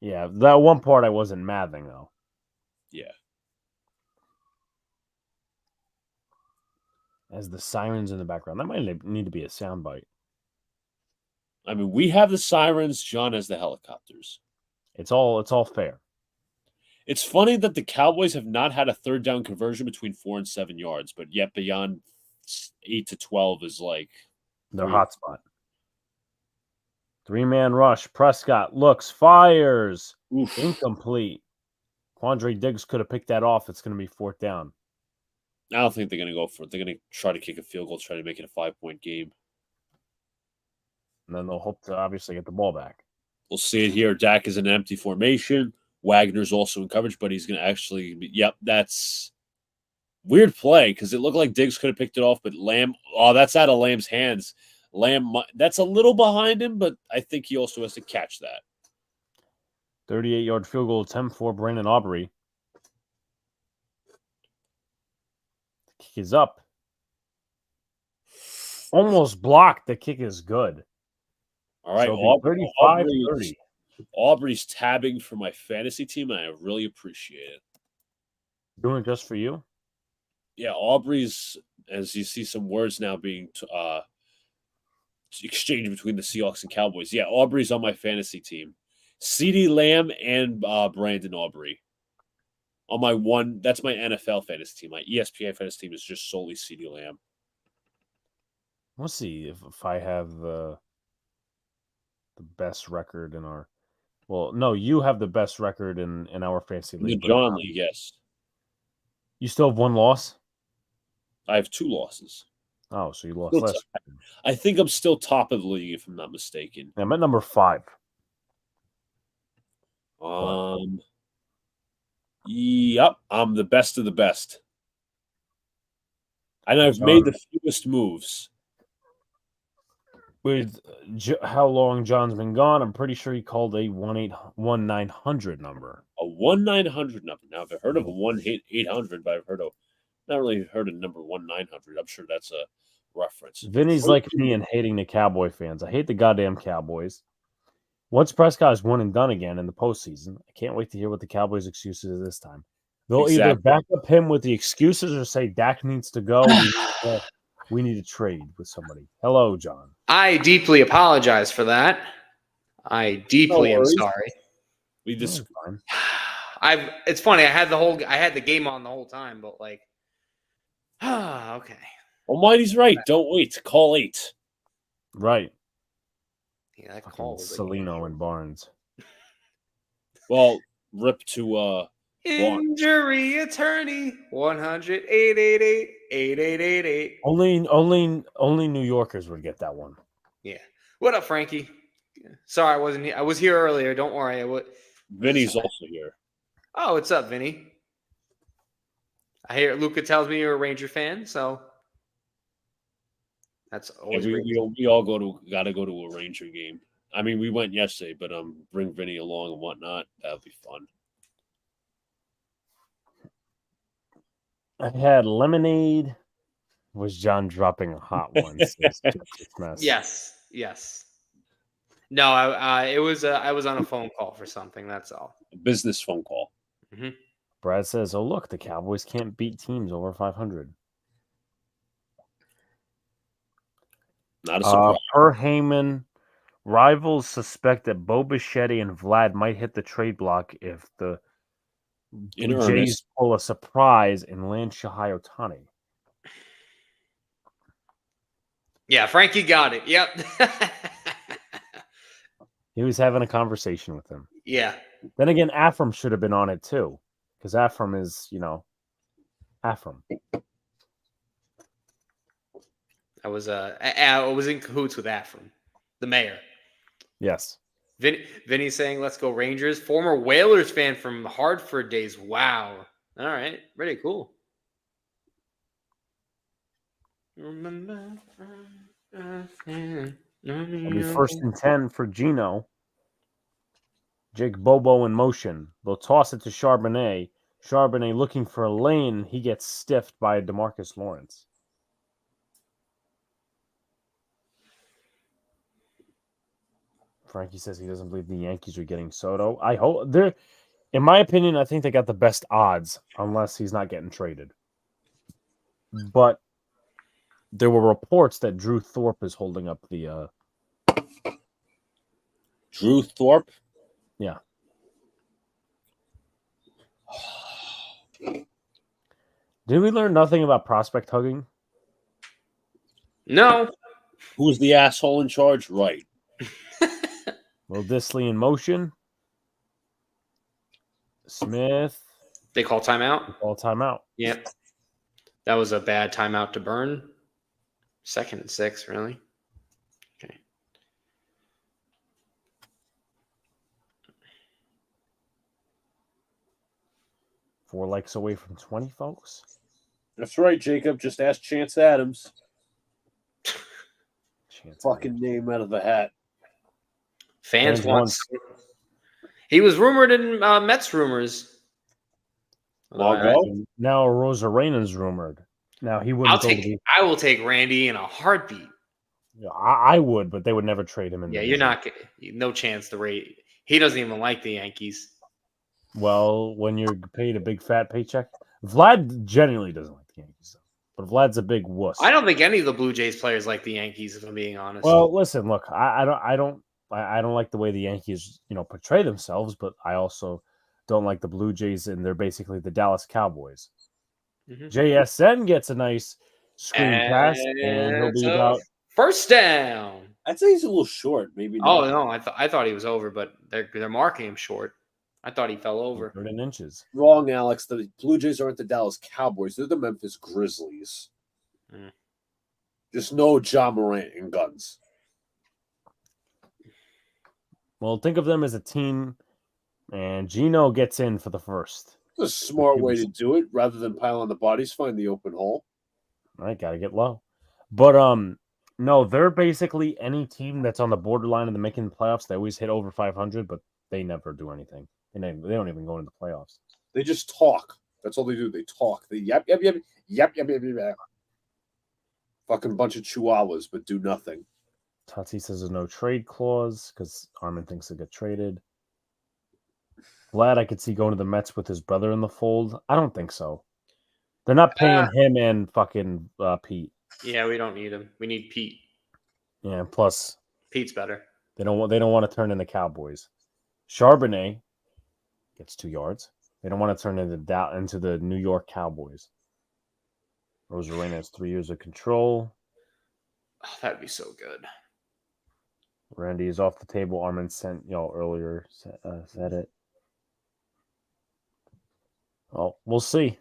[SPEAKER 1] Yeah, that one part I wasn't mathing, though.
[SPEAKER 3] Yeah.
[SPEAKER 1] As the sirens in the background. That might need to be a soundbite.
[SPEAKER 3] I mean, we have the sirens. John has the helicopters.
[SPEAKER 1] It's all fair.
[SPEAKER 3] It's funny that the Cowboys have not had a third down conversion between 4 and 7 yards, but yet beyond 8 to 12 is like
[SPEAKER 1] their hot spot. 3-man rush. Prescott looks, fires.
[SPEAKER 3] Oof.
[SPEAKER 1] Incomplete. Quandre Diggs could have picked that off. It's going to be fourth down.
[SPEAKER 3] I don't think they're going to go for it. They're going to try to kick a field goal, try to make it a 5-point game.
[SPEAKER 1] And then they'll hope to obviously get the ball back.
[SPEAKER 3] We'll see it here. Dak is in an empty formation. Wagner's also in coverage, but he's going to actually... Yep, that's weird play because it looked like Diggs could have picked it off, but Lamb... Oh, that's out of Lamb's hands. Lamb, that's a little behind him, but I think he also has to catch that.
[SPEAKER 1] 38-yard field goal attempt for Brandon Aubrey. The kick is up. Almost blocked. The kick is good.
[SPEAKER 3] All right,
[SPEAKER 1] so 35-30.
[SPEAKER 4] Aubrey's tabbing for my fantasy team, and I really appreciate it.
[SPEAKER 1] Doing it just for you?
[SPEAKER 4] Yeah, Aubrey's, as you see some words now being exchanged between the Seahawks and Cowboys. Yeah, Aubrey's on my fantasy team. CeeDee Lamb and Brandon Aubrey. On my one, that's my NFL fantasy team. My ESPN fantasy team is just solely CeeDee Lamb.
[SPEAKER 1] Let's see if I have the best record in our. Well, no, you have the best record in our fantasy
[SPEAKER 4] The
[SPEAKER 1] league.
[SPEAKER 4] John League, yes.
[SPEAKER 1] You still have one loss?
[SPEAKER 4] I have 2 losses.
[SPEAKER 1] Oh, so you lost
[SPEAKER 4] Still
[SPEAKER 1] less.
[SPEAKER 4] I think I'm still top of the league, if I'm not mistaken.
[SPEAKER 1] I'm at number 5.
[SPEAKER 4] Yep, I'm the best of the best. And I've made the fewest moves.
[SPEAKER 1] With how long John's been gone, I'm pretty sure he called a 1-900 number.
[SPEAKER 4] A 1-900 number. Now, I've heard of a 1-800, but not really heard of number 1-900. I'm sure that's a reference.
[SPEAKER 1] Vinny's like me and hating the Cowboy fans. I hate the goddamn Cowboys. Once Prescott is one and done again in the postseason, I can't wait to hear what the Cowboys' excuses are this time. They'll either back up him with the excuses or say Dak needs to go. We need to trade with somebody. Hello, John.
[SPEAKER 2] I deeply apologize for that. I deeply am sorry.
[SPEAKER 4] We just
[SPEAKER 2] It's funny. I had the game on the whole time, but like, okay.
[SPEAKER 4] Well, Mighty's right. Don't wait. Call 8.
[SPEAKER 1] Right.
[SPEAKER 2] Yeah, I called
[SPEAKER 1] Salino and Barnes.
[SPEAKER 4] Well, rip to
[SPEAKER 2] injury attorney 100-888-8888.
[SPEAKER 1] Only New Yorkers would get that one.
[SPEAKER 2] Yeah. What up, Frankie? Sorry, I wasn't here. I was here earlier. Don't worry.
[SPEAKER 4] Vinny's also here.
[SPEAKER 2] Oh, what's up, Vinny? I hear Luca tells me you're a Ranger fan, so that's always
[SPEAKER 4] we all gotta go to a Ranger game. I mean, we went yesterday, but bring Vinny along and whatnot. That'll be fun.
[SPEAKER 1] I had lemonade. Was John dropping a hot one?
[SPEAKER 2] Yes. No, I was on a phone call for something. That's all.
[SPEAKER 4] A business phone call.
[SPEAKER 2] Mm-hmm.
[SPEAKER 1] Brad says, "Oh look, the Cowboys can't beat teams over 500."
[SPEAKER 4] Not a surprise.
[SPEAKER 1] Per Heyman, rivals suspect that Bo Bichetti and Vlad might hit the trade block if the Jays pull a surprise and land Shohei Ohtani.
[SPEAKER 2] Yeah, Frankie got it. Yep.
[SPEAKER 1] He was having a conversation with him.
[SPEAKER 2] Yeah.
[SPEAKER 1] Then again, Afram should have been on it too, because Afram is, Afram.
[SPEAKER 2] I was in cahoots with Afram, the mayor.
[SPEAKER 1] Yes.
[SPEAKER 2] Vinny saying, "Let's go Rangers." Former Whalers fan from Hartford days. Wow. All right. Pretty cool.
[SPEAKER 1] It'll be 1st and 10 for Gino. Jake Bobo in motion. They'll toss it to Charbonnet. Charbonnet looking for a lane. He gets stiffed by DeMarcus Lawrence. Frankie says he doesn't believe the Yankees are getting Soto. I hope they're, in my opinion, I think they got the best odds unless he's not getting traded. But there were reports that Drew Thorpe is holding up the.
[SPEAKER 4] Drew Thorpe?
[SPEAKER 1] Yeah. Did we learn nothing about prospect hugging?
[SPEAKER 2] No.
[SPEAKER 4] Who's the asshole in charge? Right.
[SPEAKER 1] Will Disley in motion. Smith.
[SPEAKER 2] They call timeout?
[SPEAKER 1] They call timeout.
[SPEAKER 2] Yep. That was a bad timeout to burn. 2nd and 6, really? Okay.
[SPEAKER 1] Four likes away from 20, folks.
[SPEAKER 4] That's right, Jacob. Just ask Chance Adams.
[SPEAKER 1] Chance
[SPEAKER 4] Fucking name out of the hat.
[SPEAKER 2] Fans want. He was rumored in Mets rumors.
[SPEAKER 1] Now Rosarena's rumored. Now he wouldn't.
[SPEAKER 2] I will take Randy in a heartbeat.
[SPEAKER 1] Yeah, I would, but they would never trade him.
[SPEAKER 2] You're not. No chance. He doesn't even like the Yankees.
[SPEAKER 1] Well, when you're paid a big fat paycheck, Vlad genuinely doesn't like the Yankees, though. But Vlad's a big wuss.
[SPEAKER 2] I don't think any of the Blue Jays players like the Yankees, if I'm being honest.
[SPEAKER 1] Well, listen, look, I don't like the way the Yankees, portray themselves, but I also don't like the Blue Jays, and they're basically the Dallas Cowboys.
[SPEAKER 2] Mhm.
[SPEAKER 1] JSN gets a nice screen pass, and he'll
[SPEAKER 2] it's
[SPEAKER 1] be
[SPEAKER 2] a
[SPEAKER 1] about
[SPEAKER 2] first down.
[SPEAKER 4] I'd say he's a little short. Maybe
[SPEAKER 2] Oh
[SPEAKER 4] not.
[SPEAKER 2] no, I thought he was over, but they're marking him short. I thought he fell over.
[SPEAKER 1] 13 inches.
[SPEAKER 4] Wrong, Alex. The Blue Jays aren't the Dallas Cowboys. They're the Memphis Grizzlies.
[SPEAKER 2] Mm.
[SPEAKER 4] Just no John Morant and guns.
[SPEAKER 1] Well, think of them as a team, and Gino gets in for the first.
[SPEAKER 4] It's a smart way to do it. Rather than pile on the bodies, find the open hole.
[SPEAKER 1] All right, gotta get low. But no, they're basically any team that's on the borderline of the making the playoffs. They always hit over 500, but they never do anything. They don't even go into the playoffs.
[SPEAKER 4] They just talk. That's all they do. They talk. They yep. Fucking bunch of chihuahuas, but do nothing.
[SPEAKER 1] Tati says there's no trade clause because Armin thinks he'll get traded. Vlad, I could see going to the Mets with his brother in the fold. I don't think so. They're not paying him and fucking Pete.
[SPEAKER 2] Yeah, we don't need him. We need Pete.
[SPEAKER 1] Yeah, plus
[SPEAKER 2] Pete's better.
[SPEAKER 1] they don't want to turn into Cowboys. Charbonnet gets 2 yards. They don't want to turn into the New York Cowboys. Rosarena has 3 years of control.
[SPEAKER 2] Oh, that'd be so good.
[SPEAKER 1] Randy is off the table. Armin sent y'all earlier said it. Well, we'll see.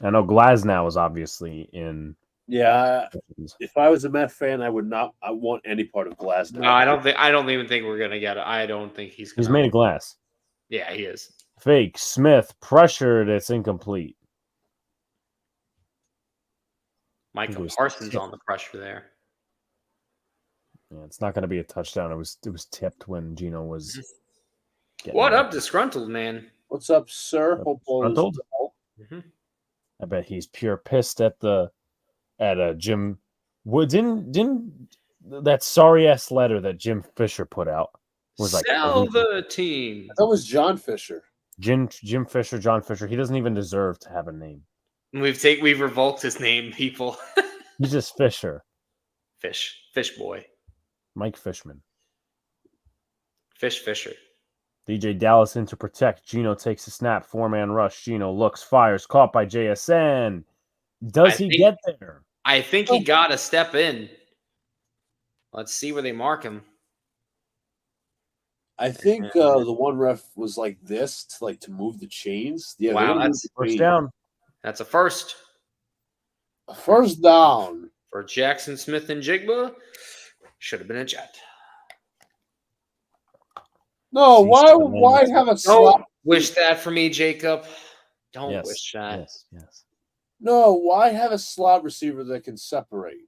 [SPEAKER 1] I know Glasnow is obviously in.
[SPEAKER 4] Yeah, if I was a Met fan, I would not. I want any part of Glass.
[SPEAKER 2] No, I don't even think we're gonna get it. I don't think he's gonna.
[SPEAKER 1] He's made of glass.
[SPEAKER 2] Yeah, he is.
[SPEAKER 1] Fake. Smith pressured. It's incomplete.
[SPEAKER 2] Michael Parsons on the pressure there.
[SPEAKER 1] Yeah, it's not going to be a touchdown. It was tipped when Gino was.
[SPEAKER 2] What up, disgruntled man?
[SPEAKER 4] What's up, sir? Hope all is
[SPEAKER 1] Disgruntled?
[SPEAKER 4] well.
[SPEAKER 2] Mm-hmm.
[SPEAKER 1] I bet he's pure pissed at Jim. Well, didn't that sorry ass letter that Jim Fisher put out was like
[SPEAKER 2] Sell the team.
[SPEAKER 4] That was John Fisher.
[SPEAKER 1] Jim Fisher, John Fisher. He doesn't even deserve to have a name.
[SPEAKER 2] We've revoked his name, people.
[SPEAKER 1] He's just Fisher.
[SPEAKER 2] Fish boy.
[SPEAKER 1] Mike Fishman.
[SPEAKER 2] Fisher.
[SPEAKER 1] DJ Dallas in to protect. Gino takes a snap. 4-man rush. Gino looks, fires, caught by JSN. Does he get there?
[SPEAKER 2] I think he got to step in. Let's see where they mark him.
[SPEAKER 4] I think the one ref was like this to move the chains. Yeah,
[SPEAKER 2] wow, that's
[SPEAKER 1] first down.
[SPEAKER 2] That's a first.
[SPEAKER 4] A first down
[SPEAKER 2] For Jackson Smith and Jigba. Should have been a Jet.
[SPEAKER 4] No, why have a slot?
[SPEAKER 2] Don't wish that for me, Jacob. Don't
[SPEAKER 1] Yes,
[SPEAKER 2] wish that.
[SPEAKER 1] Yes.
[SPEAKER 4] No, why have a slot receiver that can separate?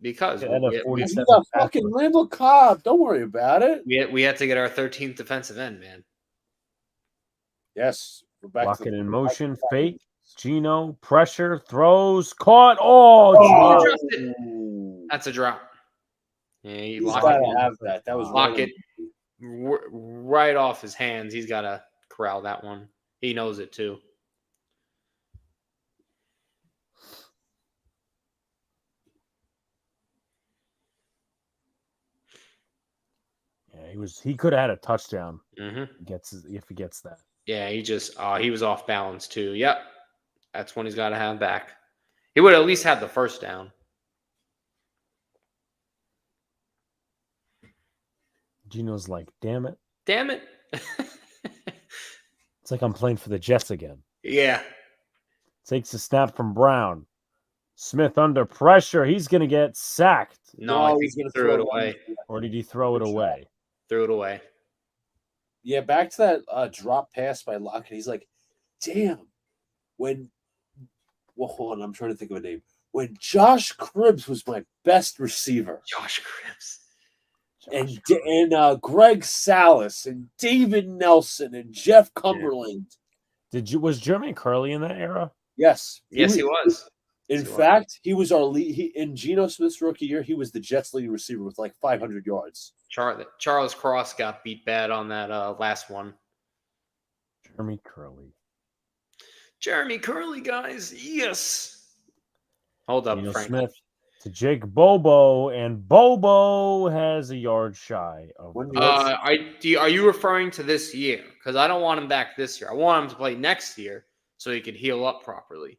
[SPEAKER 2] Because
[SPEAKER 1] Yeah, and a
[SPEAKER 4] We
[SPEAKER 1] 47
[SPEAKER 4] got fucking Randall Cobb. Don't worry about it.
[SPEAKER 2] we had to get our 13th defensive end, man.
[SPEAKER 4] Yes. We're back
[SPEAKER 1] Lock
[SPEAKER 4] to
[SPEAKER 1] it
[SPEAKER 4] the
[SPEAKER 1] in motion. Fake. Gino. Pressure. Throws. Caught. Oh, Gino.
[SPEAKER 4] Oh.
[SPEAKER 2] That's a drop. Yeah,
[SPEAKER 4] He's
[SPEAKER 2] lock
[SPEAKER 4] got
[SPEAKER 2] it
[SPEAKER 4] to
[SPEAKER 2] in.
[SPEAKER 4] have that. That was
[SPEAKER 2] Lock
[SPEAKER 4] right
[SPEAKER 2] it right off his hands. He's got to corral that one. He knows it too.
[SPEAKER 1] Yeah, he could have had a touchdown.
[SPEAKER 2] Mm-hmm.
[SPEAKER 1] If he gets that.
[SPEAKER 2] Yeah, he was off balance too. Yep. That's when he's got to have back. He would at least have the first down.
[SPEAKER 1] Gino's like, damn it.
[SPEAKER 2] Damn it.
[SPEAKER 1] It's like I'm playing for the Jets again.
[SPEAKER 2] Yeah.
[SPEAKER 1] Takes a snap from Brown. Smith under pressure. He's going to get sacked.
[SPEAKER 2] No, he's going to throw it away.
[SPEAKER 1] Or did he throw it away?
[SPEAKER 2] Threw it away.
[SPEAKER 4] Yeah, back to that drop pass by Lockett. He's like, damn. Hold on, I'm trying to think of a name. When Josh Cribbs was my best receiver.
[SPEAKER 2] Josh Cribbs.
[SPEAKER 4] And Greg Salas and David Nelson and Jeff Cumberland.
[SPEAKER 1] Was Jeremy Curley in that era?
[SPEAKER 4] Yes.
[SPEAKER 2] Yes, he was.
[SPEAKER 4] In
[SPEAKER 2] So,
[SPEAKER 4] fact, he was our lead. In Geno Smith's rookie year, he was the Jets' leading receiver with like 500 yards.
[SPEAKER 2] Charles Cross got beat bad on that last one.
[SPEAKER 1] Jeremy Curley.
[SPEAKER 2] Jeremy Curley, guys. Yes. Hold up,
[SPEAKER 1] Geno
[SPEAKER 2] Frank.
[SPEAKER 1] Smith to Jake Bobo, and Bobo has a yard shy of.
[SPEAKER 4] When
[SPEAKER 1] the-
[SPEAKER 4] was-
[SPEAKER 2] Are you referring to this year? Because I don't want him back this year. I want him to play next year so he could heal up properly.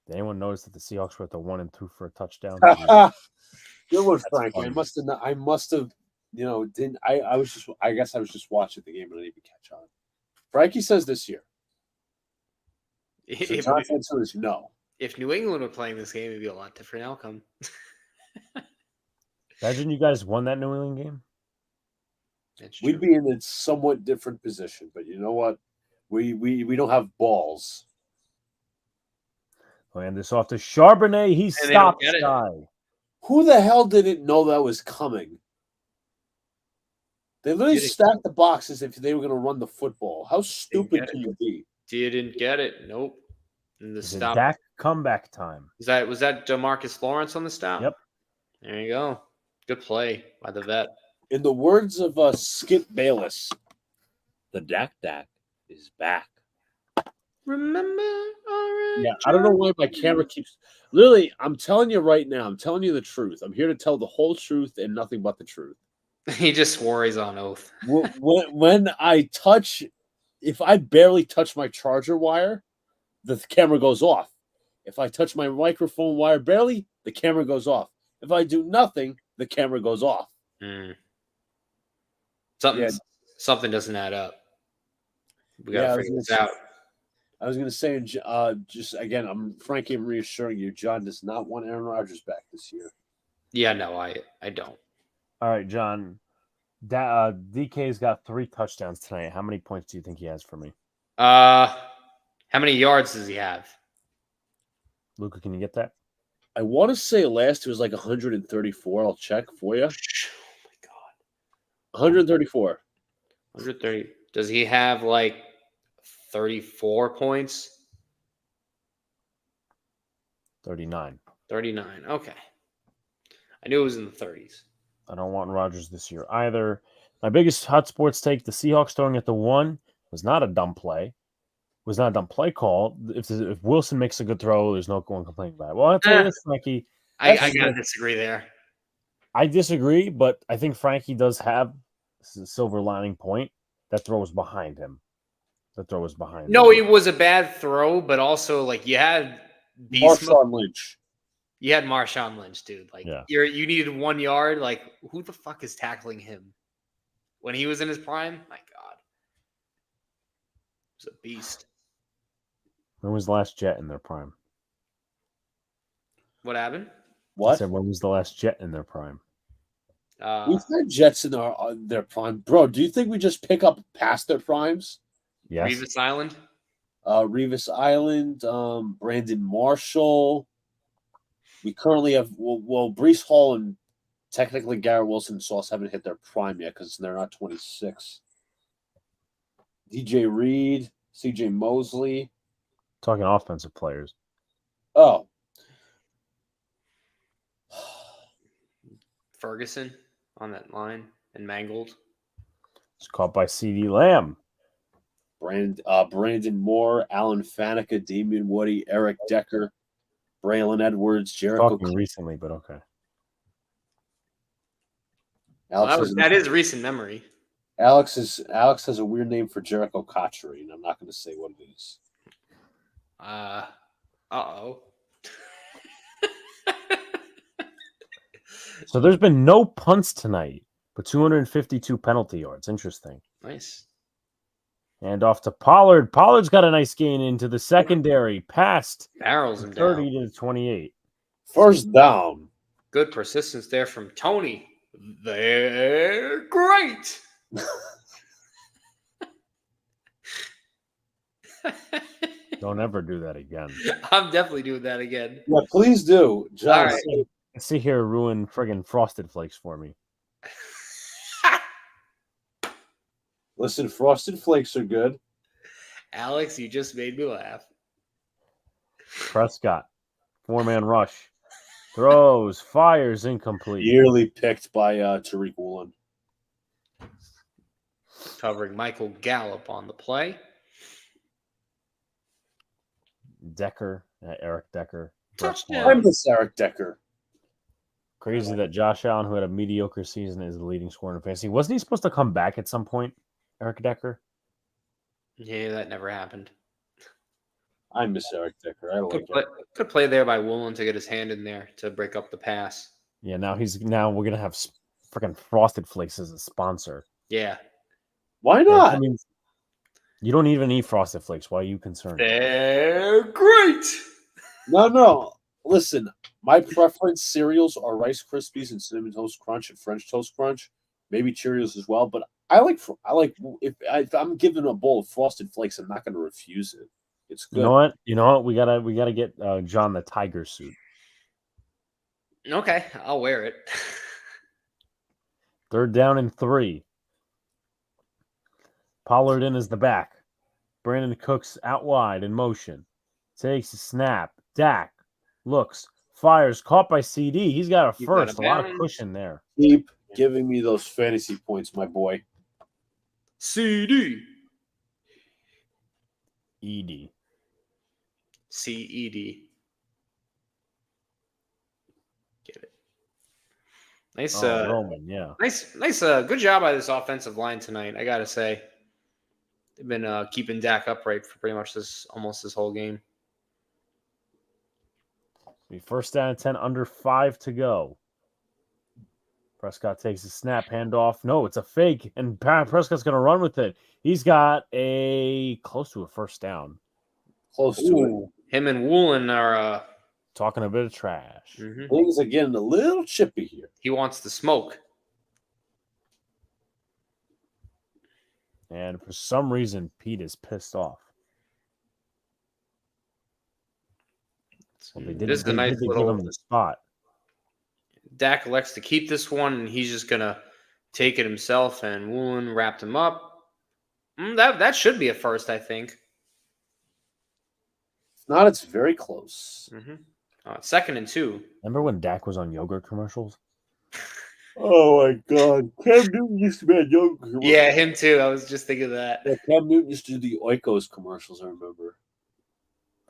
[SPEAKER 1] Did anyone notice that the Seahawks were at the 1 and 2 for a touchdown?
[SPEAKER 4] Good one, Frank.
[SPEAKER 1] funny.
[SPEAKER 4] I must have, didn't I was just I guess I was just watching the game and I didn't even catch on. Frankie says this year. So Jonathan answer is no.
[SPEAKER 2] If New England were playing this game, it'd be a lot different outcome.
[SPEAKER 1] Imagine you guys won that New England game.
[SPEAKER 2] That's
[SPEAKER 4] We'd
[SPEAKER 2] true.
[SPEAKER 4] be in a somewhat different position, but you know what? We don't have balls.
[SPEAKER 1] Land this off to Charbonnet. He
[SPEAKER 2] And they don't
[SPEAKER 1] stopped
[SPEAKER 2] get it.
[SPEAKER 1] shy.
[SPEAKER 4] Who the hell didn't know that was coming? They literally
[SPEAKER 2] Did it-
[SPEAKER 4] stacked the box as if they were going to run the football. How stupid
[SPEAKER 2] get
[SPEAKER 4] can
[SPEAKER 2] it.
[SPEAKER 4] you be?
[SPEAKER 2] Didn't get it. Nope. And the
[SPEAKER 1] Is it
[SPEAKER 2] stop.
[SPEAKER 1] Dak comeback time?
[SPEAKER 2] Was that DeMarcus Lawrence on the stop?
[SPEAKER 1] Yep.
[SPEAKER 2] There you go. Good play by the vet.
[SPEAKER 4] In the words of Skip Bayless, the Dak is back.
[SPEAKER 2] Remember?
[SPEAKER 4] Yeah, I don't know why my camera keeps. Literally, I'm telling you right now. I'm telling you the truth. I'm here to tell the whole truth and nothing but the truth.
[SPEAKER 2] He just swore he's on oath.
[SPEAKER 4] When I touch, if I barely touch my charger wire, the camera goes off. If I touch my microphone wire barely, the camera goes off. If I do nothing, the camera goes off.
[SPEAKER 2] Something doesn't add up. We gotta figure this out.
[SPEAKER 4] I was going to say, just again, Frankie, I'm reassuring you, John does not want Aaron Rodgers back this year.
[SPEAKER 2] Yeah, no, I don't.
[SPEAKER 1] All right, John. DK's got 3 touchdowns tonight. How many points do you think he has for me?
[SPEAKER 2] How many yards does he have?
[SPEAKER 1] Luca, can you get that?
[SPEAKER 4] I want to say last it was like 134. I'll check for you.
[SPEAKER 2] Oh my god.
[SPEAKER 4] 134.
[SPEAKER 2] 130. Does he have like 34 points?
[SPEAKER 1] 39.
[SPEAKER 2] 39. Okay. I knew it was in the 30s.
[SPEAKER 1] I don't want Rodgers this year either. My biggest hot sports take, the Seahawks throwing at the 1 was not a dumb play. Was not a dumb play call. If Wilson makes a good throw, there's no one complaining about it. Well, I'll tell you this, Frankie.
[SPEAKER 2] I gotta disagree there.
[SPEAKER 1] I disagree, but I think Frankie does have a silver lining point. That throw was behind him.
[SPEAKER 2] No, it was a bad throw, but also like you had
[SPEAKER 4] Marshawn Lynch.
[SPEAKER 2] You had Marshawn Lynch, dude. Like you needed 1 yard. Like who the fuck is tackling him when he was in his prime? My God, he was a beast.
[SPEAKER 1] When was the last Jet in their prime?
[SPEAKER 2] What happened?
[SPEAKER 1] I said, when was the last Jet in their prime?
[SPEAKER 4] We've had Jets in their prime. Bro, do you think we just pick up past their primes?
[SPEAKER 1] Yes.
[SPEAKER 2] Revis Island?
[SPEAKER 4] Revis Island, Brandon Marshall. We currently have, Breece Hall and technically Garrett Wilson and Sauce haven't hit their prime yet because they're not 26. DJ Reed, CJ Mosley.
[SPEAKER 1] Talking offensive players.
[SPEAKER 4] Oh.
[SPEAKER 2] Ferguson on that line and Mangold.
[SPEAKER 1] It's caught by CD Lamb.
[SPEAKER 4] Brandon Moore, Alan Faneca, Damian Woody, Eric Decker, Braylon Edwards, Jericho.
[SPEAKER 1] Talking recently, but okay.
[SPEAKER 2] That is recent memory.
[SPEAKER 4] Alex has a weird name for Jericho Cotchery, and I'm not going to say what it is.
[SPEAKER 2] Uh-oh.
[SPEAKER 1] So there's been no punts tonight, but 252 penalty yards. Interesting.
[SPEAKER 2] Nice.
[SPEAKER 1] And off to Pollard. Pollard's got a nice gain into the secondary. Passed
[SPEAKER 2] Barrels him
[SPEAKER 1] 30
[SPEAKER 2] down.
[SPEAKER 1] to 28.
[SPEAKER 4] First down.
[SPEAKER 2] Good persistence there from Tony. They're great.
[SPEAKER 1] Don't ever do that again.
[SPEAKER 2] I'm definitely doing that again.
[SPEAKER 4] Yeah, please do. John,
[SPEAKER 2] All right.
[SPEAKER 1] Let's see here ruin friggin' Frosted Flakes for me.
[SPEAKER 4] Listen, Frosted Flakes are good.
[SPEAKER 2] Alex, you just made me laugh.
[SPEAKER 1] Prescott. 4-man rush. Throws, fires, incomplete.
[SPEAKER 4] Yearly picked by Tariq Woolen.
[SPEAKER 2] Covering Michael Gallup on the play.
[SPEAKER 1] Decker, Eric Decker. Brett
[SPEAKER 2] Touchdown.
[SPEAKER 1] Favre.
[SPEAKER 4] I miss Eric Decker.
[SPEAKER 1] Crazy that Josh Allen, who had a mediocre season, is the leading scorer in fantasy. Wasn't he supposed to come back at some point, Eric Decker?
[SPEAKER 2] Yeah, that never happened.
[SPEAKER 4] I miss Eric Decker. I like it.
[SPEAKER 2] Good play there by Woolen to get his hand in there to break up the pass.
[SPEAKER 1] Yeah, now we're gonna have freaking Frosted Flakes as a sponsor.
[SPEAKER 2] Yeah.
[SPEAKER 4] Why not?
[SPEAKER 1] I mean, you don't even eat Frosted Flakes. Why are you concerned?
[SPEAKER 2] They're great.
[SPEAKER 4] No. Listen, my preference cereals are Rice Krispies and Cinnamon Toast Crunch and French Toast Crunch, maybe Cheerios as well. But I like if I'm given a bowl of Frosted Flakes, I'm not going to refuse it. It's good.
[SPEAKER 1] You know what? We gotta get John the Tiger suit.
[SPEAKER 2] Okay, I'll wear it.
[SPEAKER 1] 3rd down and 3. Pollard in as the back. Brandon Cooks out wide in motion. Takes a snap. Dak looks, fires, caught by CD. He's got a
[SPEAKER 2] He's got
[SPEAKER 1] first.
[SPEAKER 2] a
[SPEAKER 1] A lot of
[SPEAKER 2] bounce.
[SPEAKER 1] cushion there.
[SPEAKER 4] Keep giving me those fantasy points, my boy.
[SPEAKER 2] CD.
[SPEAKER 1] ED.
[SPEAKER 2] CED. Get it. Nice,
[SPEAKER 1] Roman, yeah.
[SPEAKER 2] nice, good job by this offensive line tonight. I gotta say, they've been keeping Dak upright for pretty much almost this whole game.
[SPEAKER 1] Be 1st down and 10, under 5 to go. Prescott takes a snap, handoff. No, it's a fake, and Prescott's going to run with it. He's got close to a 1st down.
[SPEAKER 4] Close to
[SPEAKER 2] Him and Woolen are.
[SPEAKER 1] Talking a bit of trash.
[SPEAKER 2] Mhm.
[SPEAKER 4] it. Things are getting a little chippy here.
[SPEAKER 2] He wants the smoke.
[SPEAKER 1] And for some reason, Pete is pissed off. Well,
[SPEAKER 2] This is a nice
[SPEAKER 1] give
[SPEAKER 2] little.
[SPEAKER 1] him the spot.
[SPEAKER 2] Dak elects to keep this one, and he's just gonna take it himself. And Woolen wrapped him up. That should be a first, I think.
[SPEAKER 4] If not, it's very close.
[SPEAKER 2] 2nd and 2.
[SPEAKER 1] Remember when Dak was on yogurt commercials?
[SPEAKER 4] Oh my God, Cam Newton used to be on yogurt.
[SPEAKER 2] Yeah, him too. I was just thinking of that.
[SPEAKER 4] Yeah, Cam Newton used to do the Oikos commercials. I remember.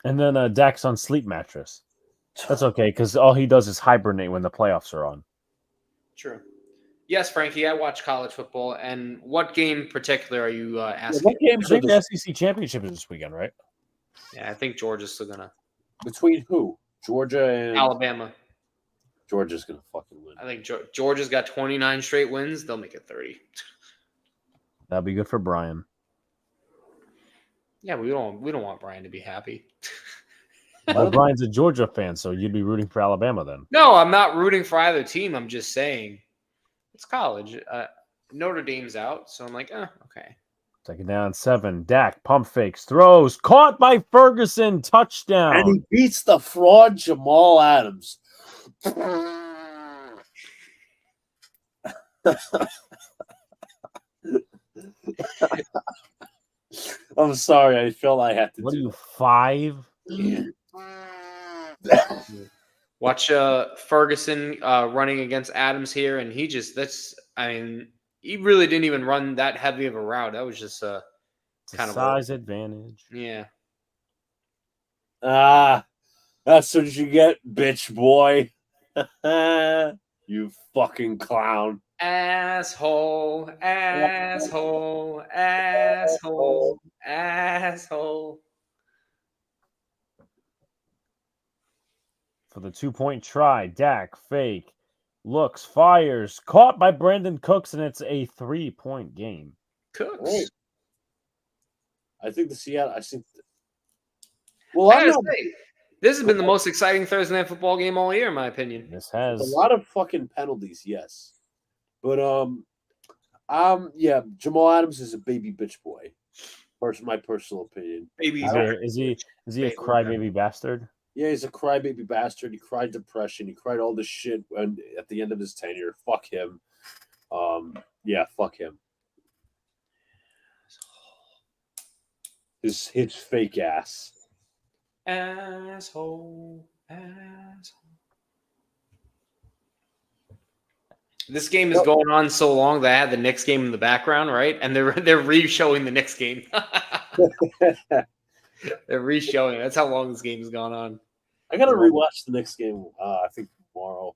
[SPEAKER 1] And then Dak's on sleep mattress. That's okay, because all he does is hibernate when the playoffs are on.
[SPEAKER 2] True. Yes, Frankie, I watch college football. And what game in particular are you asking?
[SPEAKER 4] What
[SPEAKER 1] I
[SPEAKER 4] games are
[SPEAKER 1] think the SEC championship is this weekend, right?
[SPEAKER 2] Yeah, I think Georgia's still gonna.
[SPEAKER 4] between who? Georgia and
[SPEAKER 2] Alabama.
[SPEAKER 4] Georgia's gonna fucking win.
[SPEAKER 2] I think Georgia's got 29 straight wins. They'll make it 30.
[SPEAKER 1] That'd be good for Brian.
[SPEAKER 2] Yeah, we don't want Brian to be happy.
[SPEAKER 1] Well, Brian's a Georgia fan, so you'd be rooting for Alabama then.
[SPEAKER 2] No, I'm not rooting for either team. I'm just saying it's college. Notre Dame's out, so I'm like, okay.
[SPEAKER 1] 2nd down, 7. Dak pump fakes, throws, caught by Ferguson, touchdown.
[SPEAKER 4] And he beats the fraud Jamal Adams. I'm sorry. I felt I had to
[SPEAKER 1] What are
[SPEAKER 4] do
[SPEAKER 1] you, 5?
[SPEAKER 2] Watch Ferguson running against Adams here, and he really didn't even run that heavy of a route. That was just kind of
[SPEAKER 1] size advantage.
[SPEAKER 2] Yeah.
[SPEAKER 4] That's what you get, bitch boy. You fucking clown.
[SPEAKER 2] Asshole, asshole, asshole, asshole.
[SPEAKER 1] For the 2-point try, Dak fake, looks, fires, caught by Brandon Cooks, and it's a 3-point game.
[SPEAKER 2] Cooks.
[SPEAKER 4] Right. I think the Seattle.
[SPEAKER 2] I gotta say, this has been the most exciting Thursday night football game all year, in my opinion.
[SPEAKER 1] This has
[SPEAKER 4] a lot of fucking penalties, yes, but yeah, Jamal Adams is a baby bitch boy. My personal opinion.
[SPEAKER 2] Baby,
[SPEAKER 1] Is he a crybaby bastard?
[SPEAKER 4] Yeah, he's a crybaby bastard. He cried depression. He cried all this shit at the end of his tenure. Fuck him. Yeah, fuck him. His fake ass.
[SPEAKER 2] asshole. This game is going on so long that I had the Knicks game in the background, right? And they're re-showing the Knicks game. They're re-showing. That's how long this game has gone on.
[SPEAKER 4] I gotta rewatch the next game. I think tomorrow.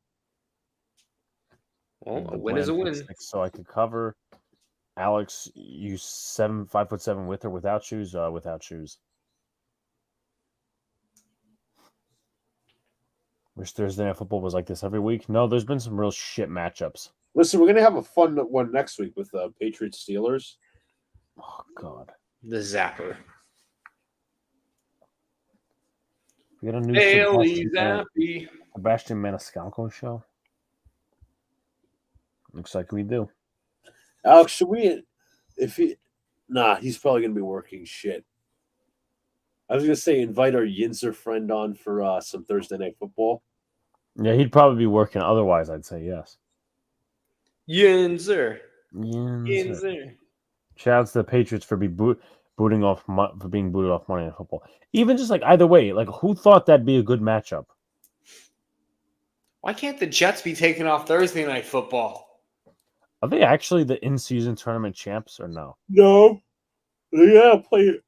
[SPEAKER 2] Well, a win is a win.
[SPEAKER 1] So I could cover. Alex, you 5'7" with or without shoes? Without shoes. Wish Thursday Night Football was like this every week. No, there's been some real shit matchups.
[SPEAKER 4] Listen, we're gonna have a fun one next week with Patriots Steelers.
[SPEAKER 1] Oh God,
[SPEAKER 2] The Zapper.
[SPEAKER 1] we got a new
[SPEAKER 2] Bailey Zappy.
[SPEAKER 1] Sebastian Maniscalco show. Looks like we do.
[SPEAKER 4] Alex, should we? He's probably gonna be working shit. I was gonna say invite our Yinzer friend on for some Thursday Night Football.
[SPEAKER 1] Yeah, he'd probably be working. Otherwise, I'd say yes.
[SPEAKER 2] Yinzer.
[SPEAKER 1] Shout out to the Patriots for being booted off Monday Night Football. Even just like either way, like who thought that'd be a good matchup?
[SPEAKER 2] Why can't the Jets be taking off Thursday Night Football?
[SPEAKER 1] Are they actually the in-season tournament champs or no?
[SPEAKER 4] No, they gotta play.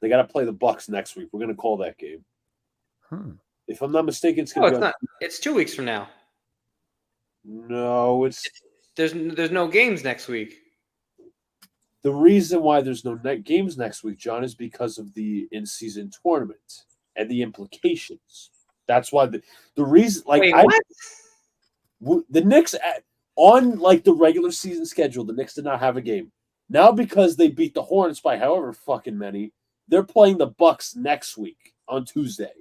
[SPEAKER 4] They gotta play the Bucks next week. We're gonna call that game. If I'm not mistaken, it's gonna
[SPEAKER 2] it's not. It's 2 weeks from now.
[SPEAKER 4] No,
[SPEAKER 2] there's no games next week.
[SPEAKER 4] The reason why there's no games next week, John, is because of the in-season tournament and the implications. That's why the reason, like, the Knicks on like the regular season schedule, the Knicks did not have a game. Now because they beat the Hornets by however fucking many, they're playing the Bucks next week on Tuesday.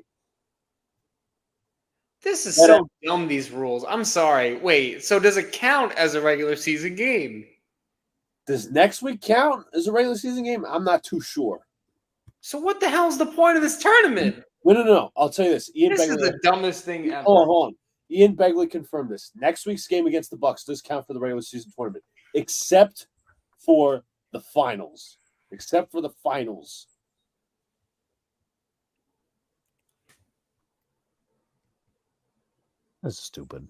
[SPEAKER 2] This is so dumb, these rules. I'm sorry. Wait, so does it count as a regular season game?
[SPEAKER 4] Does next week count as a regular season game? I'm not too sure.
[SPEAKER 2] So what the hell's the point of this tournament?
[SPEAKER 4] No. I'll tell you this.
[SPEAKER 2] This is the dumbest thing ever.
[SPEAKER 4] Hold on. Ian Begley confirmed this. Next week's game against the Bucks does count for the regular season tournament, except for the finals. Except for the finals.
[SPEAKER 1] This is stupid.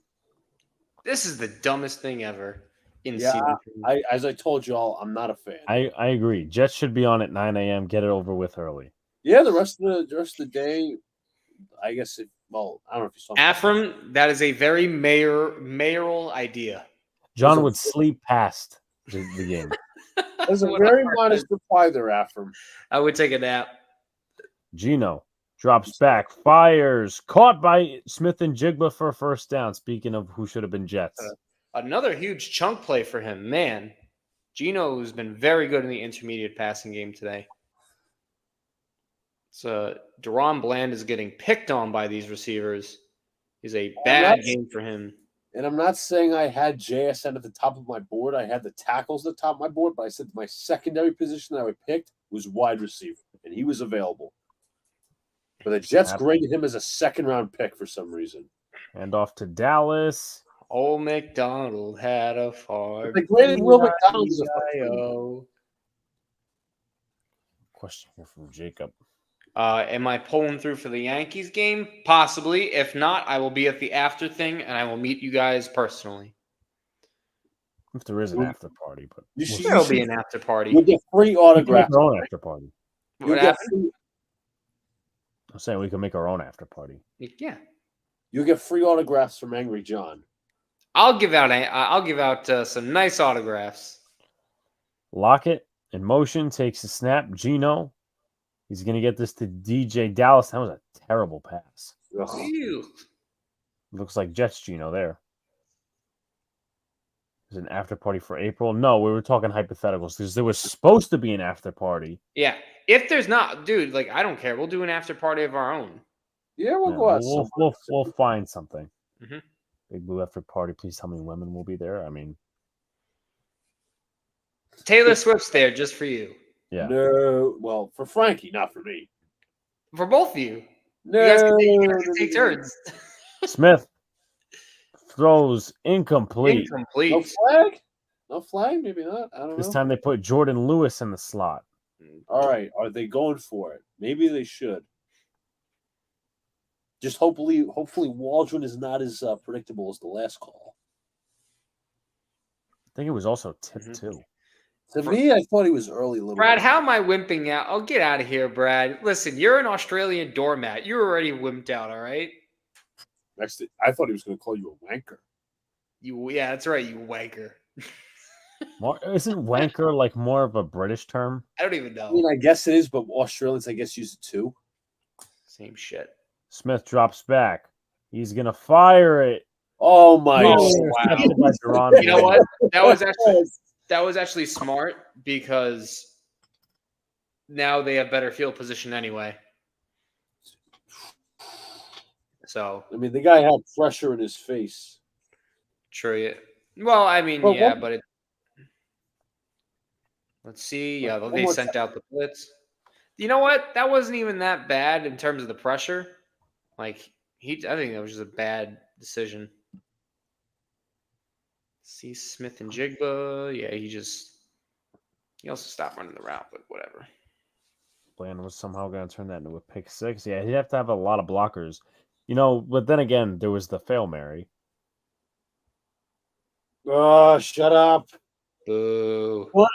[SPEAKER 2] This is the dumbest thing ever.
[SPEAKER 4] As I told y'all, I'm not a fan.
[SPEAKER 1] I agree. Jets should be on at 9 a.m. Get it over with early.
[SPEAKER 4] Yeah, the rest of the day, I guess. I don't know if you saw.
[SPEAKER 2] Afram, that is a very mayoral idea.
[SPEAKER 1] John would sleep past the game.
[SPEAKER 4] There's a very modest reply there, Afram.
[SPEAKER 2] I would take a nap.
[SPEAKER 1] Gino drops back, fires, caught by Smith and Jigba for a first down. Speaking of who should have been Jets.
[SPEAKER 2] Another huge chunk play for him. Man, Gino's been very good in the intermediate passing game today. So Deron Bland is getting picked on by these receivers. Is a bad game for him.
[SPEAKER 4] And I'm not saying I had JSN at the top of my board. I had the tackles at the top of my board, but I said my secondary position that I picked was wide receiver, and he was available. But the Jets graded him as a second-round pick for some reason.
[SPEAKER 1] And off to Dallas.
[SPEAKER 2] Old McDonald had a farm.
[SPEAKER 4] They graded Will McDonald as a
[SPEAKER 1] question here from Jacob.
[SPEAKER 2] Am I pulling through for the Yankees game? Possibly. If not, I will be at the after thing, and I will meet you guys personally.
[SPEAKER 1] If there is an after party, but
[SPEAKER 2] there'll be an after party.
[SPEAKER 4] You'll get free autographs.
[SPEAKER 1] Our own after party. I'm saying we can make our own after party.
[SPEAKER 2] Yeah.
[SPEAKER 4] You'll get free autographs from Angry John.
[SPEAKER 2] I'll give out some nice autographs.
[SPEAKER 1] Lockett in motion takes a snap. Gino. He's going to get this to DJ Dallas. That was a terrible pass. Looks like Jets Gino there. There's an after party for April. No, we were talking hypotheticals because there was supposed to be an after party.
[SPEAKER 2] Yeah. If there's not, dude, like, I don't care. We'll do an after party of our own.
[SPEAKER 4] Yeah, we'll go out.
[SPEAKER 1] We'll find something.
[SPEAKER 2] Mm-hmm.
[SPEAKER 1] Big Blue after party. Please tell me women will be there. I mean,
[SPEAKER 2] Taylor Swift's there just for you.
[SPEAKER 1] Yeah.
[SPEAKER 4] No, well, for Frankie, not for me.
[SPEAKER 2] For both of you.
[SPEAKER 4] No,
[SPEAKER 2] you guys can take turns.
[SPEAKER 1] Smith throws incomplete.
[SPEAKER 4] No flag? No flag? Maybe not. I don't know.
[SPEAKER 1] This time they put Jordan Lewis in the slot.
[SPEAKER 4] All right. Are they going for it? Maybe they should. Just hopefully Waldron is not as predictable as the last call.
[SPEAKER 1] I think it was also tip too.
[SPEAKER 4] To me, I thought he was early a little
[SPEAKER 2] Brad,
[SPEAKER 4] bit.
[SPEAKER 2] how am I wimping out? Oh, get out of here, Brad. Listen, you're an Australian doormat. You're already wimped out, all right?
[SPEAKER 4] Next, I thought he was going to call you a wanker.
[SPEAKER 2] Yeah, that's right, you wanker.
[SPEAKER 1] Isn't wanker like more of a British term?
[SPEAKER 2] I don't even know.
[SPEAKER 4] I mean, I guess it is, but Australians, I guess, use it too.
[SPEAKER 2] Same shit.
[SPEAKER 1] Smith drops back. He's gonna fire it.
[SPEAKER 4] Oh my!
[SPEAKER 1] Nearly
[SPEAKER 2] wow.
[SPEAKER 1] intercepted by Duran.
[SPEAKER 2] You know what? That was actually smart because now they have better field position anyway. So
[SPEAKER 4] I mean, the guy had pressure in his face.
[SPEAKER 2] true. Well, I mean,
[SPEAKER 4] But
[SPEAKER 2] yeah,
[SPEAKER 4] one-
[SPEAKER 2] but let's see. Yeah,
[SPEAKER 4] One
[SPEAKER 2] they
[SPEAKER 4] more
[SPEAKER 2] sent out the blitz. You know what? That wasn't even that bad in terms of the pressure. Like I think that was just a bad decision. See Smith and Jigba. Yeah, he also stopped running the route, but whatever.
[SPEAKER 1] Bland was somehow going to turn that into a pick six. Yeah, he'd have to have a lot of blockers. You know, but then again, there was the Fail Mary.
[SPEAKER 4] Oh, shut up!
[SPEAKER 2] Boo.
[SPEAKER 4] What?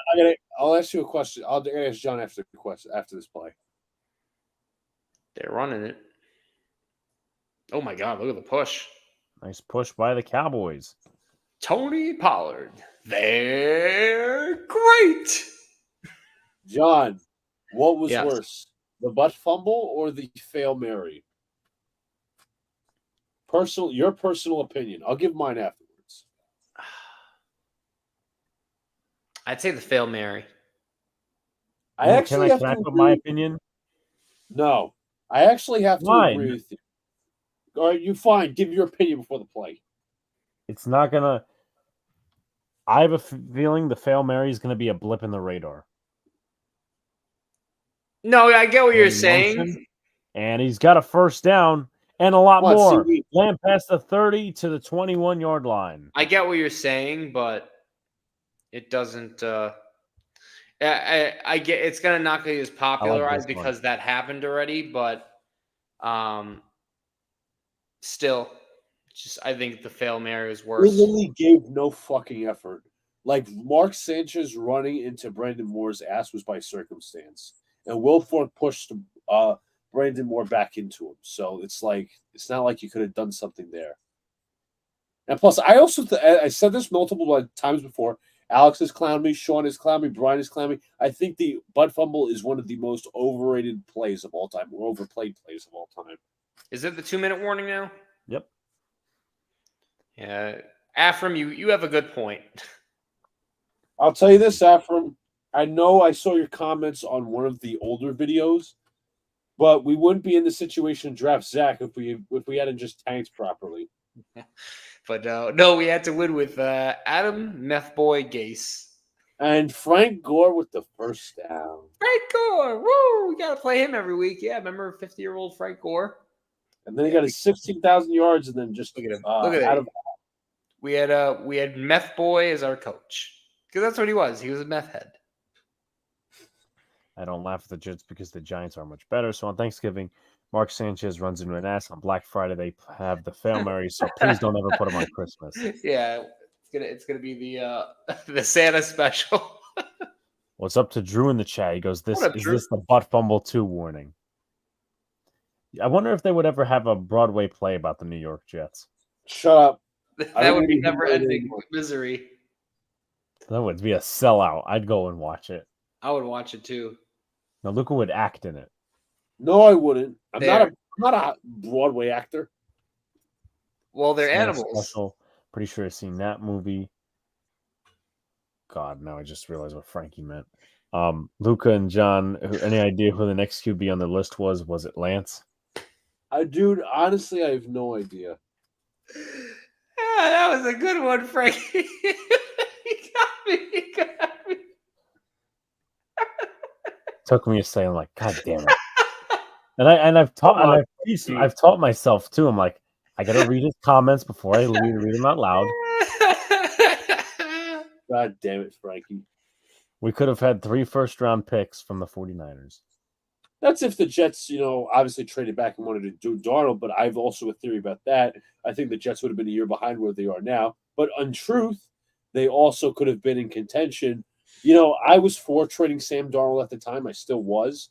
[SPEAKER 4] I'll ask you a question. I'll ask John after the question after this play.
[SPEAKER 2] They're running it. Oh my God! Look at the push.
[SPEAKER 1] Nice push by the Cowboys.
[SPEAKER 2] Tony Pollard. They're great.
[SPEAKER 4] John, what was
[SPEAKER 2] Yes.
[SPEAKER 4] worse, the butt fumble or the Fail Mary? Your personal opinion. I'll give mine afterwards.
[SPEAKER 2] I'd say the fail Mary.
[SPEAKER 4] I actually have
[SPEAKER 1] can I
[SPEAKER 4] to
[SPEAKER 1] put
[SPEAKER 4] agree
[SPEAKER 1] my
[SPEAKER 4] with-
[SPEAKER 1] opinion?
[SPEAKER 4] No, I actually have to
[SPEAKER 1] Why?
[SPEAKER 4] agree with you. All right, you fine. Give your opinion before the play.
[SPEAKER 1] It's not gonna. I have a feeling the Fail Mary is gonna be a blip in the radar.
[SPEAKER 2] No, I get what you're
[SPEAKER 1] In
[SPEAKER 2] saying.
[SPEAKER 1] motion, and he's got a first down and a lot
[SPEAKER 4] What,
[SPEAKER 1] more.
[SPEAKER 4] see,
[SPEAKER 1] Land past the 30 to the 21-yard line.
[SPEAKER 2] I get what you're saying, but it doesn't. I get it's gonna not get as popularized
[SPEAKER 1] this one.
[SPEAKER 2] because that happened already, but still, just I think the fail Mary is
[SPEAKER 4] We
[SPEAKER 2] worse.
[SPEAKER 4] literally gave no fucking effort. Like Mark Sanchez running into Brandon Moore's ass was by circumstance, and Wilfork pushed Brandon Moore back into him. So it's not like you could have done something there. And plus, I also I said this multiple times before. Alex has clowned me, Sean has clowned me, Brian has clowned me. I think the butt fumble is one of the most overrated plays of all time, or overplayed plays of all time.
[SPEAKER 2] Is it the 2-minute warning now?
[SPEAKER 1] Yep.
[SPEAKER 2] Yeah, Afram, you have a good point.
[SPEAKER 4] I'll tell you this, Afram. I know I saw your comments on one of the older videos, but we wouldn't be in the situation to draft Zach if we hadn't just tanked properly.
[SPEAKER 2] But no, we had to win with Adam Methboy Gase.
[SPEAKER 4] And Frank Gore with the first down.
[SPEAKER 2] Frank Gore, woo! We gotta play him every week. Yeah, remember 50-year-old Frank Gore?
[SPEAKER 4] And then he got his 16,000 yards, and then just
[SPEAKER 2] Look at him.
[SPEAKER 4] Look
[SPEAKER 2] Look at
[SPEAKER 4] out
[SPEAKER 2] that.
[SPEAKER 4] of
[SPEAKER 2] We had Meth Boy as our coach because that's what he was. He was a meth head.
[SPEAKER 1] I don't laugh at the Jets because the Giants are much better. So on Thanksgiving, Mark Sanchez runs into an ass. On Black Friday, they have the Fail Mary. So please don't ever put him on Christmas.
[SPEAKER 2] Yeah, it's gonna be the the Santa special.
[SPEAKER 1] What's up to Drew in the chat? He goes,
[SPEAKER 2] What up,
[SPEAKER 1] is
[SPEAKER 2] Drew?
[SPEAKER 1] this the butt fumble 2 warning? I wonder if they would ever have a Broadway play about the New York Jets.
[SPEAKER 4] Shut up.
[SPEAKER 2] That would be
[SPEAKER 4] even know
[SPEAKER 2] never-ending
[SPEAKER 4] anymore.
[SPEAKER 2] misery.
[SPEAKER 1] That would be a sellout. I'd go and watch it.
[SPEAKER 2] I would watch it too.
[SPEAKER 1] Now Luca would act in it.
[SPEAKER 4] No, I wouldn't. I'm
[SPEAKER 2] There.
[SPEAKER 4] not a Broadway actor.
[SPEAKER 2] Well, they're
[SPEAKER 1] Santa
[SPEAKER 2] animals.
[SPEAKER 1] Special. Pretty sure I've seen that movie. God, now I just realized what Frankie meant. Luca and John, any idea who the next QB on the list was? Was it Lance?
[SPEAKER 4] Dude, honestly, I have no idea.
[SPEAKER 2] Ah, that was a good one, Frankie. He got me. He got me.
[SPEAKER 1] Took me a second. I'm like, God damn it! I've taught myself too. I'm like, I gotta read his comments before I read them out loud.
[SPEAKER 4] God damn it, Frankie.
[SPEAKER 1] We could have had 3 first-round picks from the 49ers.
[SPEAKER 4] That's if the Jets, obviously traded back and wanted to do Darnold, but I've also a theory about that. I think the Jets would have been a year behind where they are now. But in truth, they also could have been in contention. I was for trading Sam Darnold at the time. I still was.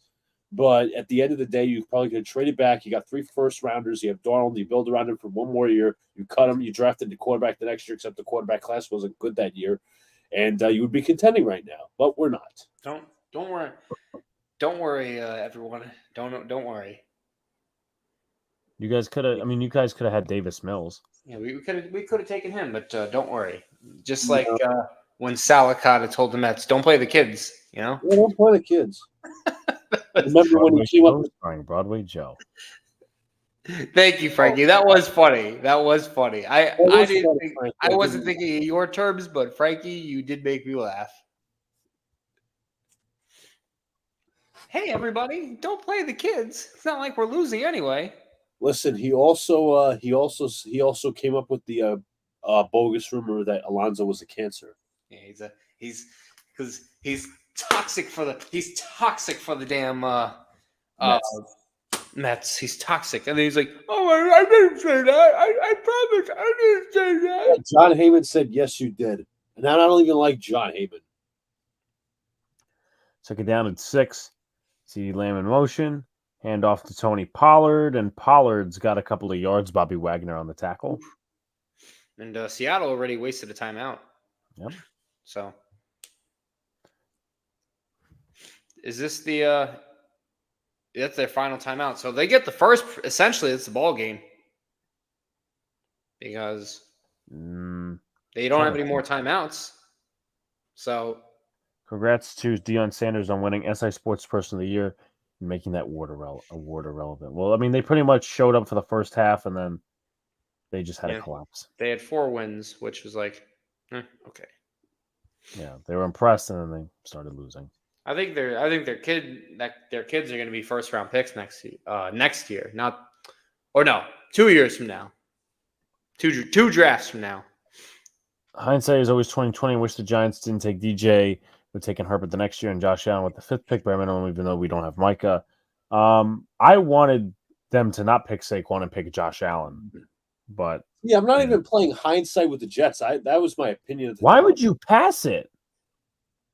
[SPEAKER 4] But at the end of the day, you probably could have traded back. You got 3 first-rounders. You have Darnold. You build around him for one more year. You cut him. You drafted the quarterback the next year, except the quarterback class wasn't good that year. And you would be contending right now. But we're not.
[SPEAKER 2] Don't worry. Don't worry, everyone. Don't worry.
[SPEAKER 1] You guys could have. I mean, you guys could have had Davis Mills.
[SPEAKER 2] Yeah, we could have taken him, but don't worry. Just like when Salicata told the Mets, "Don't play the kids."
[SPEAKER 4] Yeah, don't play the kids. Remember when he came up with
[SPEAKER 1] Broadway Joe?
[SPEAKER 2] Thank you, Frankie. That was funny. I wasn't thinking of your terms, but Frankie, you did make me laugh. Hey, everybody! Don't play the kids. It's not like we're losing anyway.
[SPEAKER 4] Listen, he also came up with the bogus rumor that Alonso was a cancer.
[SPEAKER 2] Yeah, he's toxic for the damn Mets. He's toxic, and then he's like, "Oh, I didn't say that. I promise, I didn't say that."
[SPEAKER 4] Yeah, John Heyman said, "Yes, you did," and I don't even like John Heyman.
[SPEAKER 1] Took it down at 6. CeeDee Lamb in motion. Hand off to Tony Pollard, and Pollard's got a couple of yards. Bobby Wagner on the tackle.
[SPEAKER 2] And Seattle already wasted a timeout.
[SPEAKER 1] Yep.
[SPEAKER 2] So, is this the? That's their final timeout. So they get the first. Essentially, it's the ball game because they don't have any more timeouts. So,
[SPEAKER 1] congrats to Deion Sanders on winning SI Sports Person of the Year and making that award irrelevant. Well, I mean, they pretty much showed up for the first half, and then they just had a collapse.
[SPEAKER 2] They had 4 wins, which was like, okay.
[SPEAKER 1] Yeah, they were impressed, and then they started losing.
[SPEAKER 2] I think their kids are going to be first round picks next year. 2 years from now. Two drafts from now.
[SPEAKER 1] Hindsight is always 2020. Wish the Giants didn't take DJ, would taken Herbert the next year, and Josh Allen with the 5th pick by minimum, even though we don't have Micah. I wanted them to not pick Saquon and pick Josh Allen, but
[SPEAKER 4] yeah, I'm not even playing hindsight with the Jets. That was my opinion.
[SPEAKER 1] Why would you pass it?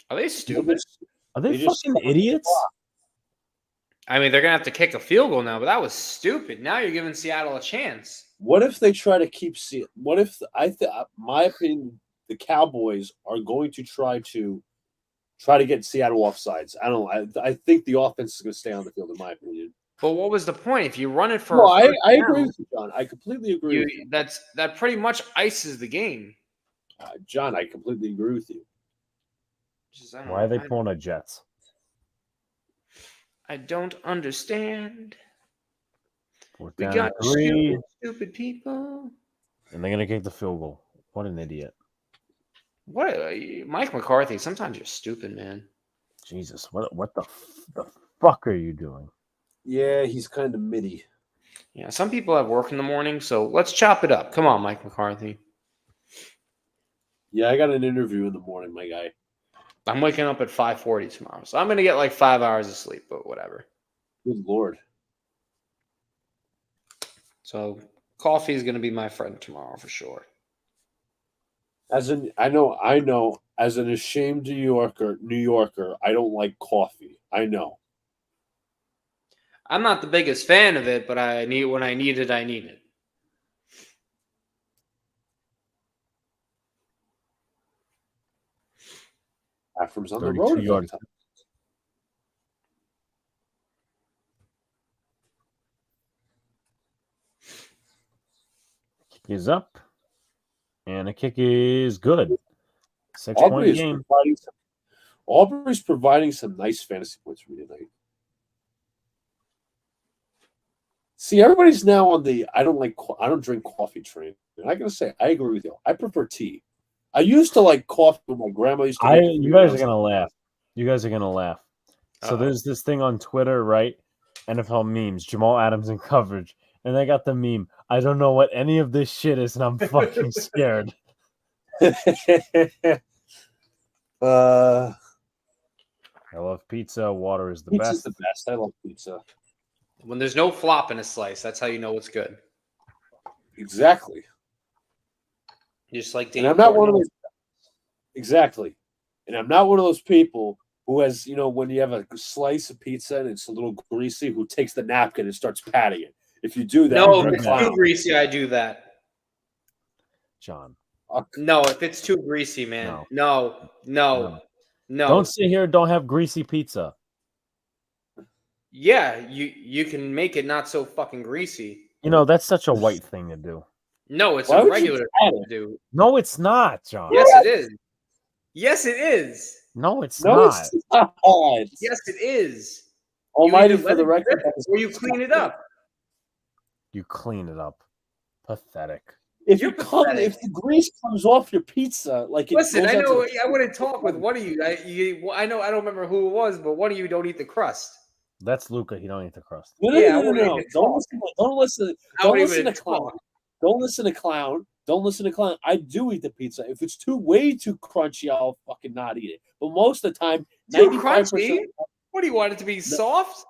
[SPEAKER 2] Are they stupid?
[SPEAKER 1] Are they fucking idiots?
[SPEAKER 2] I mean, they're gonna have to kick a field goal now, but that was stupid. Now you're giving Seattle a chance.
[SPEAKER 4] What if they try to keep Seattle? What if my opinion, the Cowboys are going to try to get Seattle offsides? I don't know. I think the offense is going to stay on the field, in my opinion.
[SPEAKER 2] But what was the point if you run it for?
[SPEAKER 4] No, I agree with you, John. I completely agree. With you.
[SPEAKER 2] That pretty much ices the game.
[SPEAKER 4] John, I completely agree with you.
[SPEAKER 1] Why are they pulling a Jets?
[SPEAKER 2] I don't understand.
[SPEAKER 1] We got
[SPEAKER 2] stupid people.
[SPEAKER 1] And they're going to kick the field goal. What an idiot.
[SPEAKER 2] What, Mike McCarthy, sometimes you're stupid, man.
[SPEAKER 1] Jesus, what the fuck are you doing?
[SPEAKER 4] Yeah, he's kind of middy.
[SPEAKER 2] Yeah, some people have work in the morning, so let's chop it up. Come on, Mike McCarthy.
[SPEAKER 4] Yeah, I got an interview in the morning, my guy.
[SPEAKER 2] I'm waking up at 5:40 tomorrow, so I'm going to get like 5 hours of sleep, but whatever.
[SPEAKER 4] Good Lord.
[SPEAKER 2] So coffee is going to be my friend tomorrow for sure.
[SPEAKER 4] I know. As an ashamed New Yorker, I don't like coffee. I know.
[SPEAKER 2] I'm not the biggest fan of it, but when I need it, I need it.
[SPEAKER 4] Afram's on the road.
[SPEAKER 1] Kick is up, and the kick is good. 6-point game.
[SPEAKER 4] Aubrey's providing some nice fantasy points for me tonight. See, everybody's now on the I don't drink coffee train. And I gotta say, I agree with you. I prefer tea. I used to like coffee when my grandma used to.
[SPEAKER 1] You guys are gonna laugh. So there's this thing on Twitter, right? NFL memes, Jamal Adams in coverage, and they got the meme. I don't know what any of this shit is, and I'm fucking scared. I love pizza. Water is the
[SPEAKER 4] Pizza's
[SPEAKER 1] best.
[SPEAKER 4] the best. I love pizza.
[SPEAKER 2] When there's no flop in a slice, that's how you know it's good.
[SPEAKER 4] Exactly.
[SPEAKER 2] Just like
[SPEAKER 4] And
[SPEAKER 2] Dave
[SPEAKER 4] I'm not one of
[SPEAKER 2] Portnoy.
[SPEAKER 4] those. Exactly. And I'm not one of those people who has, when you have a slice of pizza and it's a little greasy, who takes the napkin and starts patting it. If you do that,
[SPEAKER 2] No,
[SPEAKER 4] you're
[SPEAKER 2] if
[SPEAKER 4] a
[SPEAKER 2] it's
[SPEAKER 4] clown.
[SPEAKER 2] too greasy, I do that.
[SPEAKER 1] John.
[SPEAKER 2] No, if it's too greasy, man. No.
[SPEAKER 1] Don't sit here and don't have greasy pizza.
[SPEAKER 2] Yeah, you can make it not so fucking greasy.
[SPEAKER 1] That's such a white thing to do.
[SPEAKER 2] No, it's
[SPEAKER 4] Why
[SPEAKER 2] a
[SPEAKER 4] would you
[SPEAKER 2] regular
[SPEAKER 4] add
[SPEAKER 2] thing
[SPEAKER 4] it?
[SPEAKER 2] to do.
[SPEAKER 1] No, it's not, John.
[SPEAKER 2] Yes, it is. Yes, it is.
[SPEAKER 1] No, it's
[SPEAKER 4] No,
[SPEAKER 1] not.
[SPEAKER 4] it's not.
[SPEAKER 2] Yes, it is.
[SPEAKER 4] Almighty,
[SPEAKER 2] You either
[SPEAKER 4] for
[SPEAKER 2] let
[SPEAKER 4] the
[SPEAKER 2] it
[SPEAKER 4] record,
[SPEAKER 2] drip
[SPEAKER 4] that is
[SPEAKER 2] or you clean it
[SPEAKER 4] disgusting.
[SPEAKER 2] up.
[SPEAKER 1] You clean it up. Pathetic.
[SPEAKER 4] If
[SPEAKER 2] You're
[SPEAKER 4] if the grease comes off your pizza, like it
[SPEAKER 2] Listen,
[SPEAKER 4] goes
[SPEAKER 2] I
[SPEAKER 4] out to
[SPEAKER 2] know
[SPEAKER 4] the-
[SPEAKER 2] I wouldn't talk with one of you. I know I don't remember who it was, but one of you don't eat the crust.
[SPEAKER 1] That's Luca. He don't eat the crust.
[SPEAKER 4] No,
[SPEAKER 2] Yeah, I
[SPEAKER 4] no.
[SPEAKER 2] wouldn't even
[SPEAKER 4] Don't
[SPEAKER 2] talk.
[SPEAKER 4] listen. Don't listen.
[SPEAKER 2] I
[SPEAKER 4] Don't
[SPEAKER 2] wouldn't
[SPEAKER 4] listen to
[SPEAKER 2] even
[SPEAKER 4] clown.
[SPEAKER 2] talk.
[SPEAKER 4] Don't listen to clown. Don't listen to clown. I do eat the pizza. If it's way too crunchy, I'll fucking not eat it. But most of the time,
[SPEAKER 2] Too
[SPEAKER 4] 95%.
[SPEAKER 2] crunchy? What do you want it to be soft?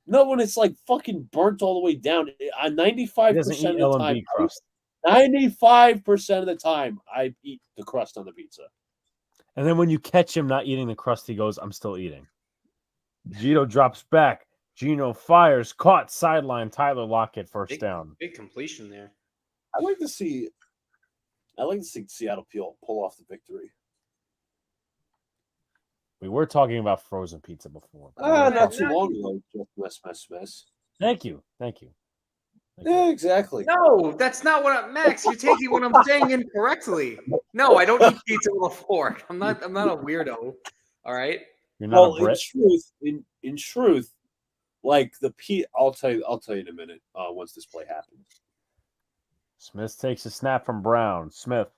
[SPEAKER 4] No, when it's like fucking burnt all the way down. On
[SPEAKER 1] He
[SPEAKER 4] 95%
[SPEAKER 1] doesn't eat
[SPEAKER 4] of the time,
[SPEAKER 1] L&B crust.
[SPEAKER 4] 95% of the time, I eat the crust on the pizza.
[SPEAKER 1] And then when you catch him not eating the crust, he goes, "I'm still eating." Gino drops back. Gino fires, caught, sideline. Tyler Lockett first down.
[SPEAKER 2] Big completion there.
[SPEAKER 4] I'd like to see Seattle pull off the victory.
[SPEAKER 1] We were talking about frozen pizza before.
[SPEAKER 4] Not too long ago. Mess.
[SPEAKER 1] Thank you. Thank you.
[SPEAKER 4] Yeah, exactly.
[SPEAKER 2] No, that's not what Max. You're taking what I'm saying incorrectly. No, I don't eat pizza with a fork. I'm not a weirdo. All right.
[SPEAKER 1] You're not a
[SPEAKER 4] In
[SPEAKER 1] Brit.
[SPEAKER 4] truth, like I'll tell you in a minute. Once this play happens.
[SPEAKER 1] Smith takes a snap from Brown. Smith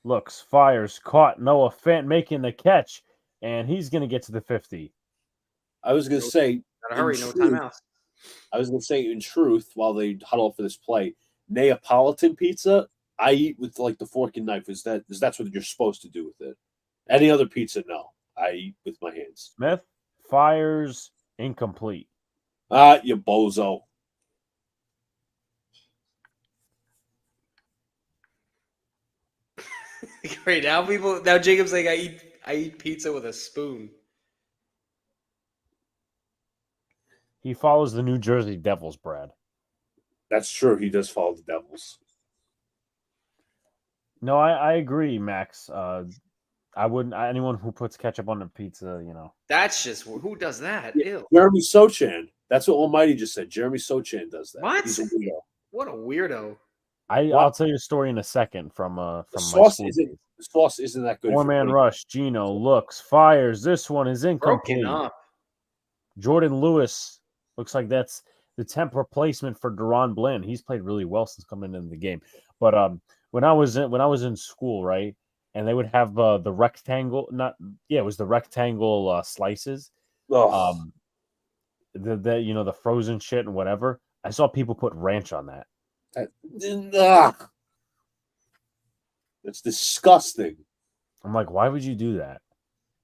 [SPEAKER 1] looks, fires, caught. Noah Fant making the catch, and he's going to get to the 50.
[SPEAKER 4] I was going to say,
[SPEAKER 2] Gotta hurry, no timeouts.
[SPEAKER 4] I was going to say, in truth, while they huddle for this play, Neapolitan pizza, I eat with like the fork and knife. That's what you're supposed to do with it. Any other pizza, no. I eat with my hands.
[SPEAKER 1] Smith fires, incomplete.
[SPEAKER 4] You bozo.
[SPEAKER 2] Great. Now Jacob's like, I eat pizza with a spoon.
[SPEAKER 1] He follows the New Jersey Devils, Brad.
[SPEAKER 4] That's true. He does follow the Devils.
[SPEAKER 1] No, I agree, Max. I wouldn't. Anyone who puts ketchup on their pizza,
[SPEAKER 2] That's just who does that? Ew.
[SPEAKER 4] Jeremy Sochan. That's what Almighty just said. Jeremy Sochan does that.
[SPEAKER 2] What?
[SPEAKER 4] He's a weirdo.
[SPEAKER 2] What a weirdo.
[SPEAKER 1] I'll tell you a story in a second from
[SPEAKER 4] The
[SPEAKER 1] my
[SPEAKER 4] sauce
[SPEAKER 1] school
[SPEAKER 4] isn't
[SPEAKER 1] days.
[SPEAKER 4] the sauce isn't that good.
[SPEAKER 1] Four-man rush. Gino looks, fires. This one is incomplete.
[SPEAKER 2] Broken up.
[SPEAKER 1] Jordan Lewis looks like that's the temp replacement for Deron Bland. He's played really well since coming into the game. But when I was in school, right, and they would have the rectangle, it was the rectangle slices.
[SPEAKER 4] Oh.
[SPEAKER 1] The frozen shit and whatever. I saw people put ranch on that.
[SPEAKER 4] That's disgusting.
[SPEAKER 1] I'm like, why would you do that?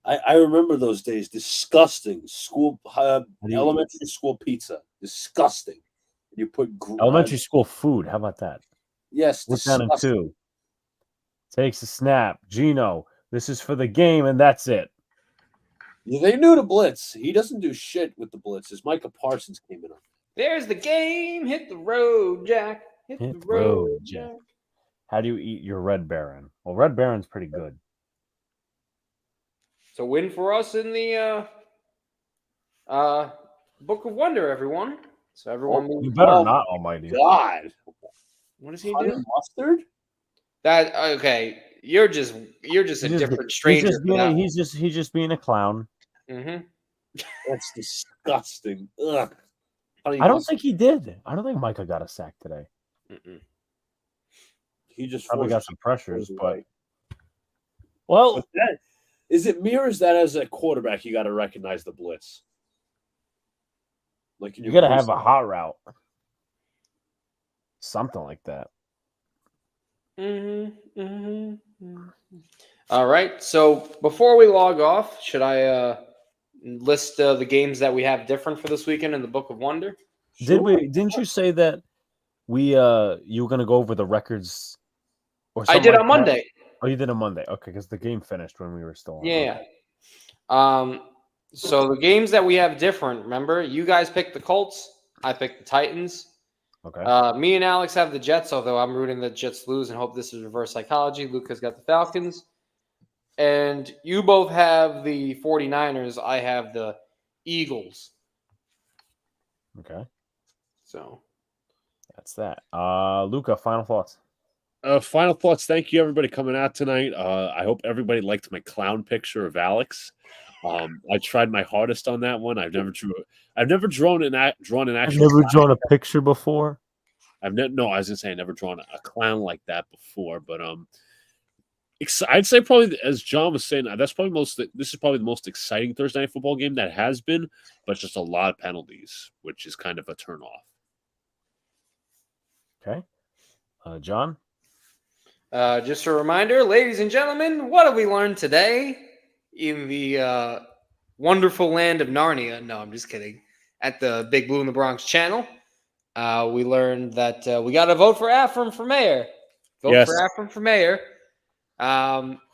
[SPEAKER 4] I remember those days. Disgusting. School, elementary school pizza. Disgusting. You put
[SPEAKER 1] Elementary school food. How about that?
[SPEAKER 4] Yes,
[SPEAKER 1] We're down in
[SPEAKER 4] disgusting.
[SPEAKER 1] 2. Takes a snap. Gino, this is for the game, and that's it.
[SPEAKER 4] Yeah, they knew the blitz. He doesn't do shit with the blitzes. Micah Parsons came in.
[SPEAKER 2] There's the game. Hit the road, Jack. Hit the road, Jack.
[SPEAKER 1] How do you eat your Red Baron? Well, Red Baron's pretty good.
[SPEAKER 2] It's a win for us in the Book of Wonder, everyone. So everyone,
[SPEAKER 1] You better not, Almighty.
[SPEAKER 4] God,
[SPEAKER 2] what does he
[SPEAKER 4] honey
[SPEAKER 2] do?
[SPEAKER 4] mustard?
[SPEAKER 2] That okay? You're just a different stranger.
[SPEAKER 1] He's just being a clown.
[SPEAKER 2] Mm-hmm.
[SPEAKER 4] That's disgusting. Ugh.
[SPEAKER 1] I don't think he did. I don't think Micah got a sack today.
[SPEAKER 2] Mm-mm.
[SPEAKER 4] He just
[SPEAKER 1] Probably got
[SPEAKER 4] forced
[SPEAKER 1] some pressures,
[SPEAKER 4] it
[SPEAKER 1] but
[SPEAKER 4] away.
[SPEAKER 1] well,
[SPEAKER 4] But that, is it mirrors that as a quarterback? You got to recognize the blitz. Like
[SPEAKER 1] you got to have a hot route, something like that.
[SPEAKER 2] Mm-hmm. Mm-hmm. All right. So before we log off, should I list the games that we have different for this weekend in the Book of Wonder?
[SPEAKER 1] Didn't you say that you were gonna go over the records or
[SPEAKER 2] I
[SPEAKER 1] something
[SPEAKER 2] did
[SPEAKER 1] like
[SPEAKER 2] on
[SPEAKER 1] that?
[SPEAKER 2] Monday.
[SPEAKER 1] Oh, you did on Monday. Okay, because the game finished when we were still on.
[SPEAKER 2] Yeah. So the games that we have different, remember, you guys picked the Colts, I picked the Titans.
[SPEAKER 1] Okay.
[SPEAKER 2] Me and Alex have the Jets, although I'm rooting the Jets lose and hope this is reverse psychology. Luca's got the Falcons. And you both have the 49ers. I have the Eagles.
[SPEAKER 1] Okay.
[SPEAKER 2] So
[SPEAKER 1] That's that. Luca, final thoughts.
[SPEAKER 4] Final thoughts. Thank you, everybody, coming out tonight. I hope everybody liked my clown picture of Alex. I tried my hardest on that one. I've never drawn an actual.
[SPEAKER 1] I've never drawn a picture before.
[SPEAKER 4] I was gonna say I never drawn a clown like that before, but I'd say probably, as John was saying, this is probably the most exciting Thursday night football game that has been, but just a lot of penalties, which is kind of a turnoff.
[SPEAKER 1] Okay. John?
[SPEAKER 2] just a reminder, ladies and gentlemen, what have we learned today in the wonderful land of Narnia? No, I'm just kidding. At the Big Blue in the Bronx channel, we learned that we got to vote for Afram for mayor. Vote for Afram for mayor.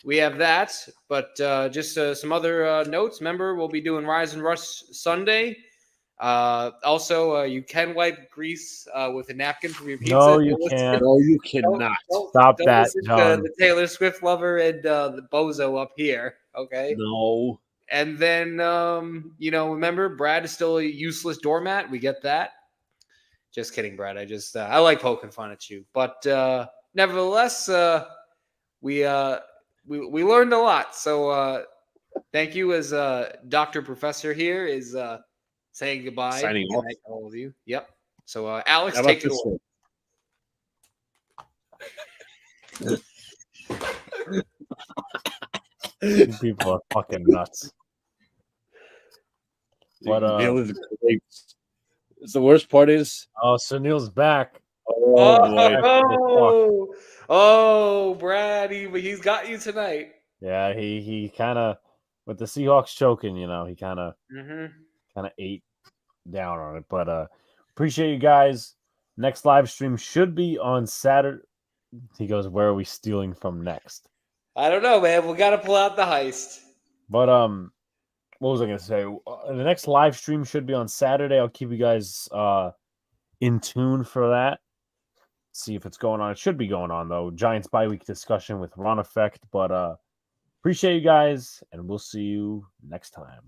[SPEAKER 2] We have that, but just some other notes. Remember, we'll be doing Rise and Rush Sunday. Also, you can wipe grease with a napkin from your pizza.
[SPEAKER 1] No, you can't.
[SPEAKER 4] No, you cannot.
[SPEAKER 1] Stop that, John.
[SPEAKER 2] The Taylor Swift lover and the bozo up here. Okay.
[SPEAKER 4] No.
[SPEAKER 2] And then, remember, Brad is still a useless doormat. We get that. Just kidding, Brad. I like poking fun at you, but nevertheless, we learned a lot. So thank you, as Dr. Professor here is saying goodbye.
[SPEAKER 4] Signing off.
[SPEAKER 2] To all of you. Yep. So Alex,
[SPEAKER 4] How about
[SPEAKER 2] take it
[SPEAKER 4] this
[SPEAKER 2] away.
[SPEAKER 1] You people are fucking nuts. But
[SPEAKER 4] the worst part is,
[SPEAKER 1] Sunil's back.
[SPEAKER 2] Oh, Brad, he's got you tonight.
[SPEAKER 1] Yeah, he kind of, with the Seahawks choking, he kind of ate down on it. But appreciate you guys. Next live stream should be on Saturday. He goes, where are we stealing from next?
[SPEAKER 2] I don't know, man. We got to pull out the heist.
[SPEAKER 1] But what was I gonna say? The next live stream should be on Saturday. I'll keep you guys in tune for that. See if it's going on. It should be going on though. Giants bye week discussion with Ron Effect. But appreciate you guys, and we'll see you next time.